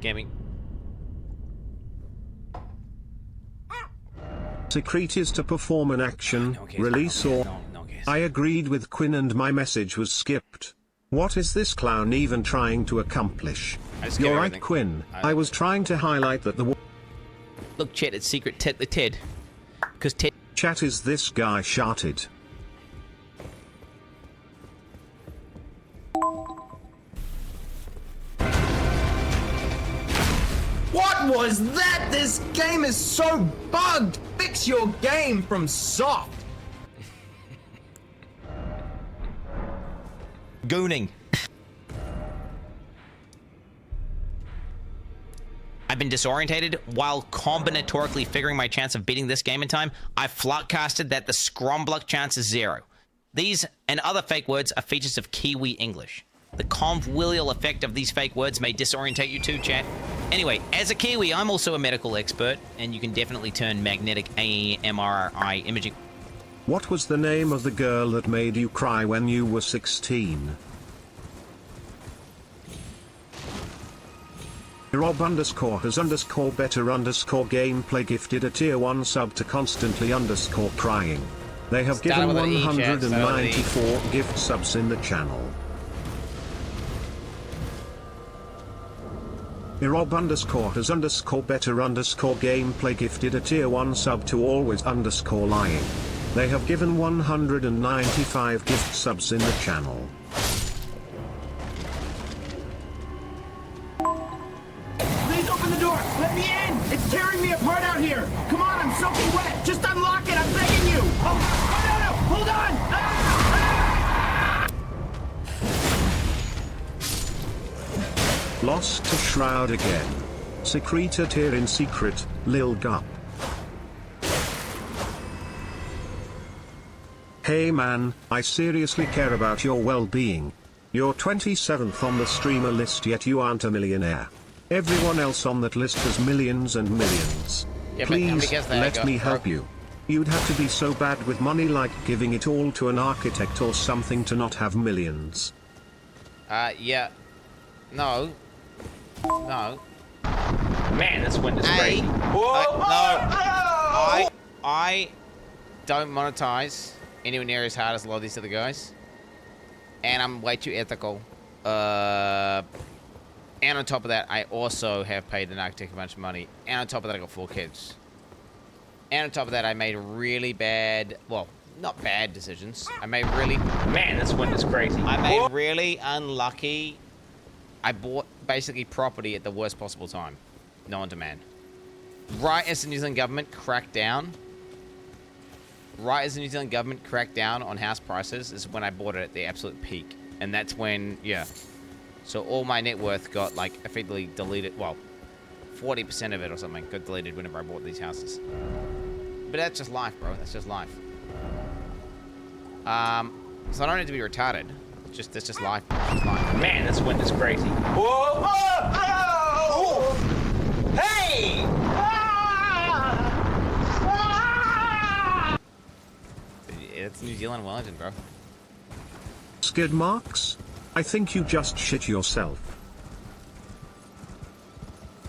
Gaming. Secret is to perform an action, release or... I agreed with Quinn and my message was skipped. What is this clown even trying to accomplish? You're right, Quinn. I was trying to highlight that the... Look, chat, it's secret Ted the Ted. Because Ted... Chat, is this guy shouted? What was that? This game is so bugged! Fix your game from soft! Gooning. I've been disorientated while combinatorically figuring my chance of beating this game in time. I've floutcasted that the scrumbluck chance is 0. These and other fake words are features of Kiwi English. The convolutional effect of these fake words may disorientate you too, chat. Anyway, as a Kiwi, I'm also a medical expert, and you can definitely turn magnetic MRI imaging. What was the name of the girl that made you cry when you were 16? Rob underscore has underscore better underscore gameplay gifted a tier 1 sub to constantly underscore crying. They have given 194 gift subs in the channel. Rob underscore has underscore better underscore gameplay gifted a tier 1 sub to always underscore lying. They have given 195 gift subs in the channel. Please open the door! Let me in! It's tearing me apart out here! Come on, I'm soaking wet! Just unlock it, I'm begging you! Oh, no! Hold on! Lost to Shroud again. Secreta tier in secret, Lil Gup. Hey man, I seriously care about your well-being. You're 27th on the streamer list, yet you aren't a millionaire. Everyone else on that list has millions and millions. Yeah, please, let me help you. You'd have to be so bad with money, like giving it all to an architect or something, to not have millions. Yeah. No. No. Man, this wind is great. I don't monetize anywhere near as hard as a lot of these other guys. And I'm way too ethical. And on top of that, I also have paid an architect a bunch of money. And on top of that, I got 4 kids. And on top of that, I made really bad, well, not bad decisions. I made really... Man, this wind is crazy. I made really unlucky... I bought basically property at the worst possible time. No on demand. Right as the New Zealand government cracked down. Right as the New Zealand government cracked down on house prices is when I bought it at the absolute peak. And that's when, yeah. So all my net worth got, like, effectively deleted. Well, 40% of it or something got deleted whenever I bought these houses. But that's just life, bro. That's just life. So I don't need to be retarded. That's just life. It's life. Man, this wind is crazy. Whoa! Oh! Hey! It's New Zealand Wellington, bro. Skid marks? I think you just shit yourself.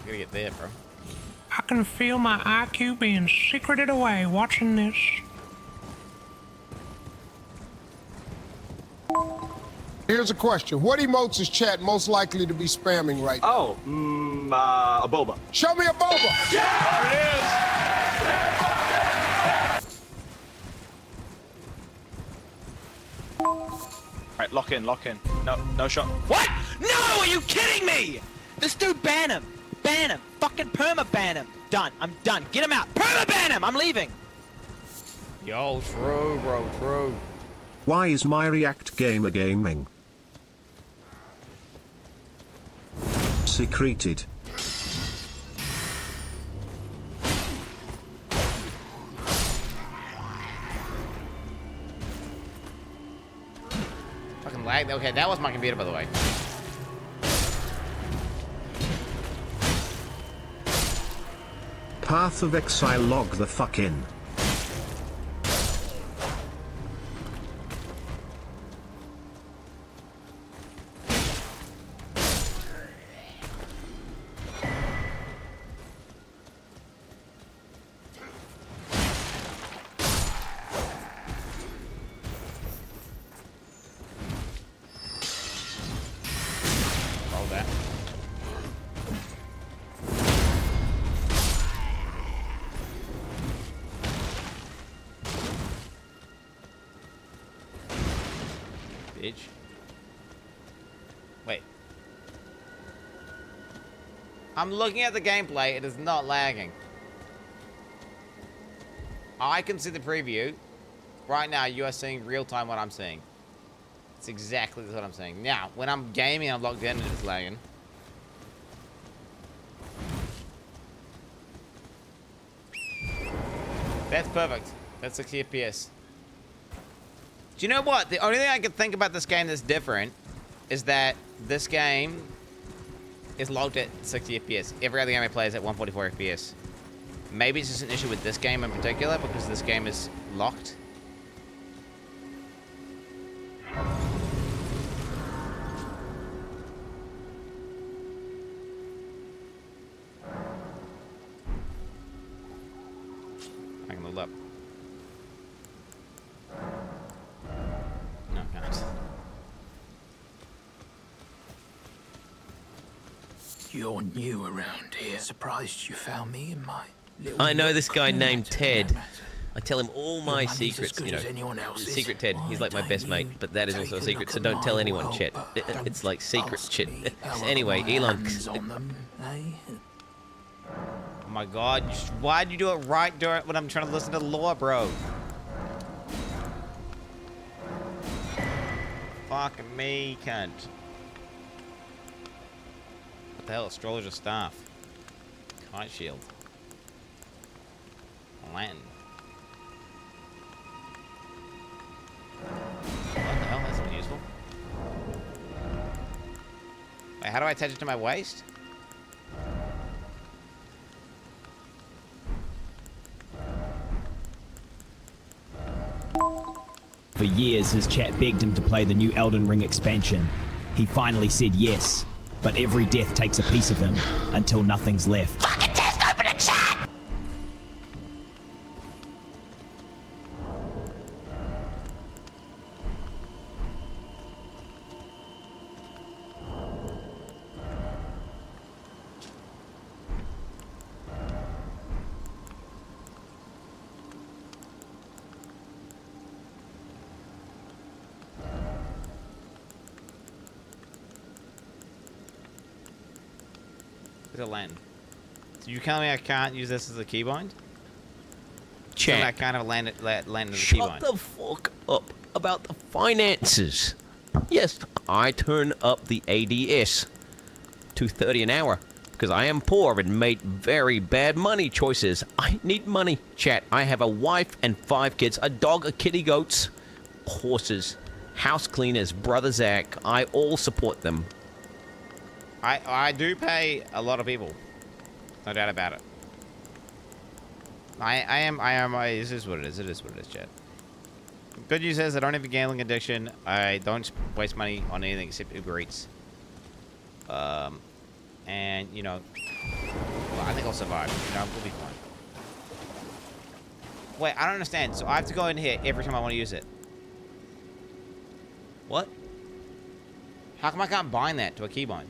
I gotta get there, bro. I can feel my IQ being secreted away watching this. Here's a question. What emotes is chat most likely to be spamming right now? Oh, a boba. Show me a boba! Yeah! There it is! Alright, lock in. No shot. What? No, are you kidding me? This dude, ban him. Ban him. Fucking perma-ban him. Done. I'm done. Get him out. Perma-ban him. I'm leaving. Yo, true, bro, true. Why is my React gamer gaming? Secreted. Fucking lag. Okay, that was my computer, by the way. Path of Exile, log the fuck in. bitch. Wait. I'm looking at the gameplay. It is not lagging. I can see the preview. Right now, you are seeing real time what I'm seeing. It's exactly what I'm saying. Now, when I'm gaming, I'm logged in and it's lagging. That's perfect. That's 60 FPS. Do you know what? The only thing I can think about this game that's different is that this game is logged at 60 FPS. Every other game I play is at 144 FPS. Maybe it's just an issue with this game in particular because this game is locked. I can load up. No, I can't. You're new around here. Surprised you found me in my little... I know this guy named Ted. No I tell him all my secrets, you know. Secret Ted, he's like my best mate, but that is also a secret, so don't tell anyone, Chet. It's like secret shit. Anyway, Elon. Oh my god, why'd you do it right during when I'm trying to listen to the lore, bro? Fucking me, cunt. What the hell? Astrologer staff. Kite shield. Lantern. What the hell? That's something useful. Wait, how do I attach it to my waist? For years, his chat begged him to play the new Elden Ring expansion. He finally said yes, but every death takes a piece of him until nothing's left. Fucking test, open a chat! A land. So you telling me I can't use this as a keybind? Chat. I kind of land as a keybind. Shut the fuck up about the finances. Yes, I turn up the ADS to 30 an hour because I am poor and made very bad money choices. I need money, chat. I have a wife and 5 kids, a dog, a kitty, goats, horses, house cleaners, brother Zach. I all support them. I do pay a lot of people. No doubt about it. I am, it is what it is. It is what it is, chat. Good news is I don't have a gambling addiction. I don't waste money on anything except Uber Eats. And, you know, well, I think I'll survive. You know, we'll be fine. Wait, I don't understand. So I have to go in here every time I want to use it. What? How come I can't bind that to a keybind?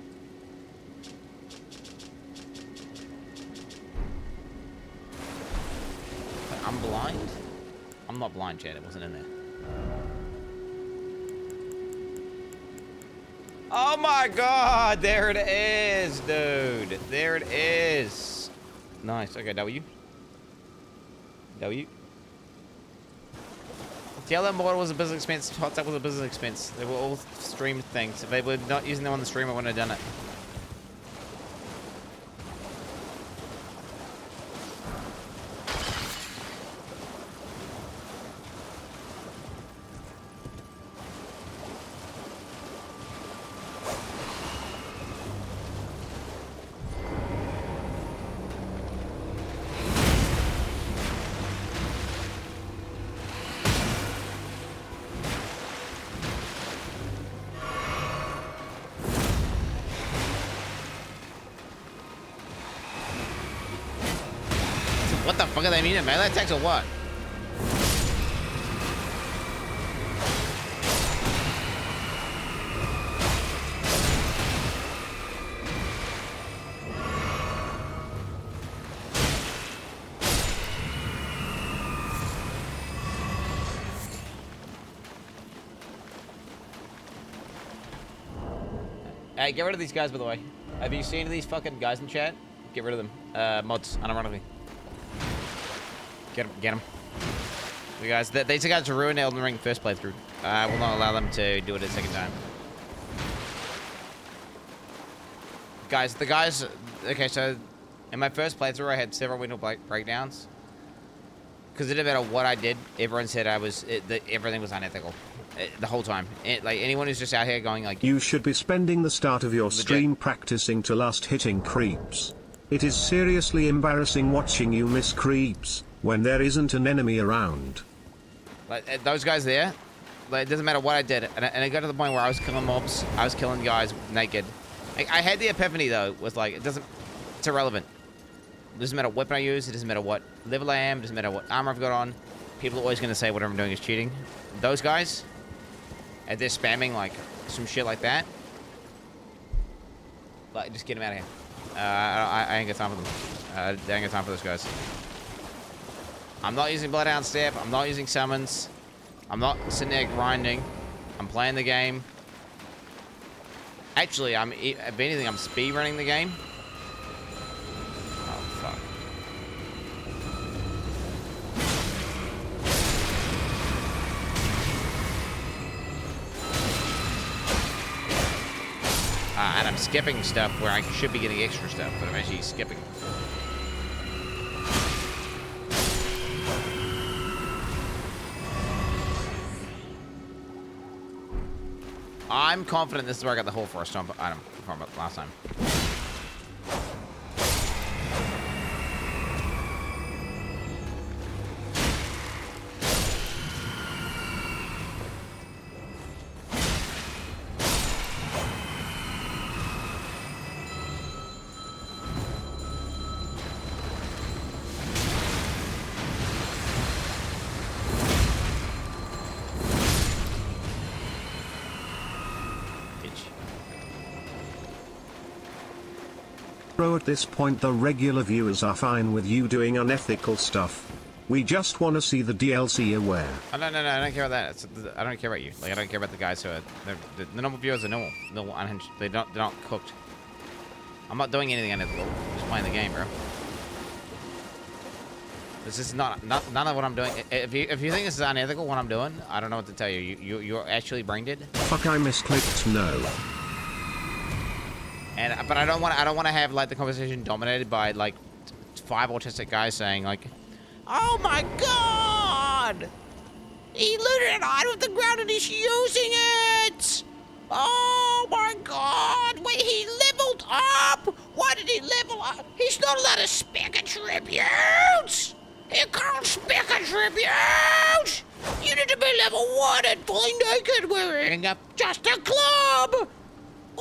I'm blind? I'm not blind, Chad. It wasn't in there. Oh my god! There it is, dude. There it is. Nice. Okay, W. W. TL Immortal was a business expense. Hot Tub was a business expense. They were all streamed things. If they were not using them on the stream, I wouldn't have done it. What the fuck are they meaning? Melee attacks or what? Hey, get rid of these guys, by the way. Have you seen these fucking guys in chat? Get rid of them. Mods, unironically. Get them. The guys, these are guys who ruined Elden Ring first playthrough. I will not allow them to do it a second time. Guys, the guys... Okay, so in my first playthrough, I had several window breakdowns. Because it didn't matter what I did, everyone said everything was unethical. The whole time. Like, anyone who's just out here going like... You should be spending the start of your stream practicing to last hitting creeps. It is seriously embarrassing watching you miss creeps when there isn't an enemy around. Like, those guys there, like, it doesn't matter what I did. And it got to the point where I was killing mobs. I was killing guys naked. Like, I had the epiphany, though, was like, it's irrelevant. It doesn't matter what weapon I use. It doesn't matter what level I am. It doesn't matter what armor I've got on. People are always going to say whatever I'm doing is cheating. Those guys, and they're spamming, like, some shit like that. Like, just get them out of here. I ain't got time for them. I ain't got time for those guys. I'm not using Bloodhound Step. I'm not using summons. I'm not sitting there grinding. I'm playing the game. Actually, if anything, I'm speedrunning the game. Oh, fuck. And I'm skipping stuff where I should be getting extra stuff, but I'm actually skipping. I'm confident this is where I got the whole forest stomp item from last time. Bro, at this point the regular viewers are fine with you doing unethical stuff. We just want to see the DLC aware. Oh, no, I don't care about that. I don't care about you. Like, I don't care about the guys who are... The normal viewers are normal, unhinged. They're not cooked. I'm not doing anything unethical. I'm just playing the game, bro. This is none of what I'm doing. If you think this is unethical, what I'm doing, I don't know what to tell you. You're actually brain dead. Fuck, I misclicked no. But I don't want to have like the conversation dominated by like 5 autistic guys saying like, "Oh my god, he looted an item off the ground and he's using it. Oh my god, wait, he leveled up. Why did he level up? He's not allowed to spec attributes. He can't spec attributes. You need to be level 1 and fully naked wearing just a club.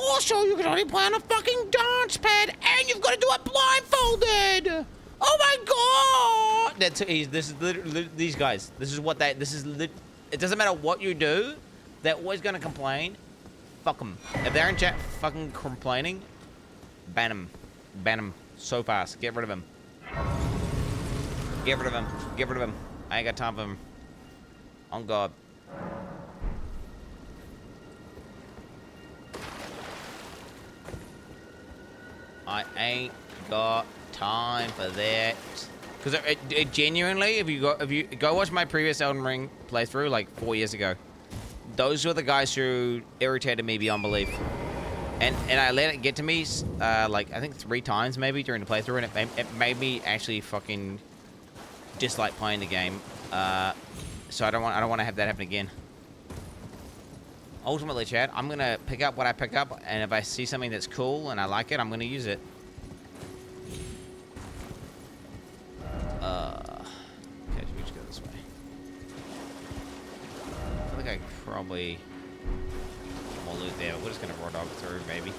Also, you can only play on a fucking dance pad, and you've got to do it blindfolded. Oh my god! This is literally these guys. This is what it doesn't matter what you do, they're always gonna complain. Fuck them. If they're in chat fucking complaining, ban them. Ban them so fast. Get rid of them. Get rid of them. Get rid of them. I ain't got time for them. On God. I ain't got time for that. Because it genuinely, if you go watch my previous Elden Ring playthrough like 4 years ago, those were the guys who irritated me beyond belief. And I let it get to me like I think 3 times maybe during the playthrough, and it made me actually fucking dislike playing the game. So I don't want to have that happen again. Ultimately, chat, I'm gonna pick up what I pick up, and if I see something that's cool and I like it, I'm gonna use it. Okay, we just go this way. I feel like I probably more loot there, but we're just gonna raw dog through, maybe.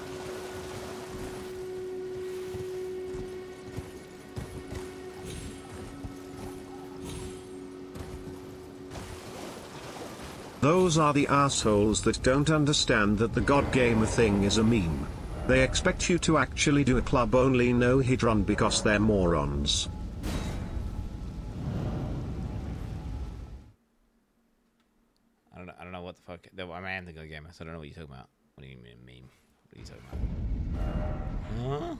Those are the assholes that don't understand that the God Gamer thing is a meme. They expect you to actually do a club-only no-hit run because they're morons. I don't know what the fuck. I am the God Gamer, so I don't know what you're talking about. What do you mean meme? What are you talking about? Huh?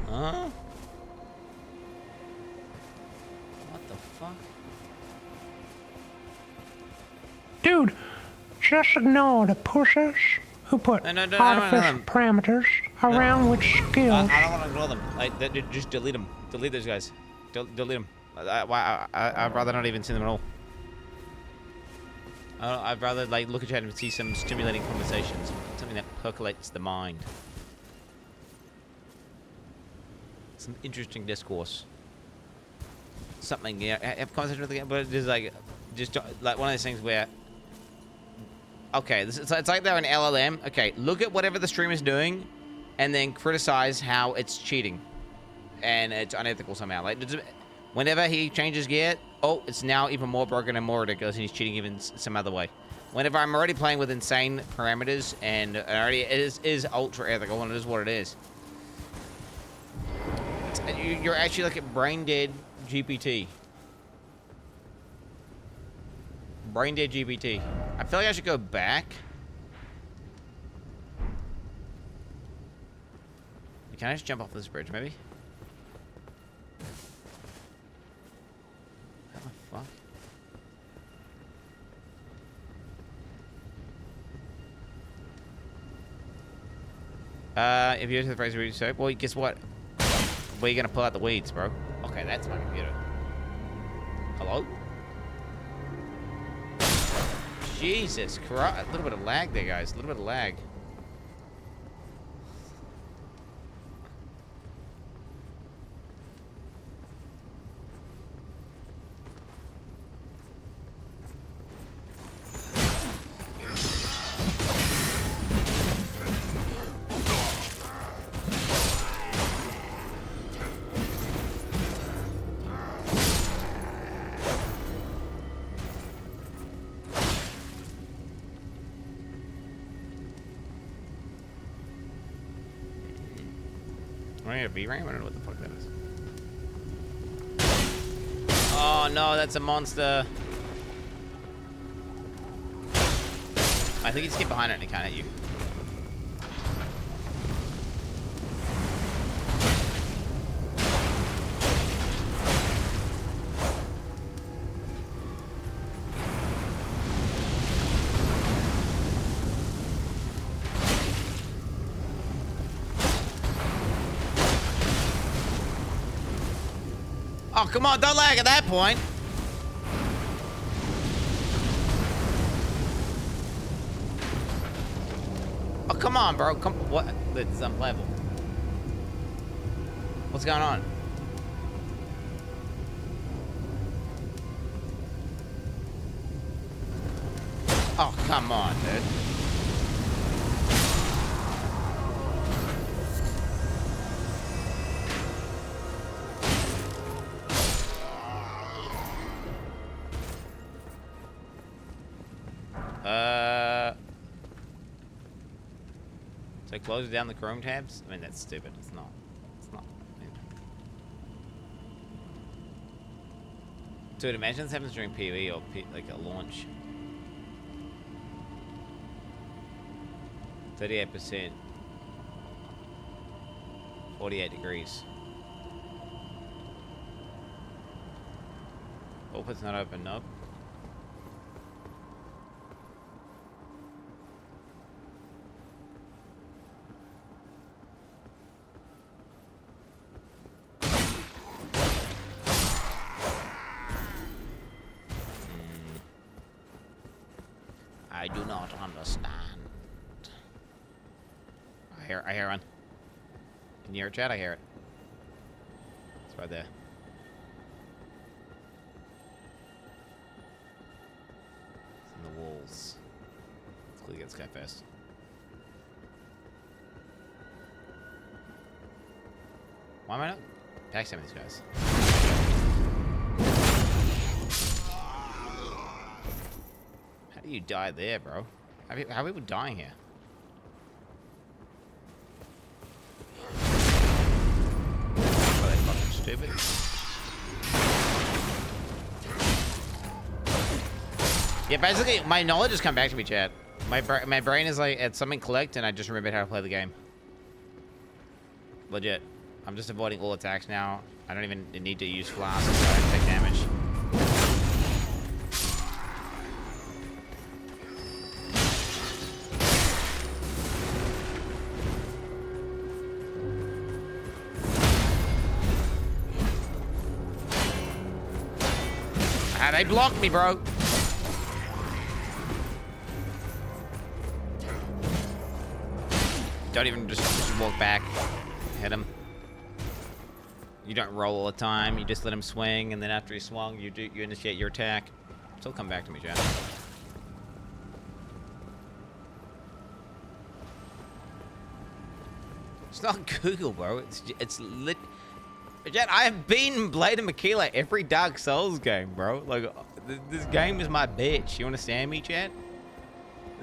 Huh? What the fuck? Dude, just ignore the pushers who put artificial parameters around which skills. I don't want to ignore them. Like, just delete them. Delete those guys. Delete them. I'd rather not even see them at all. I'd rather like look at chat and see some stimulating conversations, something that percolates the mind. Some interesting discourse. Something, yeah, have conversation with the game, but it's like, just like one of those things where, okay, it's like they're an LLM. Okay, look at whatever the streamer's doing, and then criticize how it's cheating, and it's unethical somehow. Like, whenever he changes gear, oh, it's now even more broken and more ridiculous, and he's cheating even some other way. Whenever I'm already playing with insane parameters, and already it is ultra ethical, and it is what it is. You're actually like a brain dead GPT. Brain dead GPT. I feel like I should go back. Can I just jump off this bridge, maybe? How the fuck? If you go to the phrase where you say, well, guess what? Where are you gonna pull out the weeds, bro? Okay, that's my computer. Hello? Jesus Christ. A little bit of lag there, guys. A little bit of lag. V-Ram? I don't know what the fuck that is. Oh no, that's a monster. I think you just get behind it and it can't hit you. Oh, come on, don't lag at that point. Oh, come on, bro. Come, what? This is unplayable. What's going on? Oh, come on, dude. So close down the Chrome tabs? I mean, that's stupid. It's not. It's not. Dude, imagine this happens during PvE or like a launch. 38%. 48 degrees. Hope it's not open, nope. I do not understand. I hear one. Can you hear it, Chad? I hear it. It's right there. It's in the walls. Let's quickly get this guy first. Why am I not backstabbing these guys? How do you die there, bro? How are people dying here? Are they fucking stupid? Yeah, basically, my knowledge has come back to me, chat. My brain is like, at something clicked, and I just remembered how to play the game. Legit. I'm just avoiding all attacks now. I don't even need to use flasks, so I don't take damage. Ah, they blocked me, bro. Don't even just walk back. Hit him. You don't roll all the time. You just let him swing, and then after he swung, you initiate your attack. Still come back to me, Jack. It's not Google, bro. It's lit. Jet, I have beaten Blade and Makila every Dark Souls game, bro. Like, this game is my bitch. You understand me, Jet?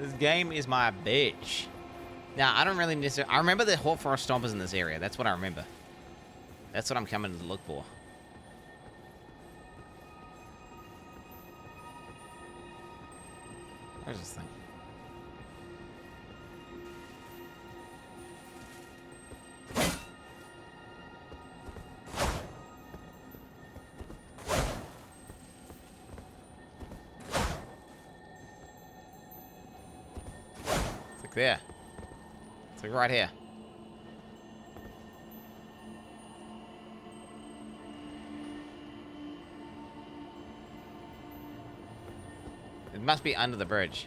This game is my bitch. Now, I don't really necessarily... I remember the Hawk Forest Stompers in this area. That's what I remember. That's what I'm coming to look for. Where's this thing? It's like there. It's like right here. It must be under the bridge.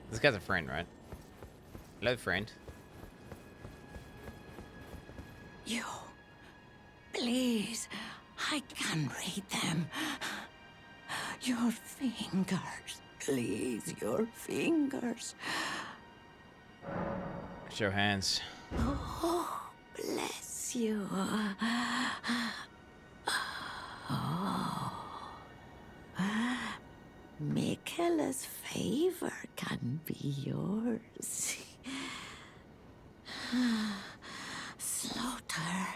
This guy's a friend, right? Hello, friend. You. Please. I can read them. Your fingers. Please, your fingers. Show hands. Oh, bless you. Oh. Michaela's favor can be yours. Slaughter.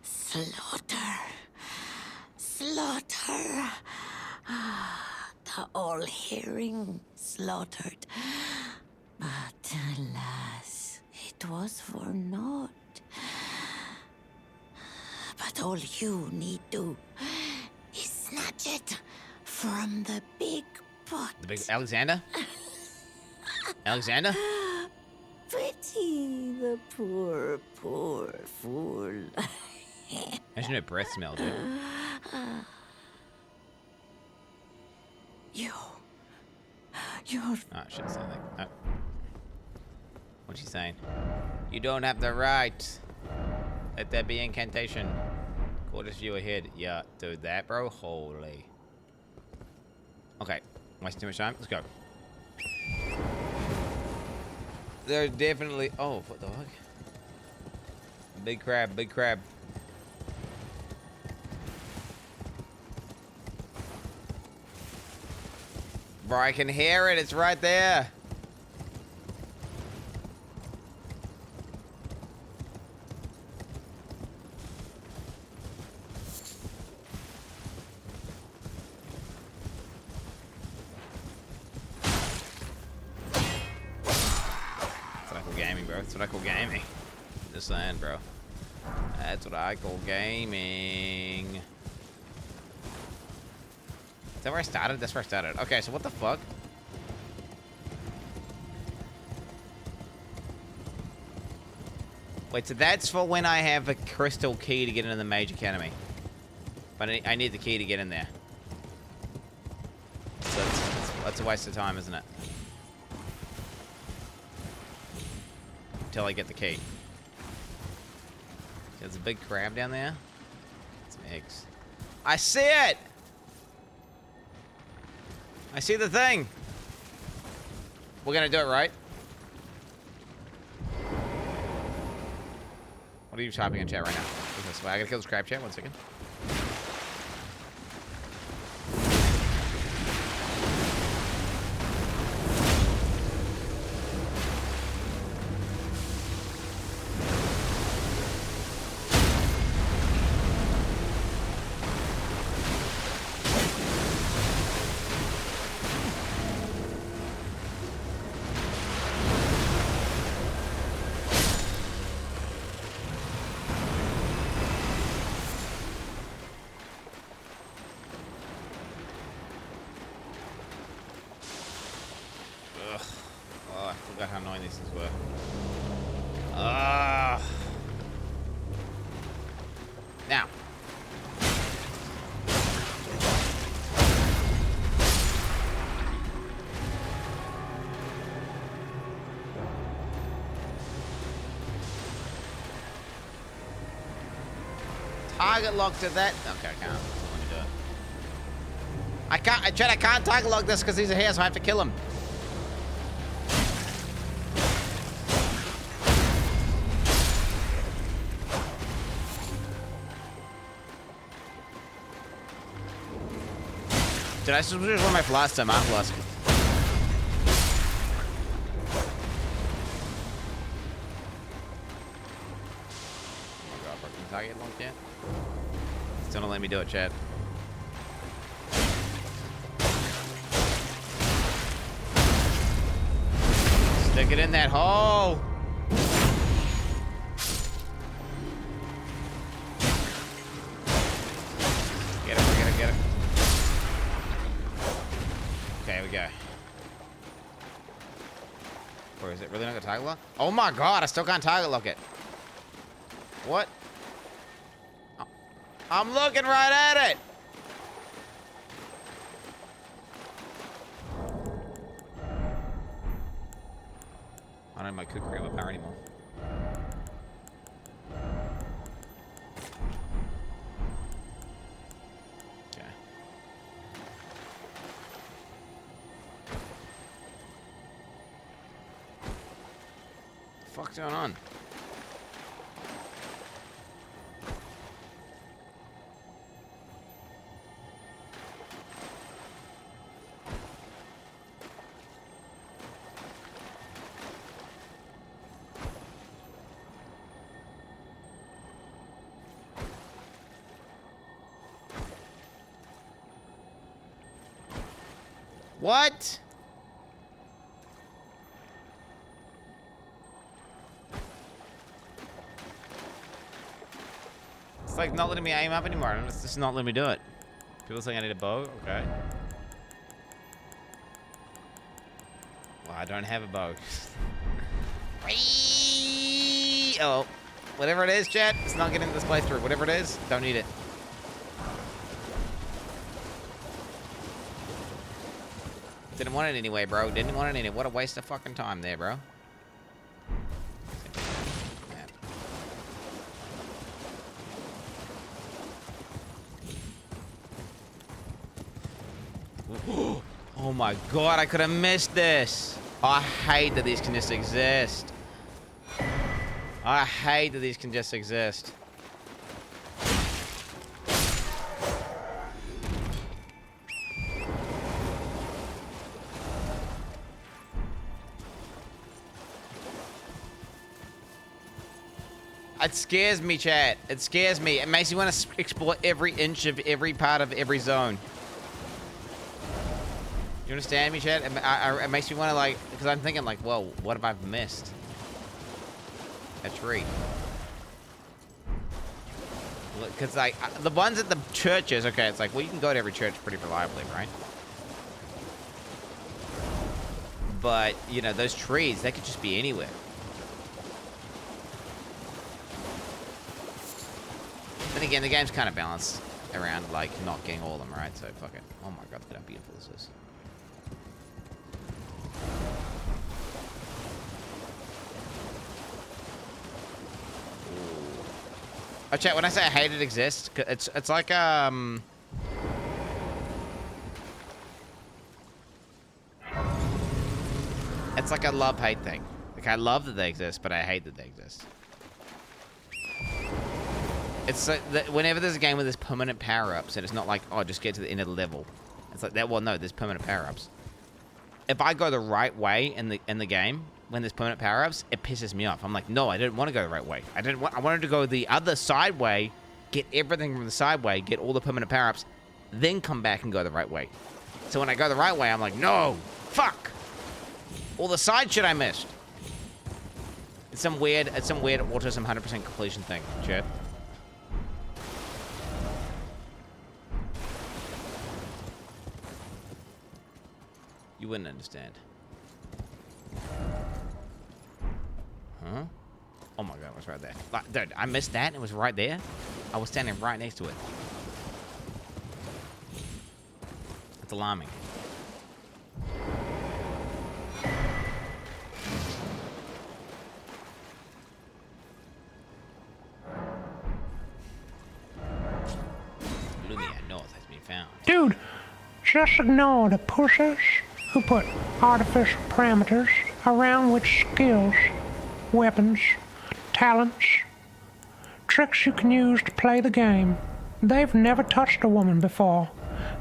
Slaughter. Slaughter. The all-hearing slaughtered. But alas, it was for naught. But all you need do is snatch it from the big pot. The big Alexander? Alexander? Pity the poor, poor fool. Imagine her breath smell, dude. You're... Oh, shit, say anything. Oh. What's she saying? You don't have the right. Let there be incantation. Quarters view ahead. Yeah, dude, that, bro? Holy. Okay, wasting too much time. Let's go. They're definitely... Oh, what the fuck? Big crab, big crab. Bro, I can hear it. It's right there. That's what I call gaming. Just saying, bro. That's what I call gaming. Is that where I started? That's where I started. Okay, so what the fuck? Wait, so that's for when I have a crystal key to get into the Mage Academy. But I need the key to get in there. So that's a waste of time, isn't it? Until I get the key. There's a big crab down there. Some eggs. I see it! I see the thing! We're gonna do it, right? What are you typing in chat right now? What's this? I gotta kill this crab chat. 1 second. these things were. Now. Target lock to that. Okay, I can't. Let me do it. I can't target lock this because he's a hair, so I have to kill him. Did I switch one of my flasks to Mount Flask? Oh my god, fucking target locked yet? Still don't let me do it, Chad. Stick it in that hole! Get it, get it, get it. Okay, here we go. Or is it really not gonna target lock? Oh my god, I still can't target lock it. What? I'm looking right at it! I don't have my kukri power anymore. Okay. What the fuck's going on? What? It's like not letting me aim up anymore. It's just not letting me do it. People saying I need a bow? Okay. Well, I don't have a bow. Oh. Whatever it is, chat, it's not getting this playthrough. Whatever it is, don't need it. Didn't want it anyway, bro. Didn't want it anyway. What a waste of fucking time there, bro. Oh my god, I could have missed this. I hate that these can just exist. I hate that these can just exist. It scares me, chat. It scares me. It makes me want to explore every inch of every part of every zone. You understand me, chat? It makes me want to, like, because I'm thinking, like, well, what have I missed? A tree. Because, like, the ones at the churches, okay, it's like, well, you can go to every church pretty reliably, right? But, you know, those trees, they could just be anywhere. Then again, the game's kind of balanced around, like, not getting all of them, right? So, fuck it. Oh my god, look how beautiful this is. Oh, chat, when I say I hate it exists, it's like, it's like a love-hate thing. Like, I love that they exist, but I hate that they exist. It's like whenever there's a game where there's permanent power-ups, and it's not like, oh, just get to the end of the level. It's like that. Well, no, there's permanent power-ups. If I go the right way in the game when there's permanent power-ups, it pisses me off. I'm like, no, I didn't want to go the right way. I wanted to go the other side way, get everything from the side way, get all the permanent power-ups, then come back and go the right way. So when I go the right way, I'm like, no, fuck, all the side shit I missed. It's some weird autism 100% completion thing, chat. You wouldn't understand. Huh? Oh my god, it was right there. Like, dude, I missed that. It was right there. I was standing right next to it. It's alarming. Lumia North has been found. Dude, just ignore the pushers who put artificial parameters around which skills, weapons, talents, tricks you can use to play the game. They've never touched a woman before.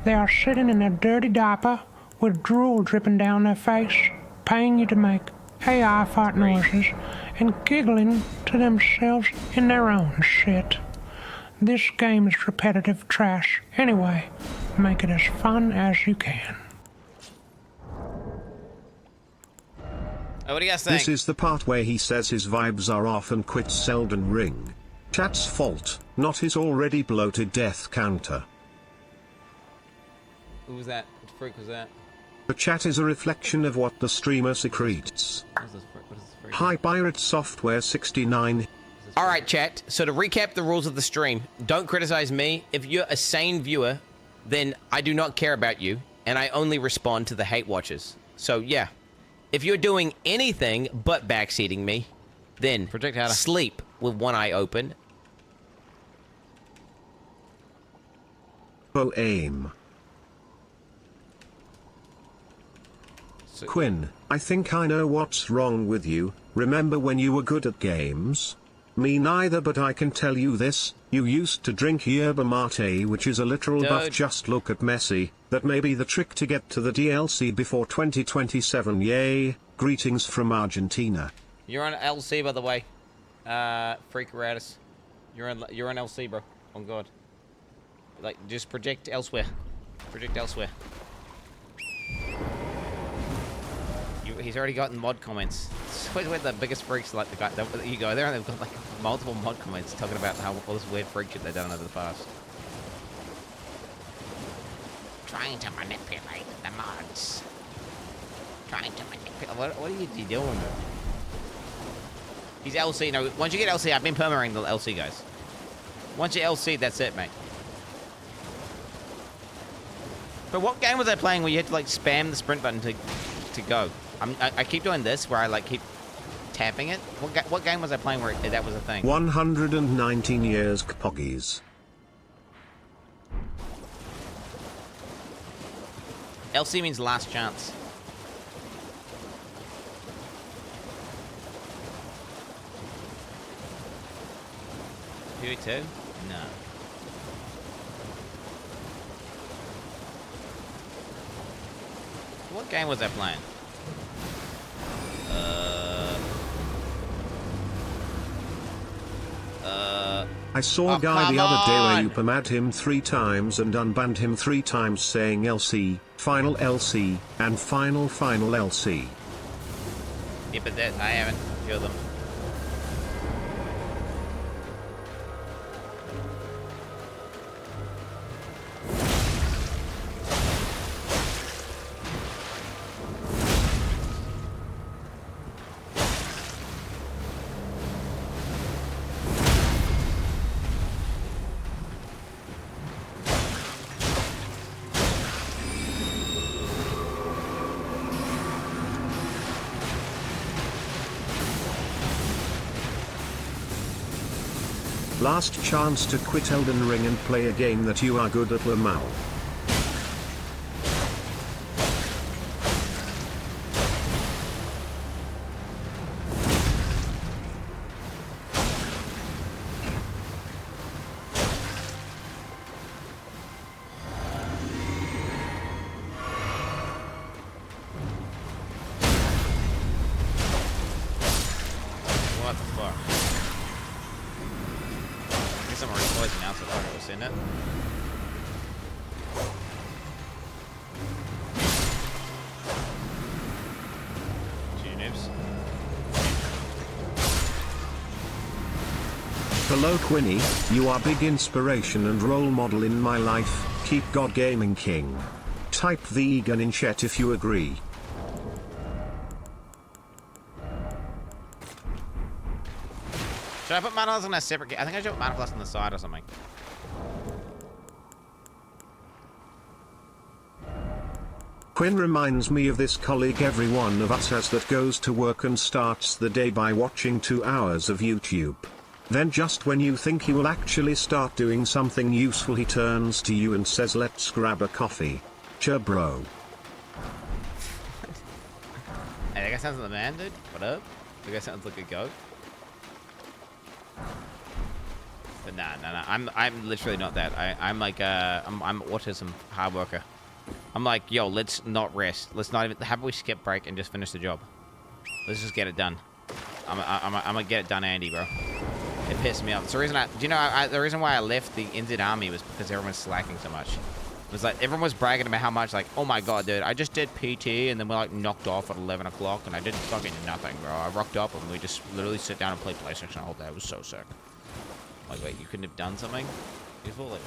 They are sitting in a dirty diaper with drool dripping down their face, paying you to make AI fart noises and giggling to themselves in their own shit. This game is repetitive trash. Anyway, make it as fun as you can. Oh, what do you guys think? This is the part where he says his vibes are off and quits Elden Ring. Chat's fault, not his already bloated death counter. Who was that? What freak was that? The chat is a reflection of what the streamer secretes. What is this freak? Hi Pirate Software 69. Alright chat, so to recap the rules of the stream, don't criticize me. If you're a sane viewer, then I do not care about you, and I only respond to the hate watchers. So yeah, if you're doing anything but backseating me, then sleep with one eye open. Full aim. Quin, I think I know what's wrong with you. Remember when you were good at games? Me neither, but I can tell you this, you used to drink yerba mate, which is a literal buff. Just look at Messi. That may be the trick to get to the DLC before 2027. Yay. Greetings from Argentina. You're on LC, by the way. Freak Ratus. You're on LC, bro. Oh god. Like, just project elsewhere. Project elsewhere. He's already gotten mod comments. It's always where the biggest freaks, like the guy. You go there and they've got like multiple mod comments talking about how all this weird freak shit they've done over the past. Trying to manipulate the mods. Trying to manipulate. What are you doing? He's LC. No, once you get LC, I've been permaing the LC guys. Once you LC, that's it, mate. But what game was I playing where you had to like spam the sprint button to go? I keep doing this where I like keep tapping it. What game was I playing where that was a thing? 119 years Kpoggies. LC means last chance. Who too? No. What game was I playing? I saw a guy the other day where you permad him 3 times and unbanned him 3 times saying LC, final LC, and final LC. Yeah, but that, I haven't killed them. Last chance to quit Elden Ring and play a game that you are good at, Lamau. What the fuck? I guess I'm already poisoned now, so I thought I was in it. Hello Quinny, you are big inspiration and role model in my life, keep God Gaming King. Type vegan in chat if you agree. Should I put Mana Flask on a separate... I think I should put Mana Flask on the side or something. Quinn reminds me of this colleague every one of us has that goes to work and starts the day by watching 2 hours of YouTube. Then just when you think he will actually start doing something useful, he turns to you and says, "Let's grab a coffee." Cha bro. Hey, that guy sounds like the man, dude. What up? That guy sounds like a goat. But nah. I'm literally not that. I'm like I'm autism hard worker. I'm like, yo, let's not rest. Let's not even. How about we skip break and just finish the job? Let's just get it done. I'm gonna get it done, Andy, bro. It pissed me off. It's the reason the reason why I left the Indian army was because everyone was slacking so much. It was like everyone was bragging about how much, like, oh my god, dude, I just did PT and then we're like knocked off at 11 o'clock and I did fucking nothing, bro. I rocked up and we just literally sit down and play PlayStation all day. It was so sick. Like, wait, you couldn't have done something? Useful? Like,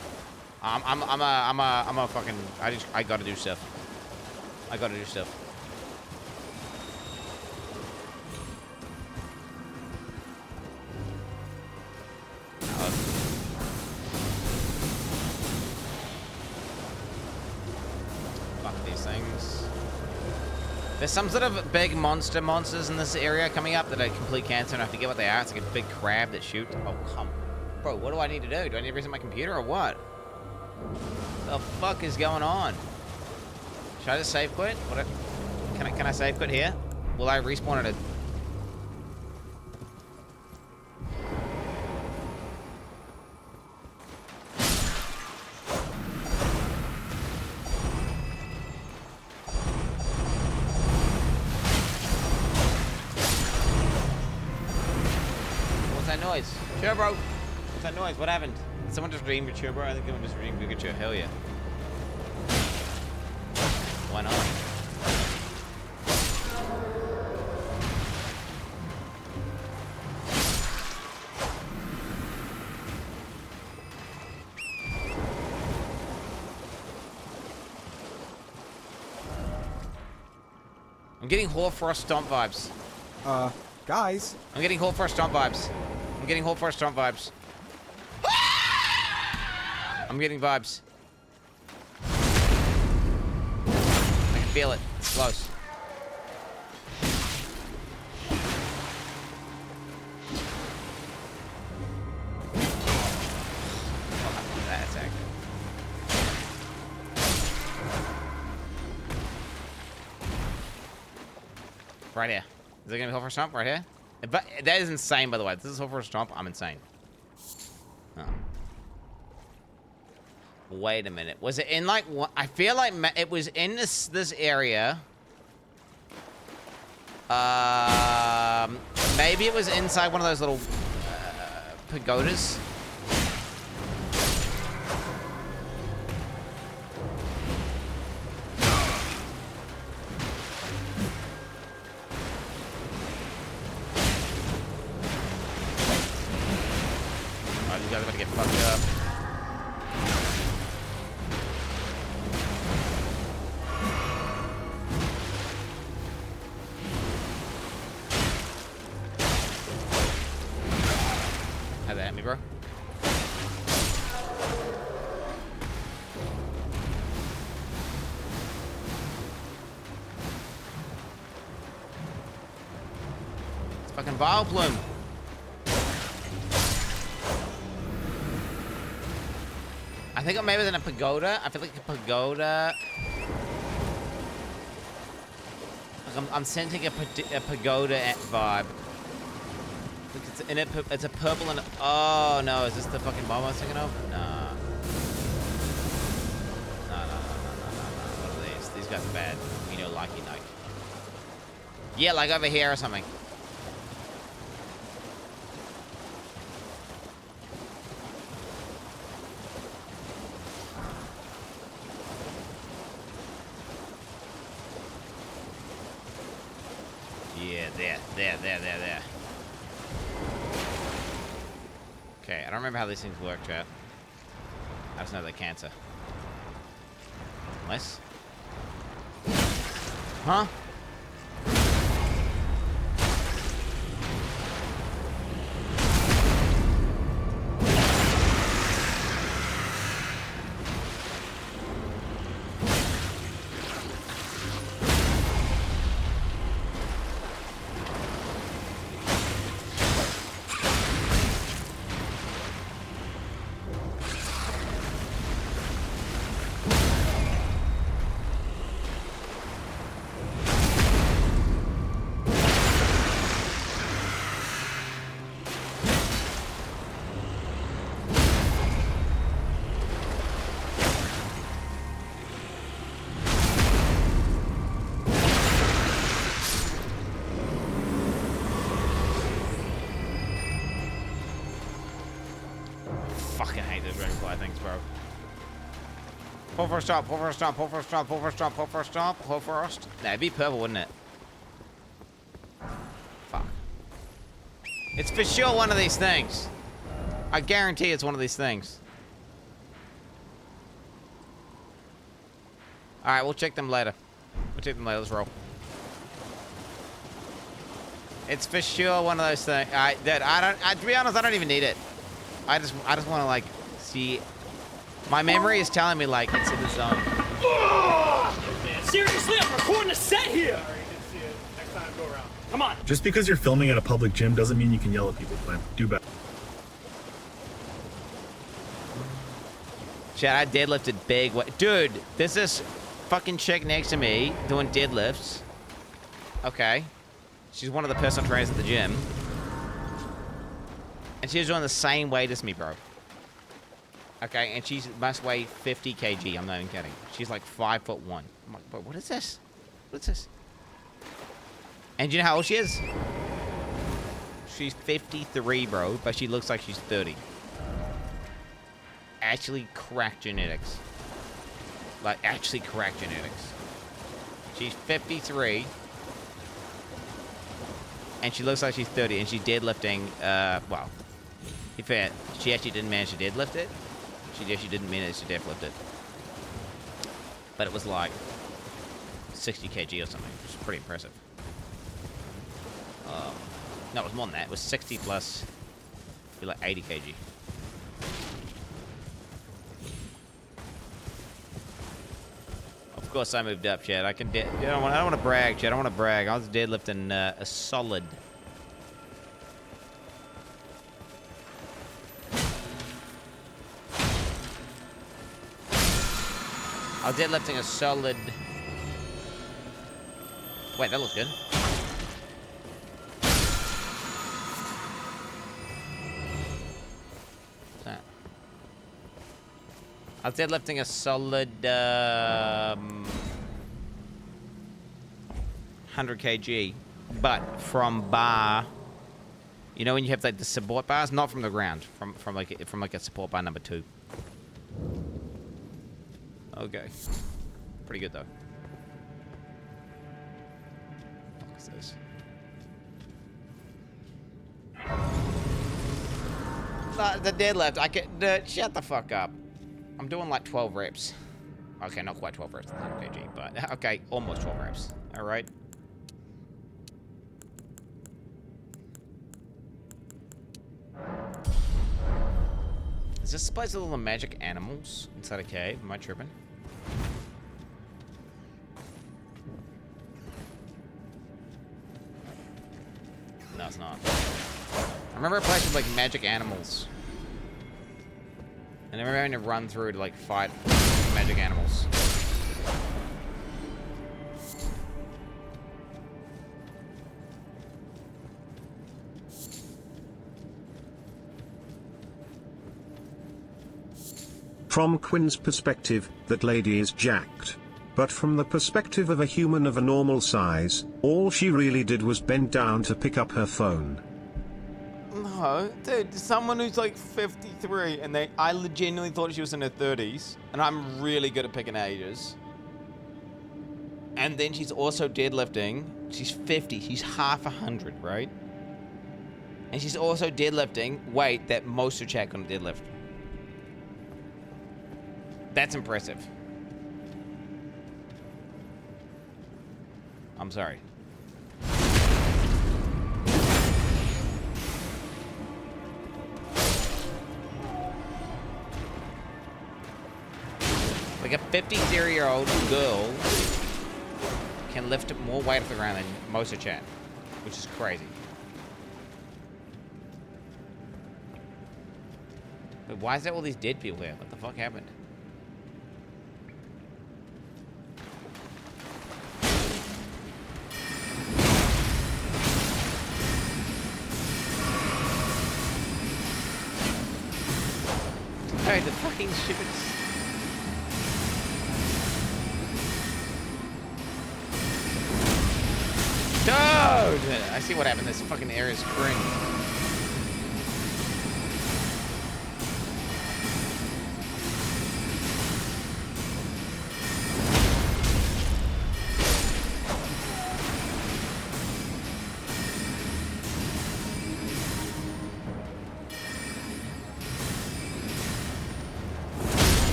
I'm a fucking. I gotta do stuff. I gotta do stuff. Fuck these things. There's some sort of big monsters in this area coming up that are complete cancer, and I forget what they are. It's like a big crab that shoots. Oh, come. Bro, what do I need to do? Do I need to reset my computer or what? The fuck is going on? Should I just save quit? Can I save quit here? Will I respawn at a... What's that noise? Sure, bro. What's that noise? What happened? Did someone just redeem Pikachu, bro? I think someone just redeemed Pikachu. Hell yeah. Why not? I'm getting Hoarfrost Stomp vibes. Guys. I'm getting Hoarfrost Stomp vibes. I'm getting Hoarfrost Stomp vibes. I'm getting vibes. I can feel it. It's close. That attack. Right here. Is it gonna be Hoarfrost Stomp? Right here? But that is insane, by the way. If this is Hoarfrost Stomp, I'm insane. Oh. Wait a minute. Was it in like what? I feel like it was in this area. Maybe it was inside one of those little pagodas. Oh, you guys are about to get fucked up. How'd that hit me, bro? It's fucking Vile Plume. I think it maybe was in a pagoda. I feel like a pagoda. Like I'm sensing a pagoda vibe. Look, it's in it. It's a purple and. Oh no! Is this the fucking bomb I was thinking of? Nah. No. What are these? These guys are bad. You know, likey like. Yeah, like over here or something. Yeah, there. Okay, I don't remember how these things work, chat. I just know they're cancer. Unless? Huh? fucking hate those dragonfly things, bro. Pull for a stop, pull for a stop, pull for a stop, pull for a stop, pull for a stop, pull for a stop. Nah, it'd be purple, wouldn't it? Fuck. It's for sure one of these things. I guarantee it's one of these things. Alright, we'll check them later. We'll check them later, let's roll. It's for sure one of those things. To be honest, I don't even need it. I just want to, like, see. My memory is telling me, like, it's in the zone. Man, seriously, I'm recording a set here. Next time, go around. Come on. Just because you're filming at a public gym doesn't mean you can yell at people, Quinn. Do better. Chad, I deadlifted big. Dude, there's this fucking chick next to me doing deadlifts. Okay. She's one of the personal trainers at the gym. And she's doing the same weight as me, bro. Okay, and she must weigh 50 kg. I'm not even kidding. She's like 5'1". I'm like, bro, what is this? What is this? And do you know how old she is? She's 53, bro, but she looks like she's 30. Actually crack genetics. Like, actually crack genetics. She's 53. And she looks like she's 30, and she's deadlifting, well, in fact, she actually didn't manage to deadlift it. She actually didn't manage to deadlift it. But it was like 60 kg or something, which is pretty impressive. No, it was more than that. It was 60 plus, be like 80 kg. Of course, I moved up, Chad. I can. I don't want to brag, Chad. I don't want to brag. I was deadlifting a solid. I was deadlifting a solid. Wait, that looks good. What's that? I was deadlifting a solid 100 kg, but from bar. You know when you have like the support bars, not from the ground, from like a support bar number 2. Okay, pretty good though. What is this? The deadlift. I can. Shut the fuck up. I'm doing like 12 reps. Okay, not quite 12 reps, 100 kg, but okay, almost 12 reps. All right. Is this supposed to be all the magic animals inside a cave? Am I tripping? No, it's not. I remember a place with like magic animals. And I remember having to run through to like fight magic animals. From Quin's perspective, that lady is jacked. But from the perspective of a human of a normal size, all she really did was bend down to pick up her phone. No, dude, someone who's like 53 and I legitimately thought she was in her 30s, and I'm really good at picking ages. And then she's also deadlifting. She's 50, she's half 100, right? And she's also deadlifting weight that most of chat couldn't deadlift. That's impressive. I'm sorry. Like a 53-year-old girl can lift more weight off the ground than most of chat, which is crazy. But why is there all these dead people here? What the fuck happened? Hey, the fucking stupid. Dude! I see what happened. This fucking area is cringe.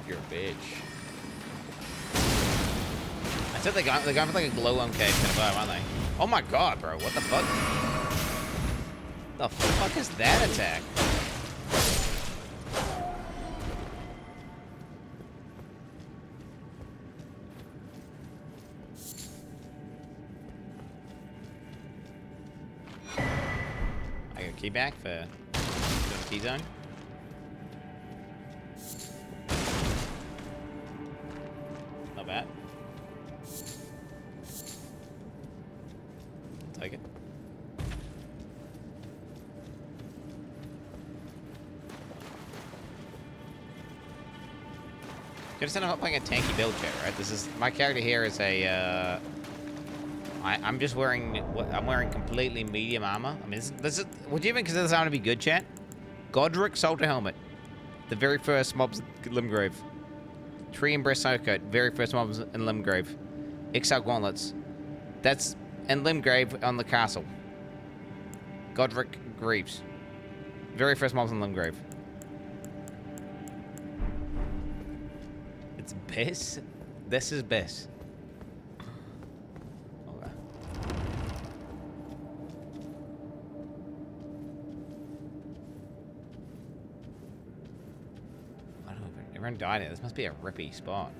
You're a bitch. I said they're going for like a glow-on cave kind of vibe, aren't they? Oh my god, bro. What the fuck? The fuck is that attack? I got a key back for the key zone. Not bad. Take it. Gotta say I'm not playing a tanky build chat, right? This is my character here is a. I'm just wearing. I'm wearing completely medium armor. I mean, this is. Would you even consider this armor to be good, chat? Godric Soldier Helmet, the very first mobs in Limgrave. Tree and Breast Snowcoat, very first mobs in Limgrave. Exile Gauntlets, that's in Limgrave on the castle. Godric Greaves, very first mobs in Limgrave. It's Bess. This is Bess. Okay. I don't know. Everyone died here. This must be a rippy spot.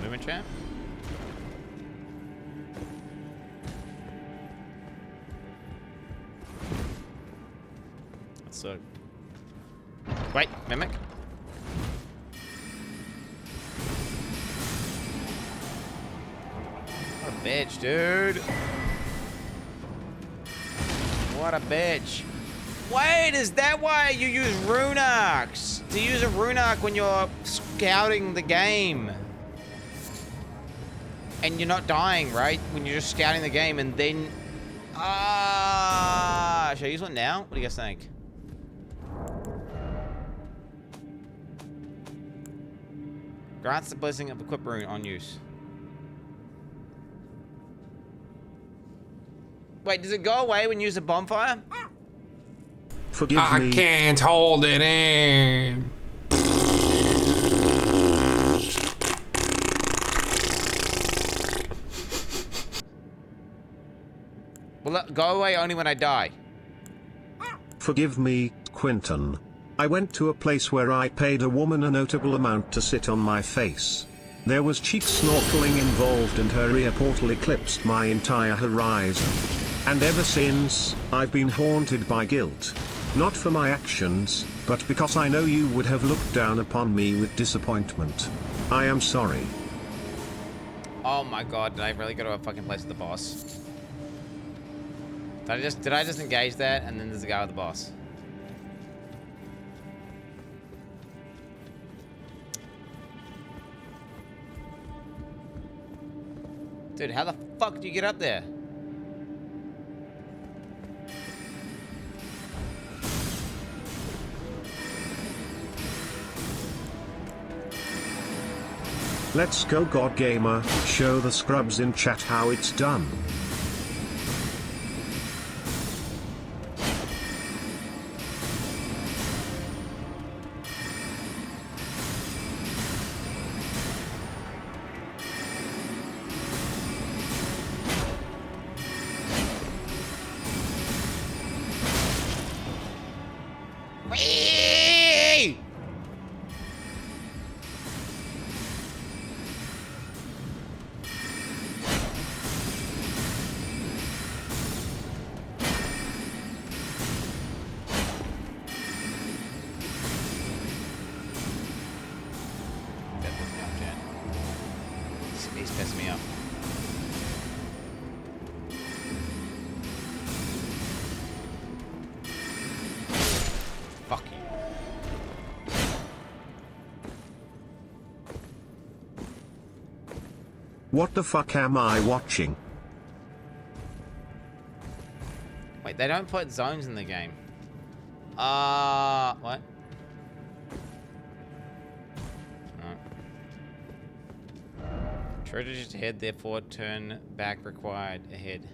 Movement chat? So, wait, mimic. What a bitch, dude. What a bitch. Wait, is that why you use rune arcs? To use a rune arc when you're scouting the game. And you're not dying, right? When you're just scouting the game and then... Ah! Should I use one now? What do you guys think? Grants the blessing of equip rune on use. Wait, does it go away when you use a bonfire? Forgive me. I can't hold it in. Will it go away only when I die? Forgive me, Quinton. I went to a place where I paid a woman a notable amount to sit on my face. There was cheek snorkeling involved and her ear portal eclipsed my entire horizon. And ever since, I've been haunted by guilt. Not for my actions, but because I know you would have looked down upon me with disappointment. I am sorry. Oh my god, did I really go to a fucking place with the boss? Did I just engage that and then there's a guy with the boss? Dude, how the fuck do you get up there? Let's go, God Gamer. Show the scrubs in chat how it's done. He's pissing me off. Fuck you. What the fuck am I watching? Wait, They don't put zones in the game. What? Treasure just ahead, therefore turn back required ahead.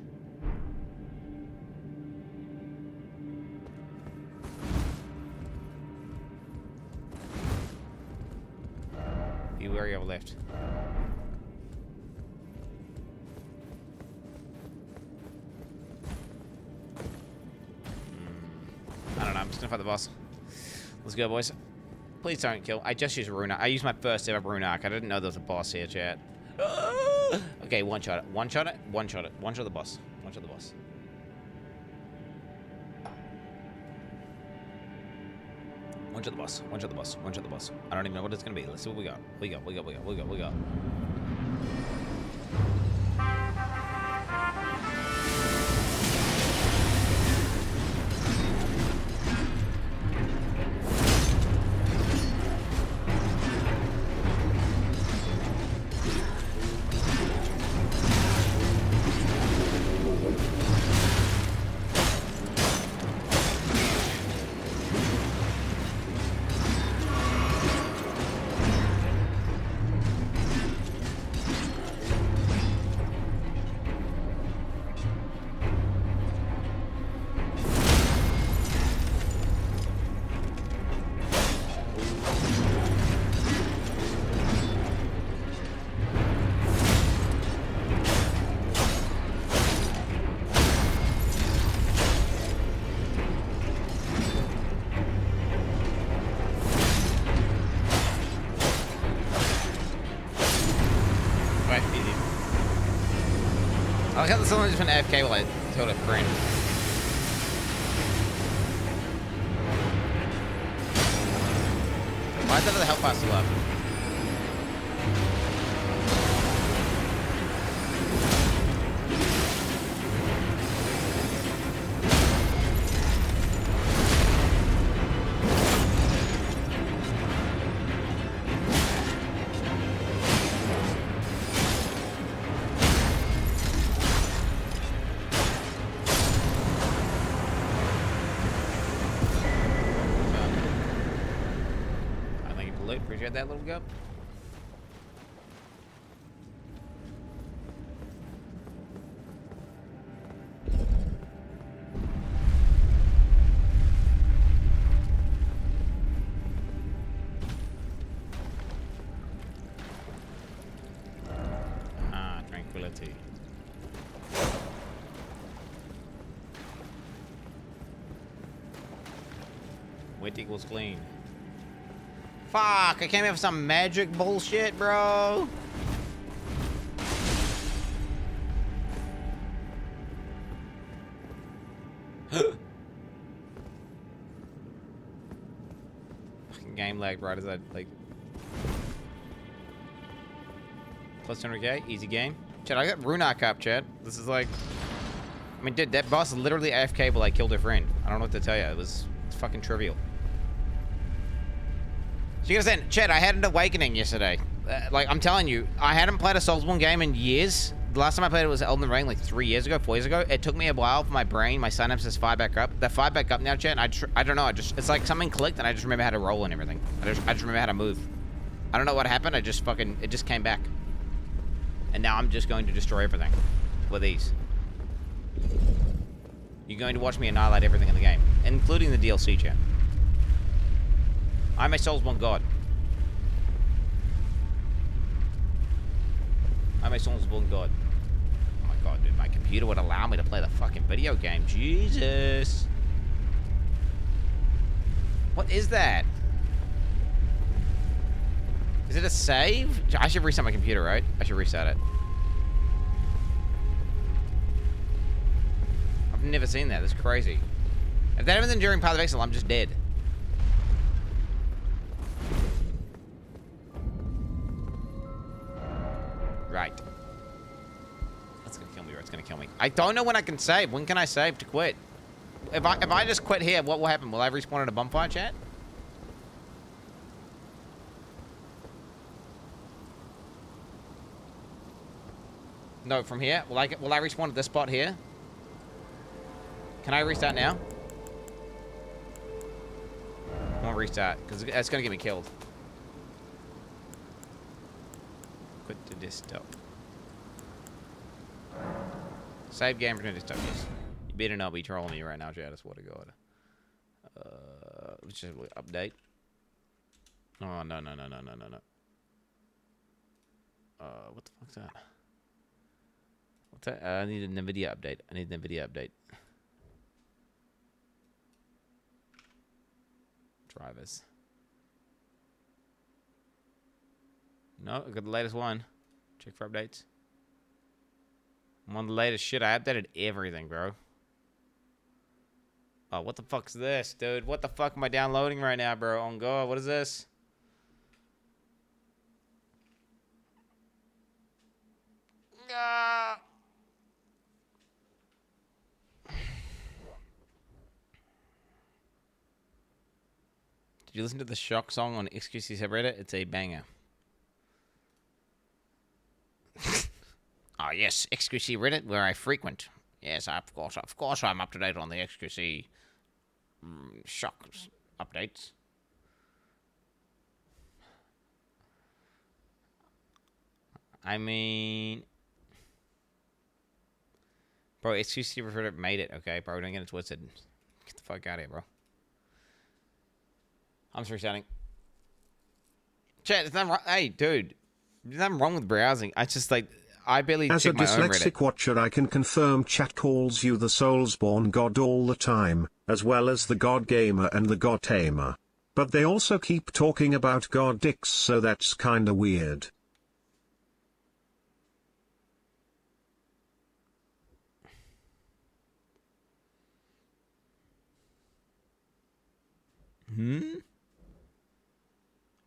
Be wary of left. I don't know, I'm just gonna fight the boss. Let's go, boys. Please don't kill. I just used rune arc. I used my first ever rune arc. I didn't know there was a boss here, chat. Okay, one shot it. One shot it. One shot it. One shot the boss. One shot the boss. One shot the boss. One shot the boss. One shot the boss. I don't even know what it's gonna be. Let's see what we got. We got. I got someone just went AFK while I killed a friend. Why is that the health bar still up? Appreciate that, little gup. Ah, tranquility. Wet equals clean. Fuck, I came here for some magic bullshit, bro. Fucking game lag right as I, like... Plus 200k, easy game. Chad, I got rune arc up, Chad. This is like... I mean, dude, that boss literally AFK while I killed her friend. I don't know what to tell you. It's fucking trivial. So you understand, Chet, I had an awakening yesterday. Like, I'm telling you, I hadn't played a Soulsborne game in years. The last time I played it was Elden Ring, like 4 years ago. It took me a while for my brain, my synapses to fire back up. They're fired back up now, Chet, and I don't know, it's like something clicked, and I just remember how to roll and everything. I just remember how to move. I don't know what happened, it just came back. And now I'm just going to destroy everything with ease. You're going to watch me annihilate everything in the game, including the DLC, Chet. I'm a Soulsborne god. I'm a Soulsborne god. Oh my god, dude, my computer would allow me to play the fucking video game. Jesus. What is that? Is it a save? I should reset my computer, right? I should reset it. I've never seen that. That's crazy. If that happened during Path of Exile, I'm just dead. Right. That's gonna kill me, or it's gonna kill me. I don't know when I can save. When can I save to quit? If I just quit here, what will happen? Will I respawn in a bonfire, chat? No, from here? Will I respawn at this spot here? Can I restart now? I won't restart, because that's going to get me killed. Quit the desktop. Save game, return to desktop, yes. You better not be trolling me right now, Chad, I swear to God. Let's just update. Oh, no. What the fuck's that? What's that? I need a NVIDIA update. Drivers. No, I got the latest one. Check for updates. I'm on the latest shit. I updated everything, bro. Oh, what the fuck's this, dude? What the fuck am I downloading right now, bro? On God, what is this? Did you listen to the Shock song on XQC subreddit? It's a banger. Oh, yes, XQC Reddit, where I frequent. Yes, of course I'm up to date on the XQC Shock updates. I mean... Bro, XQC Reddit made it, okay? Bro, don't get it twisted. Get the fuck out of here, bro. I'm just restarting. Chat, it's not wrong. Hey, dude. There's nothing wrong with browsing. I just, like... I barely As a check my own Reddit. dyslexic watcher, I can confirm chat calls you the Soulsborne God all the time, as well as the God Gamer and the God Tamer. But they also keep talking about God Dicks, so that's kinda weird.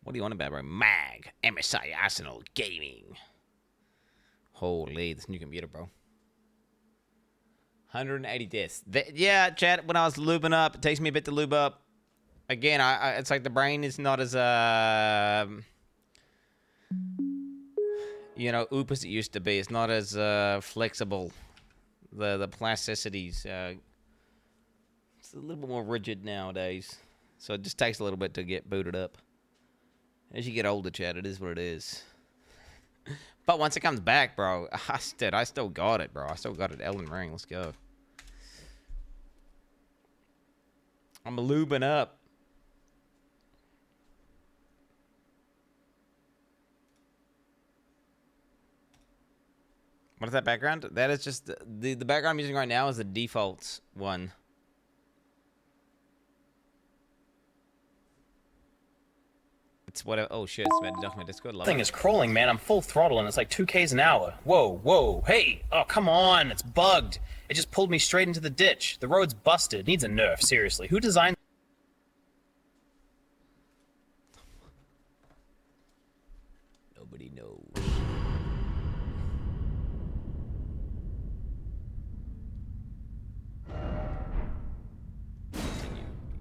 What do you want about, bro? Mag. MSI Arsenal Gaming. Holy, this new computer, bro. 180 deaths. Yeah, chat, when I was lubing up, it takes me a bit to lube up. Again, it's like the brain is not as, you know, oop as it used to be. It's not as flexible. The plasticity's, it's a little bit more rigid nowadays. So it just takes a little bit to get booted up. As you get older, chat, it is what it is. But once it comes back, bro, I still got it, bro. I still got it. Elden Ring, let's go. I'm lubing up. What is that background? That is just the background I'm using right now is the default one. It's whatever. Oh shit! It's about to duck my Discord. This thing is crawling, man. I'm full throttle and it's like 2Ks an hour. Whoa, hey! Oh, come on! It's bugged. It just pulled me straight into the ditch. The road's busted. Needs a nerf. Seriously, who designed? Nobody knows.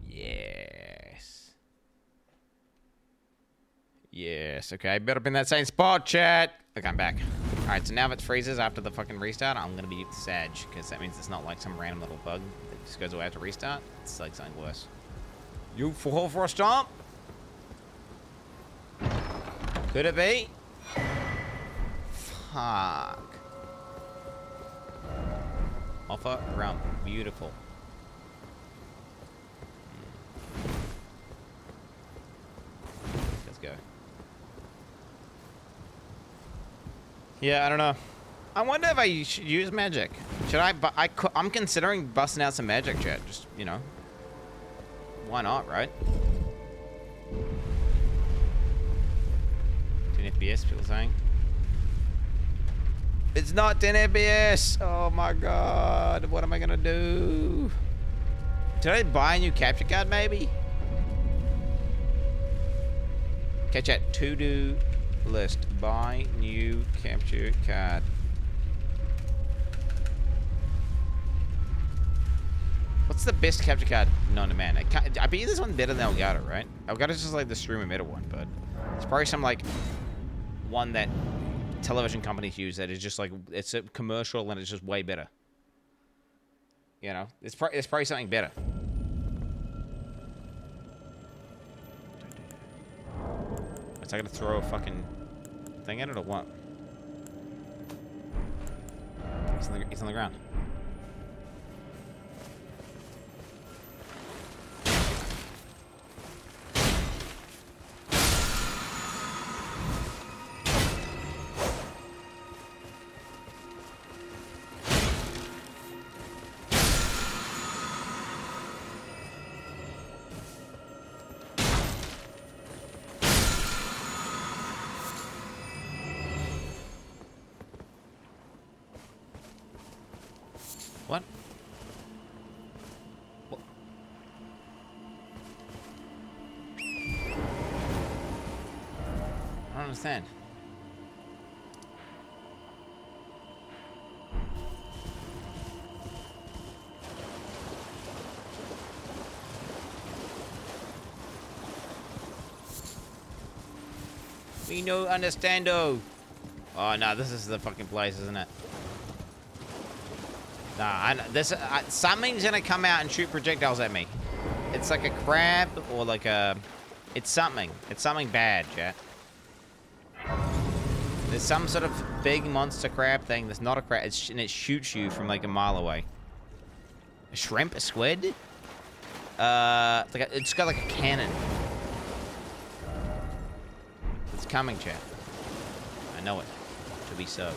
Yes. Yes, okay, better be in that same spot, chat. Okay, I'm back. Alright, so now if it freezes after the fucking restart, I'm gonna be Sag, because that means it's not like some random little bug that just goes away after restart. It's like something worse. You fall for a stomp? Could it be? Fuck. Offer, rump, beautiful. Let's go. Yeah, I don't know. I wonder if I should use magic. Should I? I'm considering busting out some magic, chat. Just, you know. Why not, right? 10 FPS, people saying. It's not 10 FPS! Oh my god. What am I gonna do? Did I buy a new capture card, maybe? Okay, chat. To-do list. Buy new capture card. What's the best capture card non-demand? I bet this one's better than Elgato, right? Elgato's just like the stream emitter one, but it's probably some like one that television companies use that is just like, it's a commercial and it's just way better. You know, it's probably something better. Is I gonna throw a fucking thing at it or what? He's on the ground. What? What? I don't understand. We no understando. Oh no, this is the fucking place, isn't it? Nah, something's gonna come out and shoot projectiles at me. It's like a crab or like a... It's something. It's something bad, chat. There's some sort of big monster crab thing that's not a crab, and it shoots you from like a mile away. A shrimp? A squid? It's got like a cannon. It's coming, chat. I know it. To be so.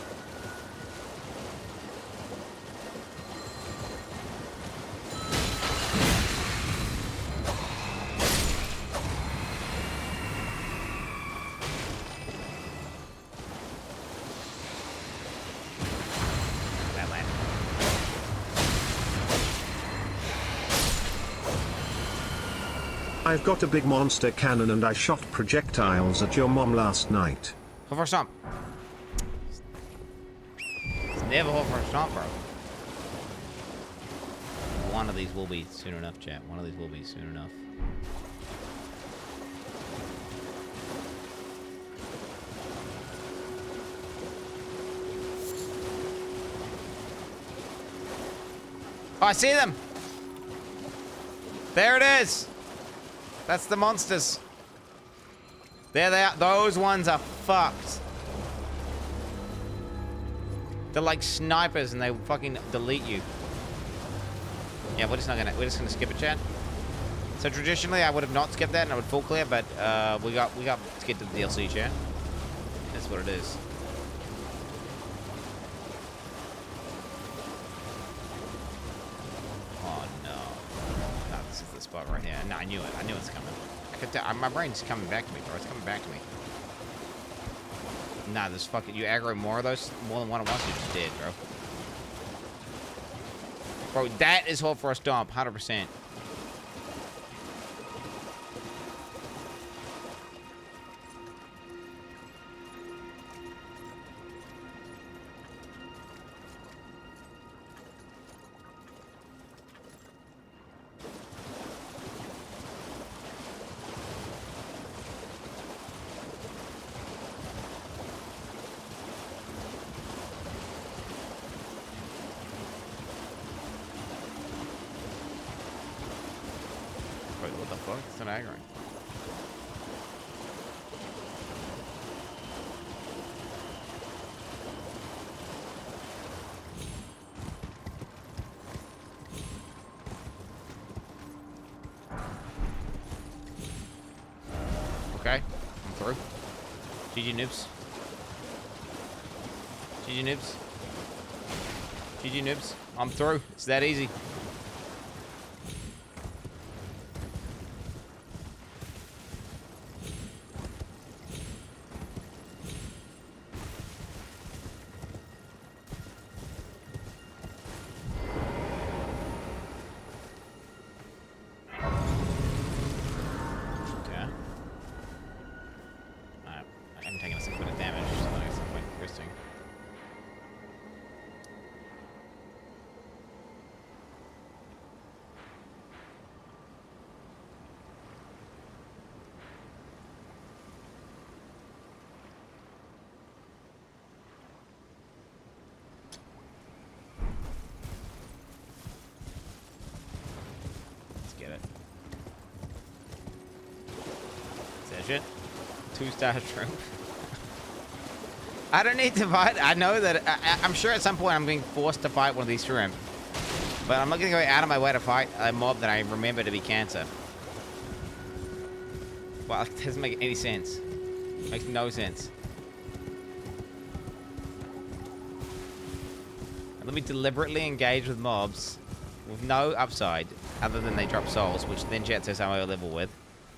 I've got a big monster cannon and I shot projectiles at your mom last night. Hold for a stomp. It's never hold for a stomp, bro. One of these will be soon enough, chat. One of these will be soon enough. Oh, I see them! There it is! That's the monsters. There they are. Those ones are fucked. They're like snipers and they fucking delete you. Yeah, we're just gonna skip it, chat. So traditionally I would have not skipped that and I would full clear, but we got to get to the DLC, chat. That's what it is. Spot right here. No, I knew it. I knew it's coming. I could tell. My brain's coming back to me, bro. It's coming back to me. Nah, this fucking... You aggro more of those, more than one at once, you're just dead, bro. Bro, that is hold for a stomp, 100%. It's not aggroing. Okay, I'm through. GG noobs. GG noobs. GG noobs. I'm through. It's that easy. Is it? 2-star shrimp. I don't need to fight. I know that I'm sure at some point I'm being forced to fight one of these shrimp. But I'm not going to go out of my way to fight a mob that I remember to be cancer. Well, it doesn't make any sense. It makes no sense. And let me deliberately engage with mobs with no upside other than they drop souls, which then Jet says I'm low level with.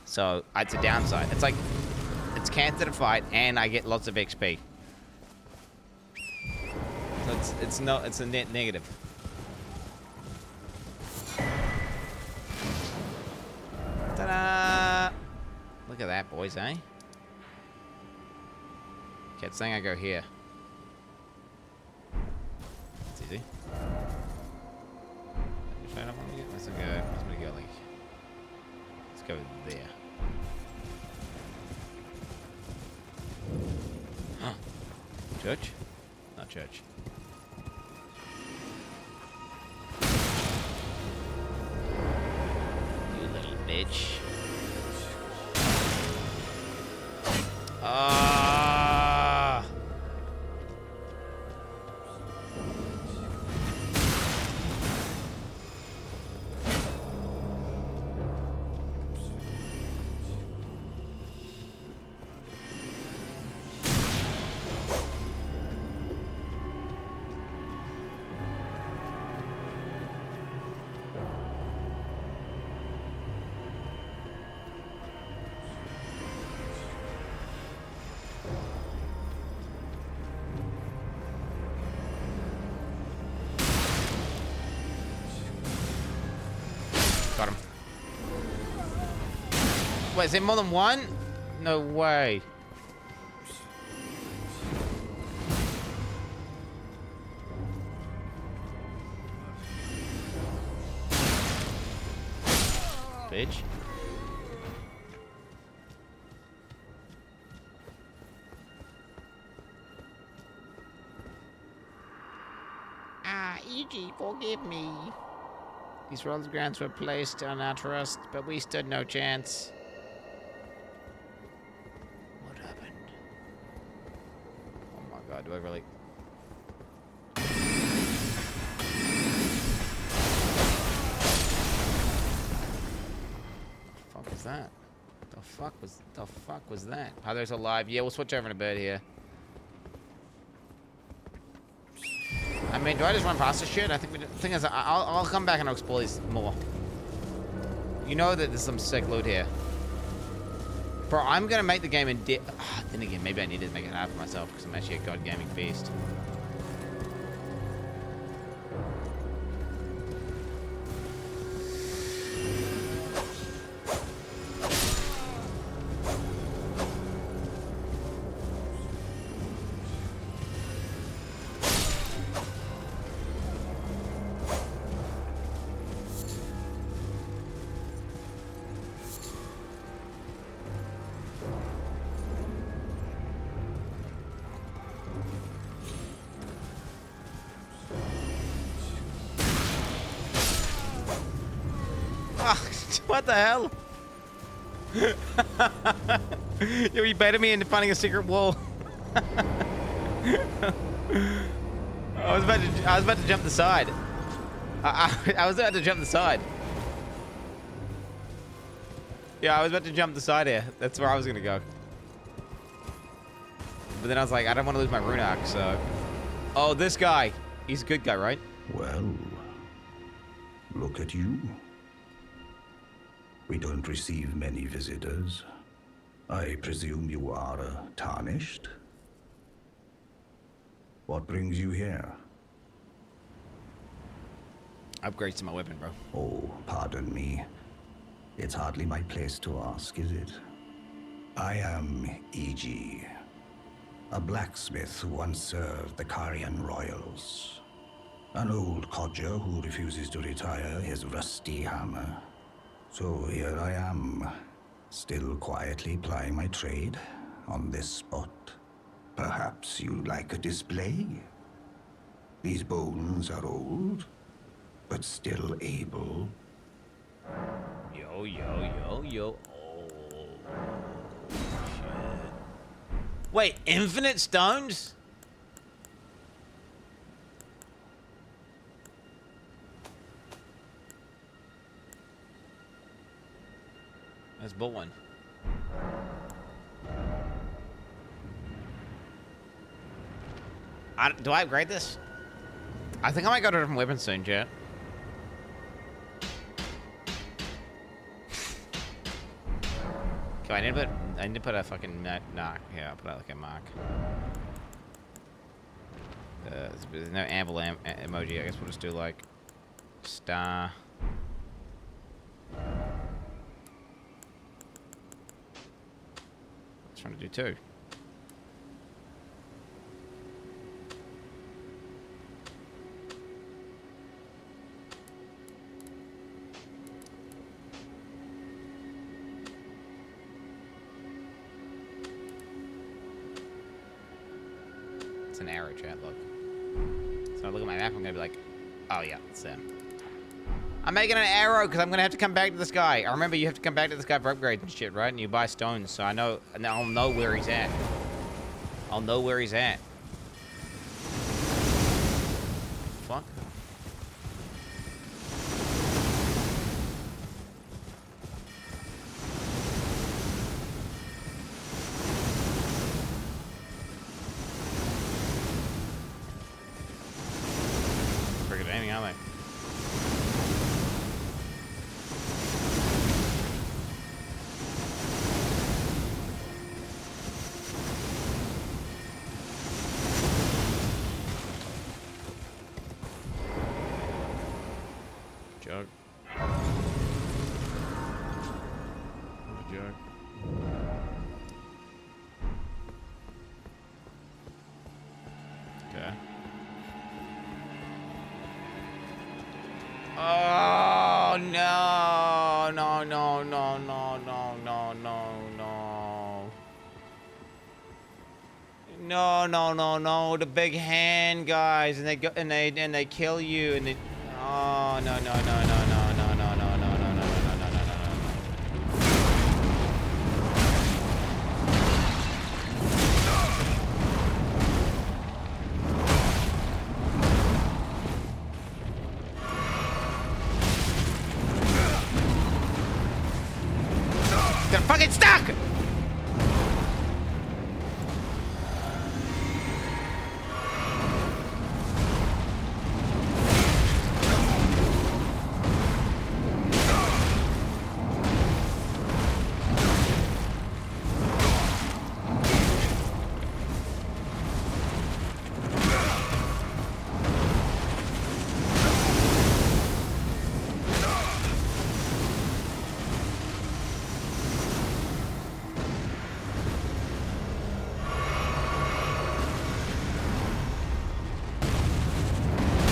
So it's a downside. It's like it's cancer to fight and I get lots of XP. So it's a net negative. Ta-da! Look at that, boys, eh? Okay, it's saying I go here. It's easy. Which I don't want to get. Let's go like. Let's go there. Church? Not church. You little bitch. Ah. Got him. Wait, is there more than one? No way. Bitch. E.G., forgive me. These world's grants were placed on our trust, but we stood no chance. What happened? Oh my god, do I really... The fuck was that? The fuck was that? Padre's alive. Yeah, we'll switch over to bird here. I mean, do I just run past this shit? I think the thing is, I'll come back and I'll explore these more. You know that there's some sick loot here. Bro, I'm gonna make the game in then again, maybe I need to make it hard for myself because I'm actually a god gaming beast. What the hell? Yo, you baited me into finding a secret wall. I was about to jump the side. I was about to jump the side. Yeah, I was about to jump the side here. That's where I was gonna go. But then I was like, I don't want to lose my rune arc, so. Oh, this guy. He's a good guy, right? Well, look at you. We don't receive many visitors. I presume you are tarnished? What brings you here? Upgrades to my weapon, bro. Oh, pardon me. It's hardly my place to ask, is it? I am E.G., a blacksmith who once served the Carian royals. An old codger who refuses to retire his rusty hammer. So here I am, still quietly plying my trade on this spot. Perhaps you'd like a display? These bones are old, but still able. Yo. Oh. Wait, infinite stones? Let's build one. Do I upgrade this? I think I might go to a different weapon soon, chat. Okay, I need to put a fucking knock. Yeah, I'll put out like a mark. There's no amble emoji. I guess we'll just do like star. Trying to do two. It's an arrow, chat. Look. So I look at my map. I'm gonna be like, oh yeah, it's them. I'm making an arrow because I'm gonna have to come back to this guy. I remember you have to come back to this guy for upgrades and shit, right? And you buy stones, so I'll know where he's at. I'll know where he's at. Fuck. Freaking aiming, aren't they? Joke. Joke. Okay. Oh no! No! No! No! No! No! No! No! No! No! No! No! No! The big hand guys, and they go and they kill you, and they. Oh no! No! No! No! No! No! No! No! No! No! No! No! No! They're fucking stuck!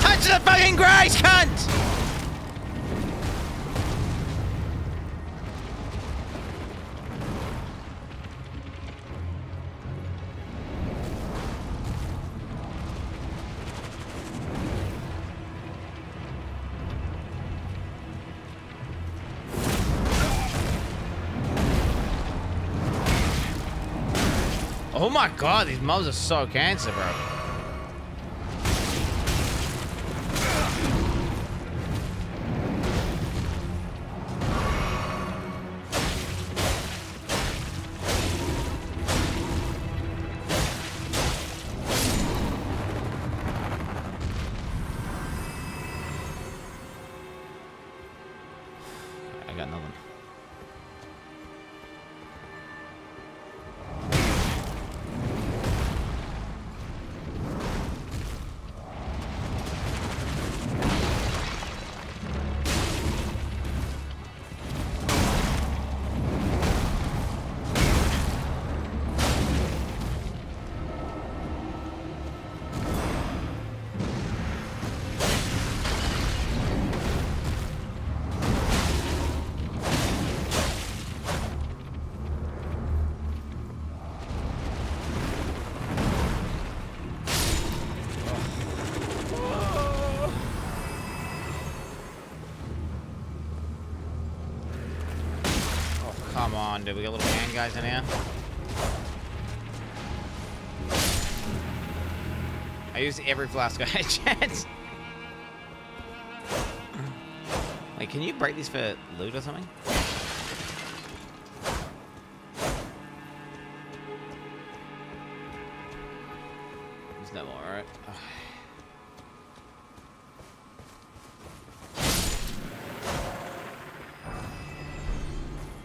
Touch the fucking grace, cunt! Oh my god, these mobs are so cancer, bro. I got nothing. Come on, dude. We got little hand guys in here. I use every flask I had, chat. Wait, can you break these for loot or something? There's no more, alright.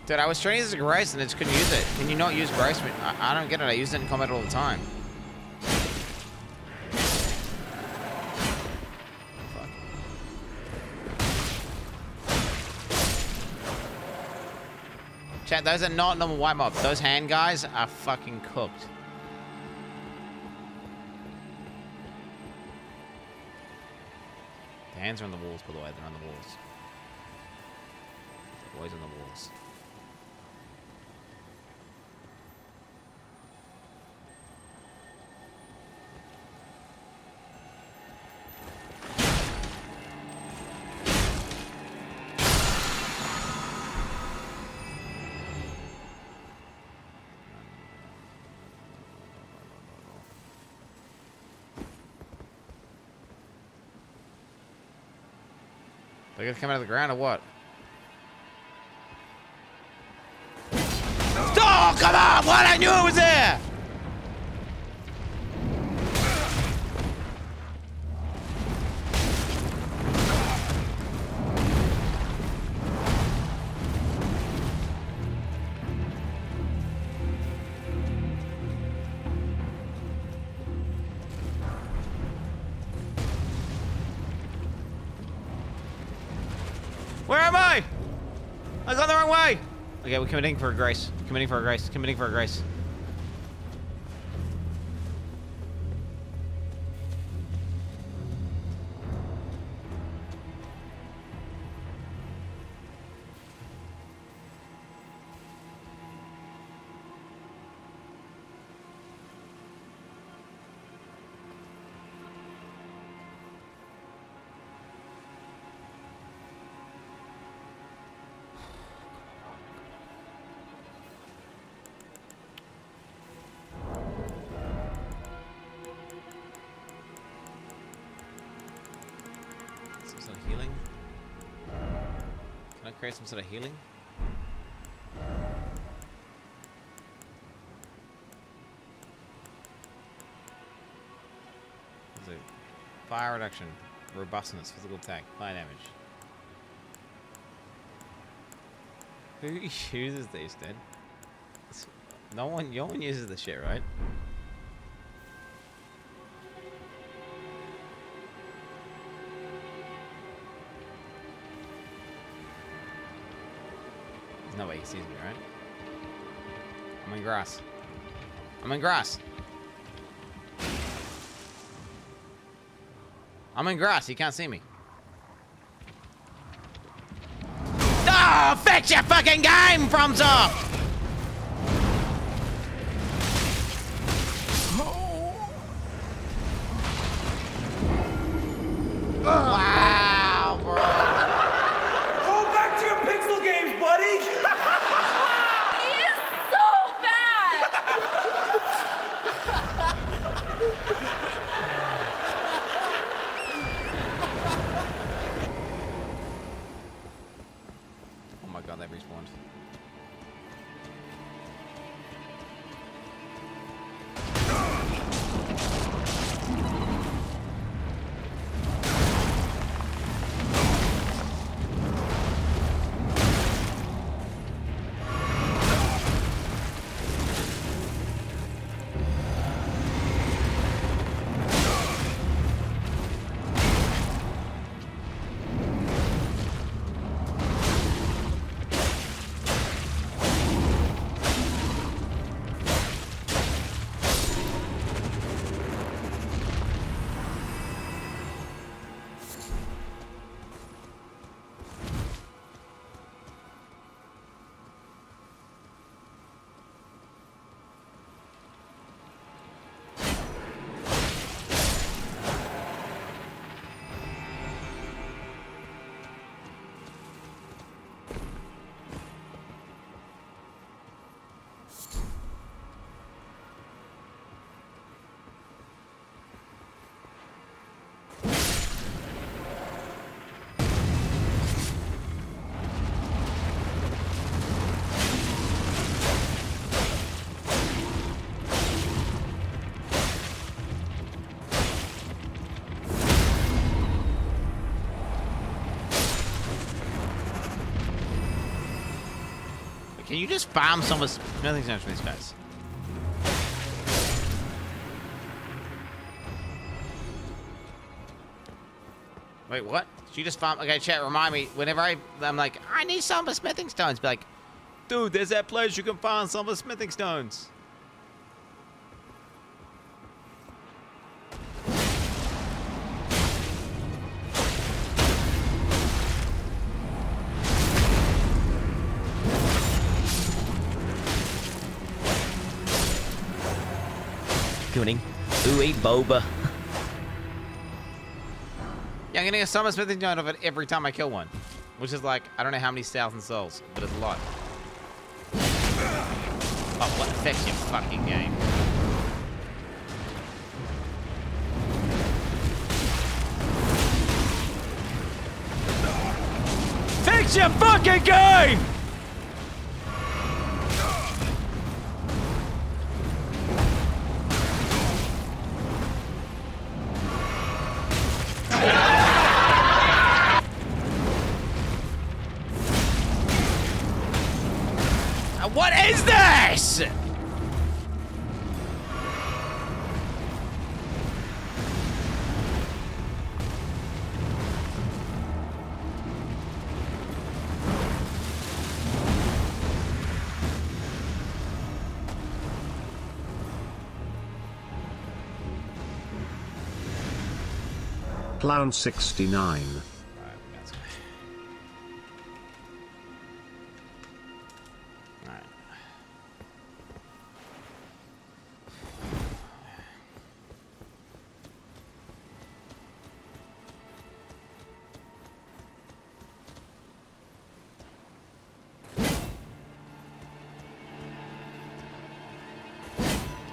Dude, I was trying to use Grace and I just couldn't use it. Can you not use Grace? I don't get it. I use it in combat all the time. Fuck. Chat, those are not normal white mobs. Those hand guys are fucking cooked. The hands are on the walls, by the way. They're on the walls. They're always on the walls. They're gonna come out of the ground or what? Oh, come on! What? I knew it was there! Where am I? I gone the wrong way. Okay, we're committing for a grace. Committing for a grace. Committing for a grace. Healing? Can I create some sort of healing? There's a fire reduction, robustness, physical attack, fire damage. Who uses these then? No one uses this shit, right? No way he sees me, right? I'm in grass. I'm in grass. I'm in grass. He can't see me. Oh, fix your fucking game, FromSoft! Wow, bro. Go back to your pixel games, buddy! He is so bad! Oh my god, they respawned. Can you just farm some of nothing's going from these guys? Wait, what? She just farm. Okay, chat. Remind me. Whenever I'm like, I need some smithing stones. Be like, dude, there's that place you can find some smithing stones. Gooning. Ooey boba. Yeah, I'm getting a summer smithing stone of it every time I kill one. Which is like, I don't know how many thousand souls, but it's a lot. Oh, what affects your fucking game? Fix your fucking game! What is this? Quin69.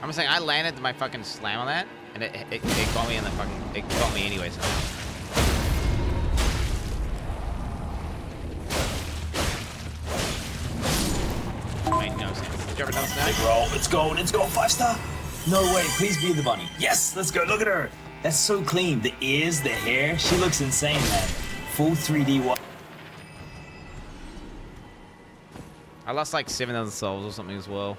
I'm saying I landed my fucking slam on that, and it got me in the fucking. It got me anyways. Made no sense. Did you ever notice that? Big roll. It's going. It's going. 5-star. No way. Please be the bunny. Yes. Let's go. Look at her. That's so clean. The ears, the hair. She looks insane, man. Full 3D. I lost like 7,000 souls or something as well.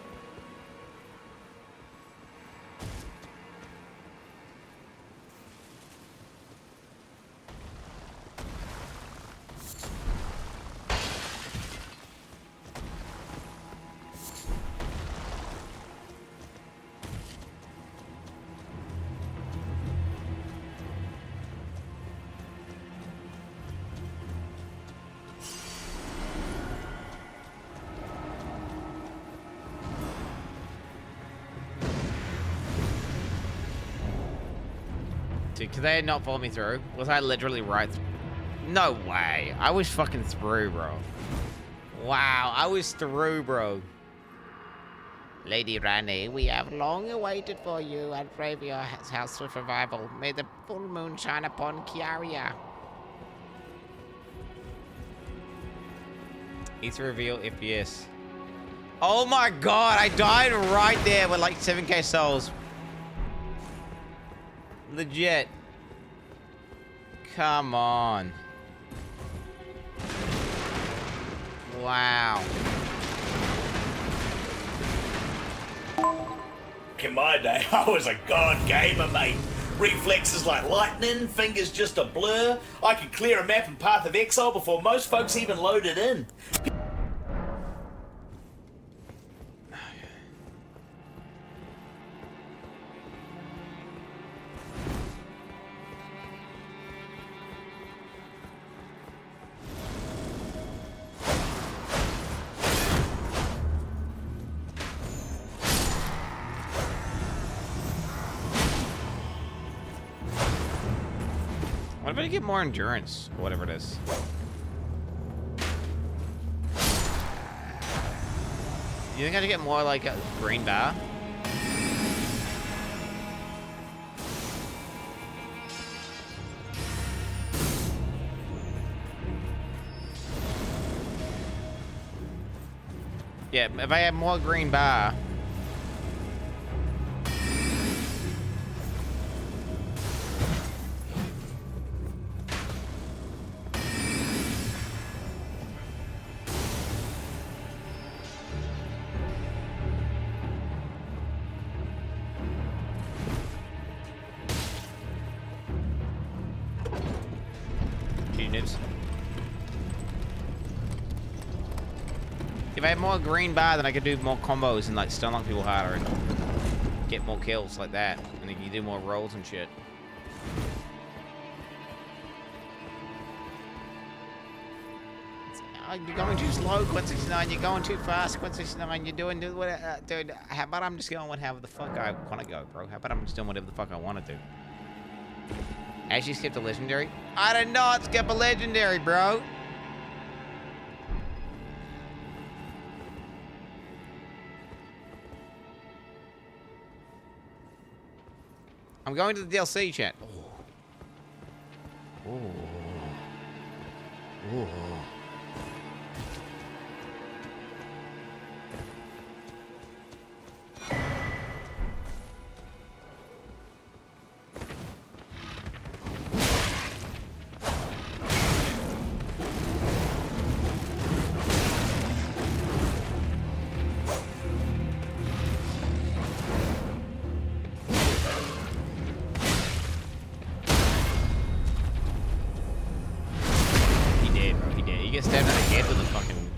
Dude, could they not follow me through? Was I literally right? No way. I was fucking through, bro. Wow, I was through, bro. Lady Rani, we have long awaited for you and pray for your house for survival. May the full moon shine upon Chiaria. Ether reveal if yes. Oh my god, I died right there with like 7k souls. Legit. Come on. Wow. In my day, I was a god gamer, mate. Reflexes like lightning, fingers just a blur. I could clear a map in Path of Exile before most folks even loaded in. What if I get more endurance? Or whatever it is. You think I should get more like a green bar? Yeah, if I have more green bar. If I had more green bar, then I could do more combos and like stun lock people harder and get more kills like that. And then you do more rolls and shit. You're going too slow, Quin69. You're going too fast, Quin69. You're doing, dude. How about I'm just going whatever the fuck I want to go, bro? How about I'm just doing whatever the fuck I want to do? Actually skipped a legendary? I did not skip a legendary, bro. I'm going to the DLC, chat. Oh. Oh. Oh.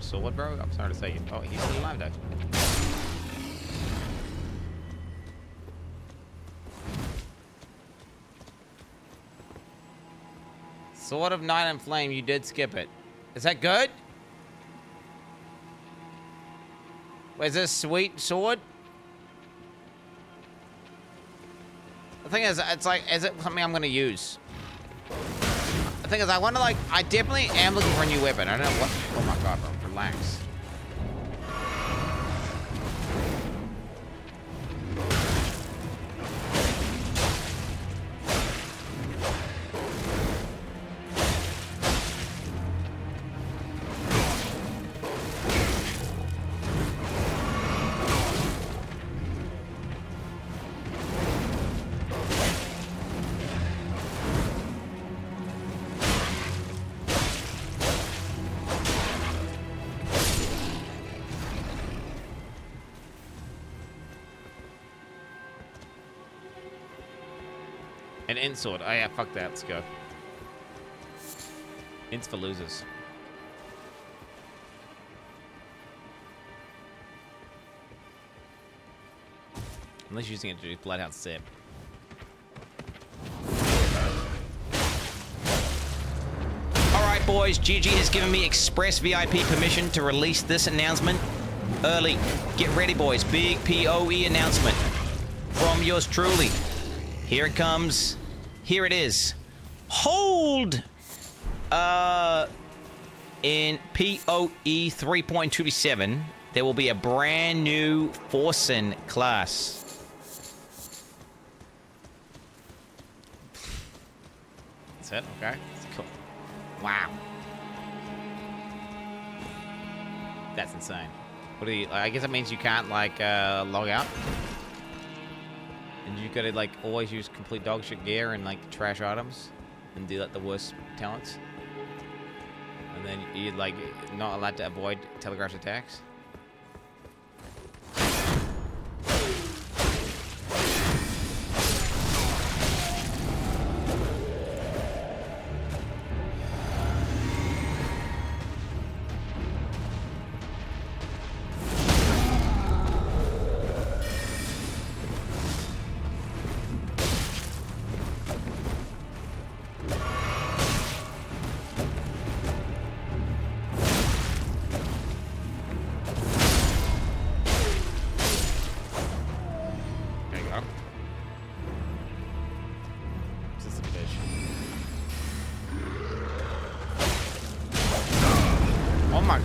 Sword, bro? I'm sorry to say. Oh, he's still alive, though. Sword of Night and Flame, you did skip it. Is that good? Wait, is this a sweet sword? The thing is, it's like, is it something I'm gonna use? The thing is, I want to, like, I definitely am looking for a new weapon. I don't know what. Oh my god, bro. Relax. An int sword. Oh yeah, fuck that. Let's go. Ints for losers. Unless using it to do Bloodhound Sip. Alright boys, GG has given me express VIP permission to release this announcement early. Get ready boys, big PoE announcement from yours truly. Here it comes. Here it is. Hold! In PoE 3.27, there will be a brand new Forsen class. That's it? Okay. That's cool. Wow. That's insane. What do you... I guess that means you can't, like, log out? And you gotta, like, always use complete dog shit gear and, like, trash items and do, like, the worst talents. And then you're, like, not allowed to avoid telegraphed attacks.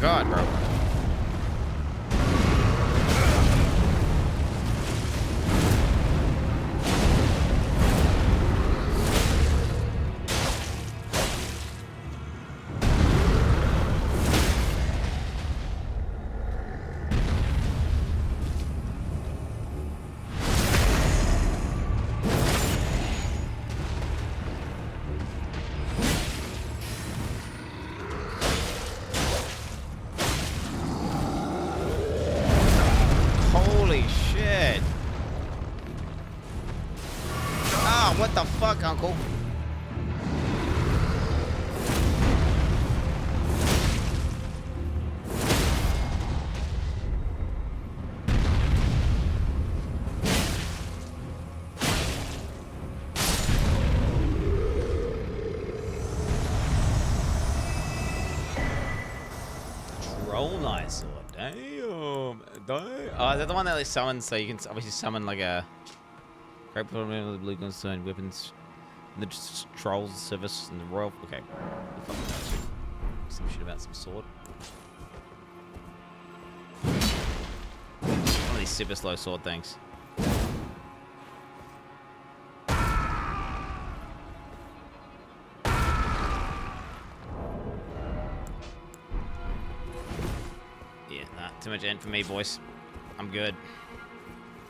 God, bro. What the fuck, Uncle? Fire sword. Damn. Oh, is that the one that they summon? So you can obviously summon like a great problem of the blue concern weapons. The trolls service and the royal. Okay. Some shit about some sword. One of these super slow sword things. Yeah, nah, too much end for me, boys. I'm good.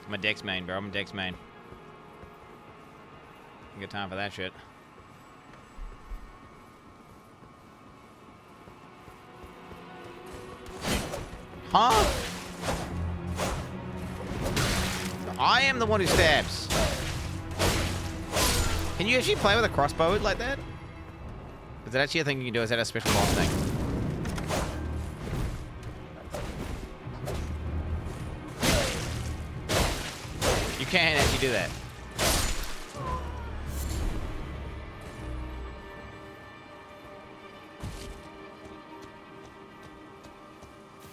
I'm a Dex main, bro. I'm a Dex main. Ain't got time for that shit. Huh? I am the one who stabs. Can you actually play with a crossbow like that? Is that actually a thing you can do? Is that a special mod thing? You can actually do that.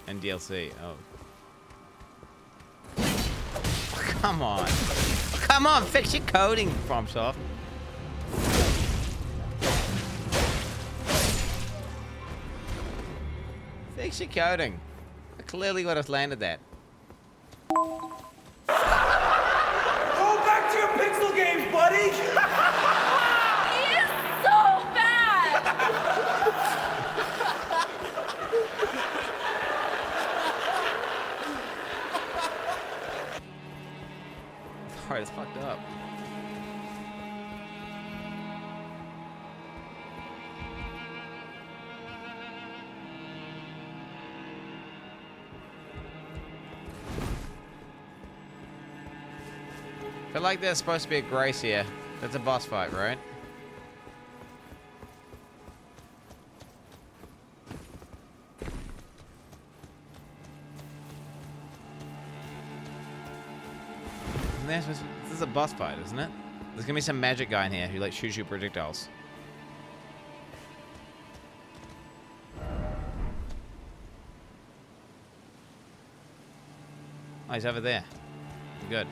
And DLC. Oh. Come on. Come on, fix your coding, FromSoft. Fix your coding. I clearly would have landed that. Go back to your pixel games, buddy! He is so bad! Alright, it's fucked up. I feel like there's supposed to be a Grace here. That's a boss fight, right? This is a boss fight, isn't it? There's gonna be some magic guy in here who like shoots you projectiles. Oh, he's over there. Good.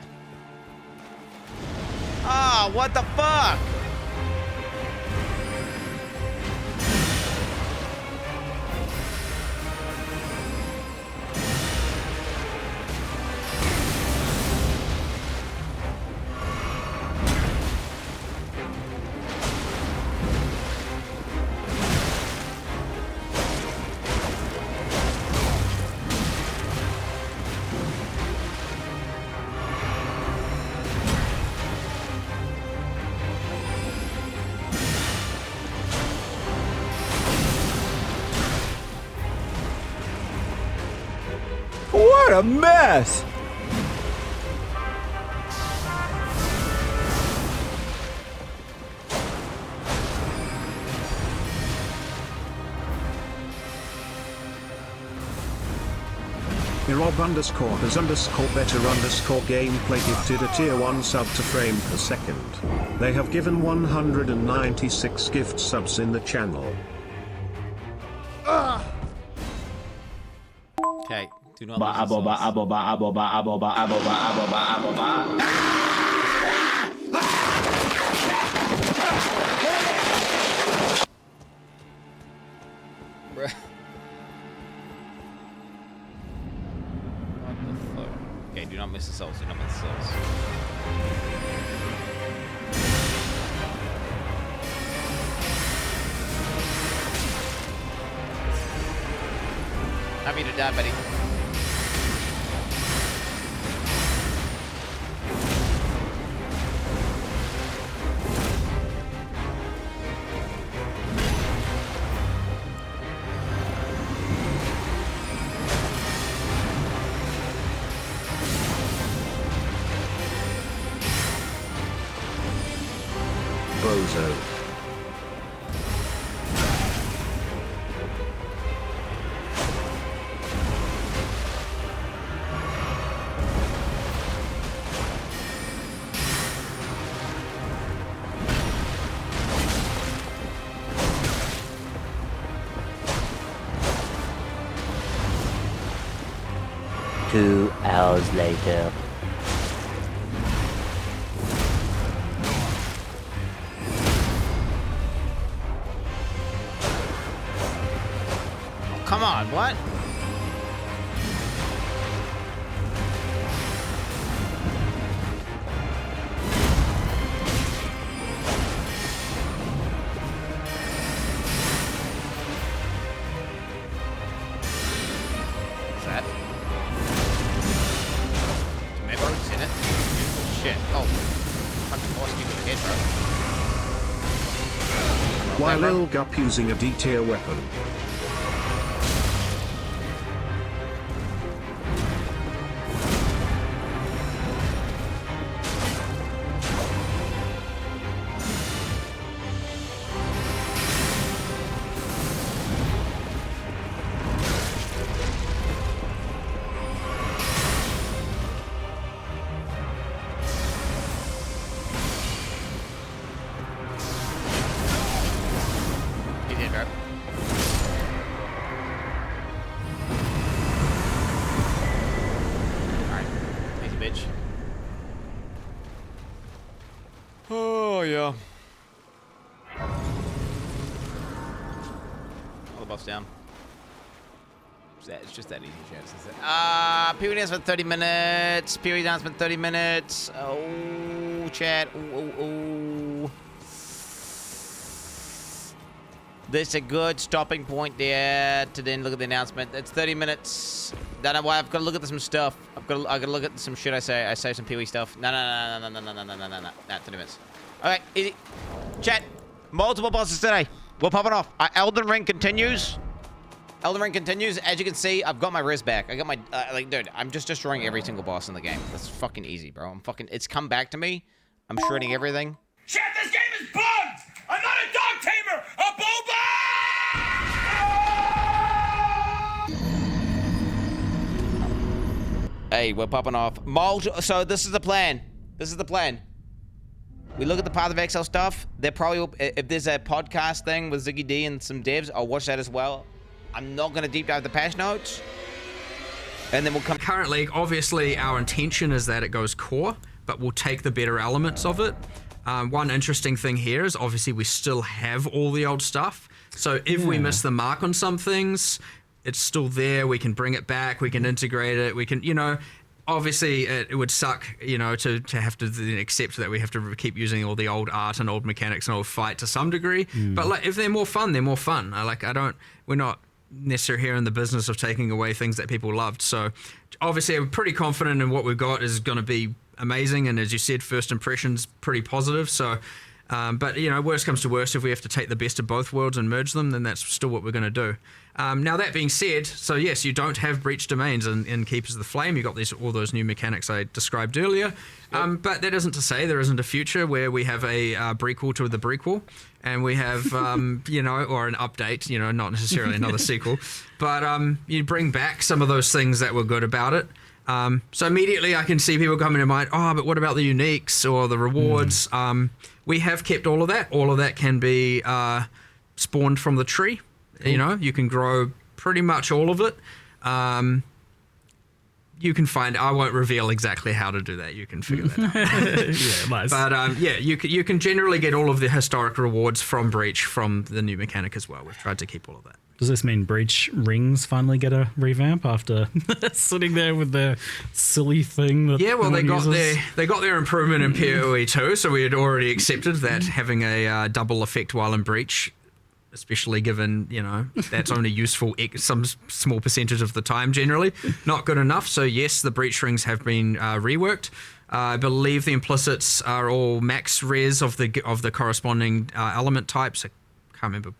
Ah, what the fuck? What a mess! Rob underscore has underscore better underscore gameplay gifted a tier 1 sub to frame per second. They have given 196 gift subs in the channel. Okay, do not lose Bruh. What the fuck? Okay, do not miss the souls, do not miss the souls. Happy to die, buddy. Bozo. 2 hours later. Come on, what? What's that? Tomatoes in it? Shit. Oh. Punch more stupid head, bro. While Ilgup using a D-tier weapon. Oh, yeah. All the buffs down. It's just that easy, chat. Period announcement 30 minutes. Period announcement 30 minutes. Oh, chat. Ooh. This is a good stopping point there to then look at the announcement. It's 30 minutes. Don't know why. I've got to look at some stuff. I've got to look at some shit I say. I say some Pee-wee stuff. No. 30 minutes. Okay, easy. Chat. Multiple bosses today. We're popping off. Elden Ring continues. Elden Ring continues. As you can see, I've got my wrist back. I got my, dude, I'm just destroying every single boss in the game. That's fucking easy, bro. It's come back to me. I'm shredding everything. Chat, this game is bugged! I'm not a dog tamer! A boba! Hey, we're popping off. So this is the plan. This is the plan. We look at the Path of Exile stuff. There probably will, if there's a podcast thing with Ziggy D and some devs, I'll watch that as well. I'm not going to deep dive the patch notes. And then we'll come... Currently, obviously, our intention is that it goes core, but we'll take the better elements of it. One interesting thing here is obviously we still have all the old stuff. So if we miss the mark on some things, it's still there. We can bring it back. We can integrate it. We can, obviously it would suck, to have to accept that we have to keep using all the old art and old mechanics and old fight to some degree. But like, if they're more fun, they're more fun. We're not necessarily here in the business of taking away things that people loved. So obviously I'm pretty confident in what we've got is going to be amazing. And as you said, first impressions pretty positive. So, but worst comes to worst, if we have to take the best of both worlds and merge them, then that's still what we're going to do. Now that being said, so yes, you don't have breach domains in Keepers of the Flame. You got all those new mechanics I described earlier. But that isn't to say there isn't a future where we have a prequel to the prequel, and we have or an update. Not necessarily another sequel, but you bring back some of those things that were good about it. So immediately I can see people coming to mind. Oh, but what about the uniques or the rewards? We have kept all of that. All of that can be spawned from the tree. You can grow pretty much all of it. You can find, I won't reveal exactly how to do that. You can figure that out. Nice. But you can generally get all of the historic rewards from Breach from the new mechanic as well. We've tried to keep all of that. Does this mean Breach rings finally get a revamp after sitting there with their silly thing? That they got their improvement in PoE 2, so we had already accepted that having a double effect while in Breach, especially given, that's only useful some small percentage of the time generally, not good enough. So yes, the breach rings have been reworked. I believe the implicits are all max res of the corresponding element types. I can't remember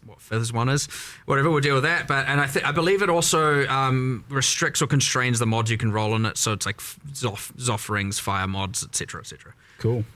what fifth one is. Whatever, we'll deal with that. But I believe it also restricts or constrains the mods you can roll in it. So it's like Zoff rings, fire mods, etc., etc. Cool.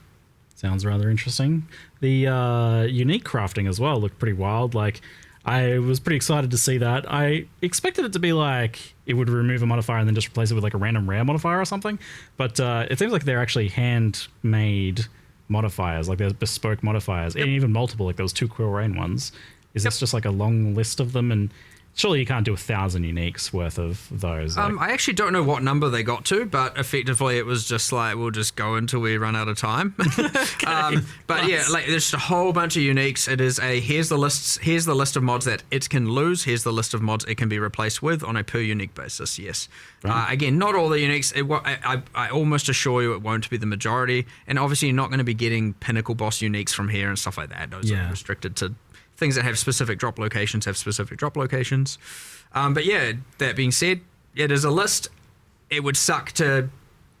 Sounds rather interesting. The unique crafting as well looked pretty wild. Like, I was pretty excited to see that. I expected it to be like it would remove a modifier and then just replace it with like a random rare modifier or something. But it seems like they're actually handmade modifiers, like there's bespoke modifiers, and even multiple, like those 2 Quill Rain ones. Is this just like a long list of them? And surely you can't do 1,000 uniques worth of those. Like, I actually don't know what number they got to, but effectively it was just like, we'll just go until we run out of time. But yeah, like there's just a whole bunch of uniques. It is here's the list of mods that it can lose. Here's the list of mods it can be replaced with on a per unique basis. Yes. Again, not all the uniques. I almost assure you it won't be the majority. And obviously you're not going to be getting pinnacle boss uniques from here and stuff like that. Those are restricted to things that have specific drop locations But yeah, that being said, it is a list. It would suck to,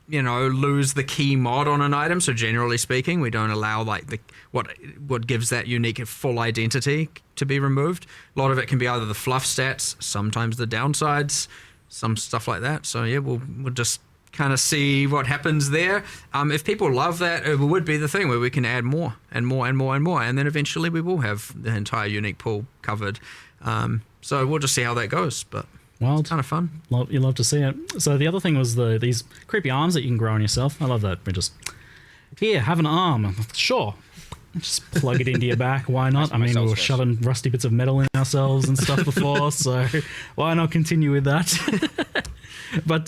lose the key mod on an item. So generally speaking, we don't allow like what gives that unique full identity to be removed. A lot of it can be either the fluff stats, sometimes the downsides, some stuff like that. So yeah, we'll just kind of see what happens there. If people love that, it would be the thing where we can add more and more and more and more, and then eventually we will have the entire unique pool covered. So we'll just see how that goes, but it's kind of fun. You love to see it. So the other thing was these creepy arms that you can grow on yourself. I love that. We're just, here, have an arm. Sure. Just plug it into your back. Why not? I mean, we were shoving rusty bits of metal in ourselves and stuff before, so why not continue with that? But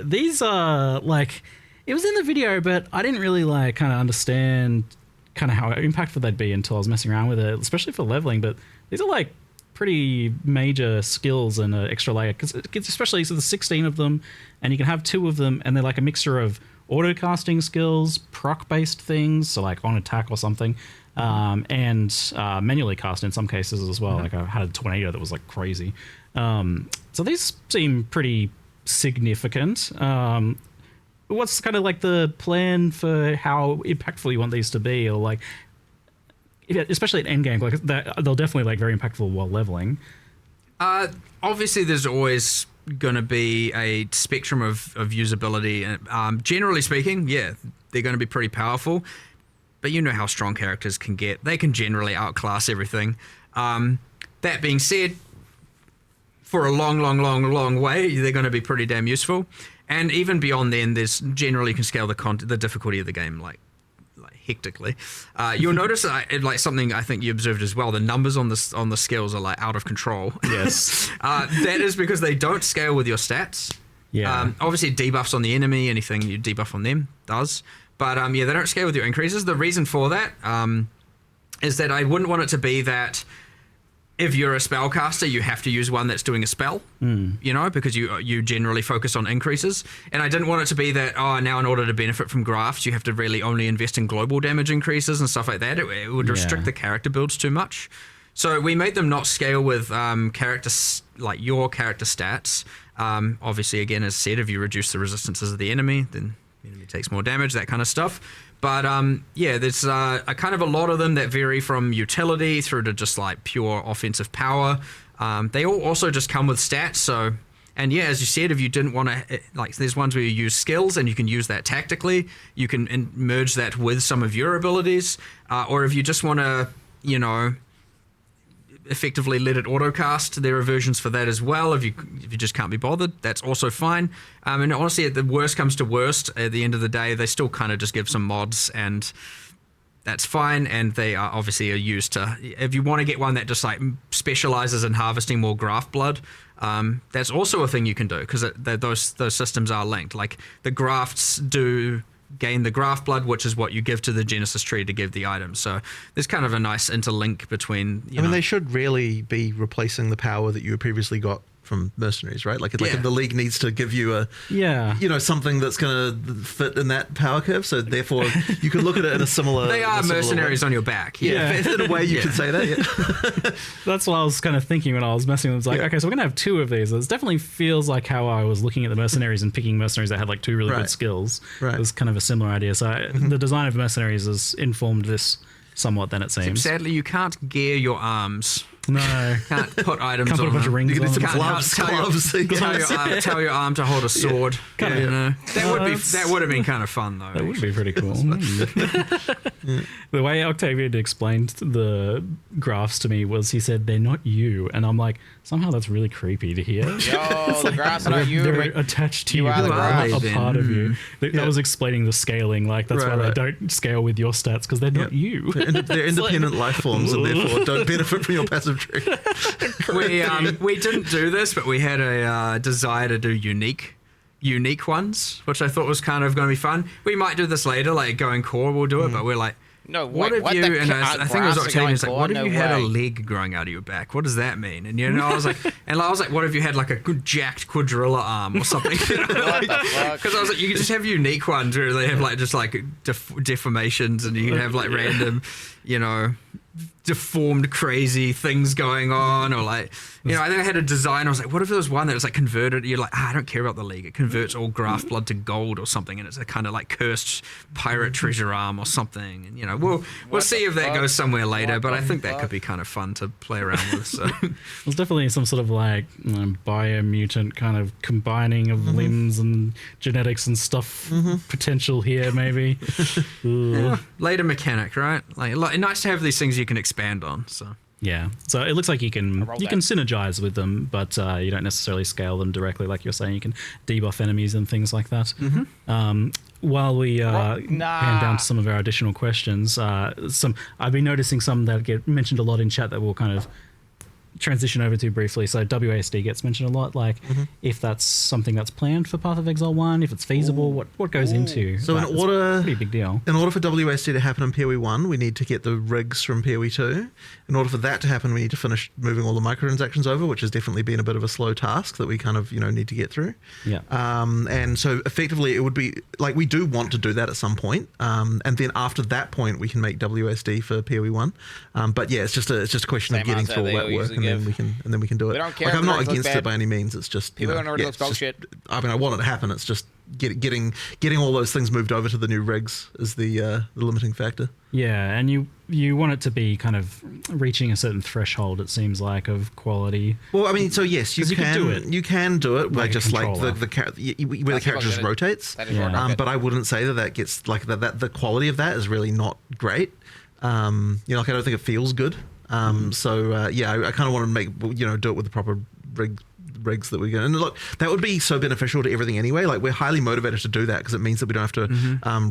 these are like, it was in the video, but I didn't really like kind of understand kind of how impactful they'd be until I was messing around with it, especially for leveling. But these are like pretty major skills and an extra layer, because especially so there's 16 of them, and you can have 2 of them, and they're like a mixture of auto casting skills, proc based things, so like on attack or something, and manually cast in some cases as well. Like I had a tornado that was like crazy. So these seem pretty significant. What's kind of like the plan for how impactful you want these to be, or like, especially at endgame, like they'll definitely like very impactful while leveling. Obviously, there's always going to be a spectrum of usability. Generally speaking, yeah, they're going to be pretty powerful. But you know how strong characters can get. They can generally outclass everything. That being said, for a long way, they're going to be pretty damn useful. And even beyond then, there's generally you can scale the difficulty of the game like hectically. You'll notice like something I think you observed as well. The numbers on the skills are like out of control. Yes, that is because they don't scale with your stats. Yeah. Obviously, debuffs on the enemy, anything you debuff on them does. But yeah, they don't scale with your increases. The reason for that is that I wouldn't want it to be that if you're a spellcaster, you have to use one that's doing a spell, because you generally focus on increases. And I didn't want it to be that, now in order to benefit from grafts, you have to really only invest in global damage increases and stuff like that. It would restrict the character builds too much. So we made them not scale with your character stats. Obviously, again, as said, if you reduce the resistances of the enemy, then the enemy takes more damage, that kind of stuff. But yeah, there's a kind of a lot of them that vary from utility through to just like pure offensive power. They all also just come with stats. So, and yeah, as you said, if you didn't want to, like, there's ones where you use skills and you can use that tactically. You can merge that with some of your abilities, or if you just want to, effectively let it autocast. There are versions for that as well. If you just can't be bothered, that's also fine. And honestly, at the worst comes to worst, at the end of the day, they still kind of just give some mods, and that's fine. And they are obviously used to, if you want to get one that just like specializes in harvesting more graft blood, that's also a thing you can do, because those systems are linked. Like the grafts do gain the graft blood, which is what you give to the Genesis tree to give the item. So there's kind of a nice interlink between. I mean, they should really be replacing the power that you previously got from mercenaries, right? Like if the league needs to give you something that's going to fit in that power curve. So therefore, you could look at it in a similar. They are mercenaries on your back. Yeah, in a way you could say that. Yeah. That's what I was kind of thinking when I was messing with it. It's like, okay, so we're going to have 2 of these. It definitely feels like how I was looking at the mercenaries and picking mercenaries that had like 2 really good skills. Right. It was kind of a similar idea. So the design of mercenaries has informed this somewhat, then it seems. Sadly, you can't gear your arms. No. Can't put items can't put on a bunch of rings you on some them. gloves. Tell your arm to hold a sword. That would have been kind of fun, though. That would be pretty cool. The way Octavian explained the graphs to me was, he said, they're not you. And I'm like, somehow that's really creepy to hear. Yo, the graphs are not you. They're attached to you. Are the graphs. A part of you. That was explaining the scaling. Like, that's why they don't scale with your stats, because they're not you. They're independent life forms, and therefore don't benefit from your passive Erdtree. We didn't do this, but we had a desire to do unique ones, which I thought was kind of going to be fun. We might do this later, like going core, we'll do it, but we're like, no, what wait, if you? And I think it was Octavian's like, what if you had a leg growing out of your back? What does that mean? And I was like, what if you had like a good jacked quadrilla arm or something? Because I was like, you could just have unique ones where they have like just like deformations, and you can have like random, deformed crazy things going on, or like I think I had a design. I was like, what if there was one that was like converted? You're like, I don't care about the leg. It converts all graft blood to gold or something, and it's a kind of like cursed pirate treasure arm or something. And we'll see if that goes somewhere later. But I think that could be kind of fun to play around with. So there's definitely some sort of like biomutant kind of combining of limbs and genetics and stuff potential here, maybe. Later mechanic, right? Like nice to have these things you can expand on. So it looks like you can synergize with them, but you don't necessarily scale them directly, like you're saying. You can debuff enemies and things like that. While we pan down to some of our additional questions, I've been noticing some that get mentioned a lot in chat that we'll kind of transition over to briefly. So WASD gets mentioned a lot, like if that's something that's planned for Path of Exile 1, if it's feasible, what goes into so that? in order, pretty big deal. In order for WASD to happen in PoE 1, we need to get the rigs from PoE 2. In order for that to happen, we need to finish moving all the microtransactions over, which has definitely been a bit of a slow task that we kind of need to get through. And so effectively it would be like we do want to do that at some point, and then after that point we can make WASD for PoE 1. But yeah, it's just a question of getting through all that work, and then we can do it. We don't care. Like, I'm not against it by any means. It's just people don't know it looks bullshit. I mean, I want it to happen. It's just getting all those things moved over to the new rigs is the limiting factor. Yeah, and you want it to be kind of reaching a certain threshold, it seems like, of quality. Well, I mean, so yes, you can do it. You can do it by just like where the character just rotates. But I wouldn't say that gets like that. The quality of that is really not great. Like I don't think it feels good. I kind of want to make do it with the proper rigs that we get. And look, that would be so beneficial to everything anyway. Like we're highly motivated to do that because it means that we don't have to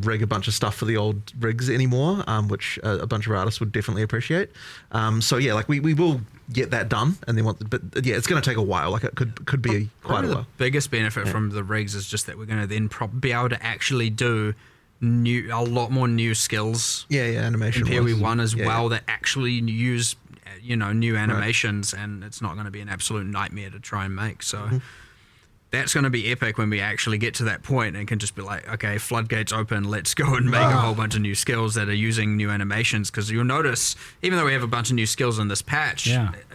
rig a bunch of stuff for the old rigs anymore, which a bunch of our artists would definitely appreciate. Like we will get that done, and then it's going to take a while. Like it could be quite a while. The biggest benefit from the rigs is just that we're going to then be able to actually do a lot more new skills. Animation. In PoE 1 as well that actually use new animations, and it's not going to be an absolute nightmare to try and make. So that's going to be epic when we actually get to that point and can just be like, okay, floodgates open, let's go and make a whole bunch of new skills that are using new animations. Because you'll notice, even though we have a bunch of new skills in this patch,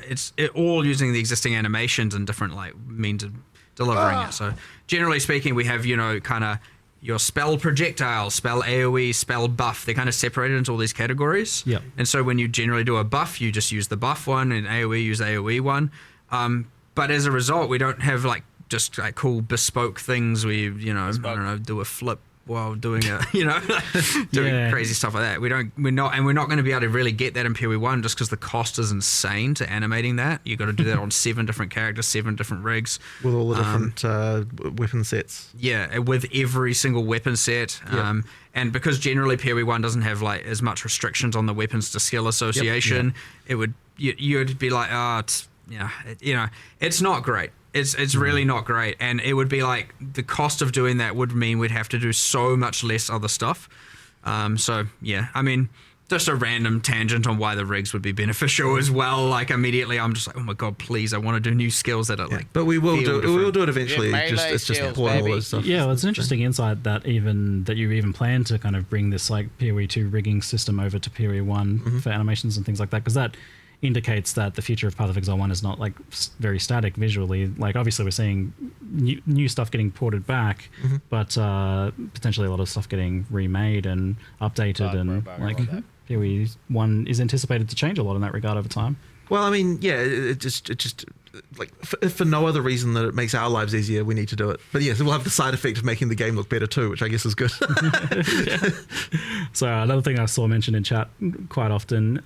it's all using the existing animations and different means of delivering it. So generally speaking, we have kind of your spell projectile, spell AoE, spell buff. They're kind of separated into all these categories. And so when you generally do a buff, you just use the buff one, and AoE use AoE one. But as a result, we don't have just cool bespoke things where I don't know, do a flip while doing doing crazy stuff like that. We're not going to be able to really get that in PoE 1 just because the cost is insane to animating that. You've got to do that on 7 different characters, 7 different rigs. With all the different weapon sets. Yeah, with every single weapon set. And because generally PoE 1 doesn't have as much restrictions on the weapons to skill association, you'd be like, it's not great. It's really not great, and it would be like the cost of doing that would mean we'd have to do so much less other stuff. I mean, just a random tangent on why the rigs would be beneficial as well. Like immediately, I'm just like, oh my god, please, I want to do new skills that are But we will do it. We will do it eventually. It's just important all this stuff. Yeah, well, it's an interesting insight that you even plan to kind of bring this PoE 2 rigging system over to PoE 1 for animations and things like that, because that indicates that the future of Path of Exile 1 is not very static visually. Like obviously we're seeing new stuff getting ported back, but potentially a lot of stuff getting remade and updated, PoE 1 is anticipated to change a lot in that regard over time. Well, I mean, it just like for no other reason that it makes our lives easier, we need to do it. But yes, it will have the side effect of making the game look better too, which I guess is good. So another thing I saw mentioned in chat quite often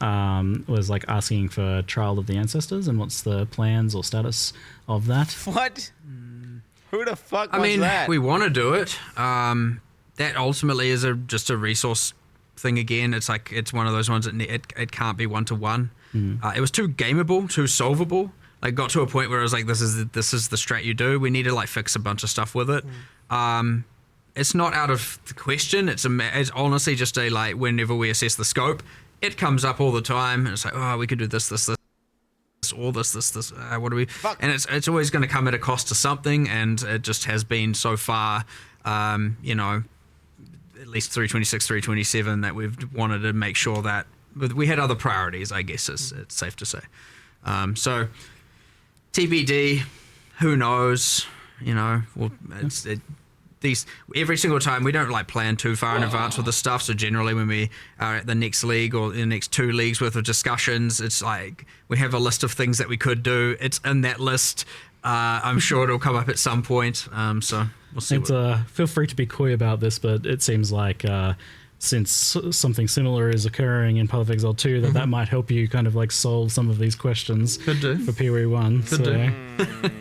was asking for Trial of the Ancestors and what's the plans or status of that. What? Who the fuck was I mean, that? we want to do it. That ultimately is just a resource thing again. It's one of those ones that it can't be 1-to-1. It was too gameable, too solvable. Like, got to a point where I was like, this is the strat you do. We need to like fix a bunch of stuff with it. It's not out of the question. It's honestly just a like, whenever we assess the scope, it comes up all the time. And it's like, oh, we could do this, all this. What do we? Fuck. And it's always going to come at a cost to something, and it just has been so far. You know, at least 326, 327, that we've wanted to make sure that we had other priorities. I guess it's safe to say. So TBD, who knows? You know, well, these every single time we don't like plan too far in advance with the stuff. So generally, when we are at the next league or the next 2 leagues worth of discussions, it's like we have a list of things that we could do. It's in that list. I'm sure it'll come up at some point. So we'll see. Feel free to be coy about this, but it seems like since something similar is occurring in Path of Exile 2, that might help you kind of like solve some of these questions for PoE 1.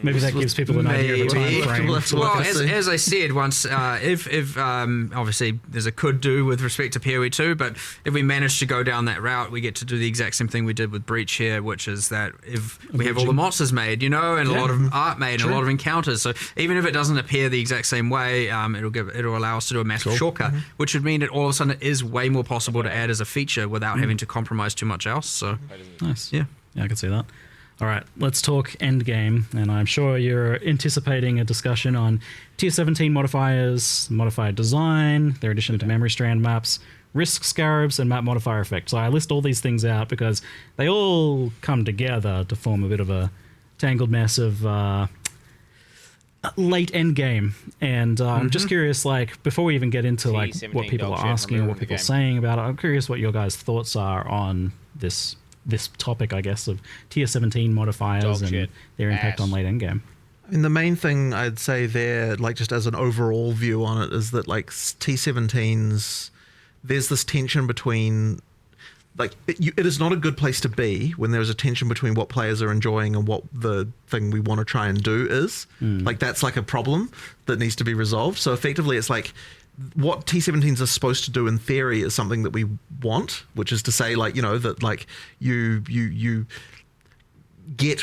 Maybe that gives people an idea of the time frame. Well, as I said once, if obviously there's a could do with respect to PoE 2, but if we manage to go down that route, we get to do the exact same thing we did with Breach here, which is that if we have all the monsters made, you know, and a lot of art made, and a lot of encounters, so even if it doesn't appear the exact same way, it'll allow us to do a massive shortcut, which would mean that all of a sudden it is way more possible to add as a feature without having to compromise too much else. So nice. Yeah, I can see that. All right, let's talk endgame, and I'm sure you're anticipating a discussion on Tier 17 modifiers, modifier design, their addition to memory strand maps, risk scarabs, and map modifier effect. So I list all these things out because they all come together to form a bit of a tangled mess of late endgame. And I'm just curious, like, before we even get into like what people are asking or what people are saying about it, I'm curious what your guys' thoughts are on this topic, I guess, of Tier 17 modifiers and their impact on late endgame. I mean, the main thing I'd say there, like just as an overall view on it, is that like T17s, there's this tension between, like, it is not a good place to be when there's a tension between what players are enjoying and what the thing we want to try and do is. Like, that's like a problem that needs to be resolved. So effectively, it's like, what T17s are supposed to do in theory is something that we want, which is to say, like, you know, that like you get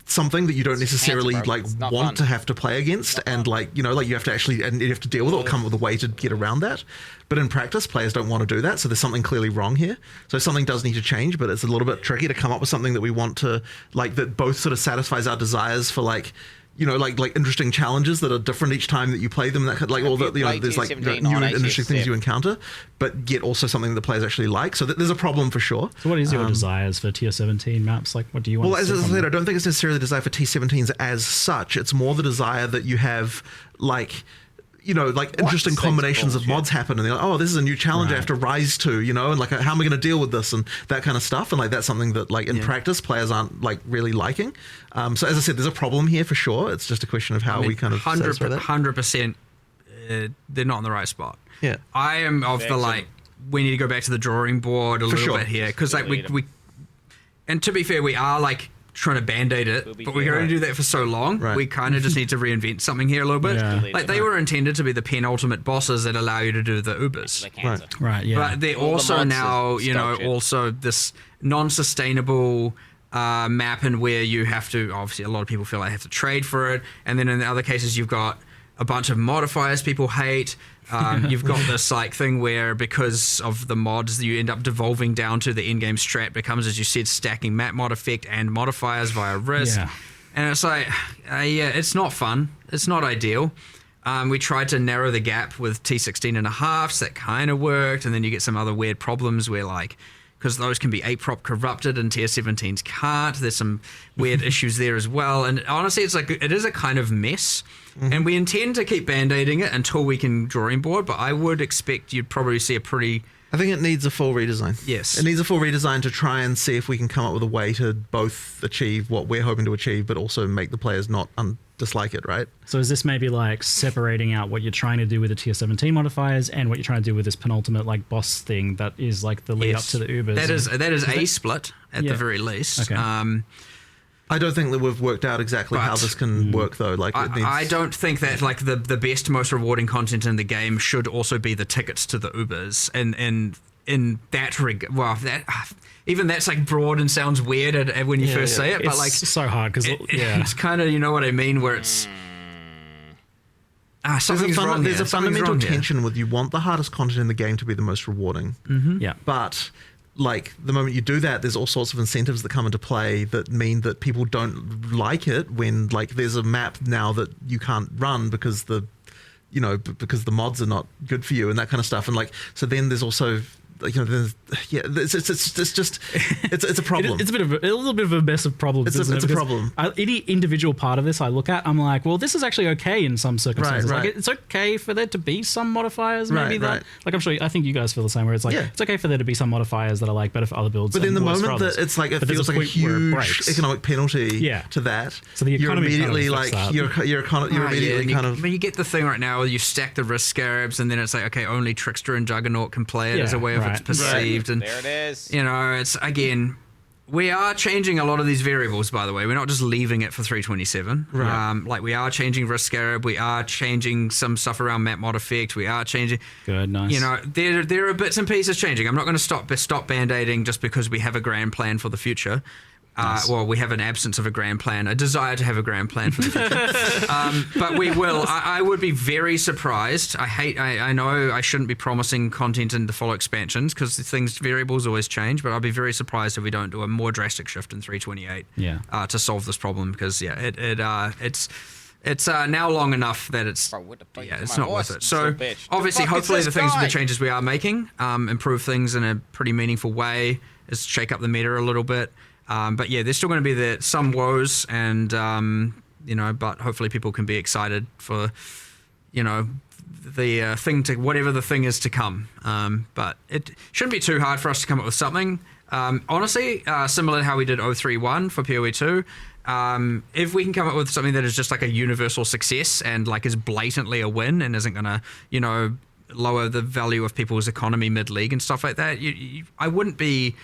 something that you don't necessarily like want to have to play against, and like, you know, like you have to actually, and you have to deal with it or come up with a way to get around that. But in practice, players don't want to do that, so there's something clearly wrong here. So something does need to change, but it's a little bit tricky to come up with something that we want to, like, that both sort of satisfies our desires for, like, you know, like interesting challenges that are different each time that you play them, that kind of, like all the, you know, there's like new interesting things you encounter, but yet also something that players actually like. So there's a problem for sure. So what is your desires for Tier 17 maps? Like, what do you want? Well, as I said, I don't think it's necessarily the desire for T17s as such. It's more the desire that you have, like, you know, like interesting combinations of mods happen, and they're like, oh, this is a new challenge I have to rise to, you know, and like, how am I going to deal with this, and that kind of stuff. And like, that's something that, like, in practice, players aren't like really liking. So as I said, there's a problem here for sure. It's just a question of how we kind of 100%. They're not in the right spot. Yeah, I am of the like, we need to go back to the drawing board a little bit here, because like we, and to be fair, we are like trying to band-aid it, but we can only do that for so long. We kind of just need to reinvent something here a little bit. Like, they were intended to be the penultimate bosses that allow you to do the Ubers. But they're also now, you know, also this non-sustainable map, and where you have to, obviously a lot of people feel like they have to trade for it, and then in the other cases you've got a bunch of modifiers people hate. You've got this like thing where, because of the mods, you end up devolving down to the in-game strat becomes, as you said, stacking map mod effect and modifiers via risk. And it's like, it's not fun. It's not ideal. We tried to narrow the gap with T16.5s. That kind of worked. And then you get some other weird problems where, like, because those can be APROP corrupted and Tier 17s can't. There's some weird issues there as well. And honestly, it's like, it is a kind of mess. And we intend to keep band-aiding it until we can drawing board, but I would expect you'd probably see a pretty... I think it needs a full redesign. Yes. It needs a full redesign to try and see if we can come up with a way to both achieve what we're hoping to achieve, but also make the players not dislike it, right? So is this maybe like separating out what you're trying to do with the Tier 17 modifiers and what you're trying to do with this penultimate like boss thing that is like the lead up to the Ubers? That is a split at the very least. Okay. I don't think that we've worked out exactly how this can work, though. Like, I don't think that the best, most rewarding content in the game should also be the tickets to the Ubers, and in that well, that even that's like broad and sounds weird when you first say it, but it's like so hard because it's kind of, you know what I mean, where it's something's wrong. There's a fundamental tension with you want the hardest content in the game to be the most rewarding. Yeah, but like the moment you do that, there's all sorts of incentives that come into play that mean that people don't like it when like there's a map now that you can't run because the mods are not good for you and that kind of stuff. And like, so then there's also, it's a problem. It's a little bit of a mess of problems. It's a problem. Any individual part of this I look at, I'm like, well, this is actually okay in some circumstances. Right. Like, it's okay for there to be some modifiers, maybe Right. Like, I'm sure, I think you guys feel the same. Where it's like, it's okay for there to be some modifiers that are like better for other builds. But in the worse for moment that others. it's like it But there's feels like a point where it huge breaks. economic penalty to that. So the you're economy immediately kind of like affects that. you're immediately kind of. But you get the thing right now where you stack the risk scarabs, and then it's like, okay, only Trickster and Juggernaut can play it as a way of it's perceived, and there it is. You know, it's again. We are changing a lot of these variables, by the way. We're not just leaving it for 327. Right. Like, we are changing Risk Scarab. We are changing some stuff around map mod effect. We are changing... Good, nice. You know, there are bits and pieces changing. I'm not going to stop Band-Aiding just because we have a grand plan for the future. Nice. Well, we have an absence of a grand plan, a desire to have a grand plan for the future. But we will. I would be very surprised. I know I shouldn't be promising content in the follow expansions because variables always change, but I'll be very surprised if we don't do a more drastic shift in 328 to solve this problem because, it's now long enough that it's not worth it. So obviously, hopefully the changes we are making improve things in a pretty meaningful way, is shake up the meta a little bit. But yeah, there's still going to be some woes, and but hopefully people can be excited for, the thing to whatever the thing is to come. But it shouldn't be too hard for us to come up with something. Honestly, similar to how we did 031 for PoE2. If we can come up with something that is just like a universal success and like is blatantly a win and isn't going to, lower the value of people's economy mid-league and stuff like that, I wouldn't be.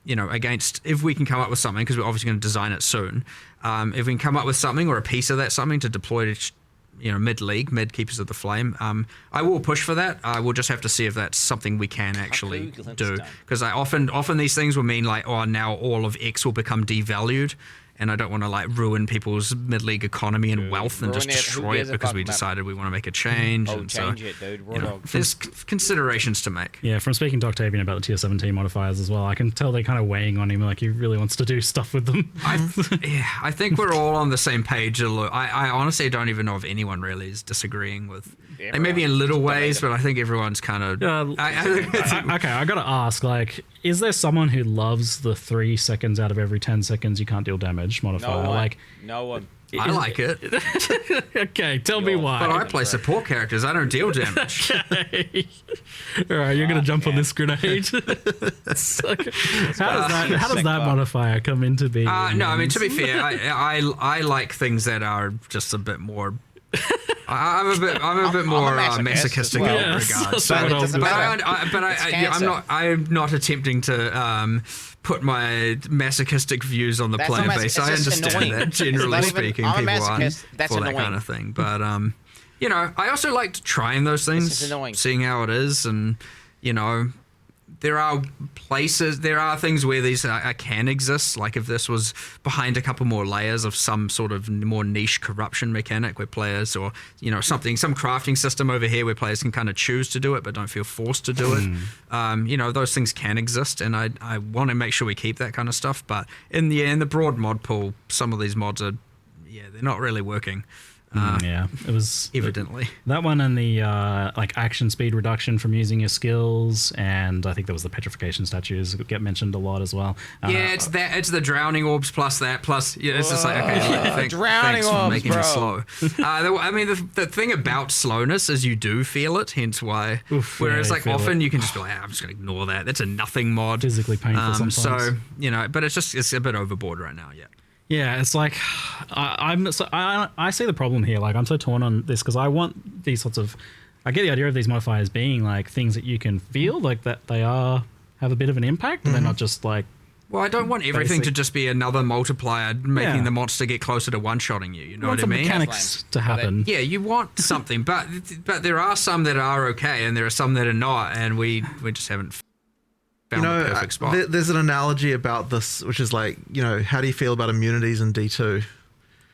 Against if we can come up with something, because we're obviously going to design it soon. If we can come up with something or a piece of that something to deploy to, mid-league, mid-Keepers of the Flame, I will push for that. I will just have to see if that's something we can actually do. Because often these things will mean like, oh, now all of X will become devalued. And I don't want to like ruin people's mid-league economy and wealth and just destroy it because we decided we want to make a change. Oh, change it, dude. There's considerations to make. Yeah, from speaking to Octavian about the tier 17 modifiers as well, I can tell they're kind of weighing on him, like he really wants to do stuff with them. I think we're all on the same page. I honestly don't even know if anyone really is disagreeing with. Like maybe in little ways, but I think everyone's kind of. Okay, I got to ask, like, is there someone who loves the 3 seconds out of every 10 seconds you can't deal damage modifier? No one. I like it. Okay, tell me why. But I play support characters. I don't deal damage. Okay. All right, you're gonna jump on this grenade. How does that modifier come into being? No, I mean, to be fair, I like things that are just a bit more. I'm a bit more masochistic in that regard. I'm not attempting to put my masochistic views on the player base. I understand that, generally speaking, people aren't for that kind of thing. But I also liked trying those things, seeing how it is, and there are things where these can exist. Like if this was behind a couple more layers of some sort of more niche corruption mechanic where players, or some crafting system over here where players can kind of choose to do it but don't feel forced to do it. Those things can exist, and I want to make sure we keep that kind of stuff. But in the broad mod pool, some of these mods are, they're not really working. It was evidently that one, and the like action speed reduction from using your skills, and I think there was the petrification statues that get mentioned a lot as well. It's the drowning orbs plus that plus it's just like, okay, drowning thanks orbs, for making bro. me slow. I mean the thing about slowness is you do feel it, hence why. Whereas like often you can just be like, I'm just gonna ignore that. That's a nothing mod. Physically painful sometimes. So but it's a bit overboard right now. Yeah, it's like I see the problem here. Like I'm so torn on this because I want these sorts of. I get the idea of these modifiers being like things that you can feel like that they have a bit of an impact, and they're not just like Well, I don't want everything to just be another multiplier making the monster get closer to one-shotting you. You know what I mean? Mechanics to happen. Yeah, you want something, but there are some that are okay, and there are some that are not, and we just haven't found the perfect spot. There's an analogy about this, which is like, how do you feel about immunities in D2?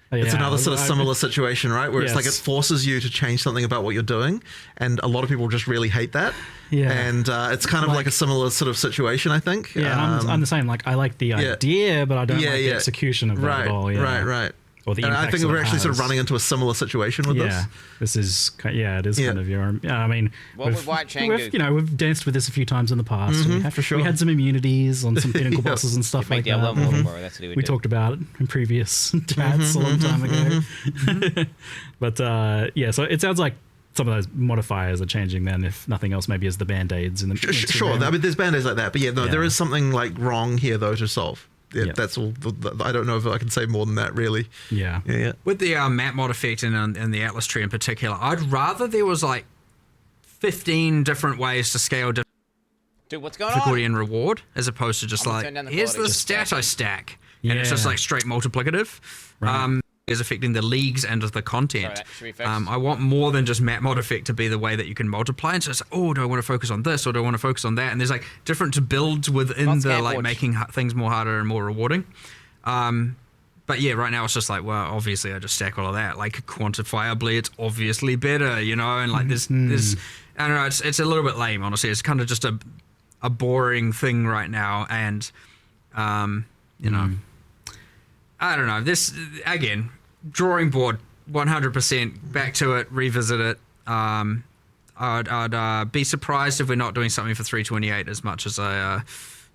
It's another sort of similar situation, right? Where it's like it forces you to change something about what you're doing, and a lot of people just really hate that. Yeah, and it's kind of like a similar sort of situation, I think. Yeah, I'm the same. Like, I like the idea, but I don't like the execution of that at all. Yeah. Right. Or the and I think we're actually sort of running into a similar situation with this. Yeah, this is it is kind of your. I mean, what would White Chain do? We've danced with this a few times in the past. For sure. We had some immunities on some pinnacle bosses and stuff like that. We talked about it in previous chats a long time ago. But so it sounds like some of those modifiers are changing then, if nothing else, maybe as the band-aids in the sure. I mean, there's band-aids like that, but there is something like wrong here though to solve. Yeah, that's all. I don't know if I can say more than that, really. Yeah. With the map mod effect and the Atlas tree in particular, I'd rather there was like 15 different ways to scale Dude, what's going difficulty and reward, as opposed to just like, here's the stat I stack, and it's just like straight multiplicative. Right. Is affecting the leagues and the content. I want more than just map mod effect to be the way that you can multiply. And so it's like, do I want to focus on this or do I want to focus on that? And there's like different builds within the like making things more harder and more rewarding. But yeah, right now it's just like, well, obviously I just stack all of that. Like quantifiably, it's obviously better, and like there's I don't know, it's a little bit lame, honestly. It's kind of just a boring thing right now, and I don't know. This again. Drawing board, 100%. Back to it. Revisit it. I'd be surprised if we're not doing something for 328 as much as I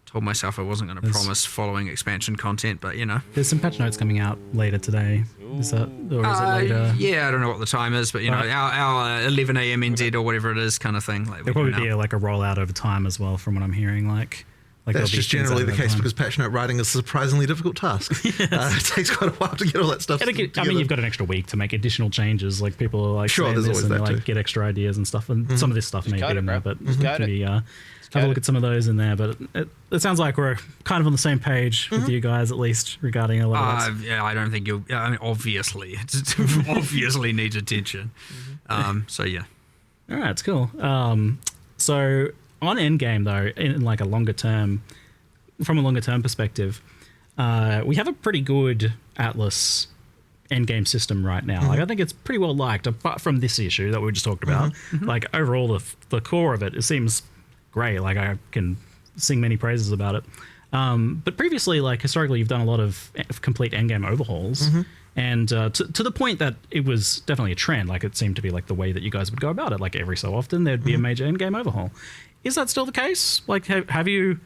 told myself I wasn't going to promise following expansion content. But there's some patch notes coming out later today. Is that, or is it later? Yeah, I don't know what the time is, but our 11 a.m. NZ or whatever it is, kind of thing. Like there'll probably be like a rollout over time as well, from what I'm hearing. Like that's just generally the case because patch note writing is a surprisingly difficult task. It takes quite a while to get all that stuff. I mean, you've got an extra week to make additional changes. Like people are like, there's always that too. Get extra ideas and stuff, and some of this stuff may be in there, but maybe have a look at some of those in there. But it sounds like we're kind of on the same page with you guys, at least regarding a lot of this. Yeah, I don't think you'll. I mean, obviously, it obviously needs attention. So yeah. All right, it's cool. So. On endgame, though, in like from a longer term perspective, we have a pretty good Atlas endgame system right now. Like I think it's pretty well liked, apart from this issue that we just talked about. Like overall, the core of it seems great. Like I can sing many praises about it. But previously, like historically, you've done a lot of complete endgame overhauls. And to the point that it was definitely a trend. Like it seemed to be like the way that you guys would go about it. Like every so often, there'd be a major endgame overhaul. Is that still the case? Like, have you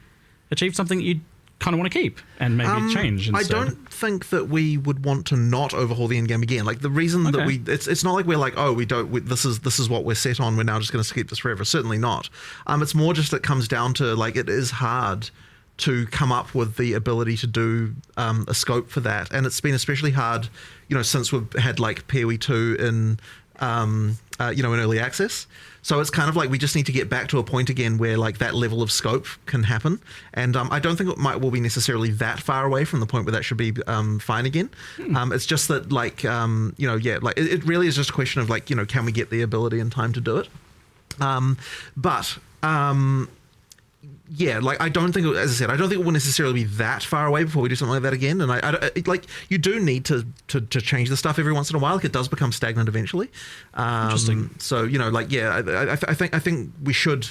achieved something that you kind of want to keep and maybe change instead? I don't think that we would want to not overhaul the endgame again. Like the reason that it's not like we're like, this is what we're set on. We're now just going to keep this forever. Certainly not. It's more just it comes down to like it is hard to come up with the ability to do a scope for that, and it's been especially hard, since we've had like PoE 2 in early access. So it's kind of like we just need to get back to a point again where like that level of scope can happen. And I don't think will be necessarily that far away from the point where that should be fine again. It's just that like, it really is just a question of like, can we get the ability and time to do it? Yeah, like I don't think, as I said, I don't think it will necessarily be that far away before we do something like that again. And I like you do need to change the stuff every once in a while. Like it does become stagnant eventually. Interesting. So I think we should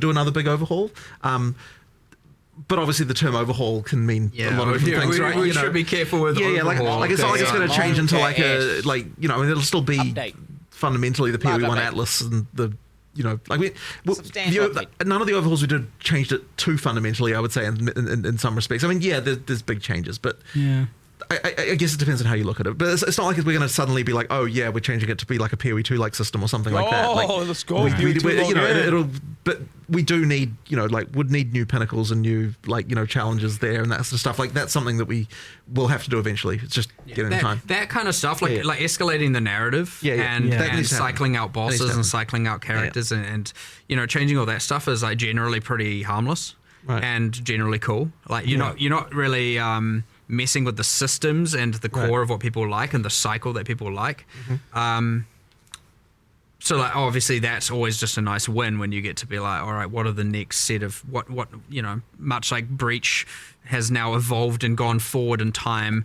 do another big overhaul. But obviously, the term overhaul can mean a lot of different things, right? We should be careful with overhaul. Like it's not like it's going to change into like it'll still be fundamentally the PoE1 Atlas and the. None of the overhauls we did changed it too fundamentally, I would say, in some respects. I mean, there's big changes, but I guess it depends on how you look at it. But it's not like we're going to suddenly be like, oh yeah, we're changing it to be like a PoE 2 like system or something like that. Like, let's go. But we do need, would need new pinnacles and new challenges there and that sort of stuff. Like that's something that we will have to do eventually. It's just getting the time. That kind of stuff, like escalating the narrative and cycling out bosses and cycling out characters and changing all that stuff is like generally pretty harmless. and generally cool. Like you're not really messing with the systems and the core of what people like and the cycle that people like. So like obviously that's always just a nice win when you get to be like, all right, what are the next set of what much like Breach has now evolved and gone forward in time,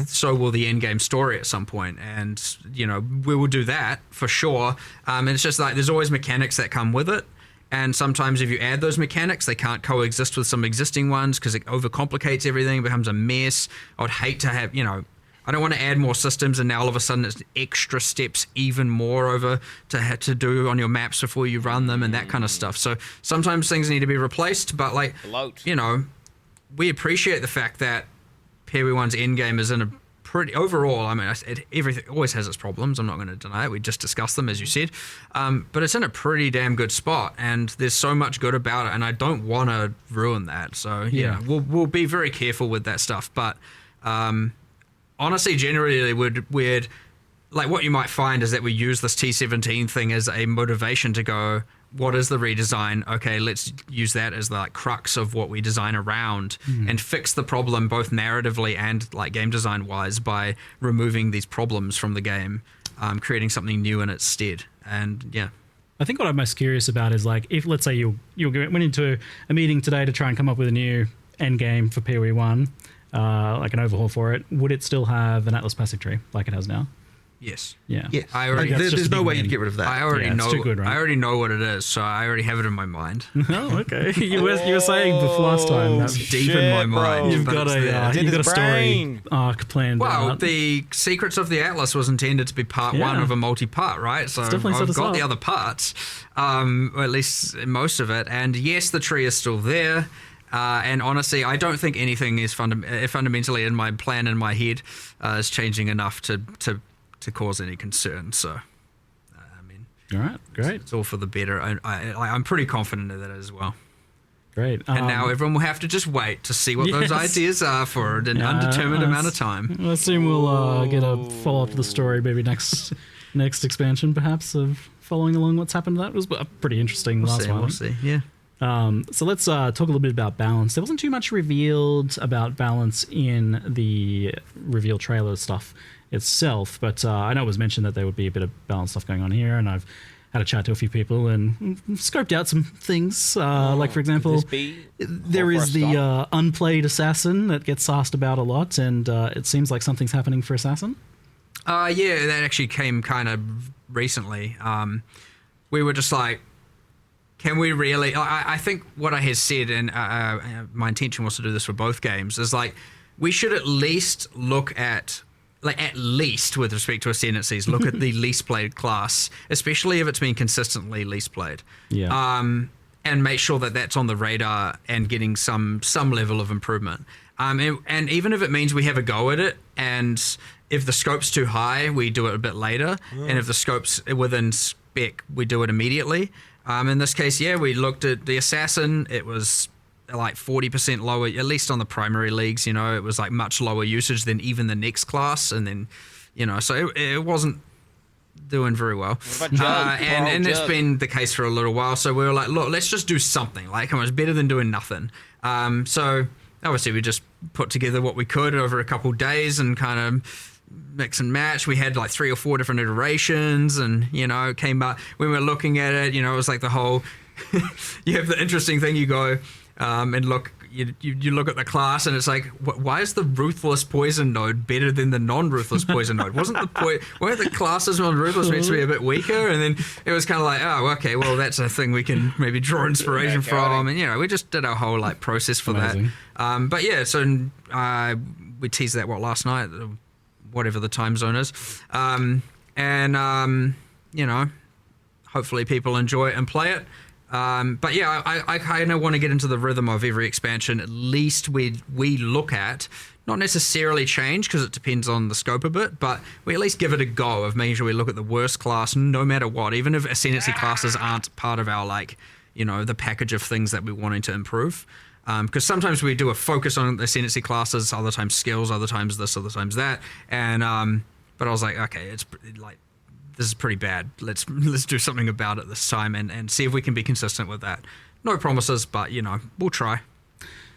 so will the end game story at some point, and we will do that for sure. And it's just like there's always mechanics that come with it, and sometimes if you add those mechanics, they can't coexist with some existing ones because it overcomplicates everything, it becomes a mess. I would hate to have I don't want to add more systems and now all of a sudden it's extra steps even more over to have to do on your maps before you run them and that kind of stuff. So sometimes things need to be replaced, but like, we appreciate the fact that PoE1's endgame is in a pretty, overall, I mean, everything always has its problems, I'm not going to deny it, we just discussed them as you said, but it's in a pretty damn good spot and there's so much good about it and I don't want to ruin that. So we'll be very careful with that stuff, but honestly, generally, we'd like what you might find is that we use this T17 thing as a motivation to go, what is the redesign? Okay, let's use that as the like crux of what we design around and fix the problem both narratively and like game design wise by removing these problems from the game, creating something new in its stead. And I think what I'm most curious about is like if let's say you went into a meeting today to try and come up with a new end game for PoE1. Like an overhaul for it, would it still have an Atlas Passage tree like it has now? Yes. Yeah. Yes. There's no way you'd get rid of that. I already know. It's too good, right? I already know what it is, so I already have it in my mind. Oh, okay. You were saying before last time that's deep in my mind. You've got a story arc planned. Well, the Secrets of the Atlas was intended to be part one of a multi-part, right? So I've got the other parts, or at least most of it. And yes, the tree is still there. And honestly, I don't think anything is fundamentally in my plan in my head is changing enough to cause any concern. So, I mean, all right, great. It's all for the better. I'm pretty confident of that as well. Great. And now everyone will have to just wait to see what those ideas are for an undetermined amount of time. I assume we'll get a follow-up to the story, maybe next expansion, perhaps, of following along what's happened to that. It was pretty interesting last one. We'll see, yeah. So let's talk a little bit about balance. There wasn't too much revealed about balance in the reveal trailer stuff itself, but I know it was mentioned that there would be a bit of balance stuff going on here, and I've had a chat to a few people and scoped out some things. Like, for example, there is the unplayed assassin that gets asked about a lot, and it seems like something's happening for assassin. Yeah, that actually came kind of recently. We were just like, can we really... I think what I had said, and my intention was to do this for both games, is like, we should at least look at, like at least with respect to ascendancies, look at the least played class, especially if it's been consistently least played. Yeah. And make sure that that's on the radar and getting some level of improvement. And even if it means we have a go at it, and if the scope's too high, we do it a bit later, and if the scope's within spec, we do it immediately. In this case, we looked at the assassin. It was like 40% lower, at least on the primary leagues, it was like much lower usage than even the next class. And then, so it wasn't doing very well. And it's been the case for a little while. So we were like, look, let's just do something. Like, it was better than doing nothing. So obviously we just put together what we could over a couple of days and kind of mix and match. We had like 3 or 4 different iterations, and it came up when we were looking at it. It was like the whole you have the interesting thing, you go and look, you look at the class, and it's like, why is the ruthless poison node better than the non-ruthless poison node? Weren't the classes on ruthless meant to be a bit weaker? And then it was kind of like, oh, okay, well, that's a thing we can maybe draw inspiration from. And we just did our whole like process for that. But yeah, so we teased that last night, whatever the time zone is, hopefully people enjoy it and play it. But yeah, I kind of want to get into the rhythm of every expansion. At least we look at, not necessarily change because it depends on the scope a bit, but we at least give it a go of making sure we look at the worst class no matter what, even if ascendancy classes aren't part of our the package of things that we're wanting to improve. Because sometimes we do a focus on the ascendancy classes, other times skills, other times this, other times that, and but I was like, okay, it's like, this is pretty bad. Let's do something about it this time and see if we can be consistent with that. No promises, but we'll try.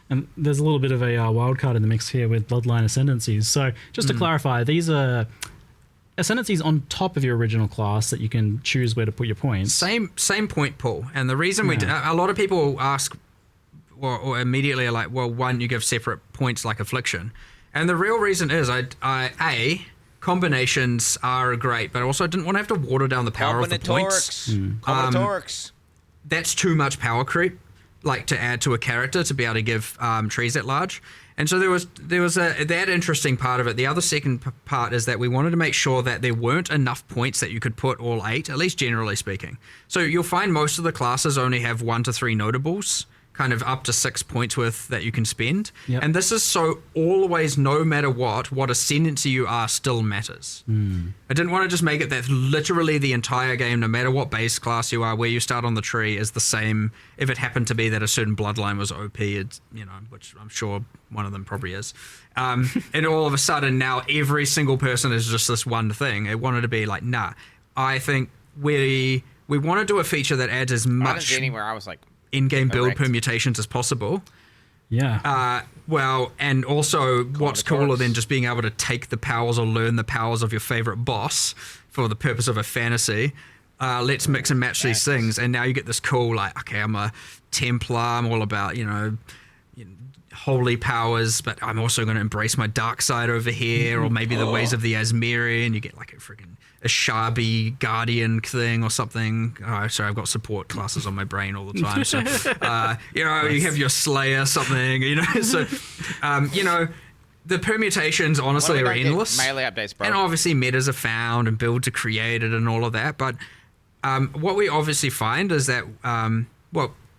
And there's a little bit of a wild card in the mix here with Bloodline Ascendancies. So just to clarify, these are Ascendancies on top of your original class that you can choose where to put your points. Same point pool. And the reason a lot of people ask or immediately are like, well, why don't you give separate points like Affliction? And the real reason is combinations are great, but I also didn't want to have to water down the power of the points. Combinatorics. That's too much power creep, like to add to a character to be able to give trees at large. And so there was that interesting part of it. The other second part is that we wanted to make sure that there weren't enough points that you could put all 8, at least generally speaking. So you'll find most of the classes only have 1 to 3 notables, kind of up to 6 points worth that you can spend. Yep. And this is so always, no matter what ascendancy you are still matters. I didn't want to just make it that literally the entire game, no matter what base class you are, where you start on the tree, is the same if it happened to be that a certain bloodline was OP, which I'm sure one of them probably is. And all of a sudden now every single person is just this one thing. I wanted to be like, nah, I think we want to do a feature that adds as much anywhere I was like in-game build permutations as possible. Yeah. And also what's cooler than just being able to take the powers or learn the powers of your favorite boss for the purpose of a fantasy. Let's mix and match these things. And now you get this cool, like, okay, I'm a Templar. I'm all about, holy powers, but I'm also going to embrace my dark side over here, or maybe the ways of the Asmiri, and you get like a Shabi Guardian thing or something. Oh, sorry, I've got support classes on my brain all the time. So, you have your Slayer something, So, the permutations honestly are endless. Melee updates, bro. And obviously metas are found and builds are created and all of that. But what we obviously find is that,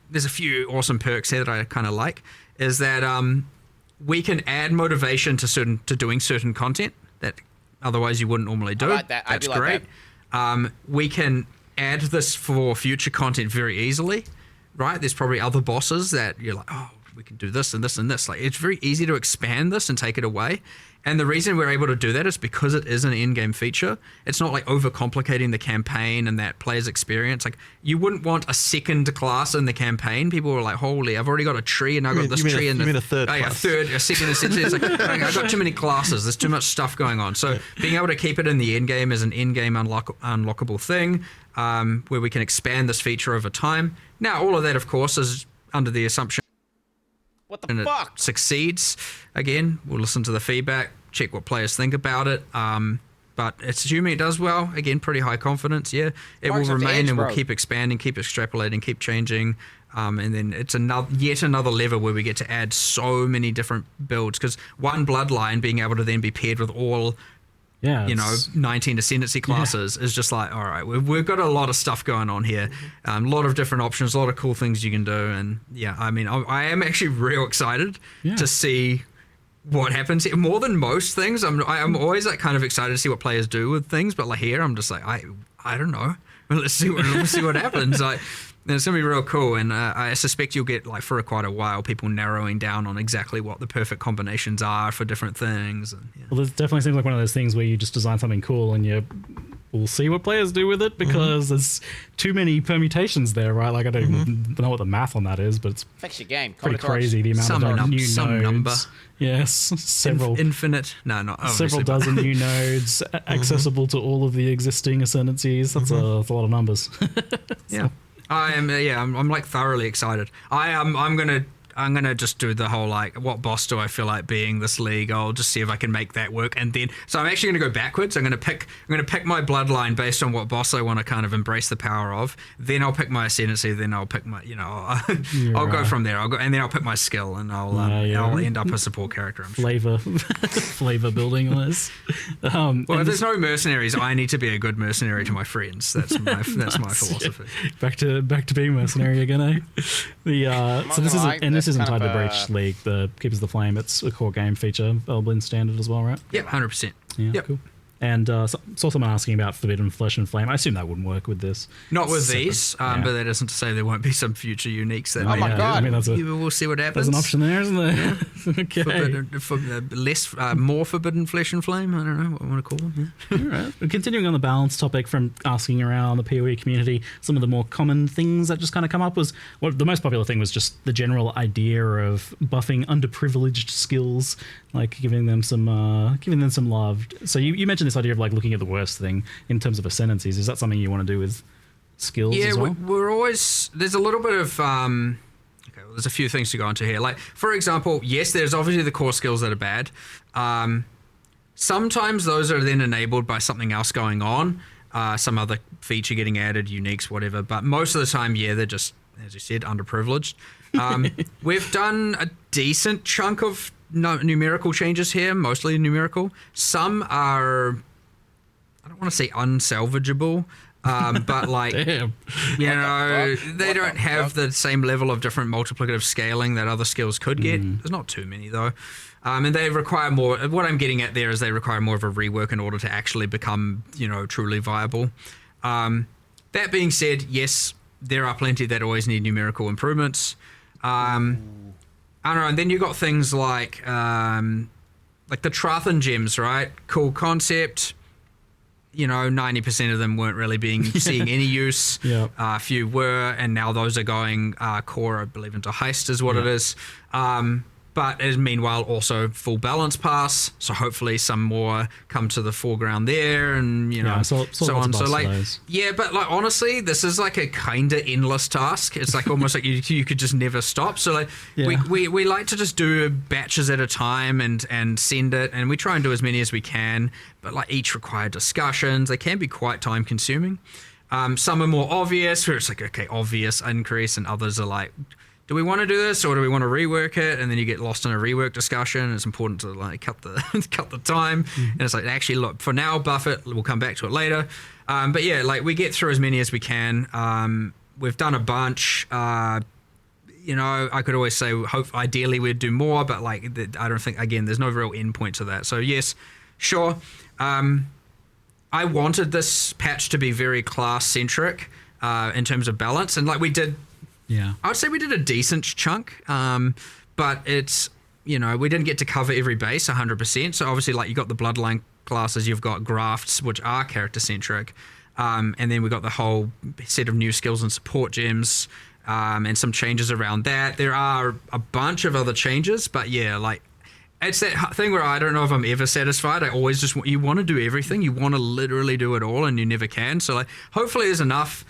there's a few awesome perks here that I kind of like, is that we can add motivation to doing certain content that otherwise you wouldn't normally do. I like that. That's great. We can add this for future content very easily, right? There's probably other bosses that you're like, oh, we can do this and this and this. Like, it's very easy to expand this and take it away. And the reason we're able to do that is because it is an in-game feature. It's not like overcomplicating the campaign and that player's experience. Like, you wouldn't want a second class in the campaign. People were like, holy, I've already got a tree and I've got this tree. You mean a third class? A second. It's like, I've got too many classes. There's too much stuff going on. So being able to keep it in the end game is an in-game unlockable thing where we can expand this feature over time. Now, all of that, of course, is under the assumption what the fuck? It succeeds. Again, we'll listen to the feedback, check what players think about it. But it's assuming it does well. Again, pretty high confidence. Yeah, it will remain and we'll keep expanding, keep extrapolating, keep changing. And then it's yet another lever where we get to add so many different builds, because one bloodline being able to then be paired with all 19 ascendancy classes is just like, all right, we've got a lot of stuff going on here, a lot of different options, a lot of cool things you can do. And I am actually real excited to see what happens here. More than most things, I'm always like kind of excited to see what players do with things, but like here I'm just like, I don't know. Let's see what happens. It's gonna be real cool, and I suspect you'll get, like, for quite a while, people narrowing down on exactly what the perfect combinations are for different things. And, Well, this definitely seems like one of those things where you just design something cool and we'll see what players do with it, because there's too many permutations there, right? Like, I don't even know what the math on that is, but it's affects your game. Pretty crazy, the amount of new nodes. Number. Yes, several infinite. No, not obviously, several dozen new nodes accessible to all of the existing ascendancies. That's a lot of numbers. Yeah. I'm like thoroughly excited. I'm gonna just do the whole, like, what boss do I feel like being this league? I'll just see if I can make that work, and then so I'm actually gonna go backwards. I'm gonna pick my bloodline based on what boss I want to kind of embrace the power of. Then I'll pick my ascendancy. Then I'll pick my I'll go from there. And then I'll pick my skill, and I'll end up a support character. I'm sure. Flavor building this. If there's no mercenaries, I need to be a good mercenary to my friends. That's my philosophy. Back to being mercenary again, eh? This isn't tied to Breach League, the Keepers of the Flame. It's a core game feature, Elden standard as well, right? Yeah, 100%. Yeah, yep. Cool. And saw someone asking about Forbidden Flesh and Flame. I assume that wouldn't work with this. Not with these, but that isn't to say there won't be some future uniques. That my God. I mean, we'll see what happens. There's an option there, isn't there? Okay. More Forbidden Flesh and Flame. I don't know what I want to call them. Yeah. All right. Continuing on the balance topic from asking around the PoE community, some of the more common things that just kind of come up was, well, the most popular thing was just the general idea of buffing underprivileged skills, like giving them some love. So you mentioned this idea of like looking at the worst thing in terms of ascendancies. Is that something you want to do with skills as well? We're always, there's a little bit of there's a few things to go into here. Like, for example, yes, there's obviously the core skills that are bad. Sometimes those are then enabled by something else going on, some other feature getting added, uniques, whatever. But most of the time, they're just, as you said, underprivileged. We've done a decent chunk of numerical changes here, mostly numerical. Some are, I don't want to say unsalvageable, but like, Damn. you know, they don't have the same level of different multiplicative scaling that other skills could get. There's not too many though. And they require more, what I'm getting at there is they require more of a rework in order to actually become, truly viable. That being said, yes, there are plenty that always need numerical improvements. I don't know, and then you got things like the Trathan gems, right? Cool concept. 90% of them weren't really seeing any use. Yep. A few were, and now those are going core, I believe, into heist is what it is. But is meanwhile also full balance pass, so hopefully some more come to the foreground there, and so on. So like, but like honestly, this is like a kinda endless task. It's like almost like you could just never stop. So like we like to just do batches at a time and send it, and we try and do as many as we can. But like each require discussions. They can be quite time consuming. Some are more obvious, where it's like obvious increase, and others are like, do we want to do this or do we want to rework it? And then you get lost in a rework discussion. It's important to like cut the time. And it's like, actually, look, for now, buff it. We'll come back to it later. But yeah, like we get through as many as we can. We've done a bunch. I could always say, ideally we'd do more, but like I don't think, again, there's no real end point to that. So yes, sure. I wanted this patch to be very class centric in terms of balance, and like we did. Yeah, I would say we did a decent chunk, but it's, we didn't get to cover every base 100%. So obviously, like you got the bloodline classes, you've got grafts, which are character centric, and then we got the whole set of new skills and support gems, and some changes around that. There are a bunch of other changes, but yeah, like it's that thing where I don't know if I'm ever satisfied. I always just you want to do everything, you want to literally do it all, and you never can. So like, hopefully, there's enough.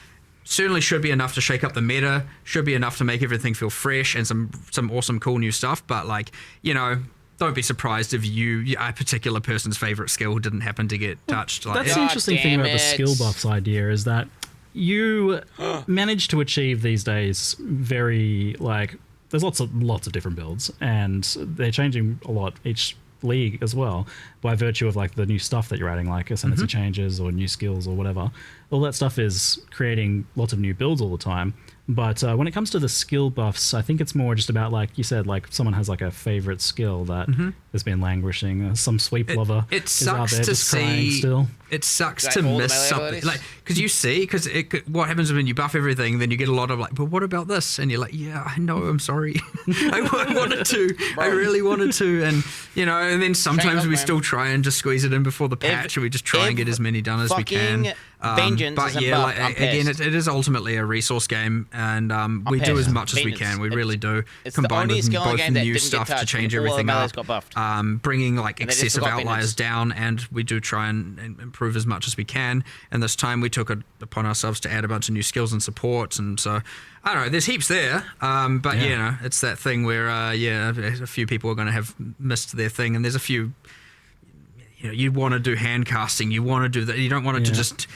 Certainly should be enough to shake up the meta, should be enough to make everything feel fresh and some awesome cool new stuff, but like, don't be surprised if a particular person's favorite skill didn't happen to get touched. Like, that's the interesting thing about the skill buffs idea, is that you manage to achieve these days there's lots of different builds, and they're changing a lot each league as well, by virtue of like the new stuff that you're adding, like ascendancy changes or new skills or whatever. All that stuff is creating lots of new builds all the time. But when it comes to the skill buffs, I think it's more just about, like you said, like someone has like a favorite skill that has been languishing. Some sweep lover it sucks is out there to just see still. It sucks to miss something, like, because what happens when you buff everything, then you get a lot of like, but what about this? And you're like, yeah, I know, I'm sorry. I wanted to, I really wanted to, and and then sometimes we still try and just squeeze it in before the patch, and we just try and get as many done as we can. But yeah, like, again, it is ultimately a resource game, and we do as much as we can. We really do, combined with both new stuff to change everything up, bringing like excessive outliers down, and we do try and improve as much as we can. And this time we took it upon ourselves to add a bunch of new skills and supports, and so I don't know, there's heaps there, but it's that thing where a few people are going to have missed their thing, and there's a few, you want to do hand casting, you want to do that, you don't want it to just,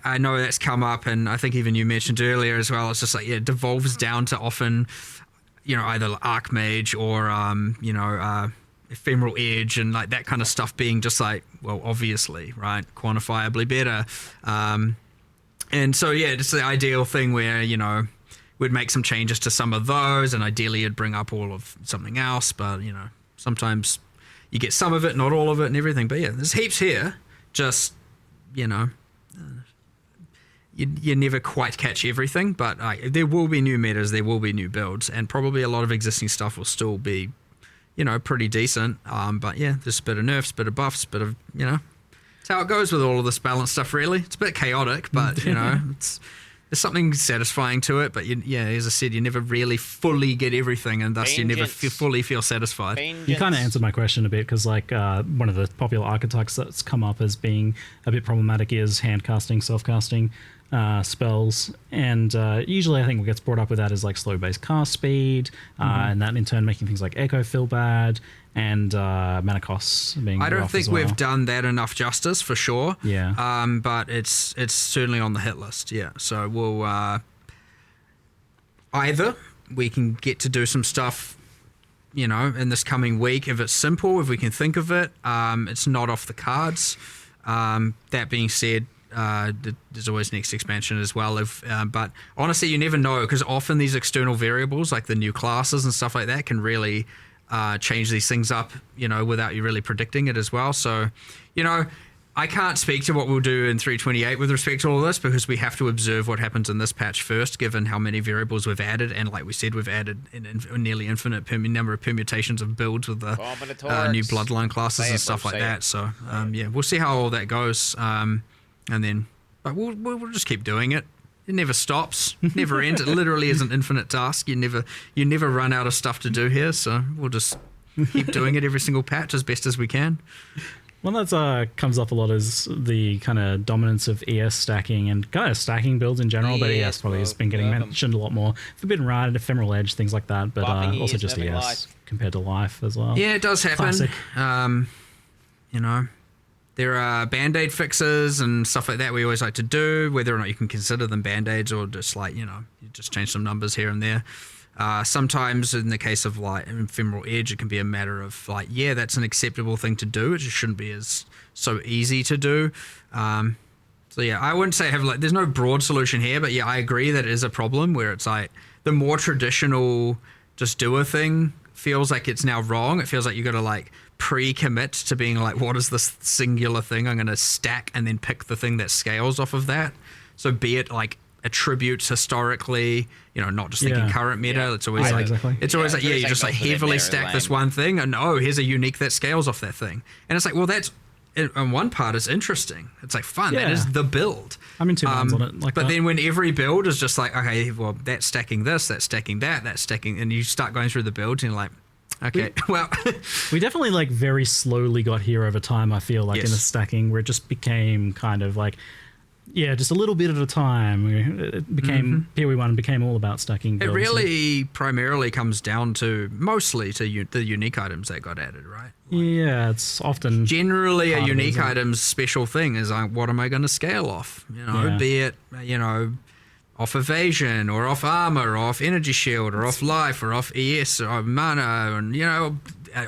I know that's come up, and I think even you mentioned earlier as well, it's just like, it devolves down to often, either Archmage or, Ephemeral Edge, and like that kind of stuff being just like, well, obviously, right, quantifiably better. And so, it's the ideal thing where, we'd make some changes to some of those, and ideally it'd bring up all of something else, but, sometimes you get some of it, not all of it and everything. But yeah, there's heaps here. just, you know, you never quite catch everything, but there will be new metas, there will be new builds, and probably a lot of existing stuff will still be, you know, pretty decent. But yeah, there's a bit of nerfs, bit of buffs, bit of, you know, it's how it goes with all of this balanced stuff, really. It's a bit chaotic, but, you know, there's something satisfying to it. But, yeah, as I said, you never really fully get everything, and thus you never fully feel satisfied. You kind of answered my question a bit, because, like, one of the popular archetypes that's come up as being a bit problematic is hand-casting, self-casting spells. And usually I think what gets brought up with that is, like, slow-based cast speed, and that in turn making things like Echo feel bad, and mana costs being I don't rough think as well. we've done that enough justice, for sure. Yeah. But it's certainly on the hit list, yeah. So we'll either we can get to do some stuff, you know, in this coming week if it's simple, if we can think of it. It's not off the cards. That being said, there's always next expansion as well. But honestly, you never know, because often these external variables, like the new classes and stuff like that, can really change these things up, you know, without you really predicting it as well. So, you know, I can't speak to what we'll do in 3.28 with respect to all this, because we have to observe what happens in this patch first, given how many variables we've added. And like we said, we've added a nearly infinite number of permutations of builds with the new bloodline classes and stuff like that. So, yeah, we'll see how all that goes. And then, but we'll just keep doing it. It never stops, never ends. It literally is an infinite task. You never run out of stuff to do here. So we'll just keep doing it every single patch as best as we can. One that comes up a lot is the kind of dominance of ES stacking and kind of stacking builds in general, but ES probably has been getting mentioned a lot more. Forbidden Ride, Ephemeral Edge, things like that, but also just ES compared to Life as well. Yeah, it does happen. Classic. You know, there are Band-Aid fixes and stuff like that we always like to do, whether or not you can consider them Band-Aids or just like, you know, you just change some numbers here and there. Sometimes in the case of like Ephemeral Edge, it can be a matter of like, yeah, that's an acceptable thing to do. It just shouldn't be so easy to do. So yeah, I wouldn't say there's no broad solution here, but yeah, I agree that it is a problem where it's like the more traditional just do a thing feels like it's now wrong. It feels like you got to like pre-commit to being like, what is this singular thing I'm going to stack and then pick the thing that scales off of that. So be it like attributes historically, you know, not just thinking current meta. It's always you just like heavily stack this one thing and here's a unique that scales off that thing. And it's like, well, that's on one part it's interesting. It's like fun. That is the build. I'm in two minds on it. But then when every build is just like, okay, well, that's stacking this, that's stacking that, that's stacking, and you start going through the builds and you're like, okay, we definitely like very slowly got here over time. I feel like in the stacking where it just became kind of like, yeah, just a little bit at a time. It became PoE1 became all about stacking builds. It really primarily comes down to mostly to the unique items that got added, right? Yeah, it's often generally a unique item's special thing is like, what am I going to scale off? You know, be it, you know, off evasion or off armor or off energy shield or off life or off ES or mana, and you know,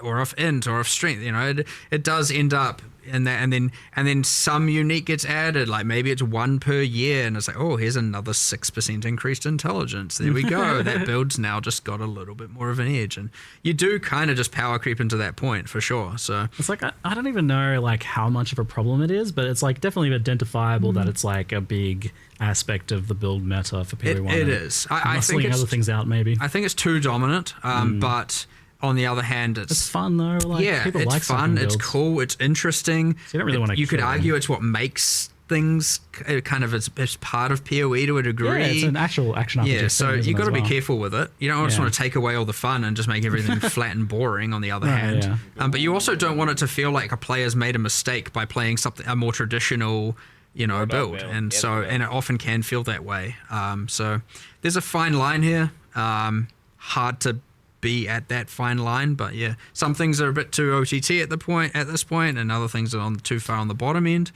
or off int or off strength. You know, it does end up in that, and then some unique gets added, like maybe it's 1 per year, and it's like, oh, here's another 6% increased intelligence. There we go. That build's now just got a little bit more of an edge, and you do kind of just power creep into that point for sure. So it's like I don't even know like how much of a problem it is, but it's like definitely identifiable that it's like a big aspect of the build meta for PoE1. It is. I think it's other things out maybe. I think it's too dominant, but on the other hand, it's fun though. Like, it's like fun. It's cool. It's interesting. So you don't really want to. You could argue it's what makes things kind of as part of PoE to a degree. Yeah, it's an actual action RPG. Yeah, so you got to be careful with it. You don't just want to take away all the fun and just make everything flat and boring. On the other hand, but you also don't want it to feel like a player's made a mistake by playing a more traditional, you know, build. And and it often can feel that way. So there's a fine line here. Hard to be at that fine line, but yeah, some things are a bit too OTT at this point, and other things are too far on the bottom end.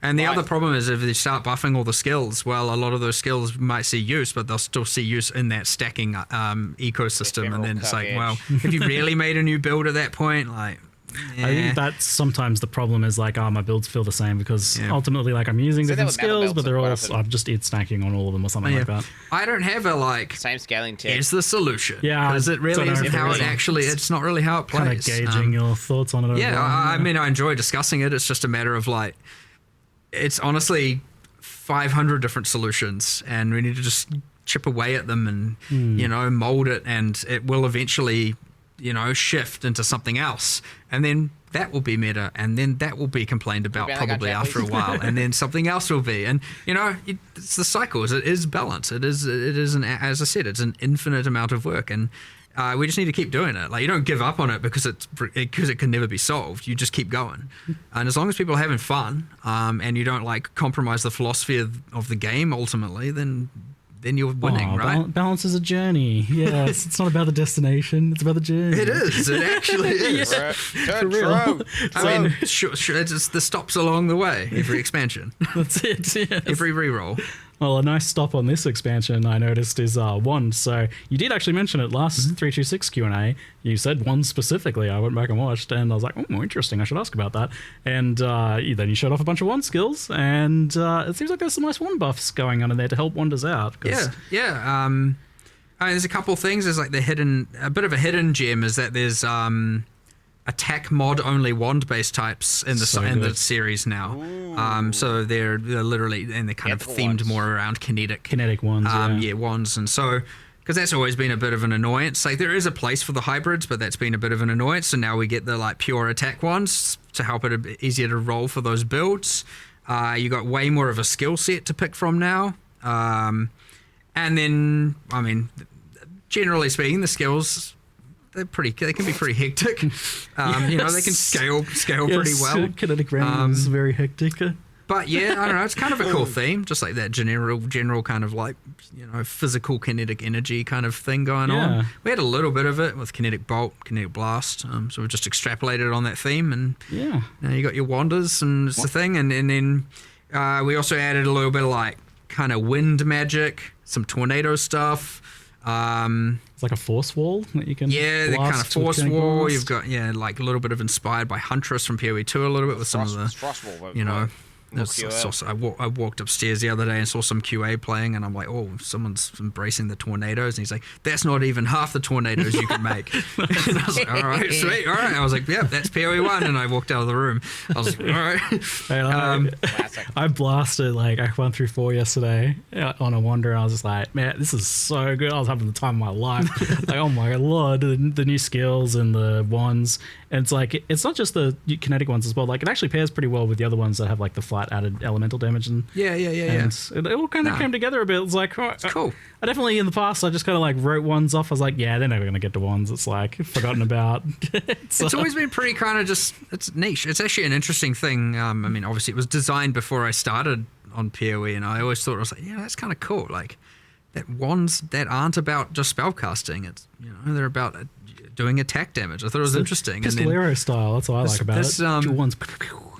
And the other problem is if they start buffing all the skills, well, a lot of those skills might see use, but they'll still see use in that stacking ecosystem. And then it's like, well, have you really made a new build at that point? Like, I think that's sometimes the problem is like, my builds feel the same because ultimately like I'm using different skills, but they're all, I'm just stacking on all of them or something like that. I don't have a like, same scaling tip. Here's the solution. Yeah. Because it really isn't how it actually, it's not really how it plays. Kind of gauging your thoughts on it. Yeah, I mean, I enjoy discussing it. It's just a matter of like, it's honestly 500 different solutions, and we need to just chip away at them and, you know, mold it, and it will eventually, you know, shift into something else. And then that will be meta, and then that will be complained about probably after a while, and then something else will be. And, you know, it's the cycles. It is balance. It is as I said, it's an infinite amount of work, and we just need to keep doing it. Like, you don't give up on it because it can never be solved. You just keep going. And as long as people are having fun, and you don't like compromise the philosophy of the game ultimately, then you're winning, right? Balance is a journey. Yes, it's not about the destination. It's about the journey. It is. It actually is. Yeah, for real. I mean, sure, it's just the stops along the way. Every expansion. That's it. Yes. Every reroll. Well, a nice stop on this expansion I noticed is wand. So you did actually mention it last 326 Q&A. You said wand specifically. I went back and watched, and I was like, oh, interesting. I should ask about that. And then you showed off a bunch of wand skills, and it seems like there's some nice wand buffs going on in there to help wanders out. Yeah. I mean, there's a couple things. There's like a bit of a hidden gem is that there's attack mod only wand based types in the series now. So they're literally, and they're kind of themed more around kinetic wands. Wands. And so, because that's always been a bit of an annoyance. Like, there is a place for the hybrids, but that's been a bit of an annoyance. So now we get the like pure attack ones to help it a bit easier to roll for those builds. You got way more of a skill set to pick from now. And then, I mean, generally speaking, the skills, they can be pretty hectic. You know, they can scale pretty well. Kinetic rain is very hectic. But yeah, I don't know, it's kind of a cool theme, just like that general kind of like, you know, physical kinetic energy kind of thing going on. We had a little bit of it with kinetic bolt, kinetic blast, so we just extrapolated on that theme, and you know, you got your wanders, and it's the thing, and then we also added a little bit of like kind of wind magic, some tornado stuff. It's like a force wall that you can the kind of force wall. You've got like a little bit of inspired by Huntress from PoE 2 a little bit with some of the, you know, I walked upstairs the other day and saw some QA playing, and I'm like, oh, someone's embracing the tornadoes, and he's like, that's not even half the tornadoes you can make. And I was like, all right, sweet, all right. I was like, yeah, that's PoE 1, and I walked out of the room. I was like, all right. I blasted, like, I went through 4 yesterday on a wander, and I was just like, man, this is so good. I was having the time of my life. Like, oh my lord, the new skills and the wands. And it's like, it's not just the kinetic ones as well. Like, it actually pairs pretty well with the other ones that have like the flat added elemental damage. And it all kind of came together a bit. It's like, oh, it's cool. I definitely, in the past, I just kind of like wrote ones off. I was like, yeah, they're never going to get to wands. It's like forgotten about. It's always been pretty kind of just, it's niche. It's actually an interesting thing. I mean, obviously it was designed before I started on PoE, and I always thought, I was like, yeah, that's kind of cool. Like, that wands that aren't about just spellcasting. It's, you know, they're about doing attack damage. I thought it was interesting. Pistolero style. That's what I like about it. Wands.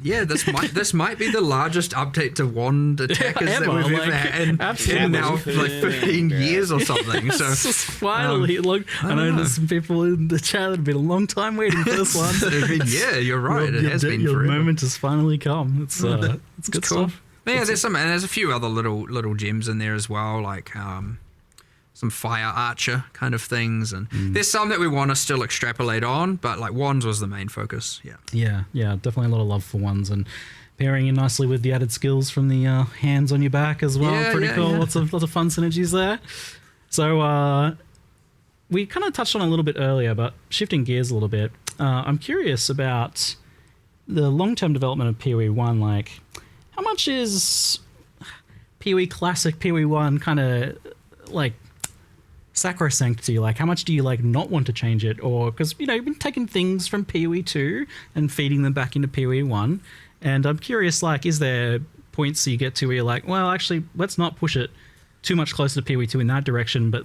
Yeah, this might be the largest update to wand attackers that we've ever had in now for like 15 years or something. So finally, I know there's some people in the chat that have been a long time waiting for this one. Yeah, you're right. It has been your forever. moment has finally come. It's good cool stuff. Yeah, there's a few other little gems in there as well, like some fire archer kind of things, and there's some that we want to still extrapolate on, but like wands was the main focus. Yeah, definitely a lot of love for wands, and pairing in nicely with the added skills from the hands on your back as well. Pretty cool. Yeah. Lots of fun synergies there. So we kind of touched on it a little bit earlier, but shifting gears a little bit, I'm curious about the long-term development of PoE 1. Like, how much is PoE Classic, PoE 1 kind of like sacrosanct to you? Like, how much do you like not want to change it? Or because, you know, you've been taking things from PoE 2 and feeding them back into PoE 1, and I'm curious, like, is there points you get to where you're like, well, actually, let's not push it too much closer to PoE 2 in that direction, but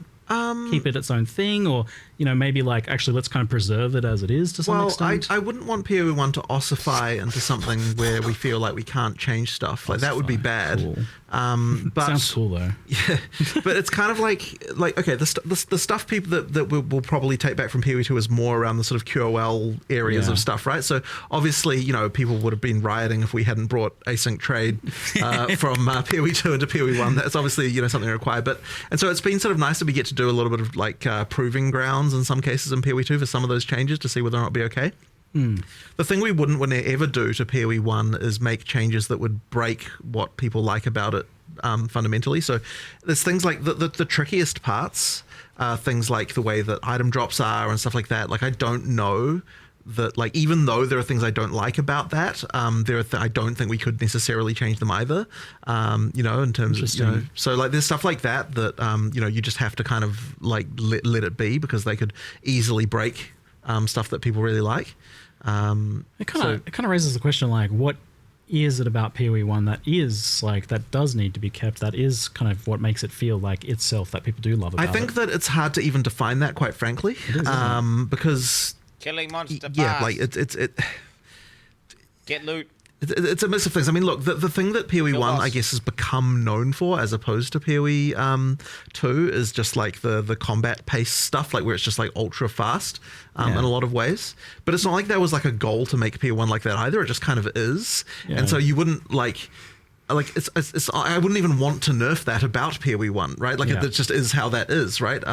keep it its own thing? Or, you know, maybe like, actually, let's kind of preserve it as it is to some extent? I wouldn't want PoE 1 to ossify into something where we feel like we can't change stuff. Like, that would be bad. Cool. But sounds cool though. Yeah, but it's kind of like okay, the stuff people that we'll probably take back from PoE 2 is more around the sort of QOL areas of stuff, right? So obviously, you know, people would have been rioting if we hadn't brought async trade from PoE 2 into PoE 1. That's obviously, you know, something required. And so it's been sort of nice that we get to do a little bit of like proving grounds in some cases in PoE 2 for some of those changes to see whether or not it'll be okay. The thing we wouldn't ever do to PoE 1 is make changes that would break what people like about it fundamentally. So there's things like the trickiest parts, things like the way that item drops are and stuff like that. Like, I don't know that, like, even though there are things I don't like about that, I don't think we could necessarily change them either. You know, in terms of, you know, so like there's stuff like that you know, you just have to kind of like let it be, because they could easily break stuff that people really like. It kind of raises the question, like, what is it about PoE 1 that is like, that does need to be kept, that is kind of what makes it feel like itself, that people do love about it? I think that it's hard to even define that, quite frankly. It is, isn't it? Because killing monster yeah, pass. like it Get loot. It's a mix of things. I mean, look, the thing that PoE 1, I guess, has become known for, as opposed to PoE 2, is just like the combat pace stuff, like where it's just like ultra fast in a lot of ways. But it's not like there was like a goal to make PoE 1 like that either. It just kind of is. Yeah. And so you wouldn't like it's I wouldn't even want to nerf that about PoE 1, right? Like, it just is how that is, right?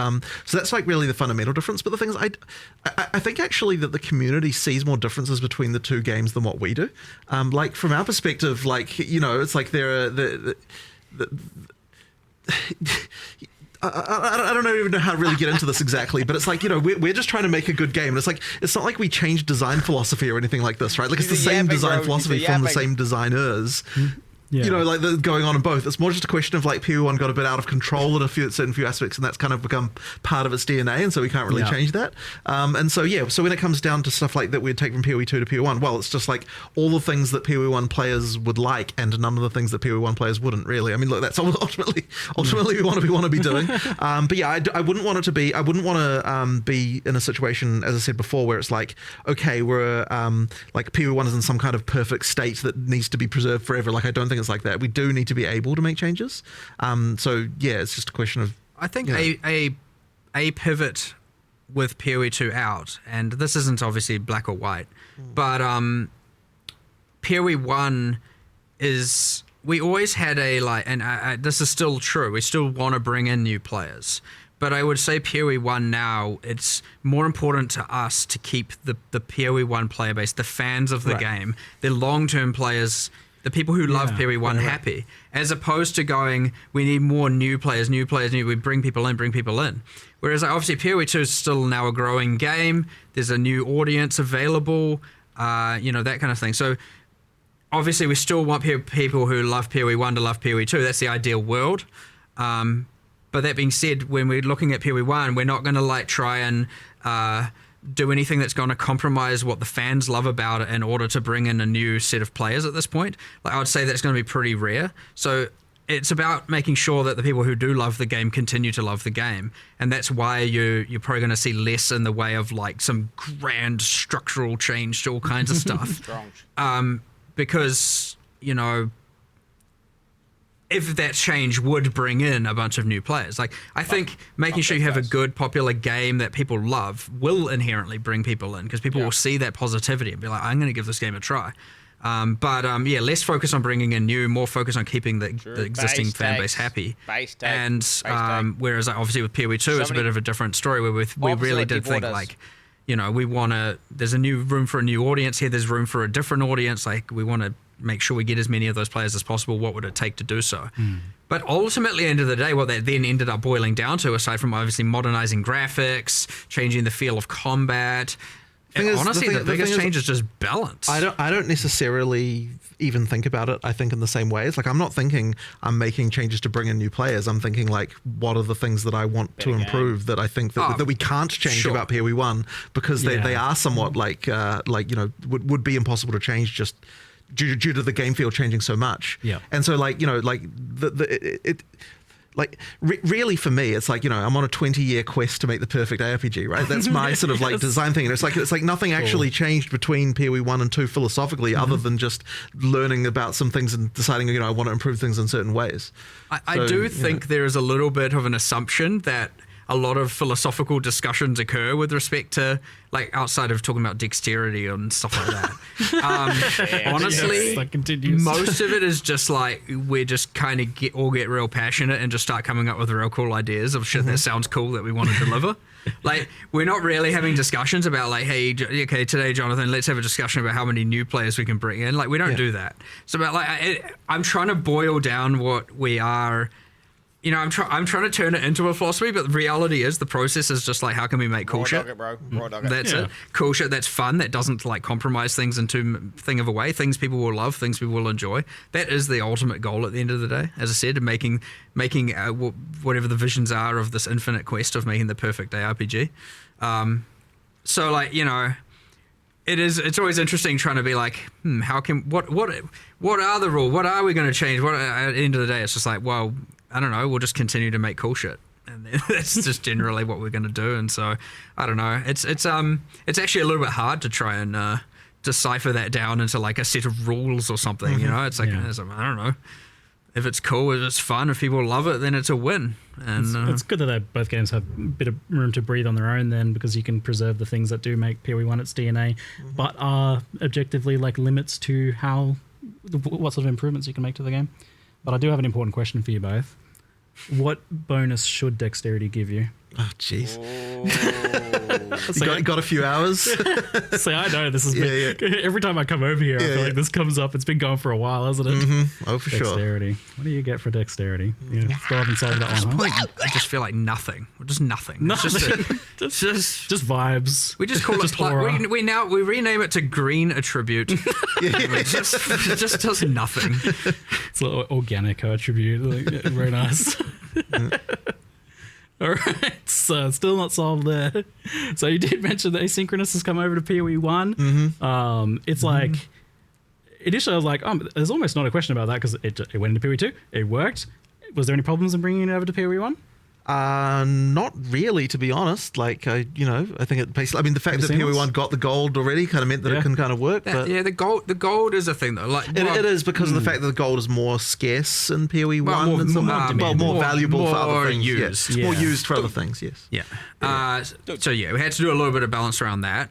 So that's like really the fundamental difference. But the thing is, I think actually that the community sees more differences between the two games than what we do. Like, from our perspective, like, you know, it's like there are I don't even know how to really get into this exactly, but it's like, you know, we're just trying to make a good game. And it's like, it's not like we changed design philosophy or anything like this, right? Like, it's the same design philosophy from the same designers. Yeah. You know, like, going on in both. It's more just a question of, like, PoE 1 got a bit out of control in certain few aspects, and that's kind of become part of its DNA, and so we can't really change that. And so, yeah, so when it comes down to stuff like that we'd take from PoE 2 to PoE 1, well, it's just like all the things that PoE 1 players would like, and none of the things that PoE 1 players wouldn't, really. I mean, look, that's ultimately we want to be doing. But yeah, I wouldn't want to be in a situation, as I said before, where it's like, okay, we're like PoE 1 is in some kind of perfect state that needs to be preserved forever. Like, I don't think it's like that. We do need to be able to make changes. So yeah, it's just a question of, I think, a pivot with PoE 2 out, and this isn't obviously black or white, but PoE 1 is, we always had and this is still true, we still want to bring in new players. But I would say PoE 1 now, it's more important to us to keep the PoE 1 player base, the fans of the game, the long-term players, the people who love PoE 1 happy, as opposed to going, we need more new players, we bring people in. Whereas obviously PoE 2 is still now a growing game, there's a new audience available, you know, that kind of thing. So obviously we still want people who love PoE 1 to love PoE 2, that's the ideal world. But that being said, when we're looking at PoE 1, we're not going to like try and do anything that's going to compromise what the fans love about it in order to bring in a new set of players at this point. Like, I would say that's going to be pretty rare. So it's about making sure that the people who do love the game continue to love the game. And that's why you're probably going to see less in the way of like some grand structural change to all kinds of stuff. Because, you know, if that change would bring in a bunch of new players. Like, I think making sure you have a good, popular game that people love will inherently bring people in, because people will see that positivity and be like, I'm going to give this game a try. Yeah, less focus on bringing in new, more focus on keeping the existing fan base happy. And whereas obviously with PoE 2, it's a bit of a different story, where we really did think like, you know, we want to, there's a new room for a new audience here, there's room for a different audience, like we want to make sure we get as many of those players as possible. What would it take to do so? But ultimately, at the end of the day, what that then ended up boiling down to, aside from obviously modernizing graphics, changing the feel of combat, honestly, the biggest change is just balance. I don't necessarily even think about it, I think, in the same way. It's like, I'm not thinking I'm making changes to bring in new players. I'm thinking like, what are the things that I want to improve that I think that we can't change about PoE 1, because they are somewhat like you know, would be impossible to change just due to the game feel changing so much. And so, like, you know, like really for me, it's like, you know, I'm on a 20-year quest to make the perfect ARPG, right? That's my sort of like design thing. And it's like nothing actually changed between PoE 1 and 2 philosophically, other than just learning about some things and deciding, you know, I want to improve things in certain ways. I do think there is a little bit of an assumption that a lot of philosophical discussions occur with respect to, like, outside of talking about dexterity and stuff like that. Honestly, most of it is just like we're just kind of get real passionate and just start coming up with real cool ideas of shit that sounds cool that we want to deliver. Like, we're not really having discussions about, like, hey, okay, today, Jonathan, let's have a discussion about how many new players we can bring in. Like, we don't do that. So, about, like, I'm trying to boil down what we are. You know, I'm trying to turn it into a philosophy, but the reality is the process is just like, how can we make cool shit? That's it. Cool shit that's fun, that doesn't like compromise things in too thing of a way. Things people will love, things people will enjoy. That is the ultimate goal at the end of the day. As I said, making whatever the visions are of this infinite quest of making the perfect ARPG. So, like, you know, it's always interesting trying to be like, how can what are the rules? What are we going to change? What at the end of the day, it's just like, well, I don't know, we'll just continue to make cool shit, and that's just generally what we're going to do. And so I don't know, it's actually a little bit hard to try and decipher that down into like a set of rules or something. You know, it's like, I don't know, if it's cool, if it's fun, if people love it, then it's a win. And it's good that both games have a bit of room to breathe on their own then, because you can preserve the things that do make PoE1 its DNA, but are objectively like limits to what sort of improvements you can make to the game. But I do have an important question for you both. What bonus should dexterity give you? Oh, jeez. Got a few hours? See, I know this has been... Every time I come over here, I feel like this comes up. It's been going for a while, hasn't it? Oh, for dexterity. sure. What do you get for dexterity? Still haven't solved that one, huh? I just feel like nothing. Just nothing. Just vibes. We just call it... We rename it to green attribute. It just does nothing. It's an organic attribute. Like, very nice. All right, so still not solved there. So you did mention that asynchronous has come over to PoE1. It's like, initially I was like, there's almost not a question about that because it went into PoE2. It worked. Was there any problems in bringing it over to PoE1? Not really, to be honest. Like, I think it basically. I mean, the fact that PoE1 got the gold already kind of meant that it can kind of work. The gold is a thing though. Like, it is because of the fact that the gold is more scarce in PoE1 more valuable for other things. It's more used for other things. Yes. Yeah. So we had to do a little bit of balance around that.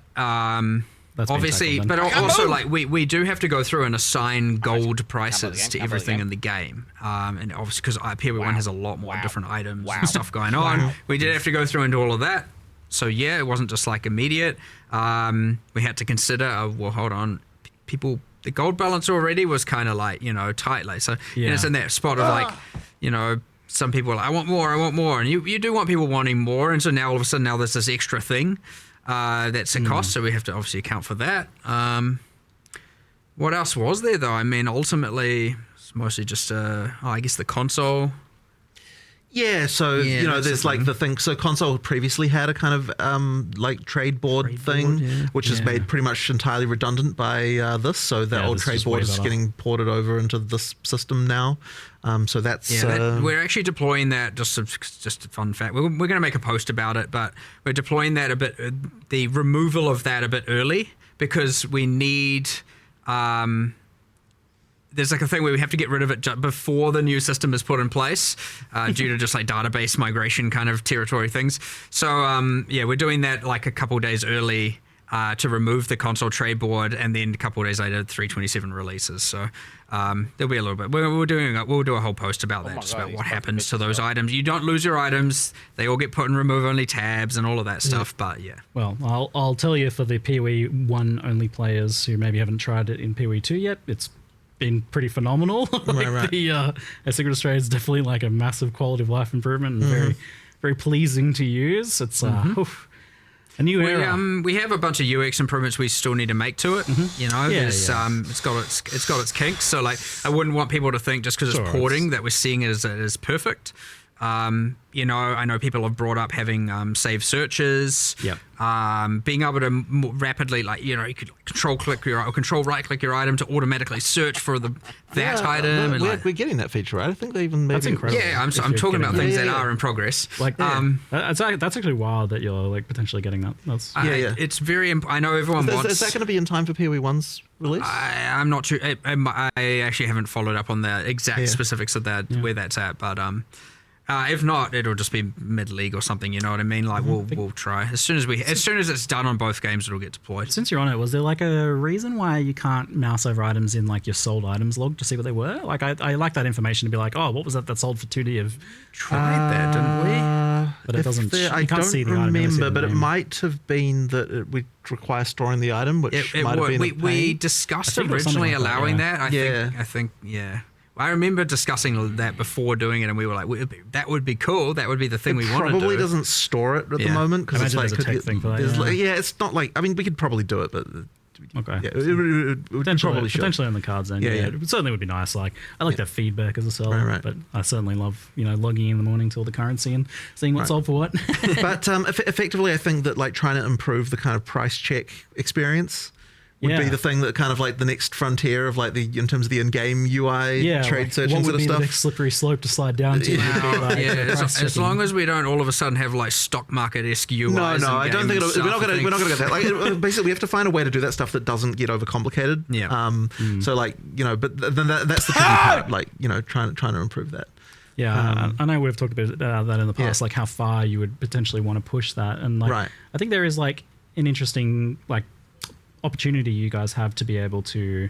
Obviously, but also like we do have to go through and assign gold prices to everything in the game, and obviously because PoE1 has a lot more different items and stuff going on, we did have to go through and do all of that. So it wasn't just like immediate. We had to consider, hold on, people. The gold balance already was kind of like tight, like so. And it's in that spot of like some people are like, I want more, and you do want people wanting more, and so now all of a sudden there's this extra thing. That's a cost, so we have to obviously account for that. What else was there, though? I mean, ultimately, it's mostly just, I guess the console. Yeah, so, there's like the thing. So console previously had a kind of like trade board thing, which is made pretty much entirely redundant by this. So that old trade board is getting ported over into this system now. So that's... we're actually deploying that, just a fun fact. We're going to make a post about it, but we're deploying that a bit, the removal of that a bit early, because we need... there's like a thing where we have to get rid of it before the new system is put in place, due to just like database migration kind of territory things. So we're doing that like a couple days early to remove the console trade board, and then a couple of days later 327 releases. So there'll be a little bit. We'll do a whole post about that, just about what happens to those items. You don't lose your items; they all get put in remove only tabs and all of that stuff. But well, I'll tell you, for the PoE1 only players who maybe haven't tried it in PoE2 yet, it's been pretty phenomenal. Right. The asynchronous trade is definitely like a massive quality of life improvement and very, very pleasing to use. It's a new era. We have a bunch of UX improvements we still need to make to it. It's got its kinks. So like, I wouldn't want people to think just because it's porting that we're seeing it as perfect. I know people have brought up having save searches. Being able to more rapidly, you could control right click your item to automatically search for that item. And we're getting that feature, right? I think they even made that's incredible. Yeah, I'm talking about things that are in progress. That's actually wild that you're like potentially getting that. That's it's very. I know everyone wants. Is that going to be in time for PoE1's release? I'm not sure. I actually haven't followed up on the exact specifics of that where that's at, but If not, it'll just be mid-league or something. You know what I mean? Like we'll try as soon as it's done on both games, it'll get deployed. Since you're on it, was there like a reason why you can't mouse over items in like your sold items log to see what they were? Like I like that information to be like, oh, what was that sold for 2D of? Tried that, didn't we? But it doesn't. I can't don't see the remember, item, but it might have been that it would require storing the item, which might have been. We discussed originally allowing that. I think. I remember discussing that before doing it, and we were like, "That would be cool. That would be the thing we want to do." Probably doesn't store it at the moment because it's like a tech thing for that. It's not like we could probably do it, but okay, it potentially on the cards then. It certainly would be nice. Like I like that feedback as a seller, right. but I certainly love logging in the morning to all the currency and seeing what's sold for what. But effectively, I think that like trying to improve the kind of price check experience would be the thing that kind of like the next frontier of like in terms of the in-game UI trade search and sort of stuff. The next slippery slope to slide down to. As long as we don't all of a sudden have like stock market-esque UIs. No, I don't think we're not going to get that. Like, basically, we have to find a way to do that stuff that doesn't get overcomplicated. Yeah. So like but then that's the tricky part. Like trying to improve that. Yeah, I know we've talked a bit about that in the past, like how far you would potentially want to push that, and like I think there is like an interesting like opportunity you guys have to be able to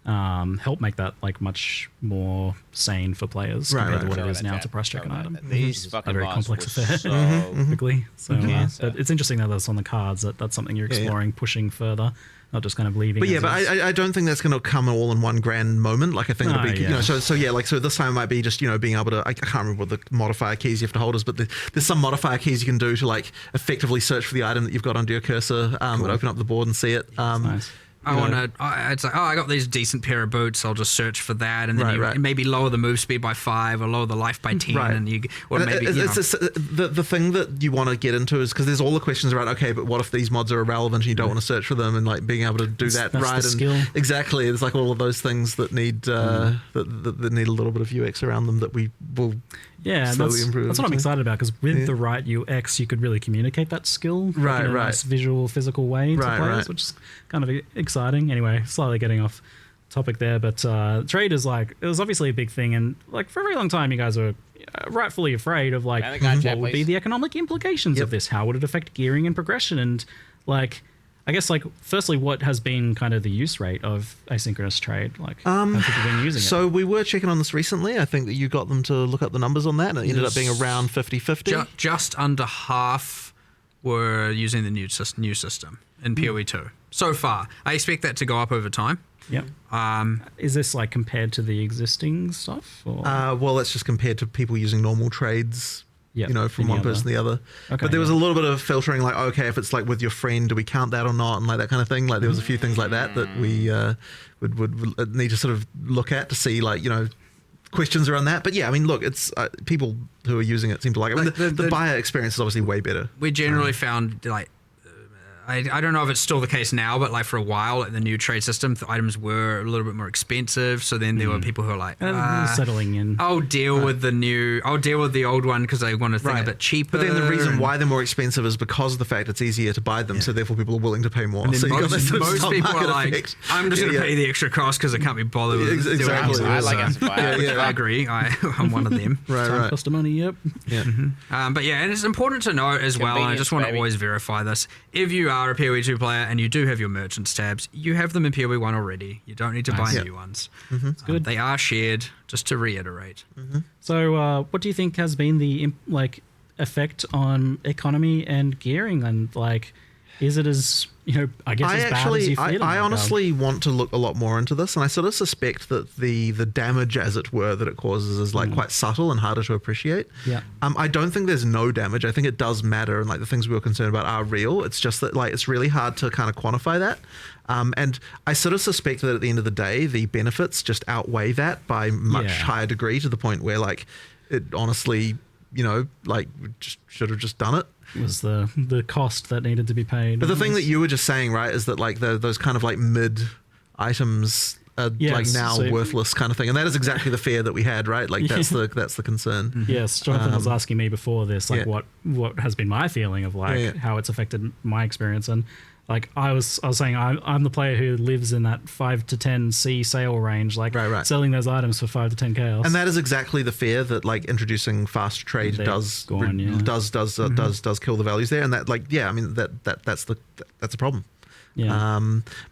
help make that like much more sane for players compared to what it is now to price check an item. These fucking a very bots complex were affair, so typically. So, but it's interesting that that's on the cards. That's something you're exploring, pushing further, not just kind of leaving. But I don't think that's going to come all in one grand moment. Like I think it'll be, so this time it might be just being able to. I can't remember what the modifier keys you have to hold is, but there's some modifier keys you can do to like effectively search for the item that you've got under your cursor and open up the board and see it. Nice. It's like, I got these decent pair of boots. I'll just search for that, and then you maybe lower the move speed by 5 or lower the life by 10, and the thing that you want to get into is because there's all the questions around. Okay, but what if these mods are irrelevant and you don't want to search for them, and like being able to do that right? And skill. Exactly, it's like all of those things that need that need a little bit of UX around them that we will. Yeah, slowly improve. That's what I'm excited about because with the right UX, you could really communicate that skill in a nice visual, physical way to players, which is kind of exciting. Anyway, slightly getting off topic there, but trade is like it was obviously a big thing, and like for a very long time, you guys were rightfully afraid of like what would be the economic implications of this? How would it affect gearing and progression? And like, I guess like firstly, what has been kind of the use rate of asynchronous trade? Like, how people have been using it? So we were checking on this recently. I think that you got them to look up the numbers on that, and it ended up being around 50-50. Just under half were using the new system in PoE 2 so far. I expect that to go up over time. Yep. Is this like compared to the existing stuff? Or? Well, that's just compared to people using normal trades. From one person to the other. Okay, but there was a little bit of filtering, like, okay, if it's like with your friend, do we count that or not? And like that kind of thing. Like there was a few things like that we would need to sort of look at to see like, questions around that. But yeah, I mean, look, it's people who are using it seem to like it. I mean, the buyer experience is obviously way better. We generally found like, I don't know if it's still the case now, but like for a while, like the new trade system, the items were a little bit more expensive. So then there were people who were like, settling in. I'll deal with the old one because I want a thing a bit cheaper. But then the reason why they're more expensive is because of the fact it's easier to buy them. So therefore people are willing to pay more. And then so most people are like, I'm just going to pay the extra cost because I can't be bothered with it. Exactly. I like it. I agree. I'm one of them. Right. Cost of money, yep. Yeah. But yeah, and it's important to note as well, and I just want to always verify this. If you are a PoE 2 player and you do have your merchants tabs, you have them in PoE 1 already. You don't need to buy new ones. It's good. They are shared, just to reiterate. So what do you think has been the effect on economy and gearing, and like is it as I guess as bad as you feel? I honestly want to look a lot more into this, and I sort of suspect that the damage, as it were, that it causes is like quite subtle and harder to appreciate. Yeah. I don't think there's no damage. I think it does matter, and like the things we were concerned about are real. It's just that like it's really hard to kind of quantify that. And I sort of suspect that at the end of the day, the benefits just outweigh that by much higher degree, to the point where like it honestly, like just should have just done it. Was the cost that needed to be paid. But the thing that you were just saying, right, is that like those kind of like mid items are like now worthless kind of thing, and that is exactly the fear that we had, right? Like that's the concern. Yes, Jonathan was asking me before this, like what has been my feeling of like how it's affected my experience, and Like I was saying, I'm the player who lives in that 5 to 10 C sale range, like selling those items for 5 to 10 chaos. And that is exactly the fear that like introducing fast trade does kill the values there. And that I mean that's a problem. Yeah.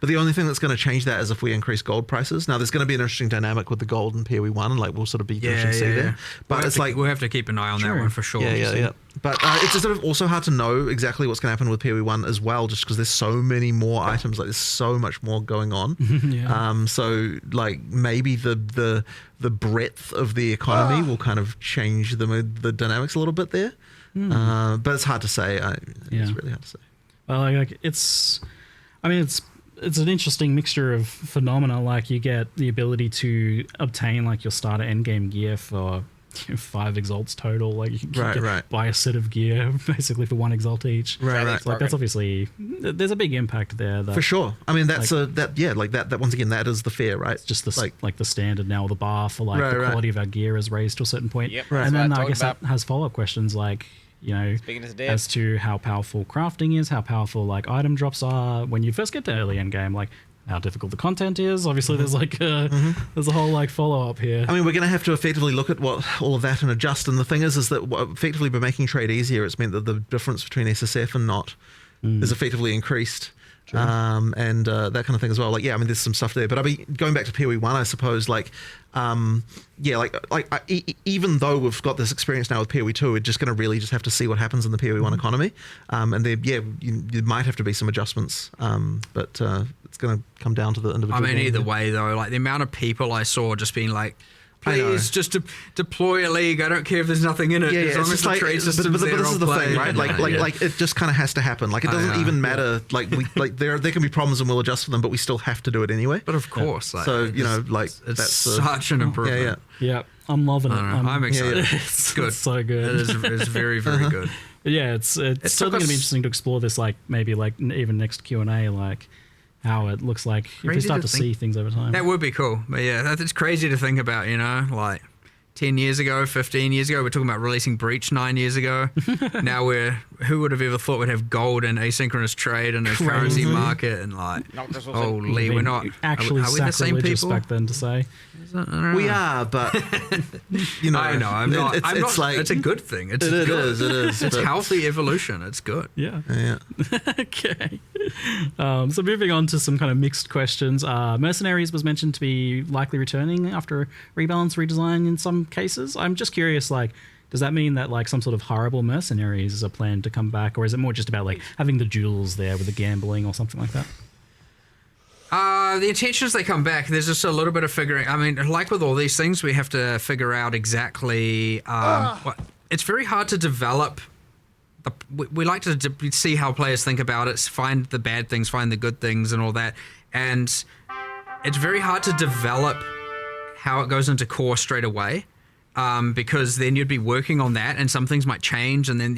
But the only thing that's going to change that is if we increase gold prices. Now, there's going to be an interesting dynamic with the gold and PoE 1, and like we'll sort of be interesting to see there. But it's like we'll have to keep an eye on that one for sure. Yeah. But it's sort of also hard to know exactly what's going to happen with PoE 1 as well, just because there's so many more items. Like there's so much more going on. So like maybe the breadth of the economy will kind of change the dynamics a little bit there. But it's hard to say. It's really hard to say. Well, it's an interesting mixture of phenomena. Like you get the ability to obtain like your starter endgame gear for 5 exalts total. Like you can buy a set of gear basically for 1 exalt each. Right. So, like that's obviously there's a big impact there. For sure. I mean that once again that is the fear, right? It's just like the standard now. The bar for like the quality of our gear is raised to a certain point. And then I guess that has follow-up questions like, you know, as to how powerful crafting is, how powerful like item drops are when you first get to early end game, like how difficult the content is. Obviously, there's like there's a whole like follow up here. I mean, we're going to have to effectively look at what all of that and adjust. And the thing is that effectively by making trade easier, it's meant that the difference between SSF and not is effectively increased. And that kind of thing as well. Like, I mean, there's some stuff there. But I mean, going back to PoE 1, I suppose, like, even though we've got this experience now with PoE 2, we're just going to really just have to see what happens in the PoE 1 economy. And there, you might have to be some adjustments. But it's going to come down to the individual. I mean, either way, though, like the amount of people I saw just being like, please just deploy a league. I don't care if there's nothing in it. As long as the trade system's there, but this is the thing, right? Like Like it just kind of has to happen. Like it doesn't even matter. Like there can be problems and we'll adjust for them, but we still have to do it anyway. But of course, so that's such an improvement. Yeah, I'm loving it. I'm excited. It's good. It's so good. It's very very good. But yeah, it's certainly going to be interesting to explore this. Like maybe like even next Q&A, like how it looks like if we start to see things over time. That would be cool. But yeah, that's crazy to think about, you know, like 10 years ago, 15 years ago, we're talking about releasing Breach 9 years ago. Now who would have ever thought we'd have gold and asynchronous trade and a currency market and like, holy, we're not actually are we the same people back then to say. We are, but you know, I know I'm not. It's like it's a good thing. It is. It's healthy evolution. It's good. Yeah. Okay. So moving on to some kind of mixed questions. Mercenaries was mentioned to be likely returning after a rebalance redesign in some cases. I'm just curious, like, does that mean that like some sort of horrible mercenaries are planned to come back, or is it more just about like having the duels there with the gambling or something like that? The intention is they come back. There's just a little bit of figuring. I mean, like with all these things, we have to figure out exactly. It's very hard to develop. We like to see how players think about it, find the bad things, find the good things, and all that. And it's very hard to develop how it goes into core straight away. Because then you'd be working on that and some things might change and then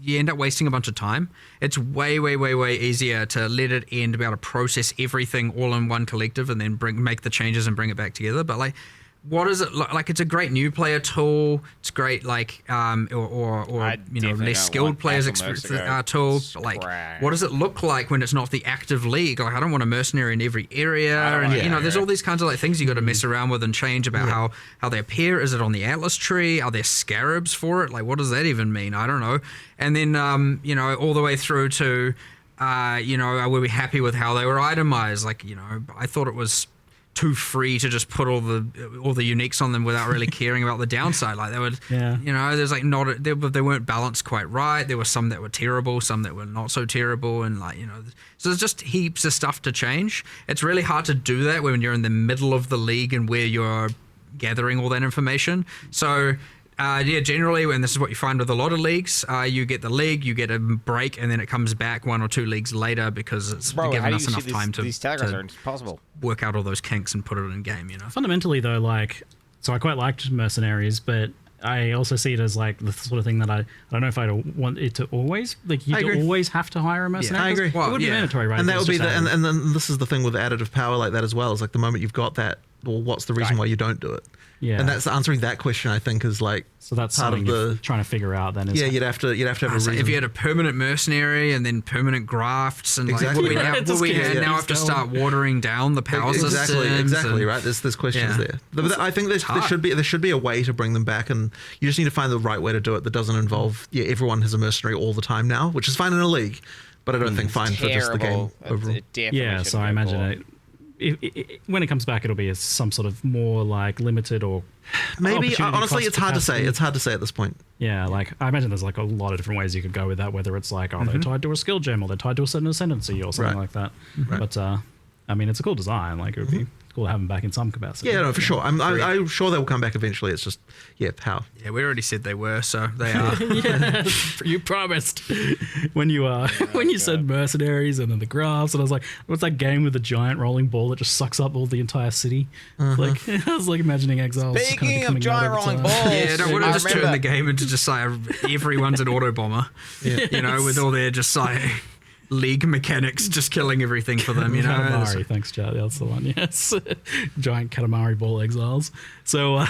you end up wasting a bunch of time. It's way, way, way, way easier to let it end, be able to process everything all in one collective and then make the changes and bring it back together. But like, what does it look like? It's a great new player tool. It's great, like, or you know, less skilled players tool. Like, what does it look like when it's not the active league? Like, I don't want a mercenary in every area, and you know, there's all these kinds of like things you got to mess around with and change about how they appear. Is it on the Atlas tree? Are there scarabs for it? Like, what does that even mean? I don't know. And then you know, all the way through to you know, were we happy with how they were itemized? Like, you know, I thought it was too free to just put all the uniques on them without really caring about the downside. Like they would, you know, there's like they weren't balanced quite right. There were some that were terrible, some that were not so terrible, and like, you know, so there's just heaps of stuff to change. It's really hard to do that when you're in the middle of the league and where you're gathering all that information. So generally, when this is what you find with a lot of leagues, you get the league, you get a break, and then it comes back 1 or 2 leagues later because it's given us enough time to work out all those kinks and put it in game, you know. Fundamentally, though, like, so I quite liked Mercenaries, but I also see it as like the sort of thing that I don't know if I want it to always, like, you always have to hire a mercenary. I agree. Well, it would be mandatory, right? And that would be and then this is the thing with additive power like that as well. Is like the moment you've got that, well, what's the reason why you don't do it? Yeah. And that's answering that question, I think, is like so that's part something of the you're trying to figure out then. Yeah, you'd have to have a reason. If you had a permanent mercenary and then permanent grafts and Exactly, like, right. will we now have to start watering down the power systems? Exactly, right. There's questions there. But I think there should be a way to bring them back, and you just need to find the right way to do it that doesn't involve everyone has a mercenary all the time now, which is fine in a league, but I don't think fine for just the game overall. Yeah, so I imagine when it comes back, it'll be some sort of more like limited or maybe. Honestly, it's hard to say. It's hard to say at this point. Yeah, like I imagine there's like a lot of different ways you could go with that. Whether it's like they're tied to a skill gem or they're tied to a certain ascendancy or something like that. Right. But I mean, it's a cool design. Like it would be cool to have them back in some capacity. Yeah, no, for sure. I'm sure they will come back eventually. It's just how. Yeah, we already said they were, so they are. Yeah, you promised when you said mercenaries and then the graphs, and I was like, what's that game with the giant rolling ball that just sucks up all the entire city? Like I was like imagining Exiles. Speaking of giant rolling balls, would have just turned the game into just like everyone's an auto bomber. With all their just like league mechanics just killing everything for them, Katamari, thanks, Charlie. That's the one. Yes, giant Katamari ball exiles. So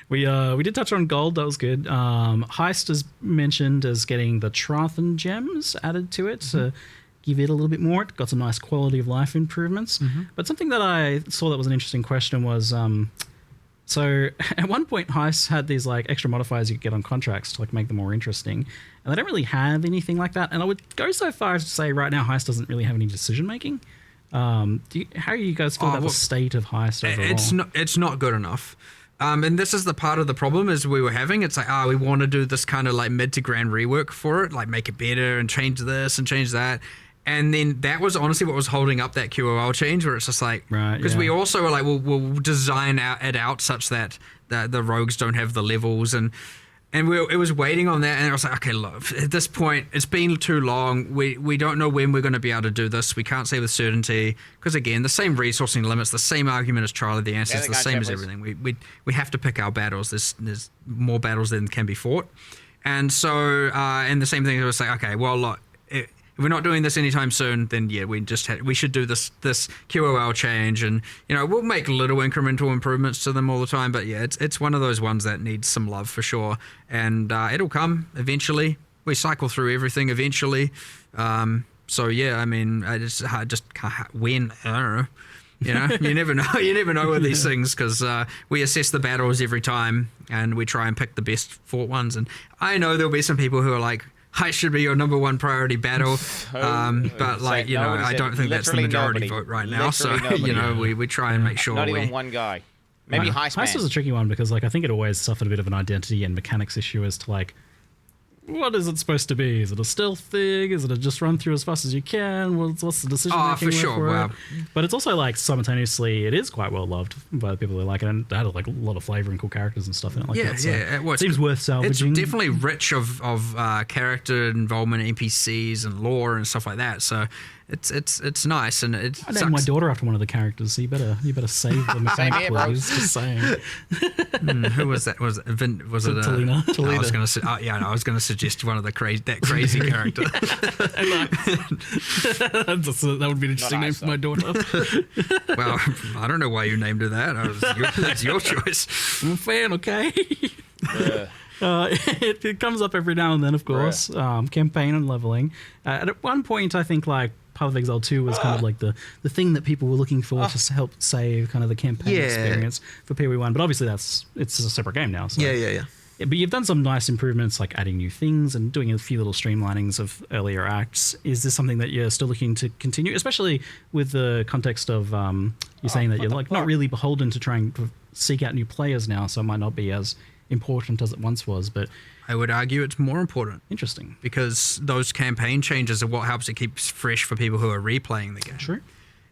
we did touch on gold. That was good. Heist is mentioned as getting the Trathan gems added to it to give it a little bit more. It got some nice quality of life improvements. But something that I saw that was an interesting question was. So at one point, Heist had these like extra modifiers you could get on contracts to like make them more interesting, and they don't really have anything like that. And I would go so far as to say right now Heist doesn't really have any decision making. How do you guys feel about the state of Heist overall? It's not good enough. And this is the part of the problem is we were having. It's like, we want to do this kind of like mid to grand rework for it, like make it better and change this and change that. And then that was honestly what was holding up that QOL change, where it's just like, because we also were like, we'll design it out such that the rogues don't have the levels, and it was waiting on that, and I was like, okay, look, at this point, it's been too long. We don't know when we're going to be able to do this. We can't say with certainty, because again, the same resourcing limits, the same argument as Charlie, the answer is the same as everything. We have to pick our battles. There's more battles than can be fought, and so and the same thing was like, okay, well, look. If we're not doing this anytime soon, then we should do this QOL change, and we'll make little incremental improvements to them all the time. But yeah, it's one of those ones that needs some love for sure, and it'll come eventually. We cycle through everything eventually. So yeah, I mean, I just can't win. I don't know. You never know. You never know with these things, because we assess the battles every time, and we try and pick the best fought ones. And I know there'll be some people who are like, Heist should be your number one priority battle, but like I don't think that's the majority vote right now. So we try and make sure not even one guy. Maybe Heist is a tricky one because like I think it always suffered a bit of an identity and mechanics issue as to like what is it supposed to be? Is it a stealth thing? Is it a just run through as fast as you can? What's the decision making? For sure. Wow. But it's also like simultaneously, it is quite well loved by the people who like it, and it had like a lot of flavor and cool characters and stuff in it. Like that. So it seems worth salvaging. It's definitely rich of character involvement, NPCs and lore and stuff like that. So it's nice, and it. I named my daughter after one of the characters. So you better save the mechanic, please. Just saying. Who was that? Was it Talina? I was going to say. I was going to suggest one of that crazy character. That would be an interesting name for my daughter. Well, I don't know why you named her that. That's your choice. I'm a fan, okay? It comes up every now and then, of course. Campaign and leveling. At one point, I think like Path of Exile 2 was kind of like the thing that people were looking for to help save kind of the campaign experience for PoE1. But obviously it's a separate game now. So. Yeah. But you've done some nice improvements, like adding new things and doing a few little streamlinings of earlier acts. Is this something that you're still looking to continue, especially with the context of you're saying that you're like not really beholden to trying to seek out new players now, so it might not be as important as it once was, but I would argue it's more important. Interesting. Because those campaign changes are what helps it keep fresh for people who are replaying the game. True.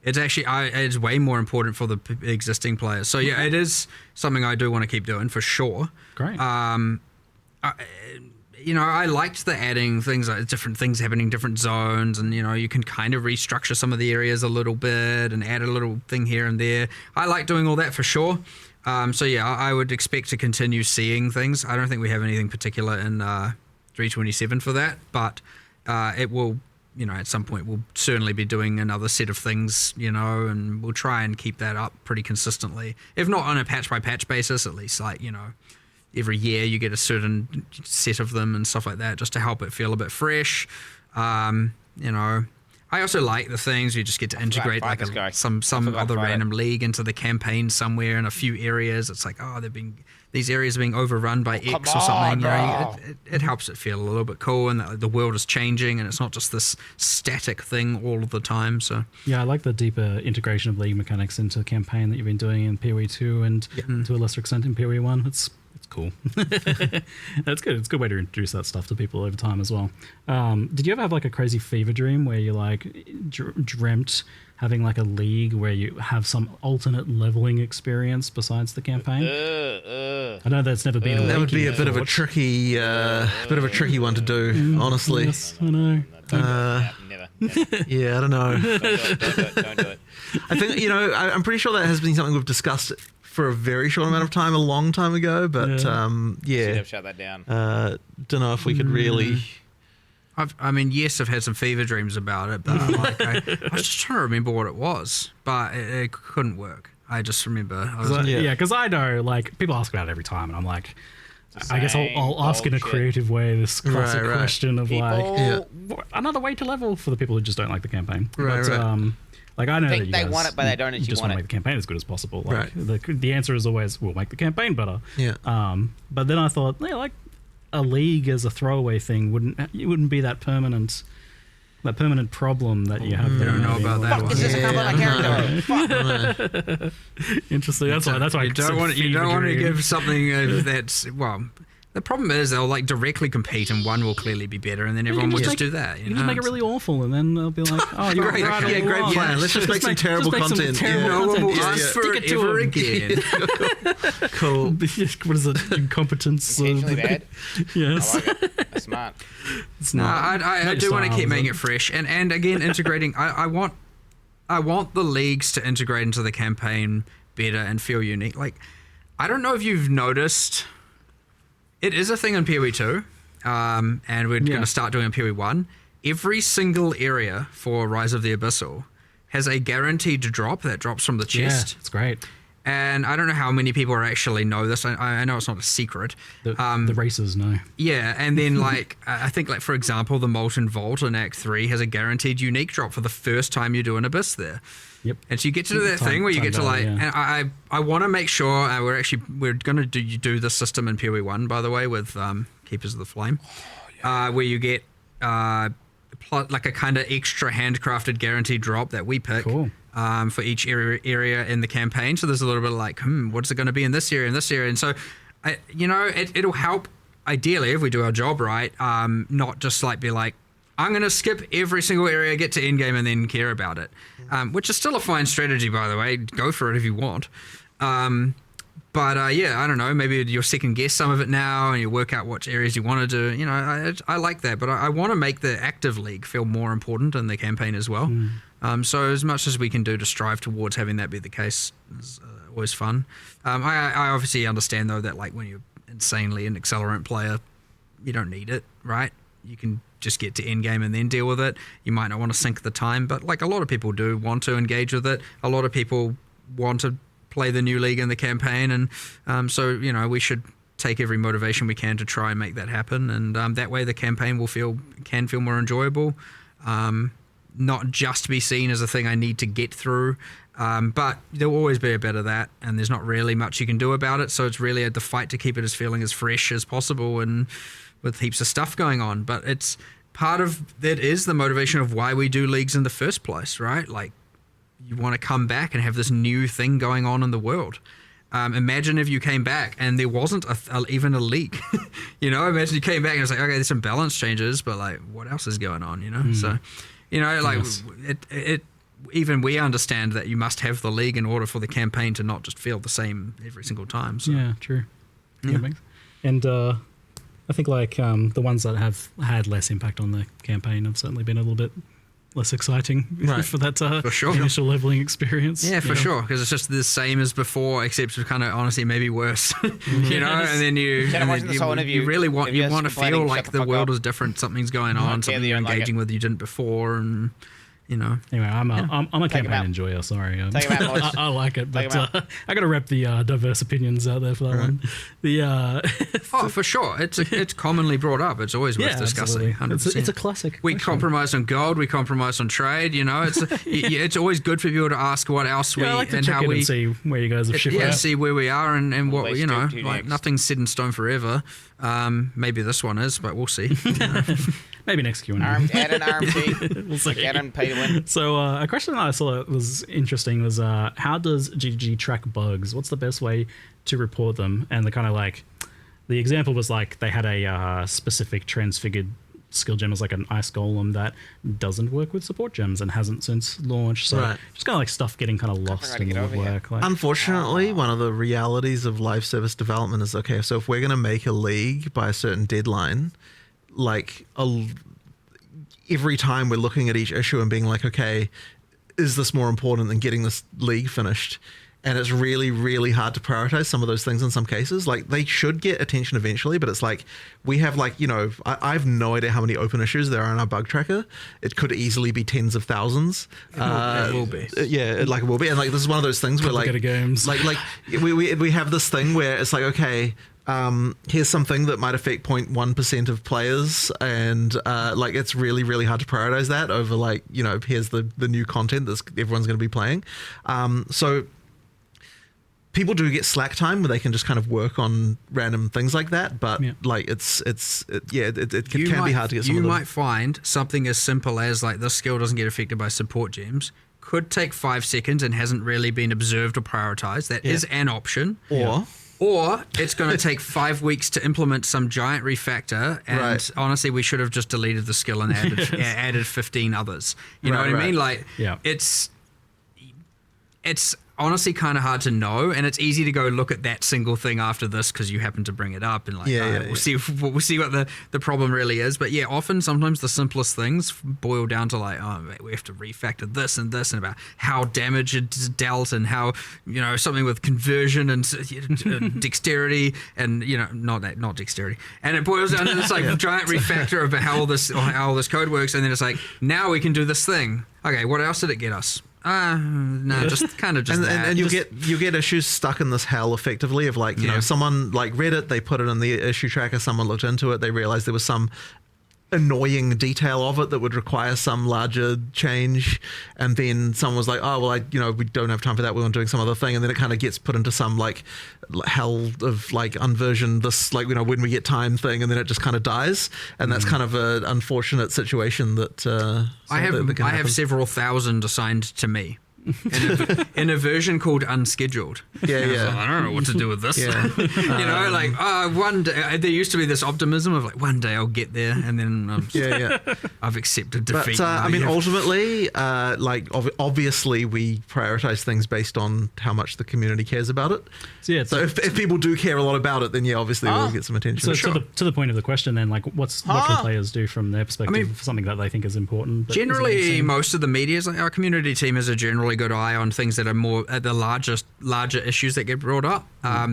It's actually it's way more important for the existing players. So yeah, it is something I do want to keep doing for sure. Great. I liked the adding things, like different things happening in different zones, and you can kind of restructure some of the areas a little bit and add a little thing here and there. I like doing all that for sure. So yeah, I would expect to continue seeing things. I don't think we have anything particular in 327 for that, but it will, at some point we'll certainly be doing another set of things, and we'll try and keep that up pretty consistently. If not on a patch by patch basis, at least every year you get a certain set of them and stuff like that, just to help it feel a bit fresh. I also like the things you just get to integrate some other random league into the campaign somewhere in a few areas. It's like, these areas are being overrun by X or something. It helps it feel a little bit cool, and the world is changing, and it's not just this static thing all of the time. So yeah, I like the deeper integration of league mechanics into the campaign that you've been doing in PoE 2 and to a lesser extent in PoE 1. It's cool. That's good. It's a good way to introduce that stuff to people over time as well. Did you ever have like a crazy fever dream where you like dreamt having like a league where you have some alternate leveling experience besides the campaign? I know that's never been. That would be a bit of a tricky one to do, honestly. Yes, I know. Never. Yeah, I don't know. Don't do it. I think I'm pretty sure that has been something we've discussed for a very short amount of time, a long time ago. But Should have shut that down. Don't know if we could really. I've had some fever dreams about it, but I was just trying to remember what it was, but it couldn't work. I just remember. Because I know, like, people ask about it every time, and I'm like, I guess I'll ask in a creative way this classic question of another way to level for the people who just don't like the campaign. Like, I know think that you they guys, want it, but they don't actually just want to it. make the campaign as good as possible. Like, the answer is always, we'll make the campaign better. Yeah. But then I thought, like, a league as a throwaway thing wouldn't be that permanent problem that you have. I don't know about that. Fuck, is this a character? Interesting. That's why you don't want to give something that's The problem is they'll like directly compete, and one will clearly be better, and then everyone will just do that. You can just make it really awful, and then they'll be like, "Oh, you're great, right, great plan. Let's just make some terrible content. No one will ask for it ever again." Cool. What is it? Incompetence. Intentionally bad. Yes. I like it. That's smart. I do want to keep making it fresh, and again integrating. I want the leagues to integrate into the campaign better and feel unique. Like, I don't know if you've noticed. It is a thing in PoE 2, and we're going to start doing it in PoE 1. Every single area for Rise of the Abyssal has a guaranteed drop that drops from the chest. Yeah, it's great. And I don't know how many people actually know this. I know it's not a secret. The racers know. Yeah, and then like I think like for example, the Molten Vault in Act 3 has a guaranteed unique drop for the first time you do an Abyss there. Yep. And so you get to do that thing where you get to like, and I want to make sure we're going to do this system in PoE 1, by the way, with Keepers of the Flame, where you get like a kind of extra handcrafted guaranteed drop that we pick for each area in the campaign. So there's a little bit of like, what's it going to be in this area, and so, it'll help ideally if we do our job right, not just like be like, I'm going to skip every single area, get to endgame, and then care about it. Which is still a fine strategy, by the way. Go for it if you want. But I don't know. Maybe you'll second guess some of it now, and you work out which areas you want to do. I like that, but I want to make the active league feel more important in the campaign as well. So as much as we can do to strive towards having that be the case is always fun. I obviously understand though that like when you're insanely an accelerant player, you don't need it, right? You can just get to end game and then deal with it. You might not want to sink the time, but like a lot of people do want to engage with it. A lot of people want to play the new league in the campaign, and so we should take every motivation we can to try and make that happen. And that way, the campaign can feel more enjoyable, not just be seen as a thing I need to get through. But there'll always be a bit of that, and there's not really much you can do about it. So it's really the fight to keep it as feeling as fresh as possible, and with heaps of stuff going on. But it's part of that is the motivation of why we do leagues in the first place, right? Like, you want to come back and have this new thing going on in the world. Imagine if you came back and there wasn't even a league. Imagine you came back and it's like, okay, there's some balance changes, but like, what else is going on? So, it even we understand that you must have the league in order for the campaign to not just feel the same every single time. So. Yeah, true. Yeah. And I think like the ones that have had less impact on the campaign have certainly been a little bit less exciting for that for sure. initial leveling experience. Yeah, for sure, because it's just the same as before, except kind of honestly maybe worse. You know, and then you really want to feel like the world is different, something's going on, something you're engaging with you didn't before, and you know. Anyway, I'm a campaign enjoyer. Sorry, I like it, but I got to rep the diverse opinions out there for that one. For sure, it's commonly brought up. It's always worth discussing. 100%. It's a classic. We compromise on gold. We compromise on trade. You know, it's always good for people to ask what else we like and how we and see where you guys have shifted. Yeah, see where we are and what you know. Like nothing's set in stone forever. Maybe this one is, but we'll see. Maybe next Q&A. Add an RMT. We'll see. Get on pay to win. So a question that I saw was interesting was how does GGG track bugs? What's the best way to report them? And the kind of like, the example was like they had a specific transfigured skill gem as like an ice golem that doesn't work with support gems and hasn't since launched. So just kind of like stuff getting kind of lost in the woodwork. Like, unfortunately, one of the realities of live service development is, okay, so if we're going to make a league by a certain deadline, like every time we're looking at each issue and being like, okay, is this more important than getting this league finished? And it's really, really hard to prioritize some of those things in some cases. Like, they should get attention eventually, but it's like, we have like, you know, I have no idea how many open issues there are in our bug tracker. It could easily be tens of thousands. It will be. Yeah, like it will be. And like, this is one of those things where like, games. like we have this thing where it's like, okay, here's something that might affect 0.1% of players, and like it's really, really hard to prioritize that over like, you know, here's the new content that everyone's going to be playing. So people do get slack time where they can just kind of work on random things like that, but like it can be hard to get some of them. You might find something as simple as like this skill doesn't get affected by support gems. Could take 5 seconds and hasn't really been observed or prioritized. That is an option. Or it's going to take 5 weeks to implement some giant refactor, and honestly, we should have just deleted the skill and added 15 others. You know what I mean? Like, it's honestly kind of hard to know, and it's easy to go look at that single thing after this because you happen to bring it up and like, we'll see what the problem really is. But sometimes the simplest things boil down to like, oh, we have to refactor this and about how damage is dealt and how, you know, something with conversion and dexterity and, you know, not dexterity, and it boils down to this like giant refactor about how all this code works, and then it's like, now we can do this thing. Okay, what else did it get us? No, just kind of just that. And you get issues stuck in this hell effectively of like, you know, someone like read it, they put it in the issue tracker, someone looked into it, they realized there was some annoying detail of it that would require some larger change, and then someone was like, oh well, we don't have time for that, we want doing some other thing, and then it kind of gets put into some like hell of like unversion this, like, you know, when we get time thing, and then it just kind of dies, and that's kind of an unfortunate situation that I have several thousand assigned to me in a version called unscheduled. I don't know what to do with this. You know, like one day there used to be this optimism of like, one day I'll get there, and then I've accepted defeat. But I mean, ultimately, like obviously we prioritize things based on how much the community cares about it. So if people do care a lot about it, then obviously we'll get some attention. So to the point of the question, then, like, what can players do from their perspective for something that they think is important? Generally, most of the media, like our community team, has a generally good eye on things that are more the larger issues that get brought up.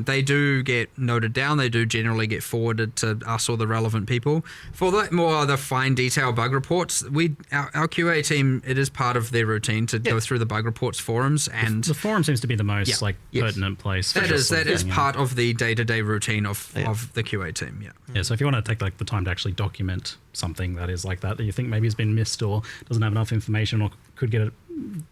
They do get noted down. They do generally get forwarded to us or the relevant people. For the fine detail bug reports, our QA team, it is part of their routine to go through the bug reports forums, and the forum seems to be the most pertinent place. That is part of the day-to-day routine of the QA team. So if you want to take like the time to actually document something that is like that you think maybe has been missed or doesn't have enough information or could get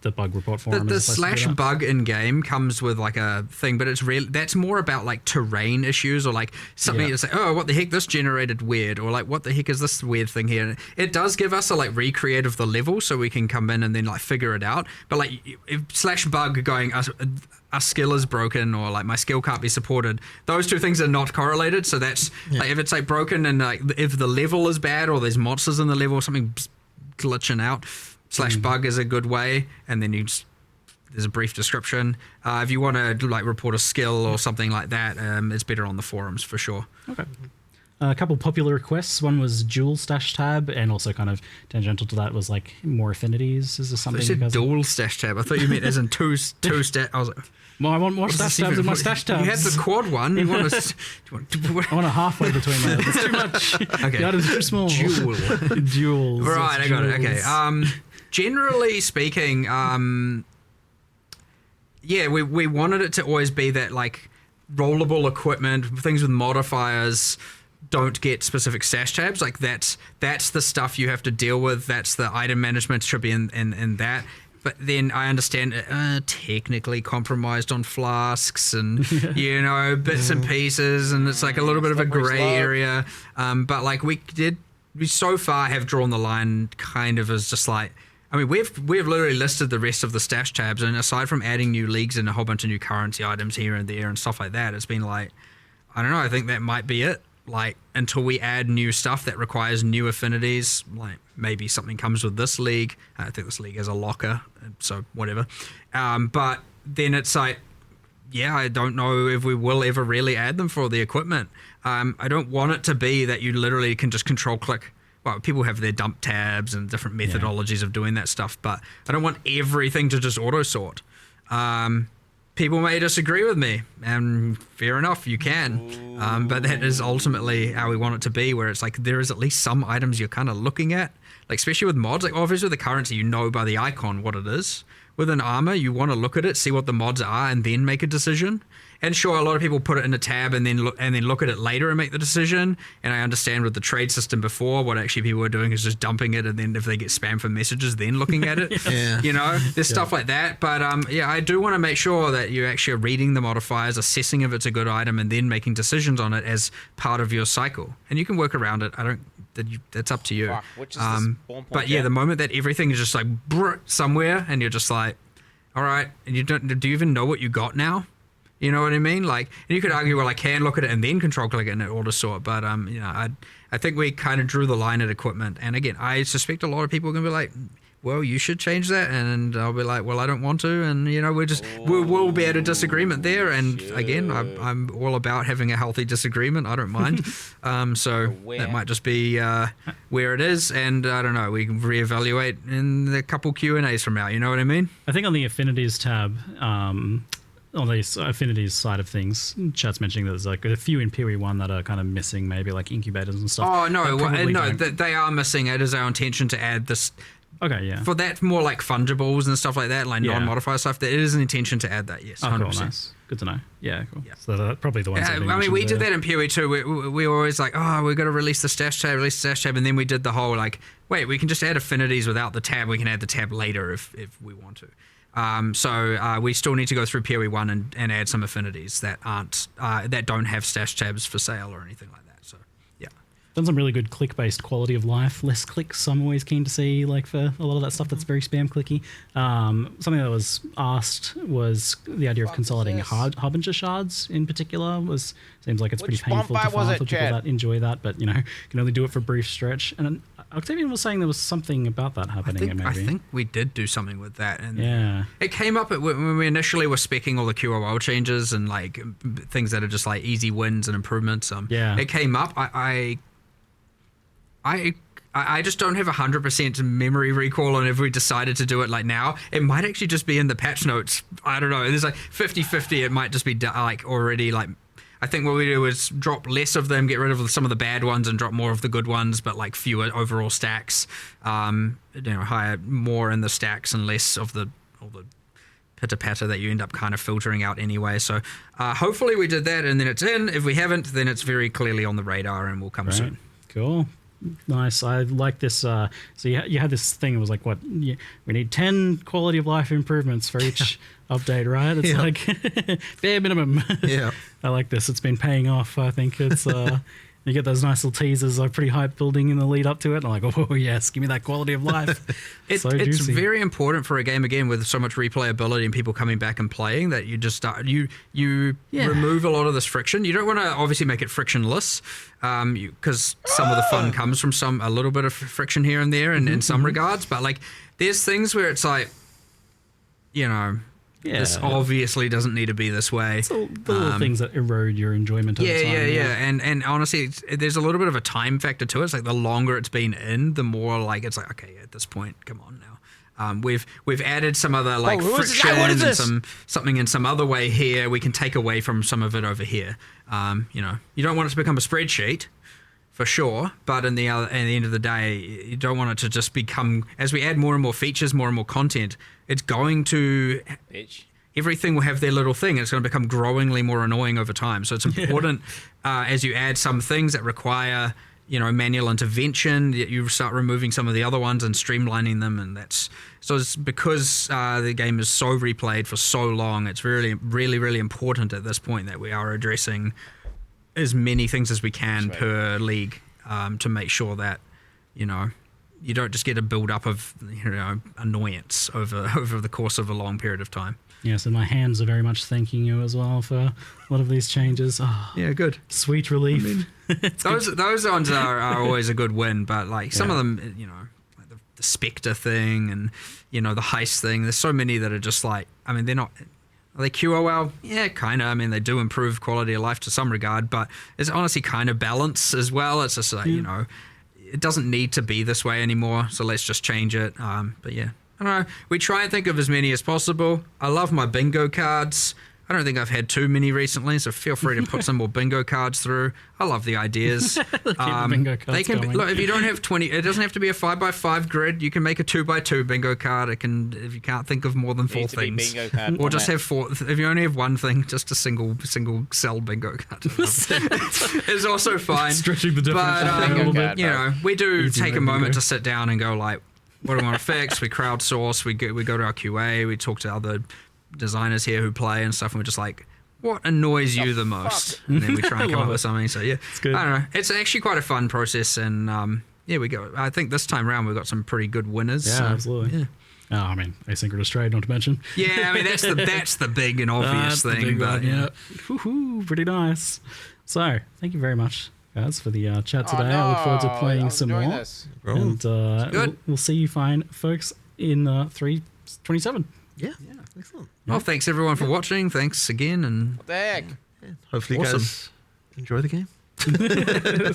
the bug report forum. The slash bug in game comes with like a thing, but that's more about like terrain issues or like something that's like, oh, what the heck, this generated weird, or like, what the heck is this weird thing here? And it does give us a like recreate of the level so we can come in and then like figure it out. But like if slash bug going a skill is broken or like my skill can't be supported, those two things are not correlated. So that's like if it's like broken and like if the level is bad or there's monsters in the level or something glitching out, slash bug is a good way, and then there's a brief description. If you want to like report a skill or something like that, it's better on the forums for sure. Okay. A couple popular requests. One was dual stash tab, and also kind of tangential to that was like more affinities. Is this something? You said dual stash tab. I thought you meant as in two stash. I was like, well, I want more stash tabs in my stash tabs. You had the quad one. You want to? I want a halfway between those. It's too much. Okay. The items are too small. Duels. Right, I got it. Okay. Generally speaking, yeah, we wanted it to always be that like rollable equipment, things with modifiers don't get specific stash tabs. Like that's the stuff you have to deal with. That's the item management should be in that. But then I understand technically compromised on flasks and bits and pieces, and it's like a little bit of a grey area. But like we so far have drawn the line kind of as just like, I mean, we've literally listed the rest of the stash tabs, and aside from adding new leagues and a whole bunch of new currency items here and there and stuff like that, it's been like, I don't know, I think that might be it. Like, until we add new stuff that requires new affinities, like maybe something comes with this league. I think this league has a locker, so whatever. But then it's like, yeah, I don't know if we will ever really add them for the equipment. I don't want it to be that you literally can just control click. Well, people have their dump tabs and different methodologies of doing that stuff, but I don't want everything to just auto sort. People may disagree with me, and fair enough, you can. But that is ultimately how we want it to be, where it's like there is at least some items you're kind of looking at, like especially with mods. Like obviously with the currency, you know by the icon what it is. With an armor, you want to look at it, see what the mods are, and then make a decision. And sure, a lot of people put it in a tab and then look at it later and make the decision. And I understand with the trade system before, what actually people were doing is just dumping it, and then if they get spam for messages, then looking at it. There's stuff like that. But I do want to make sure that you actually are reading the modifiers, assessing if it's a good item, and then making decisions on it as part of your cycle. And you can work around it. That's up to you. Fuck, which is the spawn point, but yeah, the moment that everything is just like somewhere, and you're just like, all right, and do you even know what you got now? You know what I mean? Like, and you could argue, well, I can look at it and then control click it and it auto sort. But I think we kind of drew the line at equipment. And again, I suspect a lot of people are gonna be like, well, you should change that, and I'll be like, well, I don't want to, and we'll be at a disagreement there. And again, I'm all about having a healthy disagreement. I don't mind. So that might just be where it is, and I don't know. We can reevaluate in a couple Q&As from now. You know what I mean? I think on the affinities tab, on the affinities side of things, chat's mentioning that there's like a few in Piri 1 that are kind of missing, maybe like incubators and stuff. Oh no, they are missing. It is our intention to add this. Okay, yeah. For that, more like fungibles and stuff like that, like non-modifier stuff, there is an intention to add that, yes. 100%. Cool, nice. Good to know. Yeah, cool. Yeah. So that's probably the ones that I mean, we did that in PoE too. We were always like, oh, we've got to release the stash tab, and then we did the whole like, wait, we can just add affinities without the tab. We can add the tab later if we want to. So we still need to go through PoE 1 and add some affinities that aren't that don't have stash tabs for sale or anything like that. So yeah, done some really good click-based quality of life, less clicks. I'm always keen to see, like, for a lot of that stuff that's very spam clicky. Something that was asked was the idea of consolidating harbinger shards in particular. Seems like it's pretty painful to farm for people that enjoy that, but you know, can only do it for a brief stretch. And Octavian was saying there was something about that happening. I think we did do something with that, and it came up when we initially were speccing all the QOL changes and like things that are just like easy wins and improvements. It came up. I just don't have 100% memory recall on if we decided to do it like now. It might actually just be in the patch notes. I don't know. There's like 50-50. It might just be like already like. I think what we do is drop less of them, get rid of some of the bad ones, and drop more of the good ones, but like fewer overall stacks. Higher more in the stacks and less of all the pitter patter that you end up kind of filtering out anyway. So hopefully we did that, and then it's in. If we haven't, then it's very clearly on the radar and will come soon. Cool. Nice. I like this. So you had this thing. It was like, we need 10 quality of life improvements for each update, right? It's like bare minimum. Yeah. I like this. It's been paying off. I think it's you get those nice little teasers, like pretty hype building in the lead up to it. And I'm like, oh yes, give me that quality of life. It's very important for a game, again, with so much replayability and people coming back and playing, that you just start you remove a lot of this friction. You don't want to obviously make it frictionless, because some of the fun comes from a little bit of friction here and there in some regards. But like, there's things where it's like, this obviously doesn't need to be this way. It's the little things that erode your enjoyment over time. And honestly, there's a little bit of a time factor to it. It's like the longer it's been in, the more like it's like, okay, at this point, come on now. We've added some other like friction and something in some other way here. We can take away from some of it over here. You know, you don't want it to become a spreadsheet, for sure, but at the end of the day, you don't want it to just become, as we add more and more features, more and more content, it's going to, everything will have their little thing. It's going to become growingly more annoying over time. So it's important as you add some things that require, you know, manual intervention, you start removing some of the other ones and streamlining them. And so it's because the game is so replayed for so long, it's really, really, really important at this point that we are addressing as many things as we can per league to make sure that, you know, you don't just get a build up of, you know, annoyance over the course of a long period of time. Yes, and my hands are very much thanking you as well for a lot of these changes. Oh, yeah, good. Sweet relief. I mean, those ones are always a good win, but like some of them, you know, like the Spectre thing and, you know, the heist thing, there's so many that are just like, I mean, they're not... Are they QOL? Yeah, kind of. I mean, they do improve quality of life to some regard, but it's honestly kind of balance as well. It's just like, you know, it doesn't need to be this way anymore, so let's just change it. But yeah, I don't know. We try and think of as many as possible. I love my bingo cards. I don't think I've had too many recently, so feel free to put some more bingo cards through. I love the ideas. Bingo cards they can going. look, if you don't have 20, it doesn't have to be a 5x5 grid. You can make a 2x2 bingo card. It can, if you can't think of more than 4 things, or just have 4. If you only have one thing, just a single cell bingo card is also fine. Stretching the definition a little bit. You know, we do take a moment to sit down and go like, what do we want to fix? We crowdsource. We go to our QA. We talk to other designers here who play and stuff, and we're just like, what annoys you the most? And then we try and come up with something. So yeah, it's good. I don't know. It's actually quite a fun process, and yeah, we go. I think this time around we've got some pretty good winners. Yeah, absolutely. Yeah. Oh, I mean, asynchronous trade, not to mention. Yeah, I mean that's the big and obvious thing. But yeah, pretty nice. So thank you very much, guys, for the chat today. I look forward to playing some more. And we'll see you fine, folks, in 327. Yeah, excellent. Well, thanks everyone for watching. Thanks again, and what the heck? Yeah. Hopefully, you guys enjoy the game.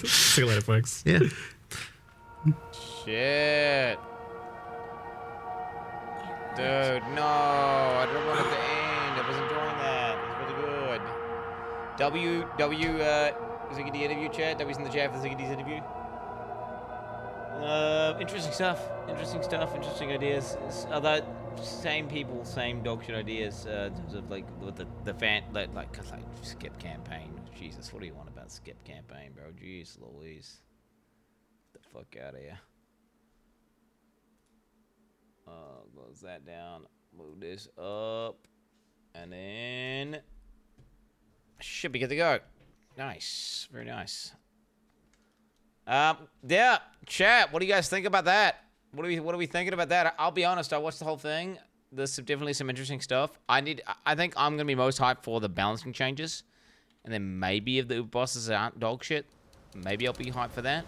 See you later, folks. Yeah. Shit. Dude, no. I don't want it to end. I was enjoying that. It was really good. Ziggity interview chat. W's in the chat for Ziggity's interview. Interesting stuff. Interesting ideas. Although, same people, same dog shit ideas. In terms of like with the fan, like skip campaign. Jesus, what do you want about skip campaign, bro? Jeez Louise. Get the fuck out of here. Close that down. Move this up, and then should be good to go. Nice, very nice. Yeah, chat. What do you guys think about that? What are we thinking about that? I'll be honest. I watched the whole thing. There's definitely some interesting stuff. I think I'm gonna be most hyped for the balancing changes, and then maybe if the bosses aren't dog shit, maybe I'll be hyped for that.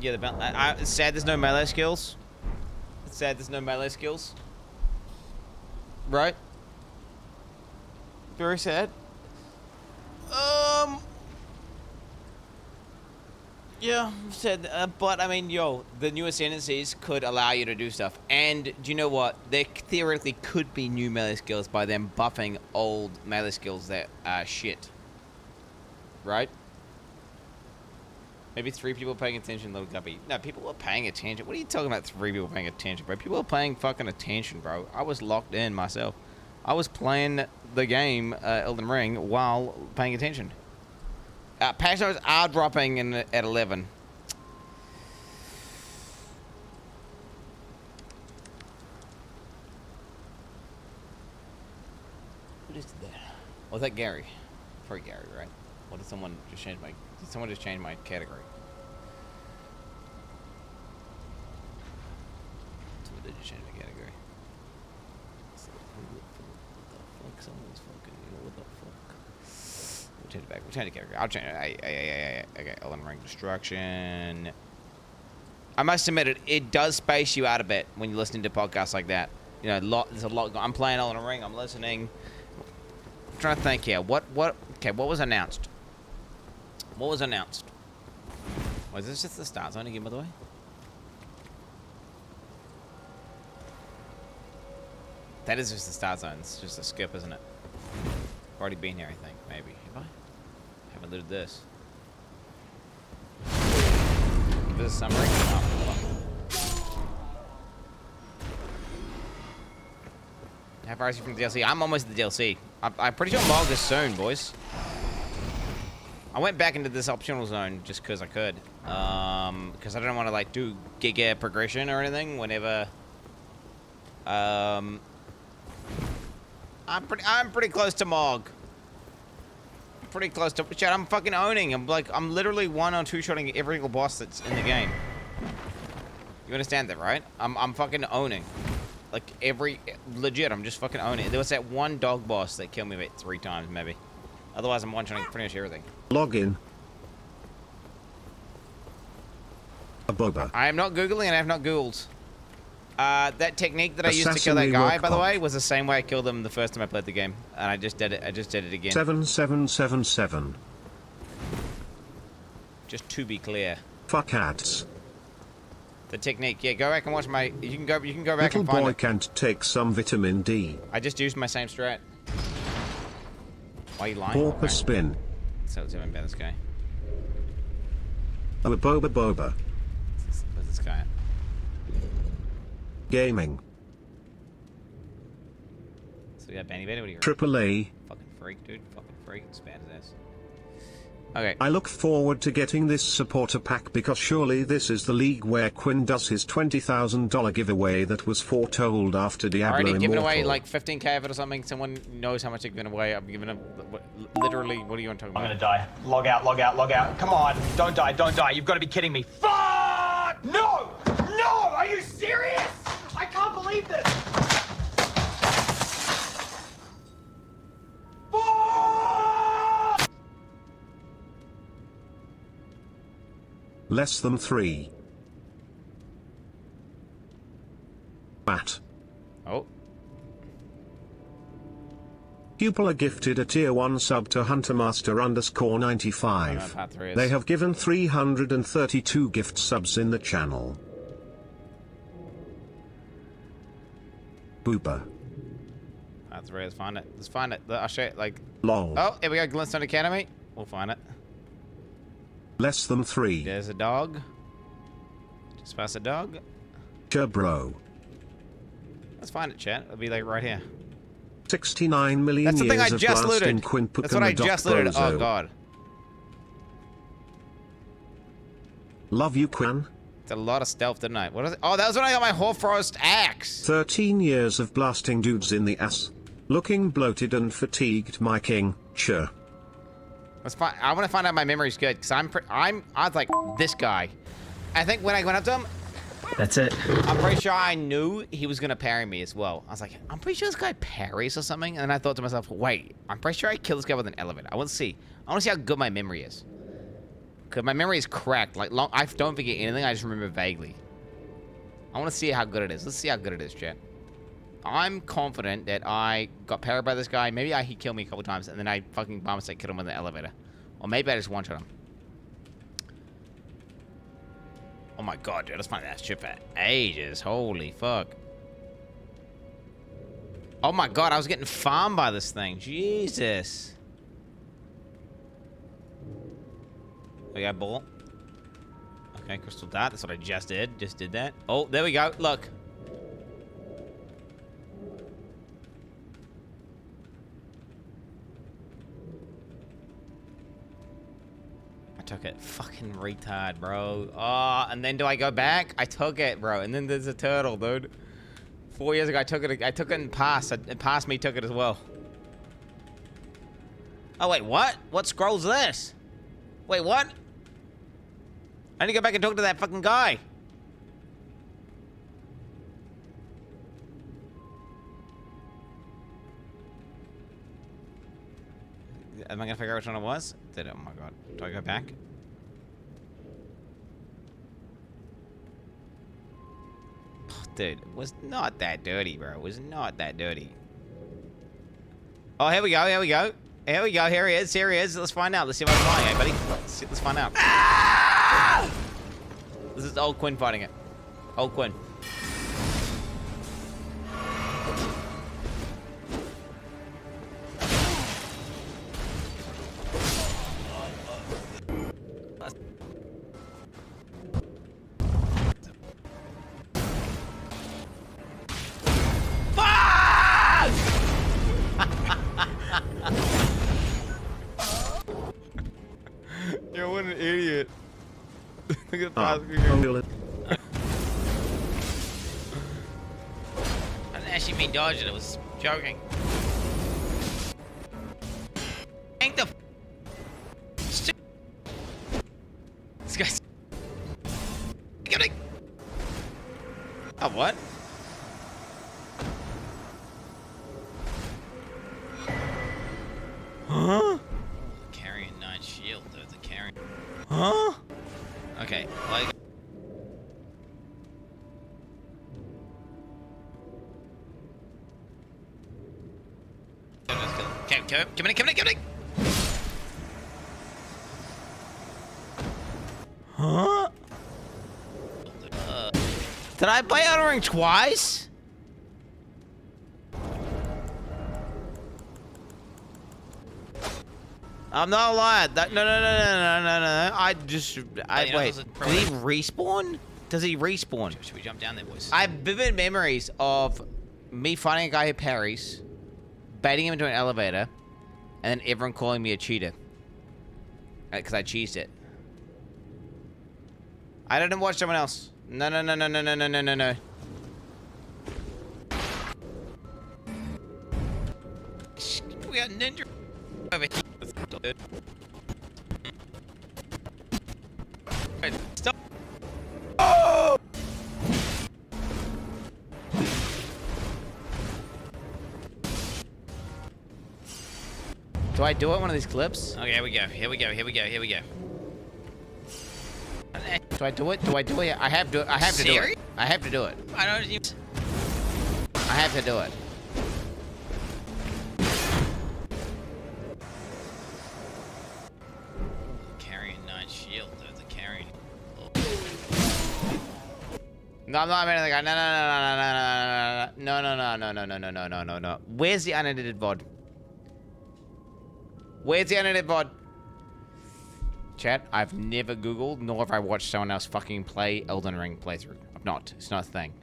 Yeah, it's sad there's no melee skills. Right? Very sad. Yeah, said, but I mean, the new ascendancies could allow you to do stuff. And do you know what? There theoretically could be new melee skills by them buffing old melee skills that are shit. Right? Maybe 3 people paying attention, little guppy. No, people are paying attention. What are you talking about 3 people paying attention, bro? People are paying fucking attention, bro. I was locked in myself. I was playing the game, Elden Ring, while paying attention. Patch notes are dropping at 11. What is that? Oh, is that Gary? Probably Gary, right? What did someone just change my... Did someone just change my category? Someone did just change my category. So, what the fuck? Someone's fucking... What the fuck? We'll change it back. We'll change the category. I'll change it. Okay, Elden Ring Destruction. I must admit it does space you out a bit when you're listening to podcasts like that. You know, there's a lot. I'm playing Elden Ring. I'm listening. I'm trying to think here. Okay, what was announced? What was announced? Was this just the start zone again, by the way? That is just the start zone. It's just a skip, isn't it? I've already been here, I think. Maybe. Have I? Haven't looted this. Give us a summary. Oh, how far is he from the DLC? I'm almost at the DLC. I'm pretty sure Mog is soon, boys. I went back into this optional zone just because I could. Because I don't want to like do giga progression or anything whenever. I'm pretty close to Mog. Pretty close to chat. I'm fucking owning. I'm literally 1 or 2 shotting every single boss that's in the game. You understand that, right? I'm fucking owning. Like legit, I'm just fucking owning it. There was that one dog boss that killed me about 3 times, maybe. Otherwise, I'm one-shotting pretty much everything. Login. A boba. I am not Googling and I have not Googled. That technique that I used to kill that guy, by the way, was the same way I killed him the first time I played the game. And I just did it again. 7777. Just to be clear. Fuck ads. The technique, yeah, go back and watch my, you can go back Little and find boy it. can't take some vitamin D. I just used my same strat. Why are you lying? Pauper spin. So let's about this guy. A boba boba. Where's this guy at? Gaming. So we got Benny Betty, what are you? AAA. Fucking freak, dude. Fucking freak. Spat his ass. Okay. I look forward to getting this supporter pack because surely this is the league where Quinn does his $20,000 giveaway that was foretold after Diablo Already Immortal. given away like 15k of it or something. Someone knows how much I've given away. I'm giving them literally. What are you on talking about? I'm gonna die. Log out, log out, log out. Come on. Don't die, don't die. You've got to be kidding me. Fuck! No! No! Are you serious? I can't believe this! Less than 3. Matt. Oh. Pupil are gifted a tier 1 sub to Huntermaster_95. They have given 332 gift subs in the channel. Booba. That's right, let's find it. Let's find it. I'll show it, like... Lol. Oh, here we go, Glintstone Academy. We'll find it. Less than 3. There's a dog. Just past a dog. Bro. Let's find it, chat. It'll be like right here. 69 million That's the thing years I of just blasting looted. Quinn That's what I just looted. Oh, God. Love you, Quinn. It's a lot of stealth, didn't I? What is it? Oh, that was when I got my Hoarfrost axe. 13 years of blasting dudes in the ass. Looking bloated and fatigued, my king. Sure. Let's find, I want to find out my memory's good, because I was like, this guy. I think when I went up to him... That's it. I'm pretty sure I knew he was going to parry me as well. I was like, I'm pretty sure this guy parries or something. And then I thought to myself, wait, I'm pretty sure I killed this guy with an elevator. I want to see how good my memory is. Because my memory is cracked. Like, I don't forget anything. I just remember vaguely. I want to see how good it is. Let's see how good it is, chat. I'm confident that I got parried by this guy. Maybe he killed me a couple times, and then I fucking by mistake killed him with an elevator. Or maybe I just one-shot him. Oh my god, dude. Let's find that shit for ages. Holy fuck. Oh my god, I was getting farmed by this thing. Jesus. We got bull. Okay, crystal dart. That's what I just did. Just did that. Oh, there we go. Look. I took it. Fucking retard, bro. Oh, and then do I go back? I took it, bro. And then there's a turtle, dude. 4 years ago, I took it and passed. It passed me, took it as well. Oh, wait, what? What scroll's this? Wait, what? I need to go back and talk to that fucking guy. Am I gonna figure out which one it was? Did it? Oh my god. Do I go back? Dude, it was not that dirty, bro. It was not that dirty. Oh, here we go. Here we go. Here we go. Here he is. Here he is. Let's find out. Let's see what I'm flying, buddy. Let's find out. Ah! This is old Quin fighting it. Old Quin. Yo, what an idiot. Look at that. I didn't actually mean dodge it, I was joking. Ain't the this guy's oh, what? Huh? Carrying 9 shield, though. The carrying. Huh? Okay. Like. Come in. Huh? Did I play Elden Ring twice? I'm not lying. No. I wait. Does he respawn? Does he respawn? Should we jump down there, boys? I have vivid memories of me fighting a guy who parries, baiting him into an elevator, and then everyone calling me a cheater. Because I cheesed it. I didn't watch someone else. No. We got ninja over here. Stop. Oh! Do I do it one of these clips? Okay, here we go. Do I do it? I have to do it. I have to do it. I have to do it. I have to do it. Carrying 9 shield, though. The carrying. No, I'm not a the guy. No. Where's the unedited VOD? Where's the unedited VOD? Chat, I've never Googled, nor have I watched someone else fucking play Elden Ring playthrough. I've not. It's not a thing.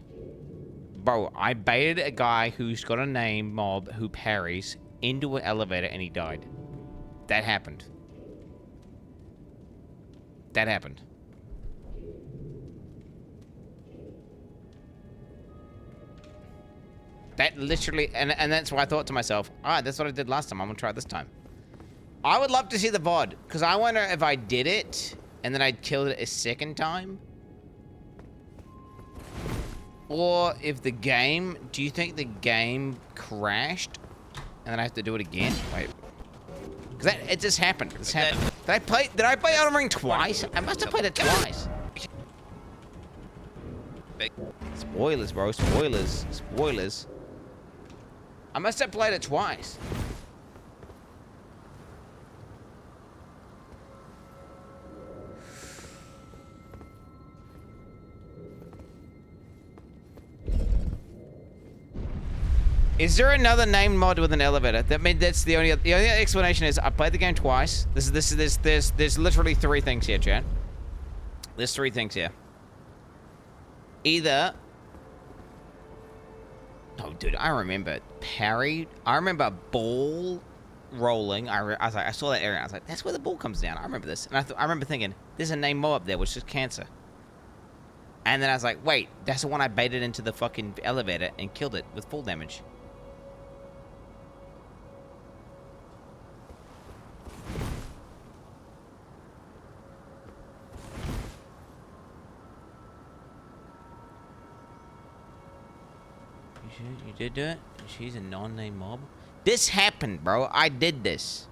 Bro, I baited a guy who's got a name mob who parries into an elevator and he died. That happened. That literally, and that's why I thought to myself, alright, that's what I did last time. I'm gonna try it this time. I would love to see the VOD, because I wonder if I did it, and then I killed it a second time. Or if the game, do you think the game crashed, and then I have to do it again? Wait. Because it just happened. This happened. Did I play Elden Ring twice? I must have played it twice. Spoilers, bro. Spoilers. I must have played it twice. Is there another named mod with an elevator? That's the only explanation is I played the game twice. There's literally 3 things here, chat. There's 3 things here. Either. Oh, dude, I remember parry. I remember ball rolling. I was like, I saw that area. I was like, that's where the ball comes down. I remember this, and I remember thinking, there's a named mob up there, which is cancer. And then I was like, wait, that's the one I baited into the fucking elevator and killed it with full damage. You did do it? She's a non-name mob? This happened, bro. I did this.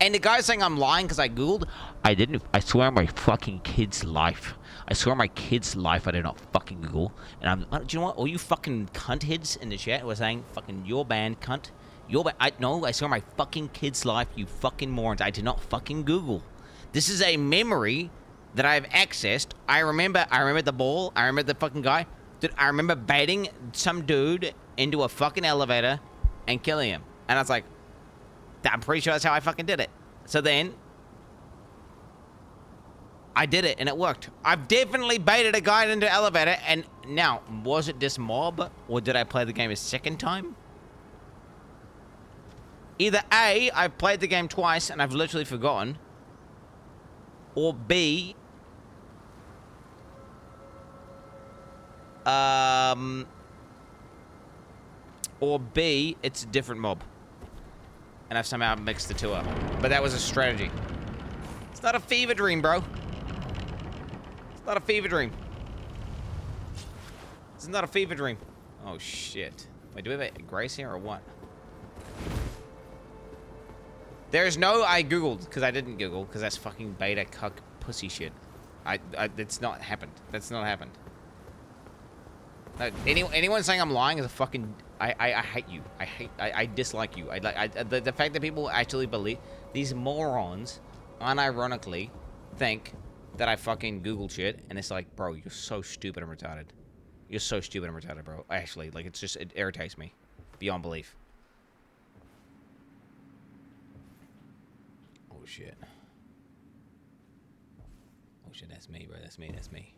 And the guy's saying I'm lying because I Googled. I didn't. I swear on my fucking kid's life. I swear on my kid's life I did not fucking Google. And do you know what? All you fucking cunt heads in the chat were saying, fucking, your band, cunt. Your band. No, I swear on my fucking kid's life, you fucking morons. I did not fucking Google. This is a memory that I've accessed. I remember the ball. I remember the fucking guy. Dude, I remember baiting some dude into a fucking elevator and killing him. And I was like, I'm pretty sure that's how I fucking did it. So then, I did it and it worked. I've definitely baited a guy into an elevator. And now, was it this mob or did I play the game a second time? Either A, I've played the game twice and I've literally forgotten. Or B, it's a different mob. And I've somehow mixed the two up. But that was a strategy. It's not a fever dream, bro. It's not a fever dream. This is not a fever dream. Oh, shit. Wait, do we have a Grace here or what? There's no I Googled, because I didn't Google, because that's fucking beta cuck pussy shit. It's not happened. That's not happened. Anyone saying I'm lying is a fucking... I hate you. I dislike you. The fact that people actually believe... These morons, unironically, think that I fucking Googled shit, and it's like, bro, you're so stupid and retarded. You're so stupid and retarded, bro. Actually, like, it's just... It irritates me. Beyond belief. Oh, shit. Oh, shit, that's me, bro. That's me. That's me.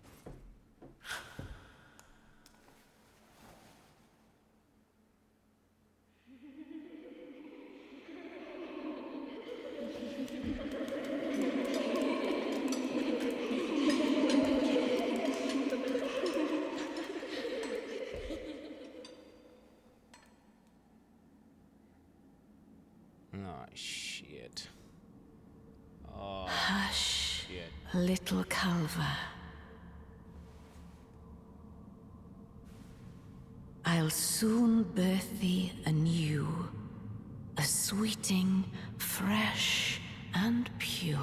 Oh, shit. Oh, Hush, shit. little Culver. I'll soon birth thee anew, a sweeting, fresh and pure.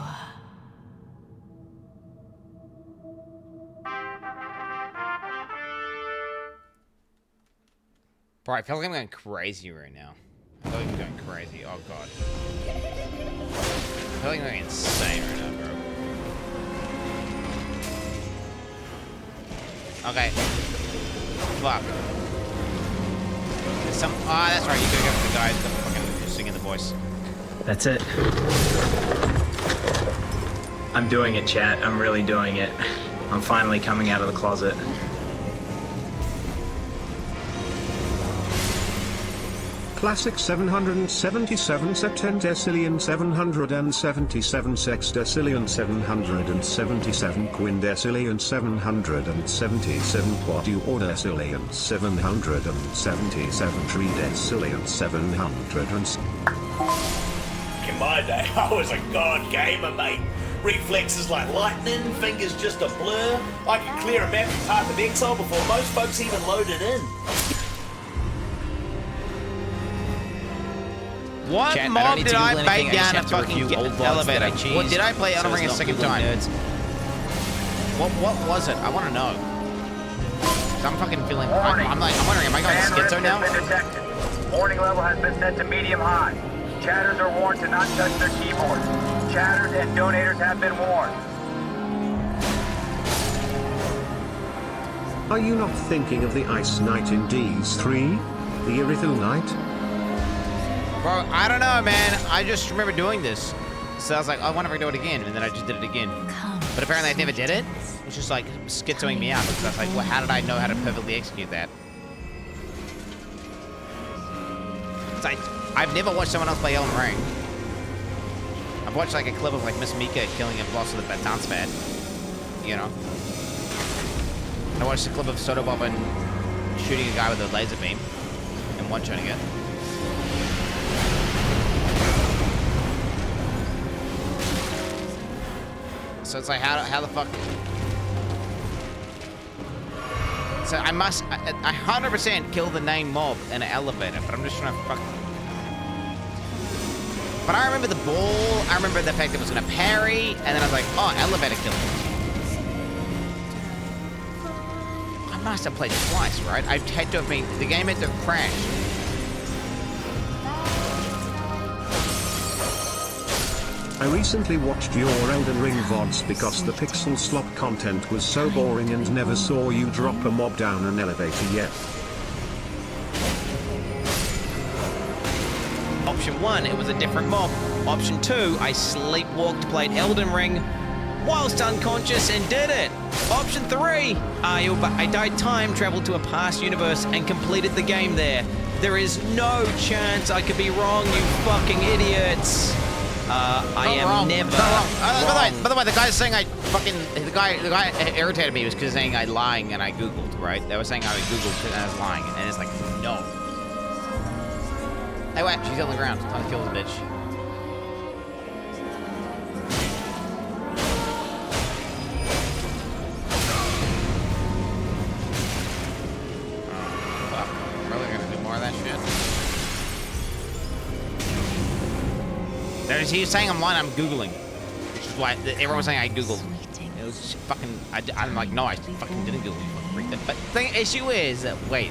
Bro, I feel like I'm going crazy right now. I feel like I'm going crazy. Oh, God. I feel like I'm going insane right now, bro. Okay. Fuck. There's some... Ah, that's right. You gotta go for the guys that fucking singing the voice. That's it. I'm doing it, chat. I'm really doing it. I'm finally coming out of the closet. Classic 777 septendecillion 777 sexdecillion 777 quindecillion 777 quadruordecillion 777 tridecillion 700. In my day, I was a god gamer, mate. Reflexes like lightning, fingers just a blur. I could clear a map in Path of Exile before most folks even loaded in. What Chat, mob did did I bait anything, down a fucking elevator? What did I play Elden Ring a second time? What was it? I want to know. I'm fucking feeling... I'm wondering, am I going schizo now? Warning level has been set to medium high. Chatters are warned to not touch their keyboards. Chatters and donators have been warned. Are you not thinking of the Ice Knight in Ds3? The Irithil Knight? Bro, I don't know, man. I just remember doing this. So I was like, oh, I wonder if I can do it again. And then I just did it again. But apparently I never did it. It was just like schizoing me out. Because I was like, well, how did I know how to perfectly execute that? It's like, I've never watched someone else play Elden Ring. I've watched like a clip of like Miss Mika killing a boss with a baton pad. You know? I watched a clip of Soda Bob and shooting a guy with a laser beam. And one-shotting it. So it's like, how the fuck? So I 100% kill the name mob in an elevator, but I'm just trying to fuck. But I remember the ball. I remember the fact that it was going to parry. And then I was like, oh, elevator kill. I must have played twice, right? I had to have been... The game had to have crashed. I recently watched your Elden Ring VODs because the pixel slop content was so boring and never saw you drop a mob down an elevator yet. Option 1, it was a different mob. Option 2, I sleepwalked, played Elden Ring whilst unconscious and did it. Option 3, I died time traveled to a past universe and completed the game there. There is no chance I could be wrong, you fucking idiots. I am never wrong. By the way, the guy saying I fucking... The guy irritated me was because saying I lying and I Googled, right? They were saying I Googled and I was lying. And it's like, no. Hey, wait, she's on the ground. Time to kill this bitch. He was saying I'm lying, I'm Googling. Which is why everyone was saying I Googled. It was just fucking... I'm like, no, I fucking didn't Google. But the issue is that, wait.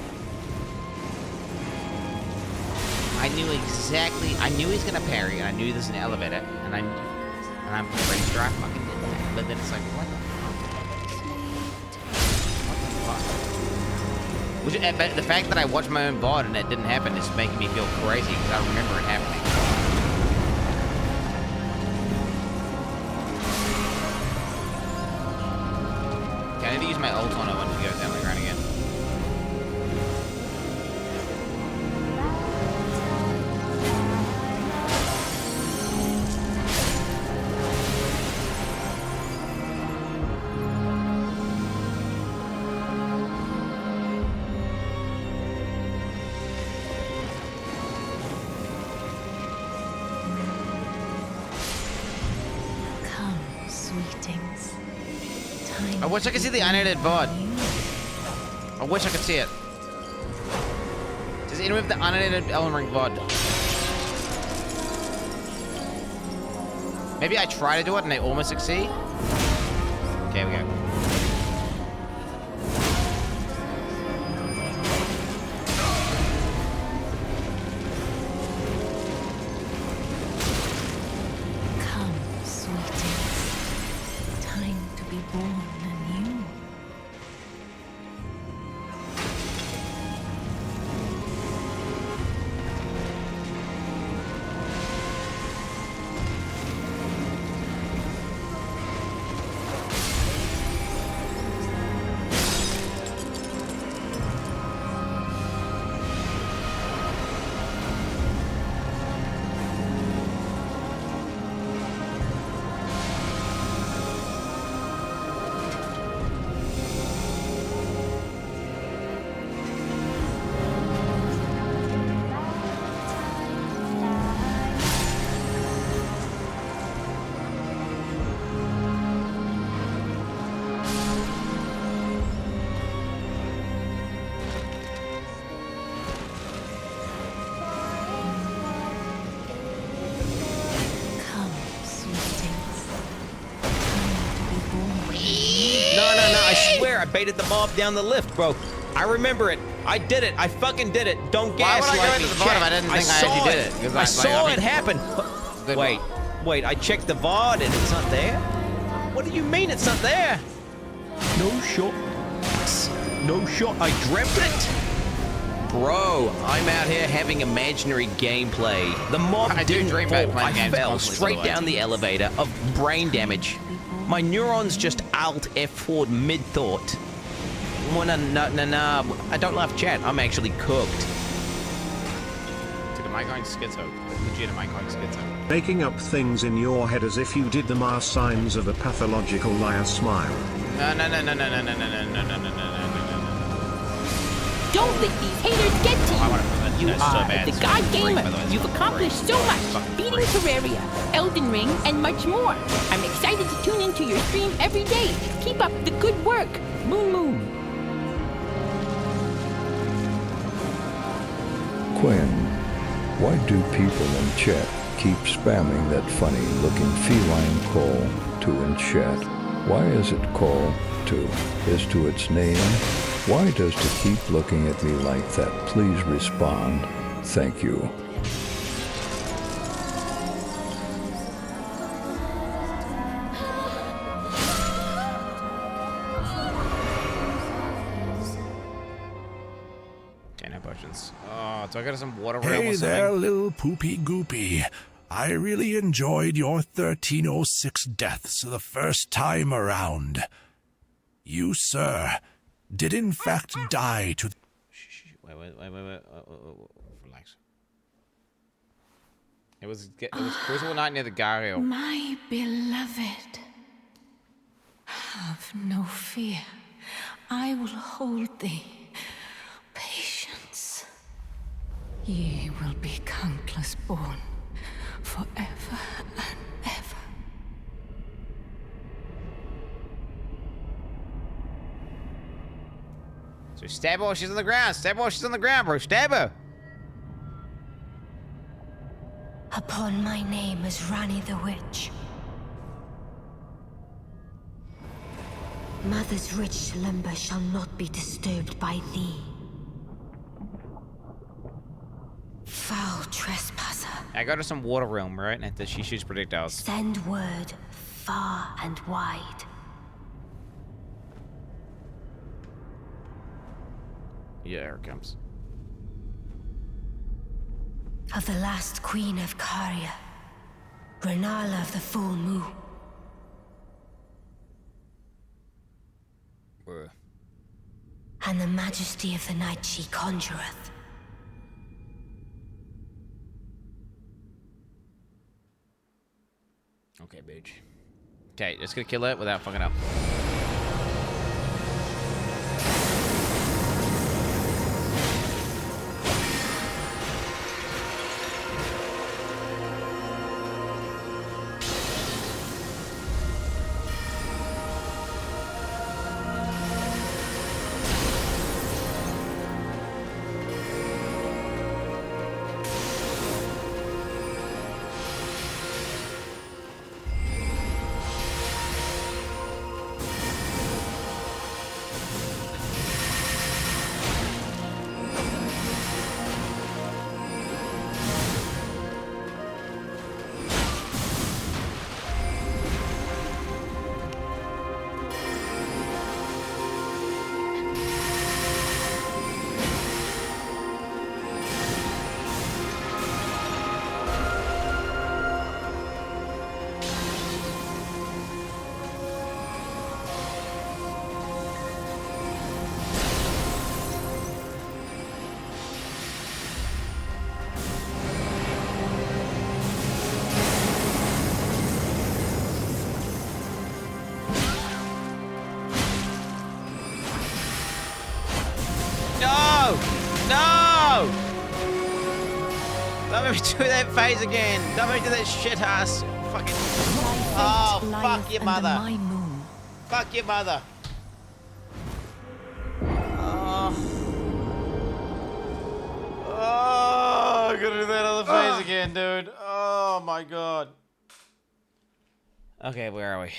I knew exactly... I knew he's gonna parry, and I knew there's an elevator, and I'm pretty sure I fucking did that. But then it's like, what the fuck? What the fuck? But the fact that I watched my own VOD and it didn't happen is making me feel crazy, because I remember it happening. I need to use my ult on it once he goes down the ground again. Come, sweetings. I wish I could see the unedited VOD. I wish I could see it. Does anyone have the unedited Elden Ring VOD? Maybe I try to do it and I almost succeed? Okay, we go. Come, sweetings. Time to be born anew. I baited the mob down the lift, bro. I remember it. I did it. I fucking did it. Don't gaslight me. Why would I go into the bottom? I didn't think I actually did it. I saw it happen. Wait. I checked the VOD and it's not there? What do you mean it's not there? No shot. No shot. I dreamt it. Bro, I'm out here having imaginary gameplay. The mob didn't fall. I fell straight down the elevator of brain damage. My neurons just alt F4'd mid-thought. No, I don't laugh, chat. I'm actually cooked. Dude, am I going schizo? Legit, am I going schizo? Making up things in your head as if you did the mass signs of a pathological liar smile. No. Don't let these haters get to you. You are the God Gamer. You've accomplished so much. Beating Terraria, Elden Ring, and much more. I'm excited to tune into your stream every day. Keep up the good work. Moon Moon. Quinn, why do people in chat keep spamming that funny-looking feline call to in chat? Why is it call to? Is to its name? Why does to keep looking at me like that? Please respond. Thank you. Oh, do I go to some water realm Hey or something? there, little poopy goopy. I really enjoyed your 1306 deaths the first time around. You, sir, did in fact die to... Wait. Relax. It was Crucible Night near the Gario. My beloved, have no fear. I will hold thee. Patience. Ye will be countless born, forever and ever. So stab her while she's on the ground. Stab her while she's on the ground, bro. Stab her. Upon my name as Rani the Witch. Mother's rich slumber shall not be disturbed by thee. Foul trespasser. I go to some water realm, right? And she shoots projectiles. Send word far and wide. Yeah, here it comes. Of the last queen of Caria, Renala of the full moon. Where? And the majesty of the night she conjureth. Okay, bitch. Okay, just gonna kill it without fucking up. Don't make me do that phase again. Don't make me do that shit ass fucking. Oh, fuck your mother. Fuck your mother. Oh, I gotta do that other phase again, dude. Oh my god. Okay, where are we?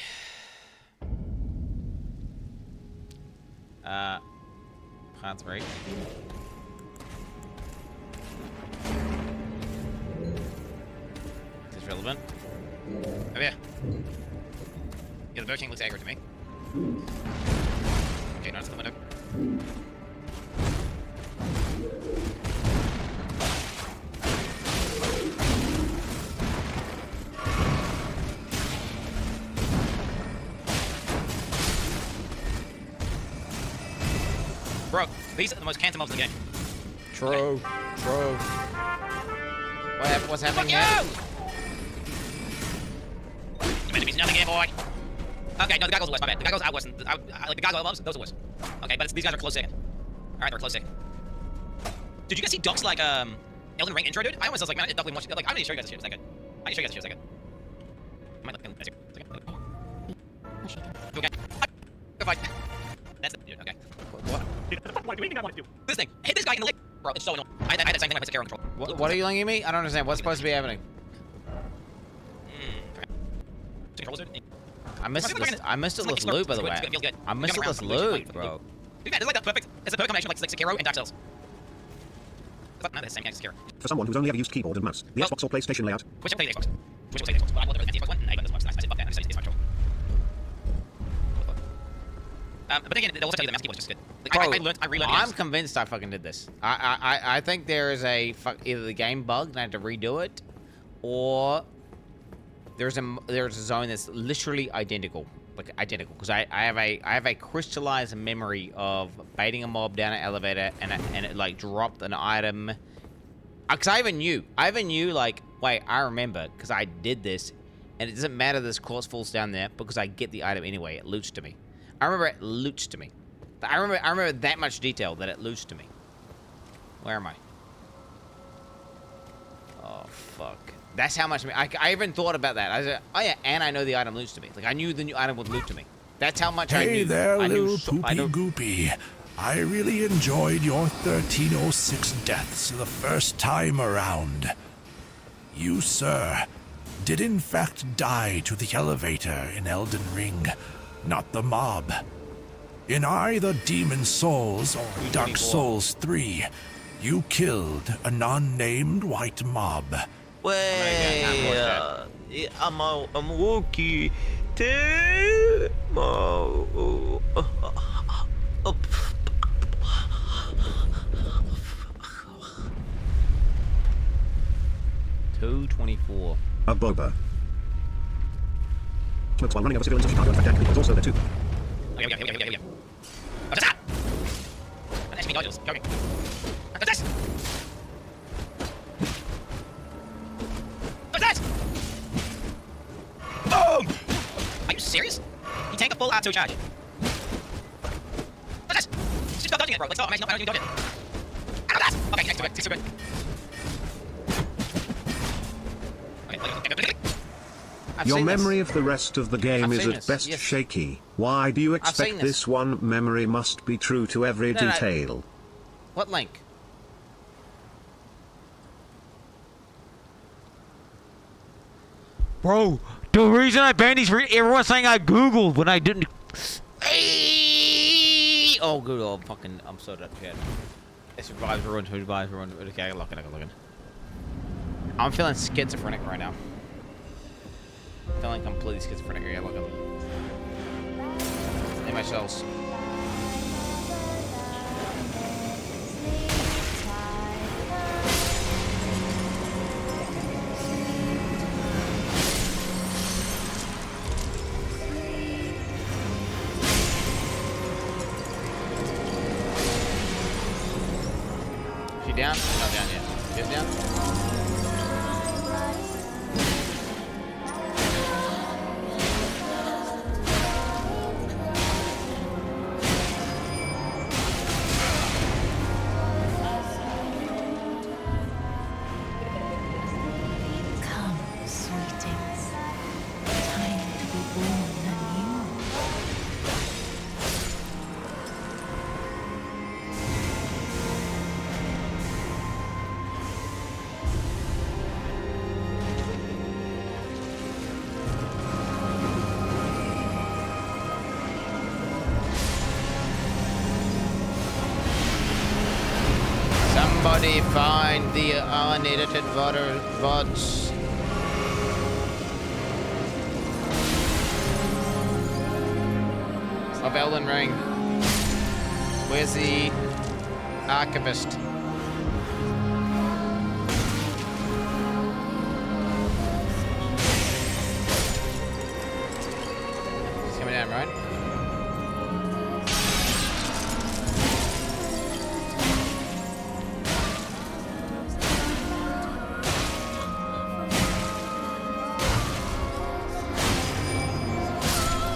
Part 3. Is this relevant? Oh yeah. Yeah, the Burger King looks aggro to me. Okay, no, it's the window. Bro, these are the most cancer mobs in the game. True. Okay. True. What's happening here? You're meant to be nothing here, boy. Okay, no, the gargoyles are worse, my bad. The gargoyles are worse. Like the gargoyle mobs, those are worse. Okay, but these guys are close second. Alright, they're close second. Did you guys see Doc's like Elden Ring intro, dude? I almost was like, man, I did Doc watch. Like, I need to show you guys this shit. Is that good? I need to show you guys this shit. Is that good? I might look at this. Okay. Go fight. That's the dude. Okay. What? What do you mean I want to do? This thing. Hit this guy in the leg. Bro, it's so annoying. I had that same thing when I put the camera on control. What are you yelling at me? I don't understand. What's supposed to be happening? I missed this. I missed all this loot, by the way. I missed all this loot, bro. It's like the perfect. It's a perfect combination like Sekiro and Dark Souls. No, they're the same thing as Sekiro. For someone who's only ever used keyboard and mouse, the Xbox or PlayStation layout. Wish I played the Xbox. Wish I played the Xbox. But I want the Xbox one. No, but this works nice. I said fuck that. I just said it's control. But again, they'll also tell you that mouse keyboard is just good. Like, I relearned. I'm convinced I fucking did this. I think there is a either the game bugged and I had to redo it, or there's a zone that's literally identical, like identical. Because I have a crystallized memory of baiting a mob down an elevator and it like dropped an item. Because I even knew like, wait, I remember because I did this, and it doesn't matter this corpse falls down there because I get the item anyway. It loots to me. I remember it loots to me. I remember that much detail that it loots to me. Where am I? Oh fuck. That's how much I even thought about that. I said, oh yeah, and I know the item loots to me. Like I knew the new item would loot to me. That's how much I knew. Hey there, little poopy goopy. I really enjoyed your 1306 deaths the first time around. You, sir, did in fact die to the elevator in Elden Ring, not the mob. In either Demon Souls or Dark Souls 3, you killed a non-named white mob. Well, I'm walking to $2.24. A boba. Smokes while running over civilians in Chicago. In fact, Dan was also there too. Okay. Attack! That's me, Dodgers. Go. Attack! Attack! Boom! Are you serious? You tank a full R2 charge. Attack! Just stop dodging it, bro. Like, stop. I don't even dodge it. Attack! Okay, next to it. It's so good. Your memory of the rest of the game is at best shaky. Why do you expect this one memory must be true to every detail? What link? Bro, the reason I banned these, everyone's saying I Googled when I didn't. Oh, good. Oh, I'm so dead. It's revives ruined. Okay, I can look in. I'm feeling schizophrenic right now. Feeling completely schizophrenic. Yeah, look at in my shells. She down? Not down yet. She's down? Somebody find the unedited VODs. Of Elden Ring. Where's the archivist? He's coming down, right?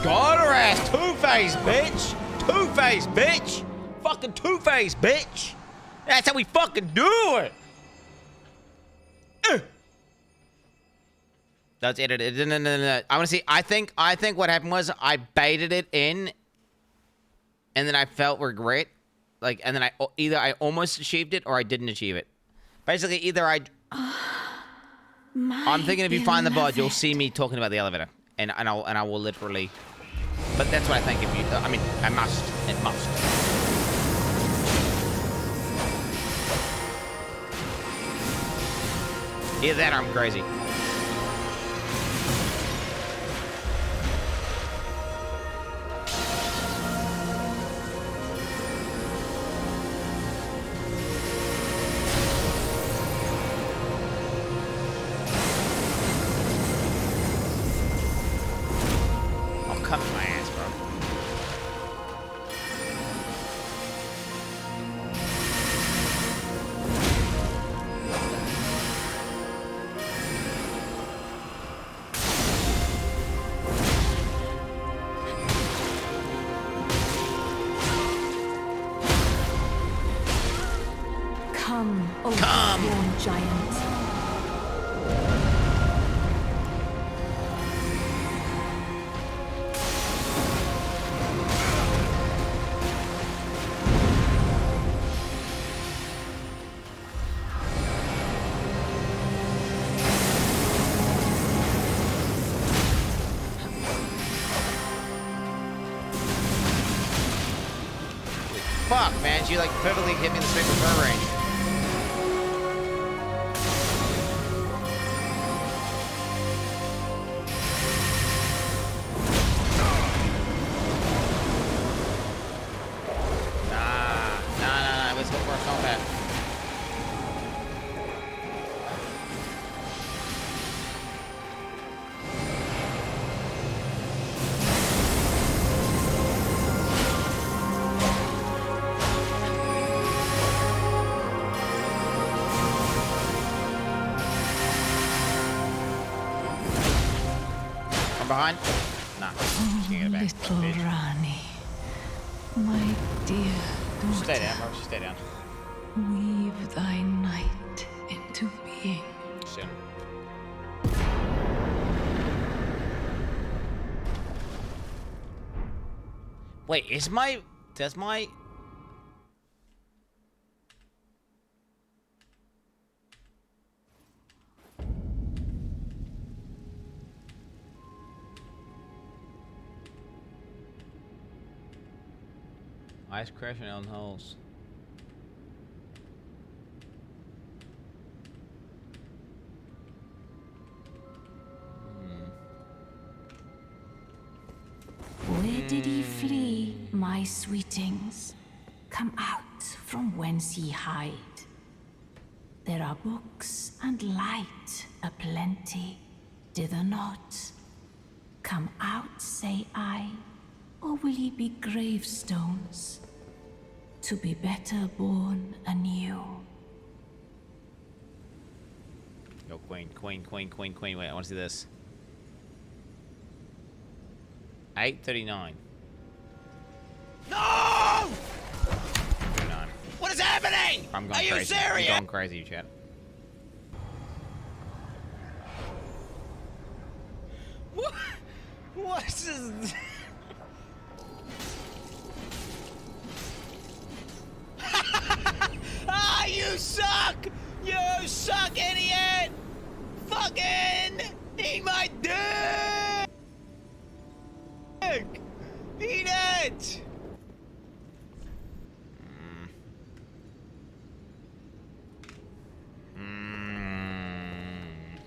Got her ass, Two-Face, bitch! Two-Face, bitch! Fucking Two-Face, bitch! That's how we fucking do it! That's edited. No. I want to see. I think what happened was I baited it in, and then I felt regret. Like, and then I almost achieved it or I didn't achieve it. Basically, either I'm thinking if you find the bod, you'll see me talking about the elevator. and I will literally. But that's what I think. If you, I mean, I must. It must. Either that or I'm crazy. Fuck, man, you like perfectly hit me in the straight return range. Nah, let's go for a combat. Behind? Nah. Just gonna get it back. Little Rani, my dear daughter. Stay down, bro. Stay down. Weave thy night into being. Soon. Wait, does my... Ice crashing on holes. Where did ye flee, my sweetings? Come out from whence ye hide. There are books and light aplenty, dither not. Come out, say I, or will ye be gravestones, to be better born anew? Yo, Queen. Wait, I want to see this. 8:39. No! 39. What is happening? I'm going Are you crazy. serious? I'm going crazy, chat. What is this? Ah, you suck! You suck, idiot! Fucking eat my dick! Eat it!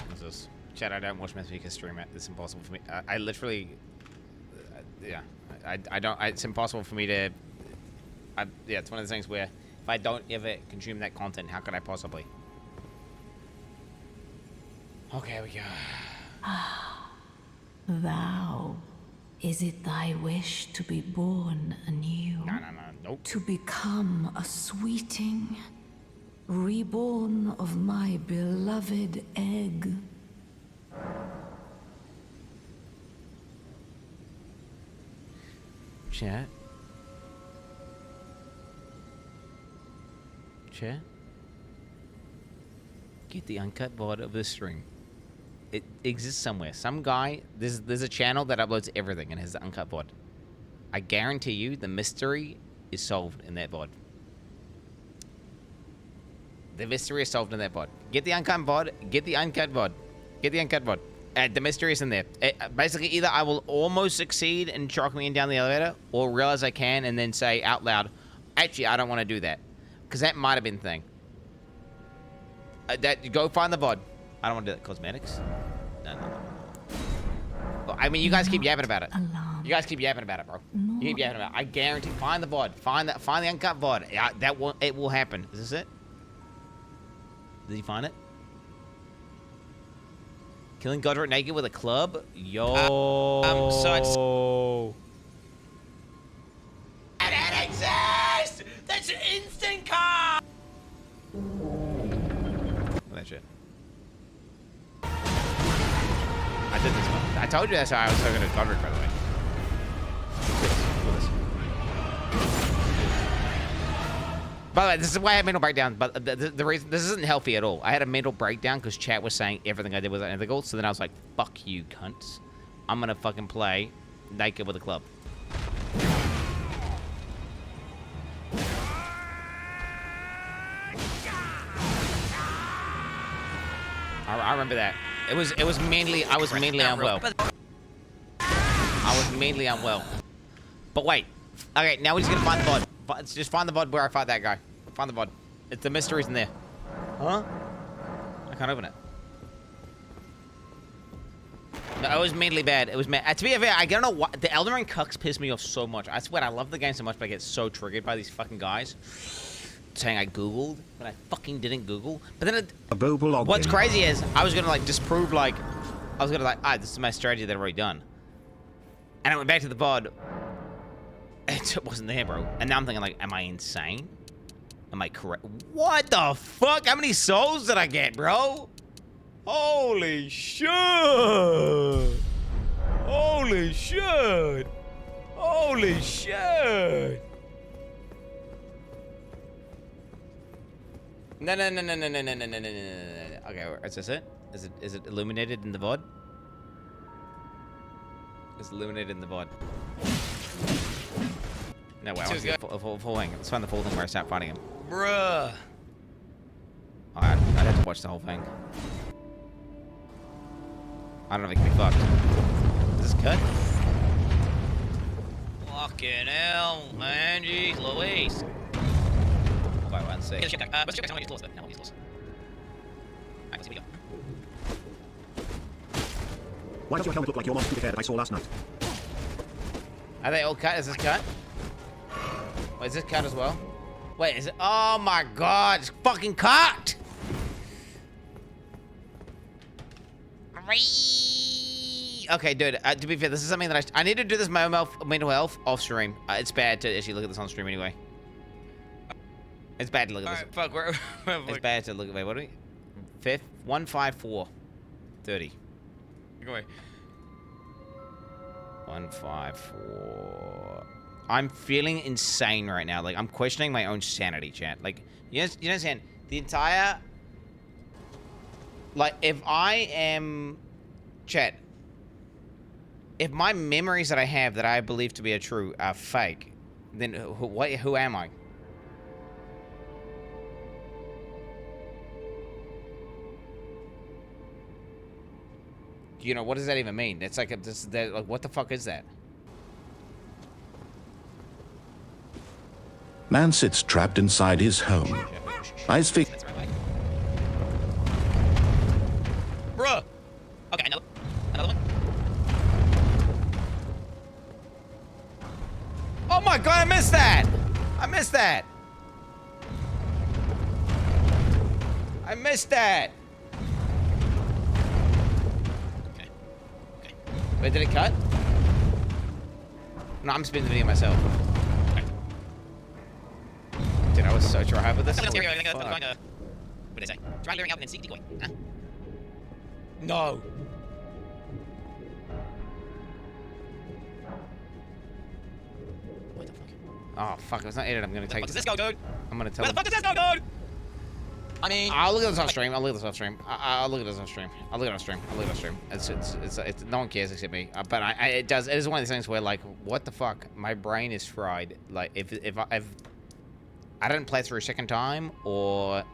What's this? Chat, I don't watch Mythica stream it. It's impossible for me. I literally... yeah. I don't... it's impossible for me to... yeah, it's one of the things where if I don't ever consume that content, how could I possibly? Okay, here we go. Thou, is it thy wish to be born anew? No, nope. To become a sweeting, reborn of my beloved egg? Chat. Get the uncut VOD of this stream. It exists somewhere. Some guy, there's a channel that uploads everything and has the uncut VOD. I guarantee you the mystery is solved in that VOD. The mystery is solved in that VOD. Get the uncut VOD. Get the uncut VOD. Get the uncut VOD. The mystery is in there. Basically, either I will almost succeed in chalking me in down the elevator, or realize I can and then say out loud, actually, I don't want to do that. Because that might have been the thing. Go find the VOD. I don't want to do that. Cosmetics? No. Well, I mean, you guys keep yapping about it. You guys keep yapping about it, bro. You keep yapping about it. I guarantee. Find the VOD. Find the uncut VOD. It will happen. Is this it? Did you find it? Killing Godric naked with a club? Yo. So it exists! That's an instant car! That shit. I did this one. I told you that's how I was talking to Godric, by the way. By the way, this is why I had mental breakdown, but the reason, this isn't healthy at all. I had a mental breakdown because chat was saying everything I did was unethical, so then I was like, fuck you, cunts. I'm gonna fucking play naked with a club. I remember that. It was mainly, I was mainly unwell. I was mainly unwell. But wait. Okay, now we're just gonna find the VOD. Just find the VOD where I fight that guy. Find the VOD. The mystery's in there. Huh? I can't open it. No, it was mainly bad. It was to be fair, I don't know why. The Elden Ring cucks piss me off so much. I swear, I love the game so much, but I get so triggered by these fucking guys saying I Googled, but I fucking didn't Google. But then what's crazy is, I was gonna like disprove like, I was gonna like, this is my strategy that I've already done. And I went back to the VOD. It wasn't there, bro. And now I'm thinking like, am I insane? Am I correct? What the fuck? How many souls did I get, bro? Holy shit! Holy shit! Holy shit! No. Okay, is this it? Is it illuminated in the VOD? It's illuminated in the VOD. No way, I want to see the full thing. Let's find the full thing where I start fighting him. Bruh. Alright, I'd have to watch the whole thing. I don't know if it can be fucked. Is this cut? Fucking hell, man. Jeez Louise. Wait, 1 sec. Let's check how many lost. No, he's lost. Alright, let's see what we got. Why does your helmet look like your monster hair that I saw last night? Are they all cut? Is this cut? Wait, is this cut as well? Wait, is it? Oh my god, it's fucking cut! Okay, dude, to be fair, this is something that I need to do this mental health off stream. It's bad to actually look at this on stream anyway. It's bad to look at this. Alright, fuck, we're it's bad to look at, wait, what are we? 5th? 154. 30. Go away. 154. I'm feeling insane right now. Like, I'm questioning my own sanity, chat. Like, you understand? The entire... Like, if I am... Chat. If my memories that I have that I believe to be true are fake, then who am I? You know, what does that even mean? It's like, like, what the fuck is that? Man sits trapped inside his home. Eyes fixed. Bruh. Okay, another one. Oh my god, I missed that! I missed that! I missed that! Wait, did it cut? No, I'm spinning the video myself. Okay. Dude, I was so try with this. What did they say? Try luring out and then seek decoy. Huh? No. What the fuck? Oh, fuck, it's not edited. I'm gonna take Where the fuck does this go, dude? I'm gonna tell Where the fuck does this go, dude? I mean, I'll look at this off stream. I'll look at this off stream. I'll look at this off stream. I'll look at it off stream. I'll look at it off stream. It's no one cares except me. But it is one of these things where, like, what the fuck? My brain is fried. Like, if I didn't play through a second time, or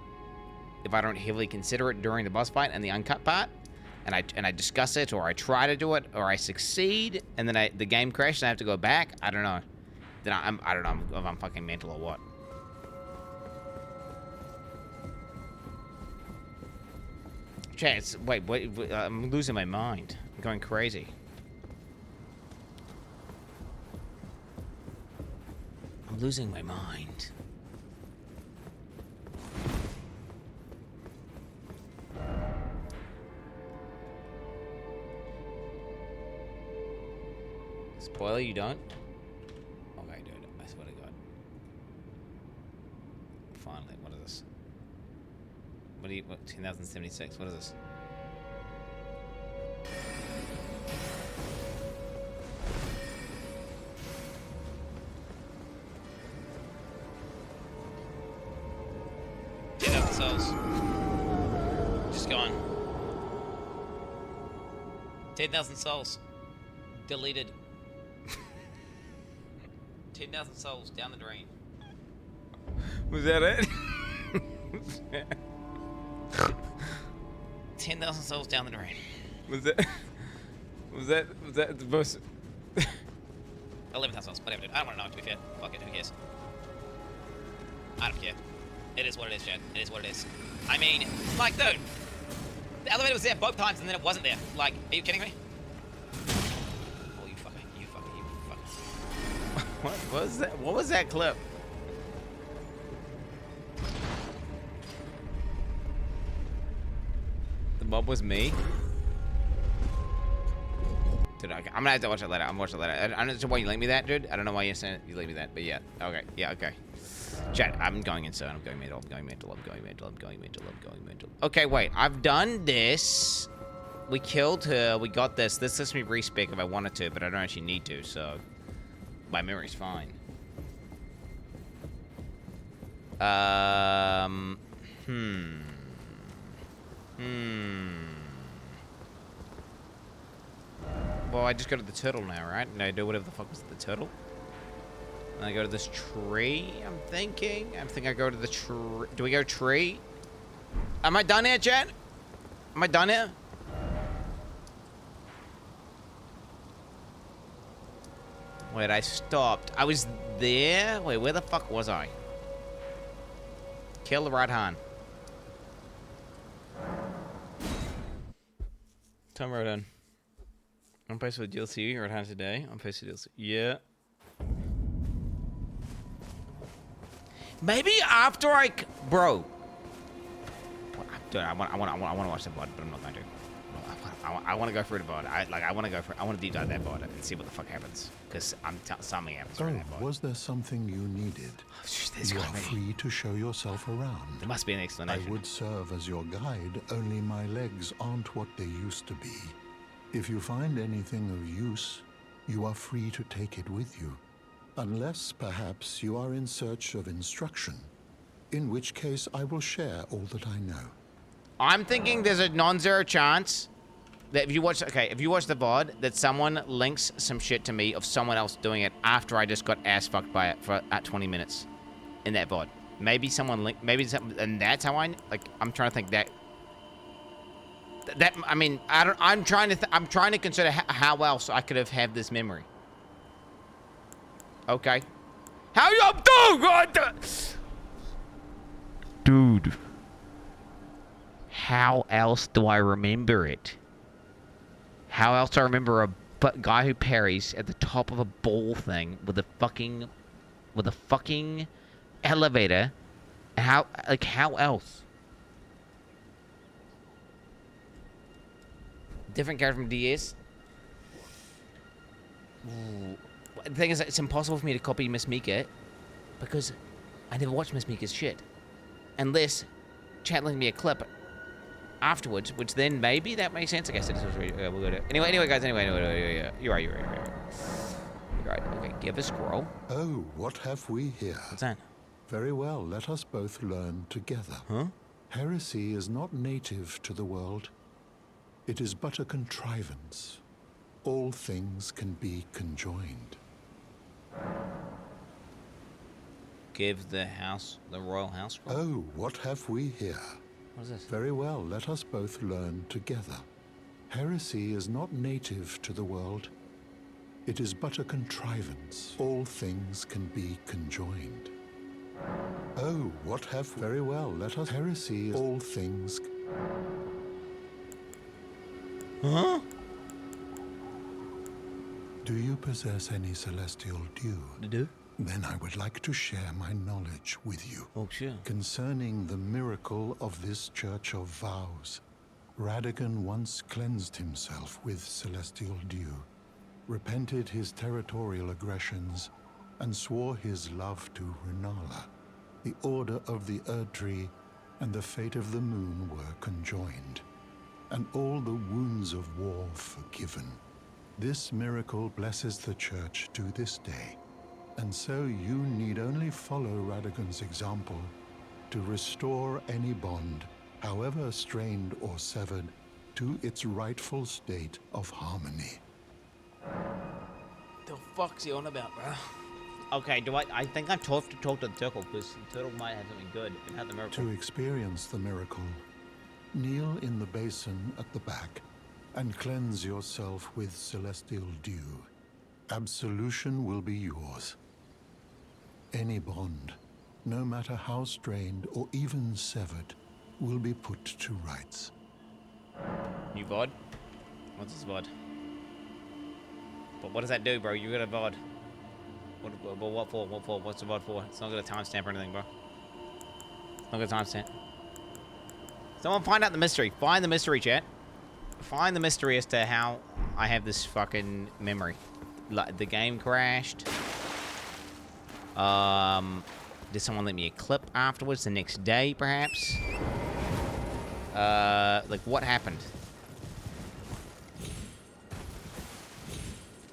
if I don't heavily consider it during the boss fight and the uncut part, and I discuss it, or I try to do it, or I succeed, and then the game crashes and I have to go back. I don't know. Then I don't know if I'm fucking mental or what. Chance, wait, I'm losing my mind. I'm going crazy. I'm losing my mind. Spoiler, you don't? Okay, dude, I swear to God. Finally, what is this? What 2076, what is this? Souls. Just gone. 10,000 souls. Deleted. 10,000 souls down the drain. Was that it? 10,000 souls down the drain. Was that the most? 11,000 souls. Whatever, dude. I don't want to know, to be fair. Fuck it, who cares? I don't care. It is what it is, Chad. It is what it is. I mean, like, dude, the elevator was there both times and then it wasn't there. Like, are you kidding me? Oh, you fucker. What was that? What was that clip? The mob was me? Dude, okay. I'm gonna have to watch it later. I'm gonna watch it later. I don't know why you linked me that, dude. I don't know why you linked me that, but yeah. Okay. Yeah, okay. Chat, I'm going insane. I'm going mental. I'm going mental. I'm going mental. I'm going mental. I'm going mental. Okay, wait. I've done this. We killed her. We got this. This lets me respec if I wanted to, but I don't actually need to, so my memory's fine. Well, I just go to the turtle now, right? And I do whatever the fuck was the turtle. And I go to this tree, I'm thinking I go to the tree. Do we go tree? Am I done here, chat? Am I done here? Wait, I stopped. I was there? Wait, where the fuck was I? Kill the right hand. Tom Rodan. I'm posted with DLC right hand today. I'm posted with DLC. Yeah. Maybe after bro. Dude, I want to watch the VOD, but I'm not going to. I want to go through the VOD. I want to deep dive that VOD and see what the fuck happens, because something happens through that VOD. Was there something you needed? You are free to show yourself around. There must be an explanation. I would serve as your guide, only my legs aren't what they used to be. If you find anything of use, you are free to take it with you. Unless, perhaps, you are in search of instruction, in which case I will share all that I know. I'm thinking there's a non-zero chance that if you watch the VOD, that someone links some shit to me of someone else doing it after I just got ass fucked by it for at 20 minutes in that VOD. Maybe someone linked, and that's how I'm trying to think I mean, I'm trying to consider how else I could have had this memory. Okay. How you doing? Dude. How else do I remember it? How else do I remember a guy who parries at the top of a ball thing with a fucking elevator? How else? Different character from DS. Ooh. The thing is, it's impossible for me to copy Miss Mika because I never watched Miss Mika's shit. Unless chat linked me a clip afterwards, which then maybe that makes sense. I guess we'll go to anyway, guys. Anyway, you're right. You're right. Okay, give a scroll. Oh, what have we here? What's that? Very well, let us both learn together. Huh? Heresy is not native to the world. It is but a contrivance. All things can be conjoined. Give the royal house scroll. Oh, what have we here? What is this? Very well, let us both learn together. Heresy is not native to the world. It is but a contrivance. All things can be conjoined. Oh, what have... Very well, let us... Heresy is all things... Huh? Do you possess any celestial dew? Do? Then I would like to share my knowledge with you. Oh, sure. Concerning the miracle of this Church of Vows. Radagon once cleansed himself with celestial dew, repented his territorial aggressions, and swore his love to Renala. The order of the Erdtree and the fate of the moon were conjoined, and all the wounds of war forgiven. This miracle blesses the Church to this day, and so you need only follow Radagon's example to restore any bond, however strained or severed, to its rightful state of harmony. The fuck's he on about, bro? Okay, I think I'm tough to talk to the turtle, because the turtle might have something good about the miracle. To experience the miracle, kneel in the basin at the back and cleanse yourself with celestial dew. Absolution will be yours. Any bond, no matter how strained or even severed, will be put to rights. You VOD? What's this VOD? But what does that do, bro? You got a VOD. What for? What for? What's the VOD for? It's not got a timestamp or anything, bro. It's not got a timestamp. Someone find out the mystery. Find the mystery, chat. Find the mystery as to how I have this fucking memory. Like, the game crashed. Did someone let me a clip afterwards the next day, perhaps? Like, what happened?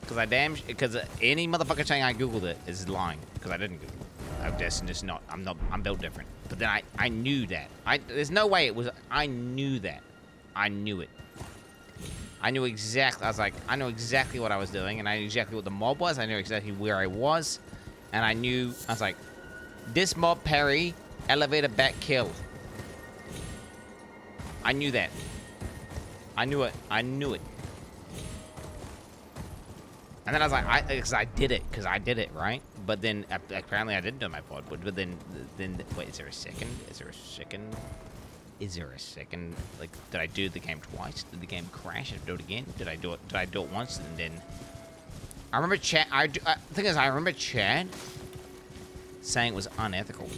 Because any motherfucker saying I Googled it is lying. Because I didn't Google it. I'm built different. But then I knew that. There's no way it was, I knew that. I knew it. I knew exactly, I know exactly what I was doing, and I knew exactly what the mob was. I knew exactly where I was. And I was like, this mob parry, elevator back kill. I knew that. I knew it. I knew it. And then I was like, because I did it, right? But then, apparently I didn't do my VOD. But then, wait, is there a second? Like, did I do the game twice? Did the game crash and do it again? Did I do it once and then? I remember Chad. The thing is, I remember Chad saying it was unethical.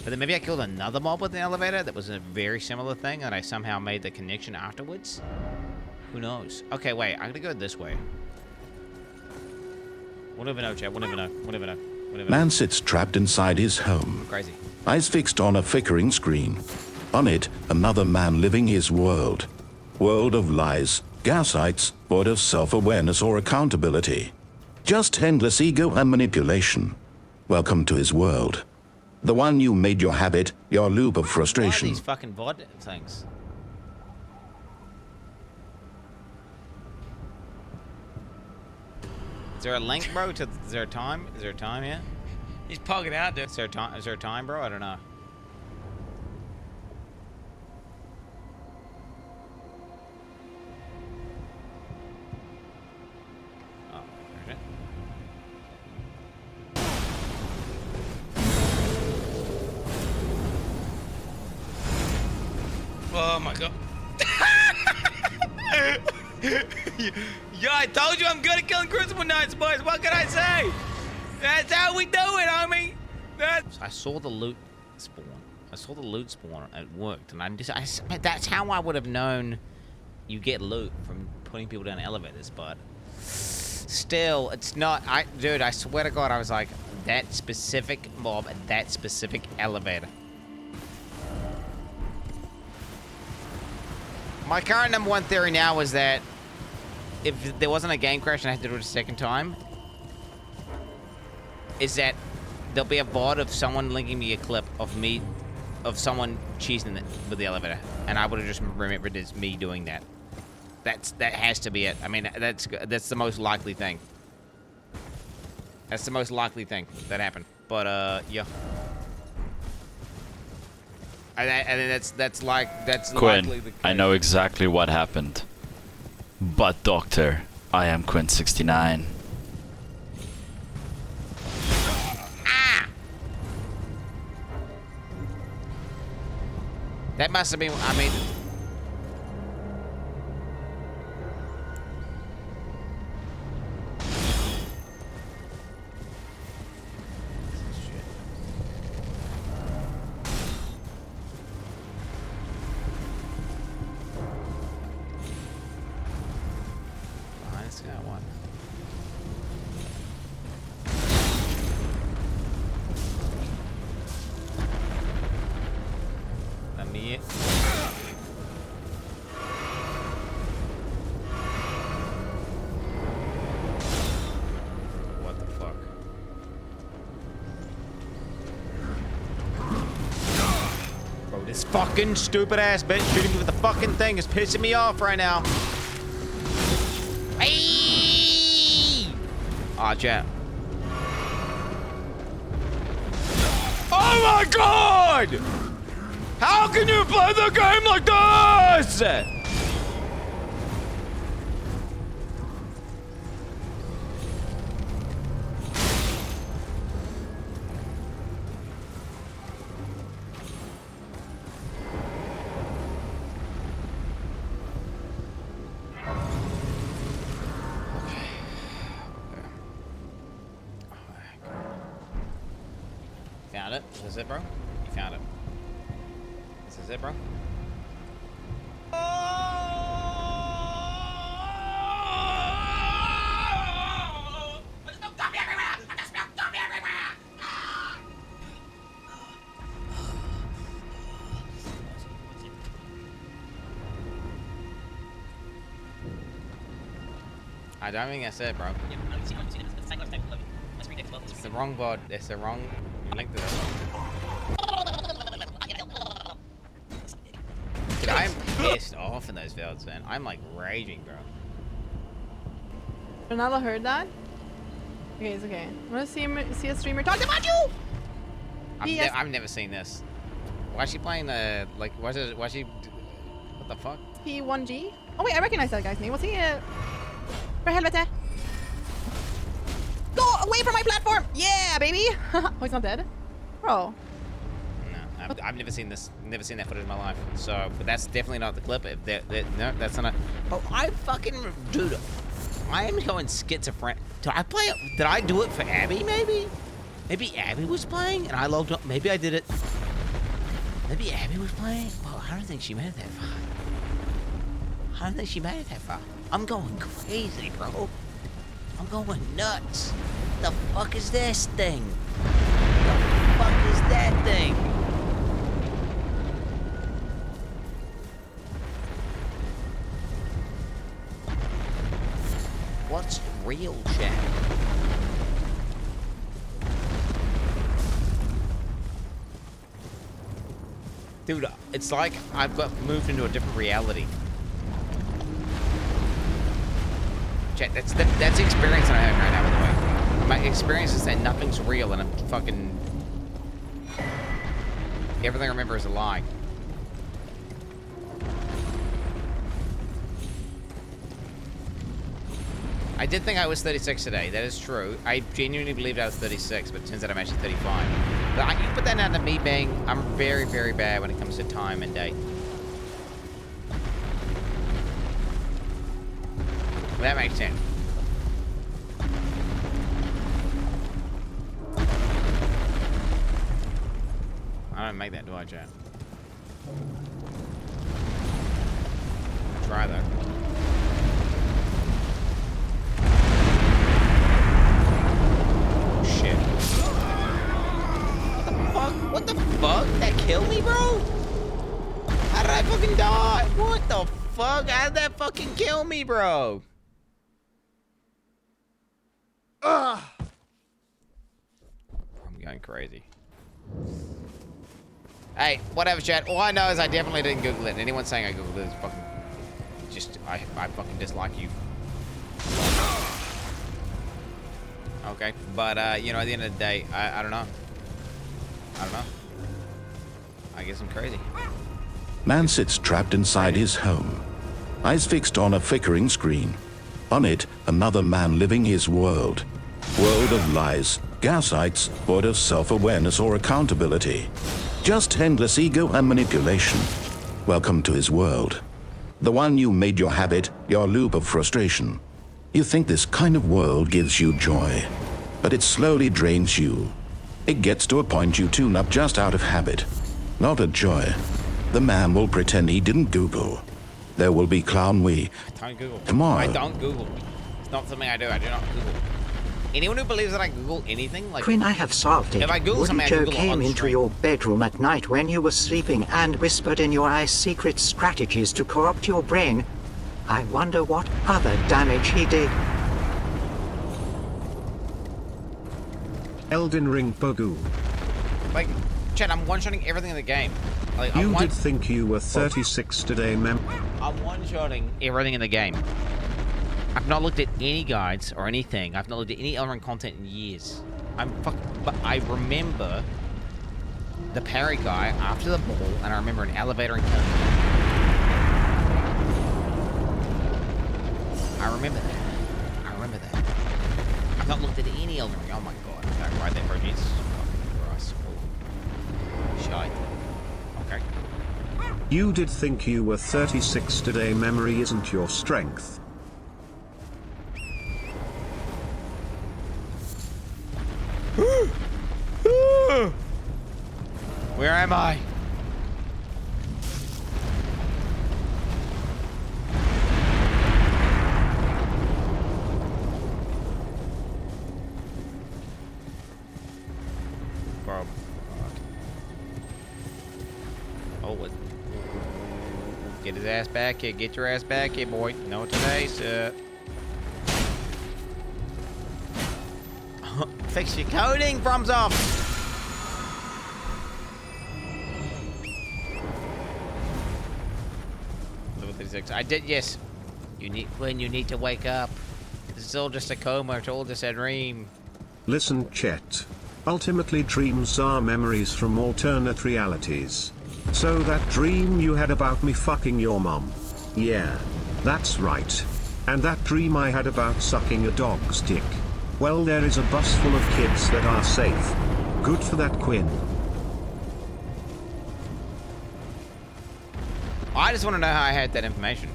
But then maybe I killed another mob with the elevator that was a very similar thing, and I somehow made the connection afterwards. Who knows? Okay, wait. I'm gonna go this way. We'll never know, Chad. We'll never know. We'll never know. We'll never know. Man sits trapped inside his home. Crazy. Eyes fixed on a flickering screen. On it, another man living his world. World of lies, gaslights, void of self-awareness or accountability. Just endless ego and manipulation. Welcome to his world. The one you made your habit, your loop of frustration. Why are these fucking VOD things? Is there a link, bro? Is there a time? Is there a time yet? He's pugging out, dude. Is there a time, bro? I don't know. Oh, there's it. Oh my god. Yeah, I told you I'm good at killing Crucible Knights, boys. What can I say? That's how we do it, homie. I saw the loot spawn. It worked, and that's how I would have known you get loot from putting people down elevators. But still, it's not. Dude, I swear to God, I was like, that specific mob at that specific elevator. My current number one theory now is that if there wasn't a game crash and I had to do it a second time, is that there'll be a VOD of someone linking me a clip of someone cheesing it with the elevator, and I would have just remembered it's me doing that. That has to be it. I mean, that's the most likely thing. That's the most likely thing that happened. But yeah. And that's Quinn, likely the case. I know exactly what happened. But Doctor, I am Quin69. That must have been, I mean... Let's go one. Let me in. What the fuck? Bro, this fucking stupid ass bitch shooting me with the fucking thing is pissing me off right now. Hey! Aw, chat. Oh my god! How can you play the game like this? Found it? Is this it, bro? You found it. This is it, bro? I don't think that's it, bro. It's the wrong bod. It's the wrong link to this. Dude, I'm pissed off in those fields, man. I'm like raging, bro. Ronaldo heard that? Okay, it's okay. I want to see a streamer talk about you! I've never seen this. Why is she playing the, like, why she, what the fuck? P1G? Oh wait, I recognize that guy's name. What's he? For helvete. Go away from my platform! Yeah, baby! Oh, he's not dead? Bro. No, I've never seen this, never seen that footage in my life. So, but that's definitely not the clip. If no, that's not. Oh, I fucking, dude, I am going schizophrenic. Did I do it for Abby? Maybe Abby was playing and I logged up. Maybe I did it. Maybe Abby was playing. Well, I don't think she made it that far. I don't think she made it that far. I'm going crazy, bro. I'm going nuts. The fuck is this thing? The fuck is that thing? What's real, chat? Dude, it's like I've got moved into a different reality. Chat, that's the experience that I'm having right now, by the way. My experience is that nothing's real and I'm fucking... Everything I remember is a lie. I did think I was 36 today. That is true. I genuinely believed I was 36, but it turns out I'm actually 35. But you put that down to me being, I'm very, very bad when it comes to time and date. That makes sense. I don't make that, do I, chat? Try though. Shit. What the fuck? What the fuck? That killed me, bro? How did I fucking die? What the fuck? How did that fucking kill me, bro? Ugh. I'm going crazy. Hey, whatever, chat. All I know is I definitely didn't Google it. Anyone saying I Googled it is fucking... Just, I fucking dislike you. Okay, but, you know, at the end of the day, I don't know. I don't know. I guess I'm crazy. Man sits trapped inside his home, eyes fixed on a flickering screen. On it, another man living his world. World of lies, gaslights, void of self-awareness or accountability. Just endless ego and manipulation. Welcome to his world. The one you made your habit, your loop of frustration. You think this kind of world gives you joy, but it slowly drains you. It gets to a point you tune up just out of habit, not a joy. The man will pretend he didn't Google. There will be clown we. I don't Google. Tomorrow. I don't Google. It's not something I do. I do not Google. Anyone who believes that I Google anything, like Quinn, I have solved it. If I Google something, I Joe Google it came on into stream. your bedroom at night when you were sleeping and whispered in your eyes secret strategies to corrupt your brain. I wonder what other damage he did. Elden Ring Bogu. Like, Chad, I'm one-shotting everything in the game. Like, You did think you were 36 today, mem. I'm one-shotting everything in the game. I've not looked at any guides or anything. I've not looked at any Elden Ring content in years. But I remember the parry guy after the ball, and I remember an elevator and killing him. I remember that. I remember that. I've not looked at any Elden Ring. Oh my god. Okay, right there, bro. Jesus fucking Christ. Oh. Shite. Okay. You did think you were 36 today. Memory isn't your strength. Where am I? Bro. Oh, what? Get his ass back here. Get your ass back here, boy. No today, sir. Fix your coding, Brums off. Level 36. I did, yes. You need when you need to wake up. This is all just a coma. It's all just a dream. Listen, Chet. Ultimately, dreams are memories from alternate realities. So that dream you had about me fucking your mom. Yeah, that's right. And that dream I had about sucking a dog's dick. Well, there is a bus full of kids that are safe. Good for that, Quinn. I just want to know how I had that information.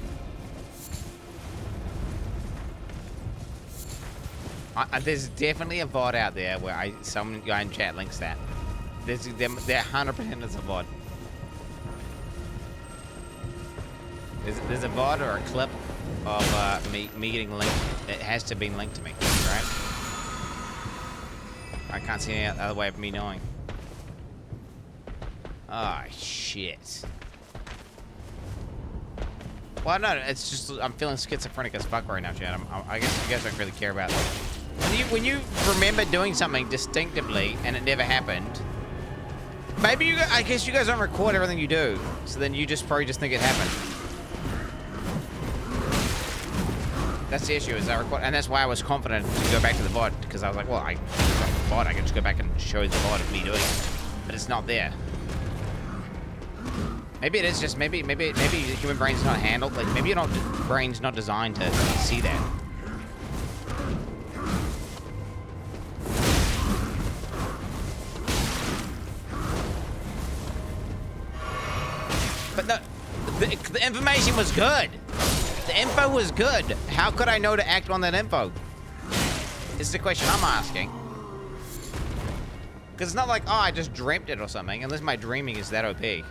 There's definitely a VOD out there where some guy in chat links that. There 100% is a VOD. There's a VOD or a clip of me getting linked. It has to be linked to me, right? I can't see any other way of me knowing. Oh, shit. Well, no, it's just I'm feeling schizophrenic as fuck right now, Chad. I guess you guys don't really care about that. When you remember doing something distinctively and it never happened, maybe I guess you guys don't record everything you do, so then you probably just think it happened. That's the issue, is I record, and that's why I was confident to go back to the VOD, because I was like, well, I got the VOD, I can just go back and show the VOD of me doing it, but it's not there. Maybe it is just maybe the human brain's not handled, like maybe your brain's not designed to see that. But the information was good. The info was good. How could I know to act on that info? Is the question I'm asking. Because it's not like, oh, I just dreamt it or something, unless my dreaming is that OP.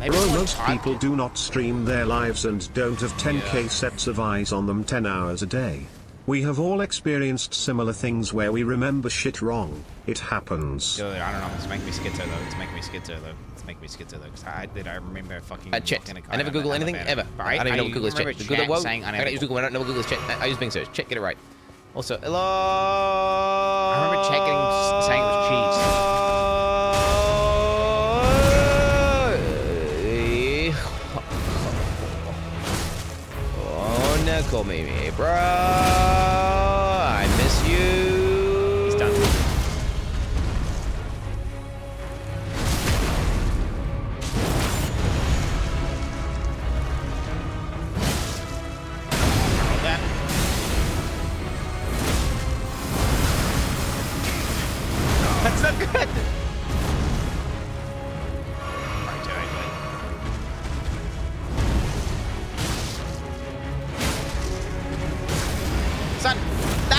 Bro, most people do not stream their lives and don't have 10k sets of eyes on them 10 hours a day. We have all experienced similar things where we remember shit wrong. It happens. Dude, I don't know. It's making me schizo though. It's making me schizo though. Because I remember fucking. Chat. I never Google anything ever. I don't even know what Google is. Chat. Google whoa. I don't use Google. I don't know what Google is. Chat. I use Bing search. Chat. Get it right. Also, hello. I remember chat saying it was cheese. call me, bro. I miss you. He's done. Roll that. That's not good. Son. No!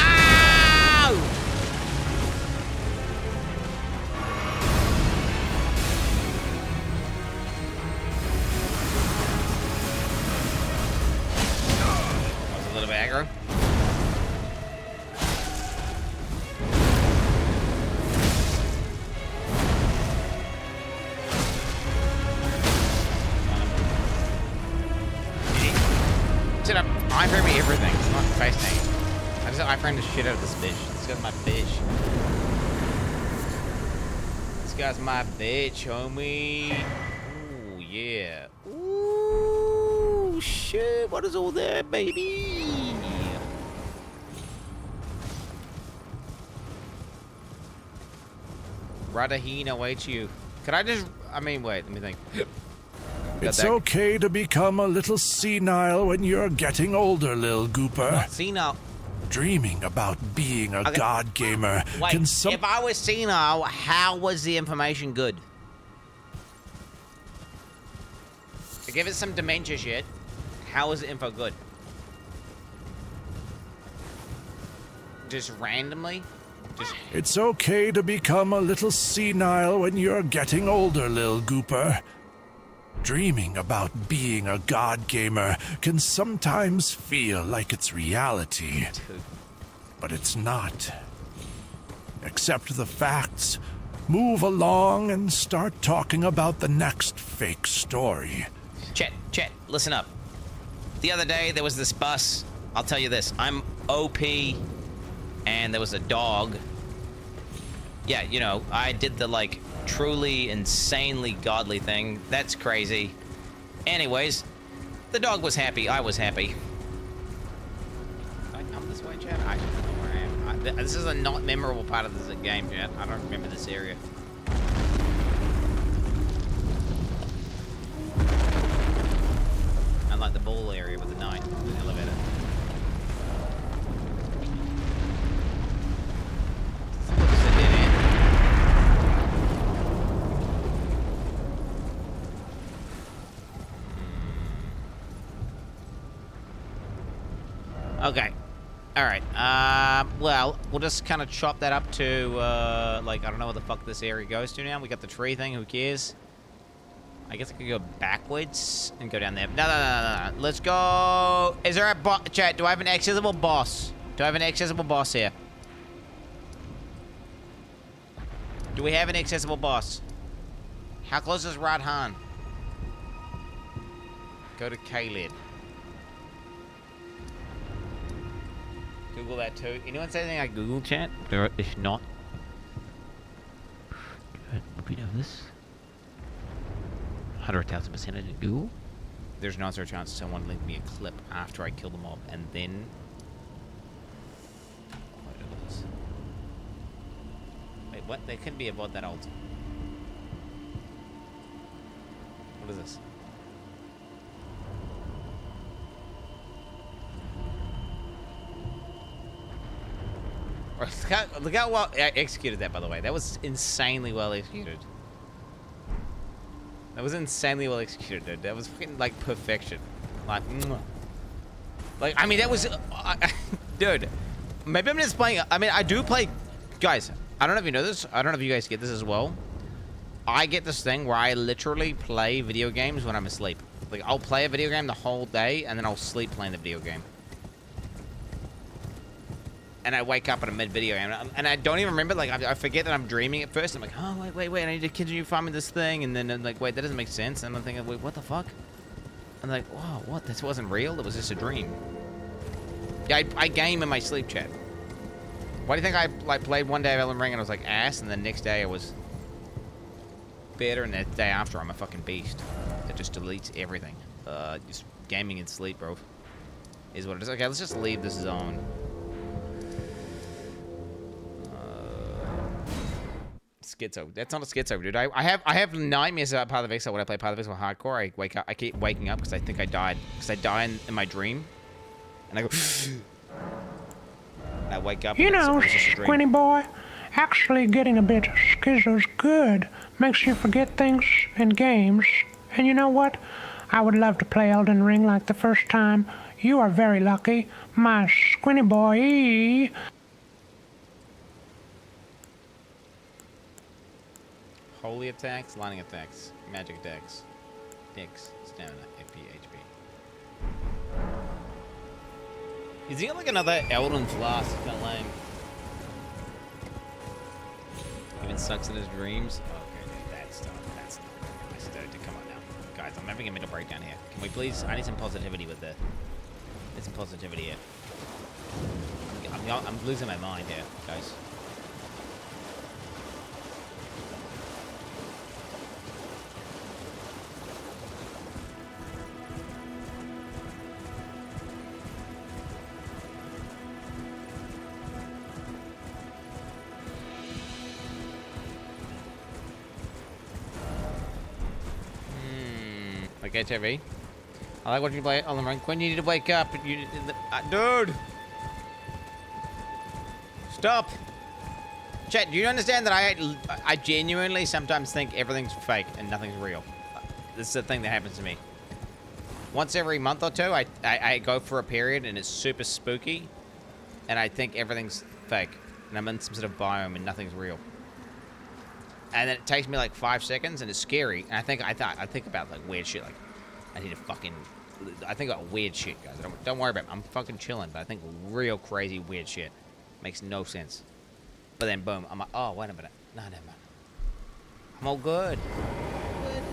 That was a little bit aggro. Sit up. iframe me everything. It's not face tank. I just iframe the shit out of this bitch. This guy's my bitch. This guy's my bitch, homie. Ooh, yeah. Ooh, shit. What is all that, baby? Radaheen awaits you. Could I just... I mean, wait. Let me think. It's okay to become a little senile when you're getting older, Lil Gooper. Not senile. Dreaming about being a god gamer Wait, can if I was senile, how was the information good? To give it some dementia shit, how is the info good? Just randomly? Just... It's okay to become a little senile when you're getting older, Lil Gooper. Dreaming about being a god gamer can sometimes feel like it's reality, but it's not. Accept the facts, move along, and start talking about the next fake story. Chet, listen up. The other day, there was this bus. I'll tell you this. I'm OP, and there was a dog. Yeah, you know, I did the, like, truly insanely godly thing. That's crazy. Anyways, the dog was happy. I was happy. Can I come this way, Chad? I don't know where I am. This is a not memorable part of this game, Chad. I don't remember this area. Unlike the ball area with the knight, the elevator. Okay. Alright. Well, we'll just kind of chop that up to, like, I don't know what the fuck this area goes to now. We got the tree thing. Who cares? I guess I could go backwards and go down there. No. Let's go. Is there a boss? Chat, do I have an accessible boss? Do I have an accessible boss here? Do we have an accessible boss? How close is Radhan? Go to Kaled. Google that too. Anyone say anything like Google chat? Or if not, repeat of this. 100,000% I did Google. There's not a chance someone linked me a clip after I kill the mob, and then. Wait, what? They couldn't be a bot that old. What is this? Look how well I executed that, by the way. That was insanely well executed. That was insanely well executed, dude. That was fucking, like, perfection. Like, I mean, that was... dude, maybe I'm just playing... I mean, I do play... Guys, I don't know if you know this. I don't know if you guys get this as well. I get this thing where I literally play video games when I'm asleep. Like, I'll play a video game the whole day, and then I'll sleep playing the video game. And I wake up in a mid-video game, and I don't even remember, like, I forget that I'm dreaming at first. I'm like, oh, wait, I need to continue farming this thing, and then I'm like, wait, that doesn't make sense, and I'm thinking, wait, what the fuck? I'm like, whoa, what, this wasn't real? It was just a dream. Yeah, I game in my sleep, chat. Why do you think I, like, played one day of Elden Ring, and I was like, ass, and the next day I was better, and the day after I'm a fucking beast. It just deletes everything. Just gaming in sleep, bro. Is what it is. Okay, let's just leave this zone. Schizo. That's not a schizo, dude. I have nightmares about Path of Exile when I play Path of Exile hardcore. I keep waking up because I think I died. Because I die in my dream. And I go... and I wake up. You know, Squinty boy, actually getting a bit schizo's good. Makes you forget things in games. And you know what? I would love to play Elden Ring like the first time. You are very lucky, my Squinty boy. Holy attacks, lightning attacks, magic attacks, Dex, stamina, AP, HP. Is he got like another Elden Flask? It's kind of lame. Even sucks in his dreams. Okay, dude, that's not nice. Come on now, guys. I'm having a mental breakdown here. Can we please? I need some positivity with this. Need some positivity here. I'm losing my mind here, guys. Okay, TV. I like watching you play Elden Ring. Quinn, you need to wake up. Dude! Stop! Chat, do you understand that I genuinely sometimes think everything's fake and nothing's real? This is the thing that happens to me. Once every month or two, I go for a period and it's super spooky. And I think everything's fake. And I'm in some sort of biome and nothing's real. And then it takes me like 5 seconds, and it's scary. And I think about like weird shit. Like I think about weird shit, guys. Don't worry about it. I'm fucking chilling, but I think real crazy weird shit makes no sense. But then boom, I'm like, oh wait a minute, no, never mind. I'm all good.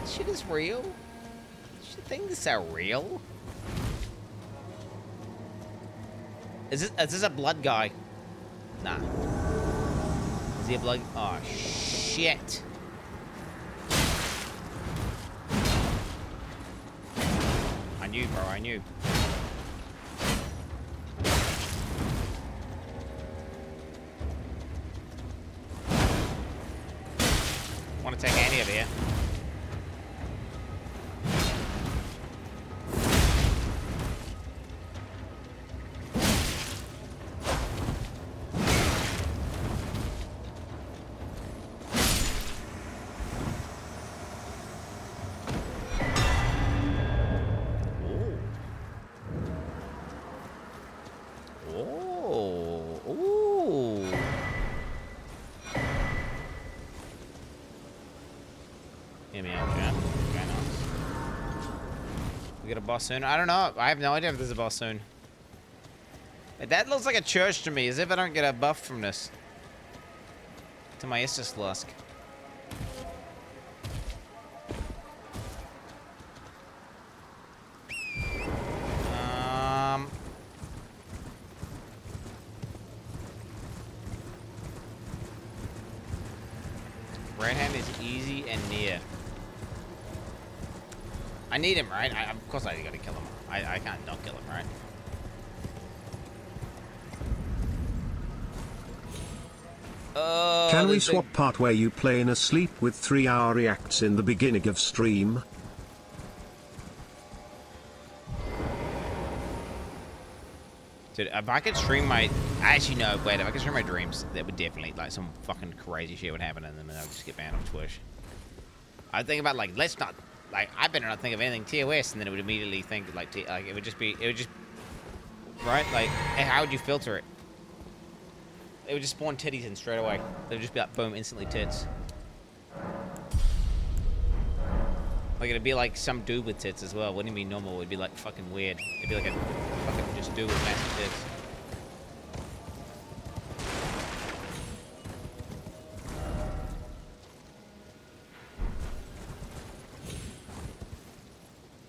This shit is real. Things are real. Is this a blood guy? Nah. Is he a blood? Oh shit. I knew, bro. I knew. Want to take Andy over here? Boss soon? I don't know. I have no idea if there's a boss soon. That looks like a church to me, as if I don't get a buff from this. To my Estus Lusk. Right hand is easy and near. I need him, right? Of course I gotta kill him. I can't not kill him, right? Can we swap part where you play in a sleep with 3-hour reacts in the beginning of stream? Dude, if I could stream my... Actually, no, wait. If I could stream my dreams, that would definitely... Like, some fucking crazy shit would happen in them and I would just get banned off Twitch. I'd think about, like, let's not... Like, I better not think of anything TOS, and then it would immediately think, like, it would just... Right? Like, how would you filter it? It would just spawn titties in straight away. They would just be like, boom, instantly tits. Like, it'd be like some dude with tits as well. Wouldn't it be normal? It'd be like fucking weird. It'd be like a fucking just dude with massive tits.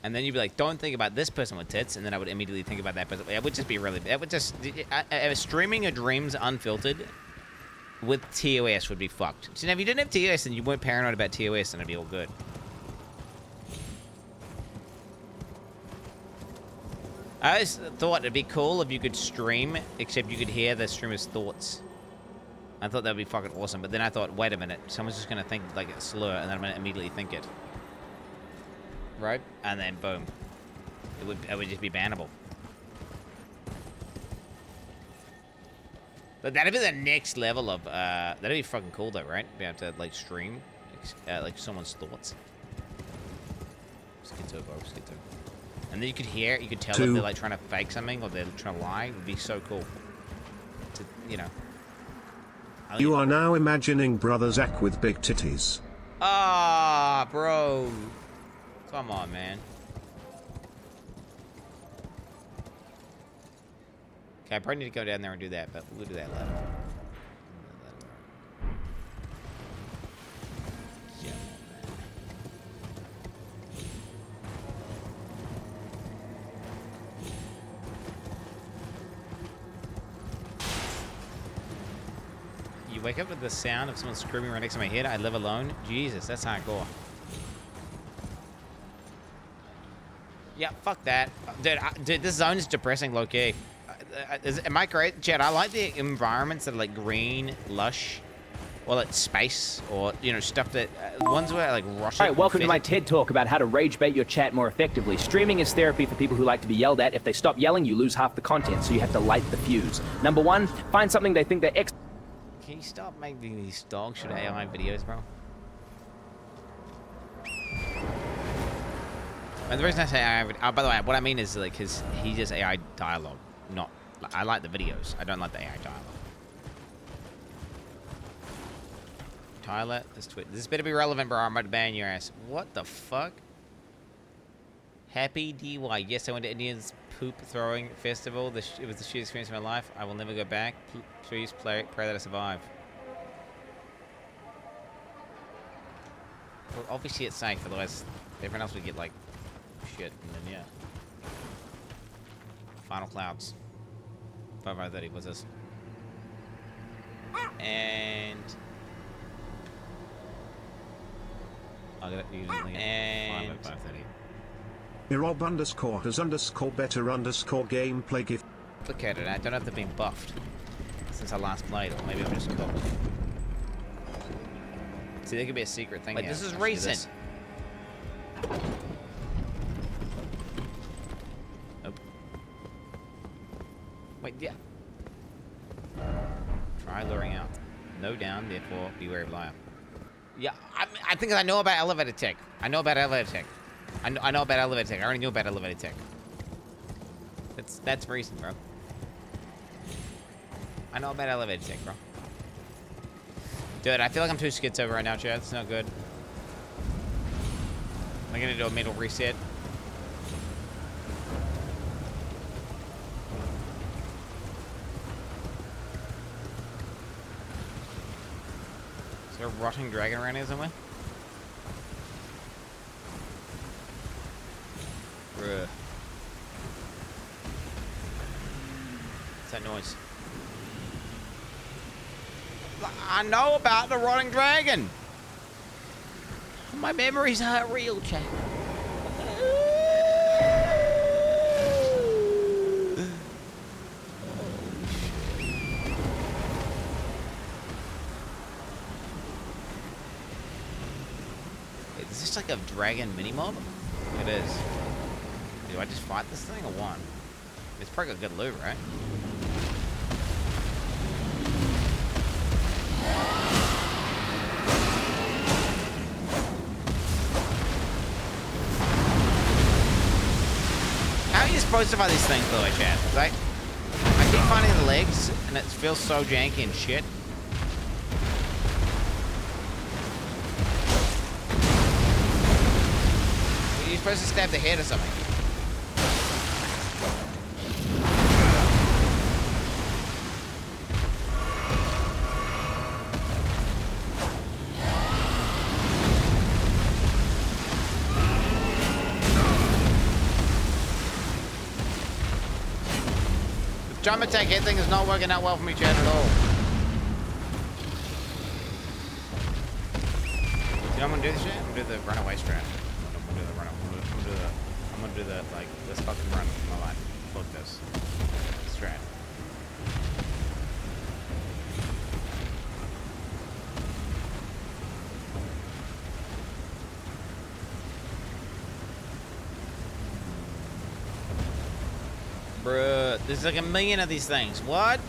And then you'd be like, don't think about this person with tits, and then I would immediately think about that person. It would just be really... It would just... streaming your dreams unfiltered with TOS would be fucked. So now, if you didn't have TOS and you weren't paranoid about TOS, then it'd be all good. I always thought it'd be cool if you could stream, except you could hear the streamer's thoughts. I thought that'd be fucking awesome, but then I thought, wait a minute, someone's just gonna think like a slur, and then I'm gonna immediately think it. Right? And then boom. It would just be bannable. But that'd be the next level of, that'd be fucking cool though, right? Be able to, like, stream, like, someone's thoughts. Schizo, bro, schizo. And then you could hear, you could tell if they're, like, trying to fake something or they're trying to lie. It would be so cool. To, you know. You are now imagining Brother Zach with big titties. Ah, bro. Come on, man. Okay, I probably need to go down there and do that, but we'll do that later. Yeah. You wake up with the sound of someone screaming right next to my head. I live alone. Jesus, that's hardcore. Yeah, fuck that. Dude, this zone is depressing low-key. Am I correct, Chad? I like the environments that are like green, lush, or like space, or, you know, stuff that, ones where like rush. Alright, welcome to my TED Talk about how to rage bait your chat more effectively. Streaming is therapy for people who like to be yelled at. If they stop yelling, you lose half the content, so you have to light the fuse. Number one, find something they think they're Can you stop making these dog shit AI videos, bro? And the reason I say AI, by the way, what I mean is like he does AI dialogue, not. I like the videos. I don't like the AI dialogue. Tyler, this better be relevant, bro. I'm about to ban your ass. What the fuck? Happy DY. Yes, I went to Indian's poop throwing festival. It was the shittiest experience of my life. I will never go back. Please pray that I survive. Well, obviously it's safe, otherwise everyone else would get like shit, and then yeah. Final clouds. 5:30. What's this? And I'll get it using and 5:30. Irob underscore has underscore better underscore gameplay gift. Complicated. I don't know if they've been buffed since I last played, or maybe I'm just cooked. See, there could be a secret thing. Wait, this is recent. Nope. Wait, yeah. Try luring out. No down, therefore beware of liar. Yeah, I think I know about elevator tech. I know about elevator tech. I know about elevator tech. I already knew about elevator tech. That's recent, bro. I know about elevator tech, bro. Dude, I feel like I'm too schizo right now, Chad. It's not good. I'm gonna do a mental reset. Is there a rotting dragon around here somewhere? Bruh. What's that noise? I know about the rotting dragon. My memories aren't real, Chad. Is this like a dragon mini-mob? It is. Do I just fight this thing or what? It's probably got good loot, right? How are you supposed to fight these things, by the way, Chad? Like, I keep finding the legs, and it feels so janky and shit. You're supposed to stab the head or something. Jump attack head thing is not working out well for me, Chad, at all. You know what I'm gonna do this shit? I'm gonna do the runaway strat. I'm gonna do the like, this fucking run for my life. Fuck this. Let's try it. Bruh, there's like a million of these things. What?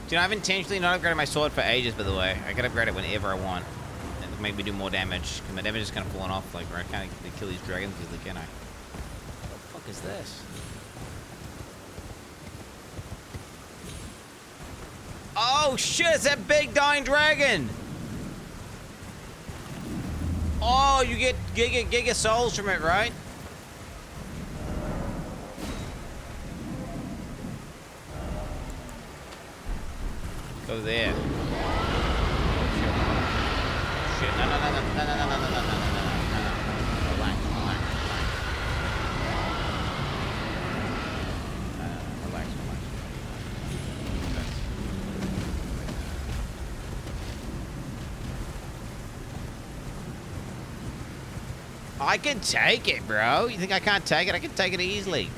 Dude, I've intentionally not upgraded my sword for ages, by the way. I can upgrade it whenever I want. And make me do more damage. My damage is kind of falling off, like, where I can't kill these dragons easily, can I? What the fuck is this? Oh shit, it's that big dying dragon! Oh, you get giga souls from it, right? Go there. Oh, shit. No. Relax. I can take it, bro. You think I can't take it? I can take it easily.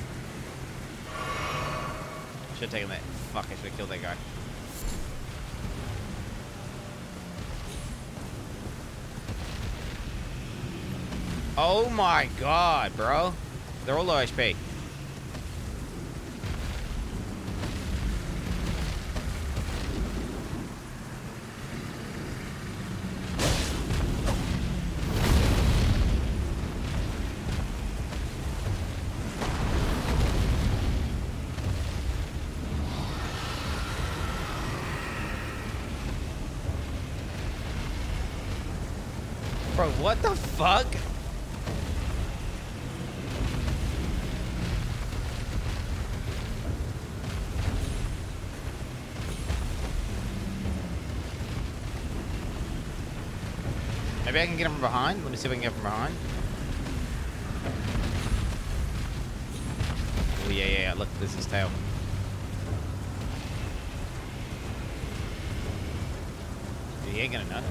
Should have taken that. Fuck, I should have killed that guy. Oh my god, bro. They're all low HP. Bro, what the fuck? Maybe I can get him from behind. Let me see if I can get him from behind. Oh, yeah. Look, this is his tail. He ain't gonna nut.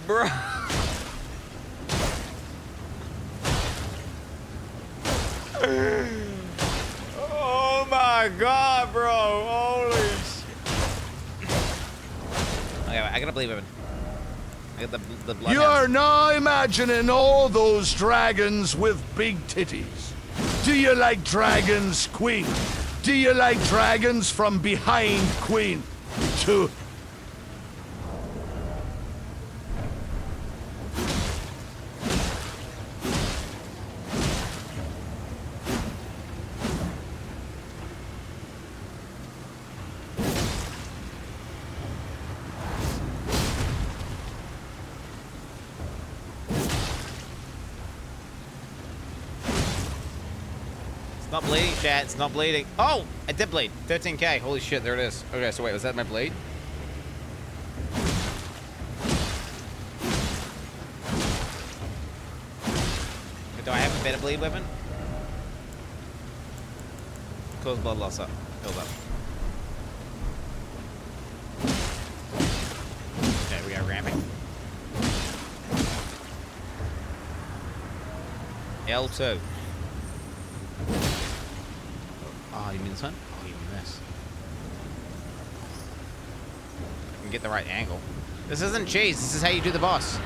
Bro. Oh my god, bro. Holy shit. Okay, I gotta believe him. I got the blood. You're now imagining all those dragons with big titties. Do you like dragons, Queen? Do you like dragons from behind, Queen? To It's not bleeding, chat. It's not bleeding. Oh, I did bleed. 13k. Holy shit, there it is. Okay, so wait, was that my bleed? Do I have a better bleed weapon? Cause blood loss up. Build up. Okay, we got ramping. L2. Oh, you mean this one? Oh, you mean this. I can get the right angle. This isn't cheese. This is how you do the boss.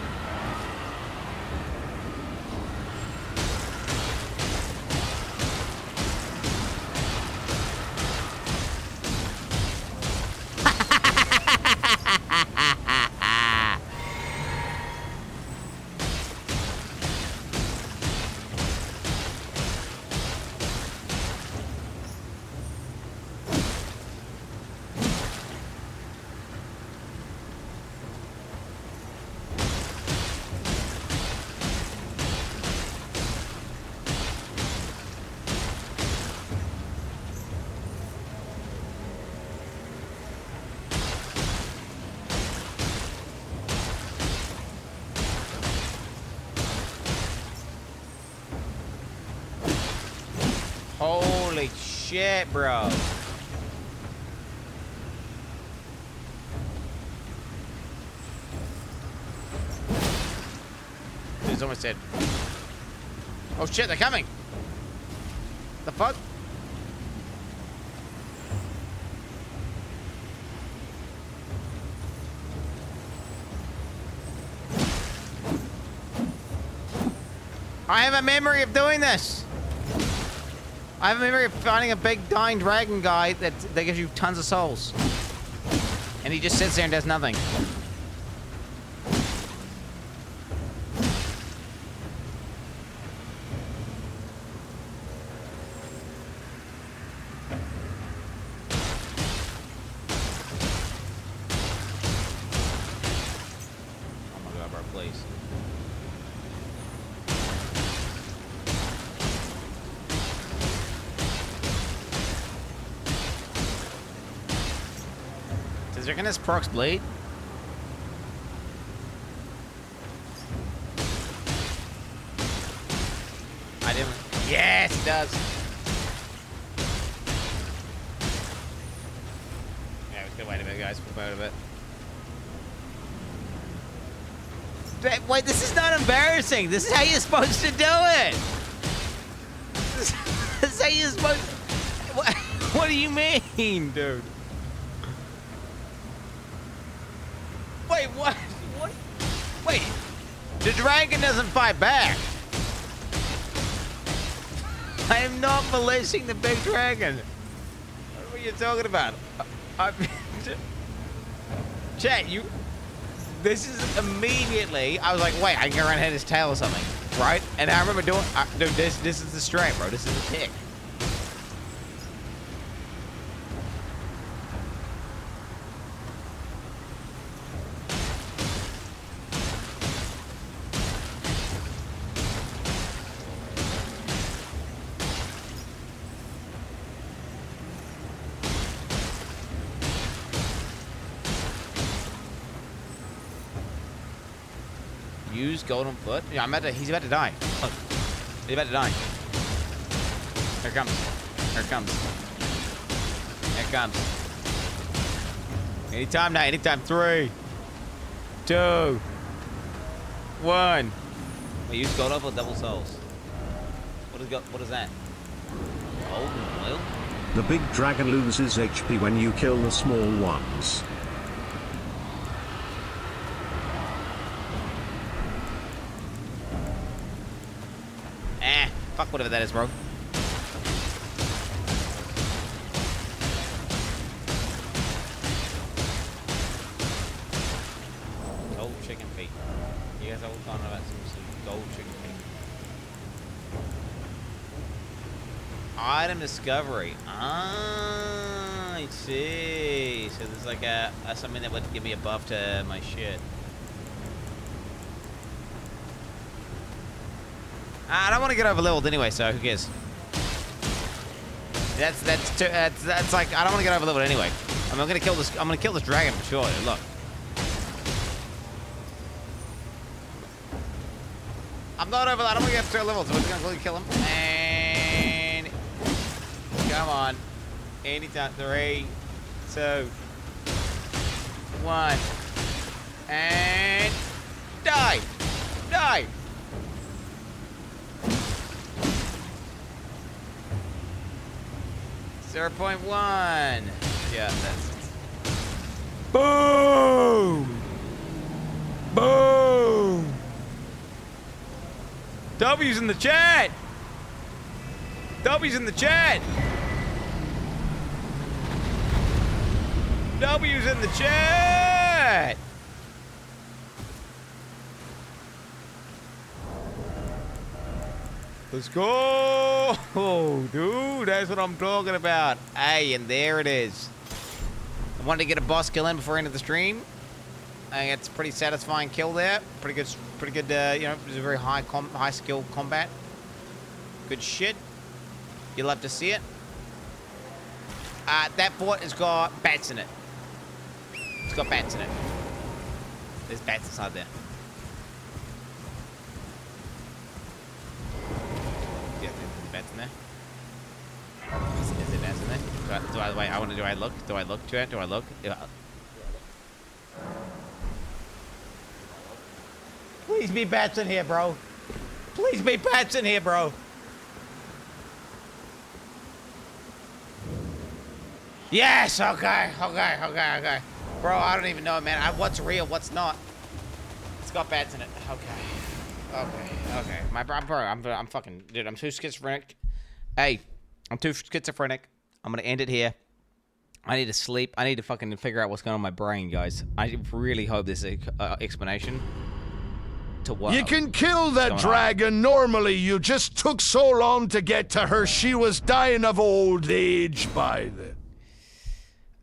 Holy shit, bro. Dude's almost dead. Oh shit, they're coming. The fuck? I have a memory of doing this. I have a memory of finding a big dying dragon guy that gives you tons of souls. And he just sits there and does nothing. Oh my god, bro, please. Does Dragonus procs blade? I didn't. Yes, it does. Yeah, we could wait a bit, guys. We'll wait a bit. Wait, this is not embarrassing. This is how you're supposed to do it. This is how you're supposed to... What do you mean, dude? Wait, what? What? Wait, the dragon doesn't fight back. I am not molesting the big dragon. What are you talking about? Chat, you... This is immediately... I was like, wait, I can go around and hit his tail or something, right? And I remember doing... dude, this is the strat, bro. This is the tick. Use golden foot. Yeah, he's about to die. Look. He's about to die. Here it comes. Here it comes. Here it comes. Anytime now, anytime. 3, 2, 1. Wait, use golden foot, double souls. What is that? Golden oil? The big dragon loses HP when you kill the small ones. Fuck whatever that is, bro. Gold chicken feet. You guys are all talking about some gold chicken feet. Item discovery. Ah, I see. So there's like a something that would give me a buff to my shit. I don't want to get over leveled anyway, so who cares? That's like I don't want to get over leveled anyway. I'm gonna kill this. I'm gonna kill this dragon for sure. Look. I'm not over. I don't want to get up to level, so we're just gonna kill him. And come on, anytime. 3, 2, 1, and die, die. .1. Yeah, that's it. Boom! Boom! W's in the chat! W's in the chat! W's in the chat! Let's go! Oh, dude, that's what I'm talking about. Hey, and there it is. I wanted to get a boss kill in before I ended the stream. I think it's a pretty satisfying kill there. Pretty good, you know, it was a very high skill combat. Good shit. You'll love to see it. That fort has got bats in it. It's got bats in it. There's bats inside there. Yeah, there's bats in there. wait, do I look? Do I look, Chat? Do I look? Yeah. Please be bats in here, bro. Please be bats in here, bro. Yes, okay. Bro, I don't even know, man. What's real, what's not? It's got bats in it. Okay. I'm fucking, dude, I'm too schizophrenic. Hey, I'm too schizophrenic. I'm gonna end it here. I need to sleep. I need to fucking figure out what's going on in my brain, guys. I really hope this explanation to what. You can kill that dragon normally. You just took so long to get to her. She was dying of old age by then.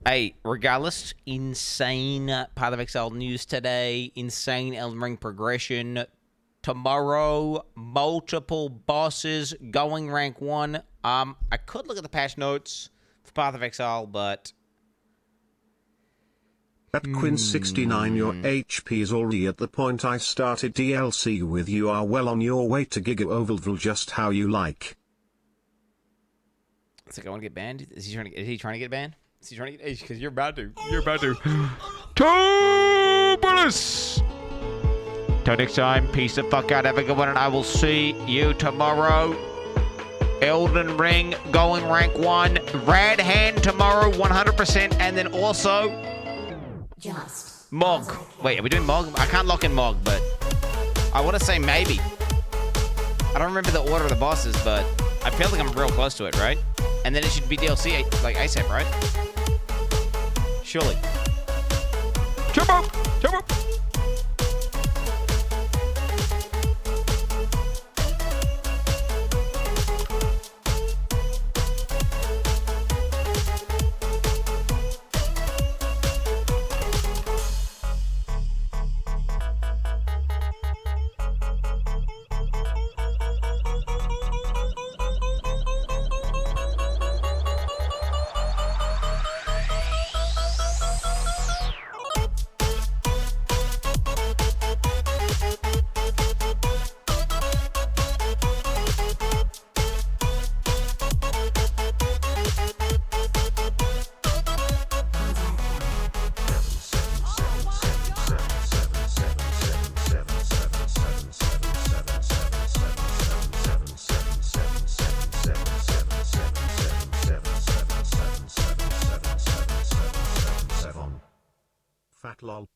Hey, regardless, insane Path of Exile news today. Insane Elden Ring progression. Tomorrow, multiple bosses going rank 1. I could look at the patch notes for Path of Exile, but... At Quin69, your HP is already at the point I started DLC with. You are well on your way to Giga Ovalville, just how you like. It's like, I want to get banned? Is he trying to get banned? Is he trying to get... Because you're about to. Turbulence! Till next time, peace the fuck out, have a good one, and I will see you tomorrow. Elden Ring going rank 1. Rad Hand tomorrow, 100%, and then also... Mog. Wait, are we doing Mog? I can't lock in Mog, but... I want to say maybe. I don't remember the order of the bosses, but... I feel like I'm real close to it, right? And then it should be DLC, like ASAP, right? Surely. Jump up! Fat lol.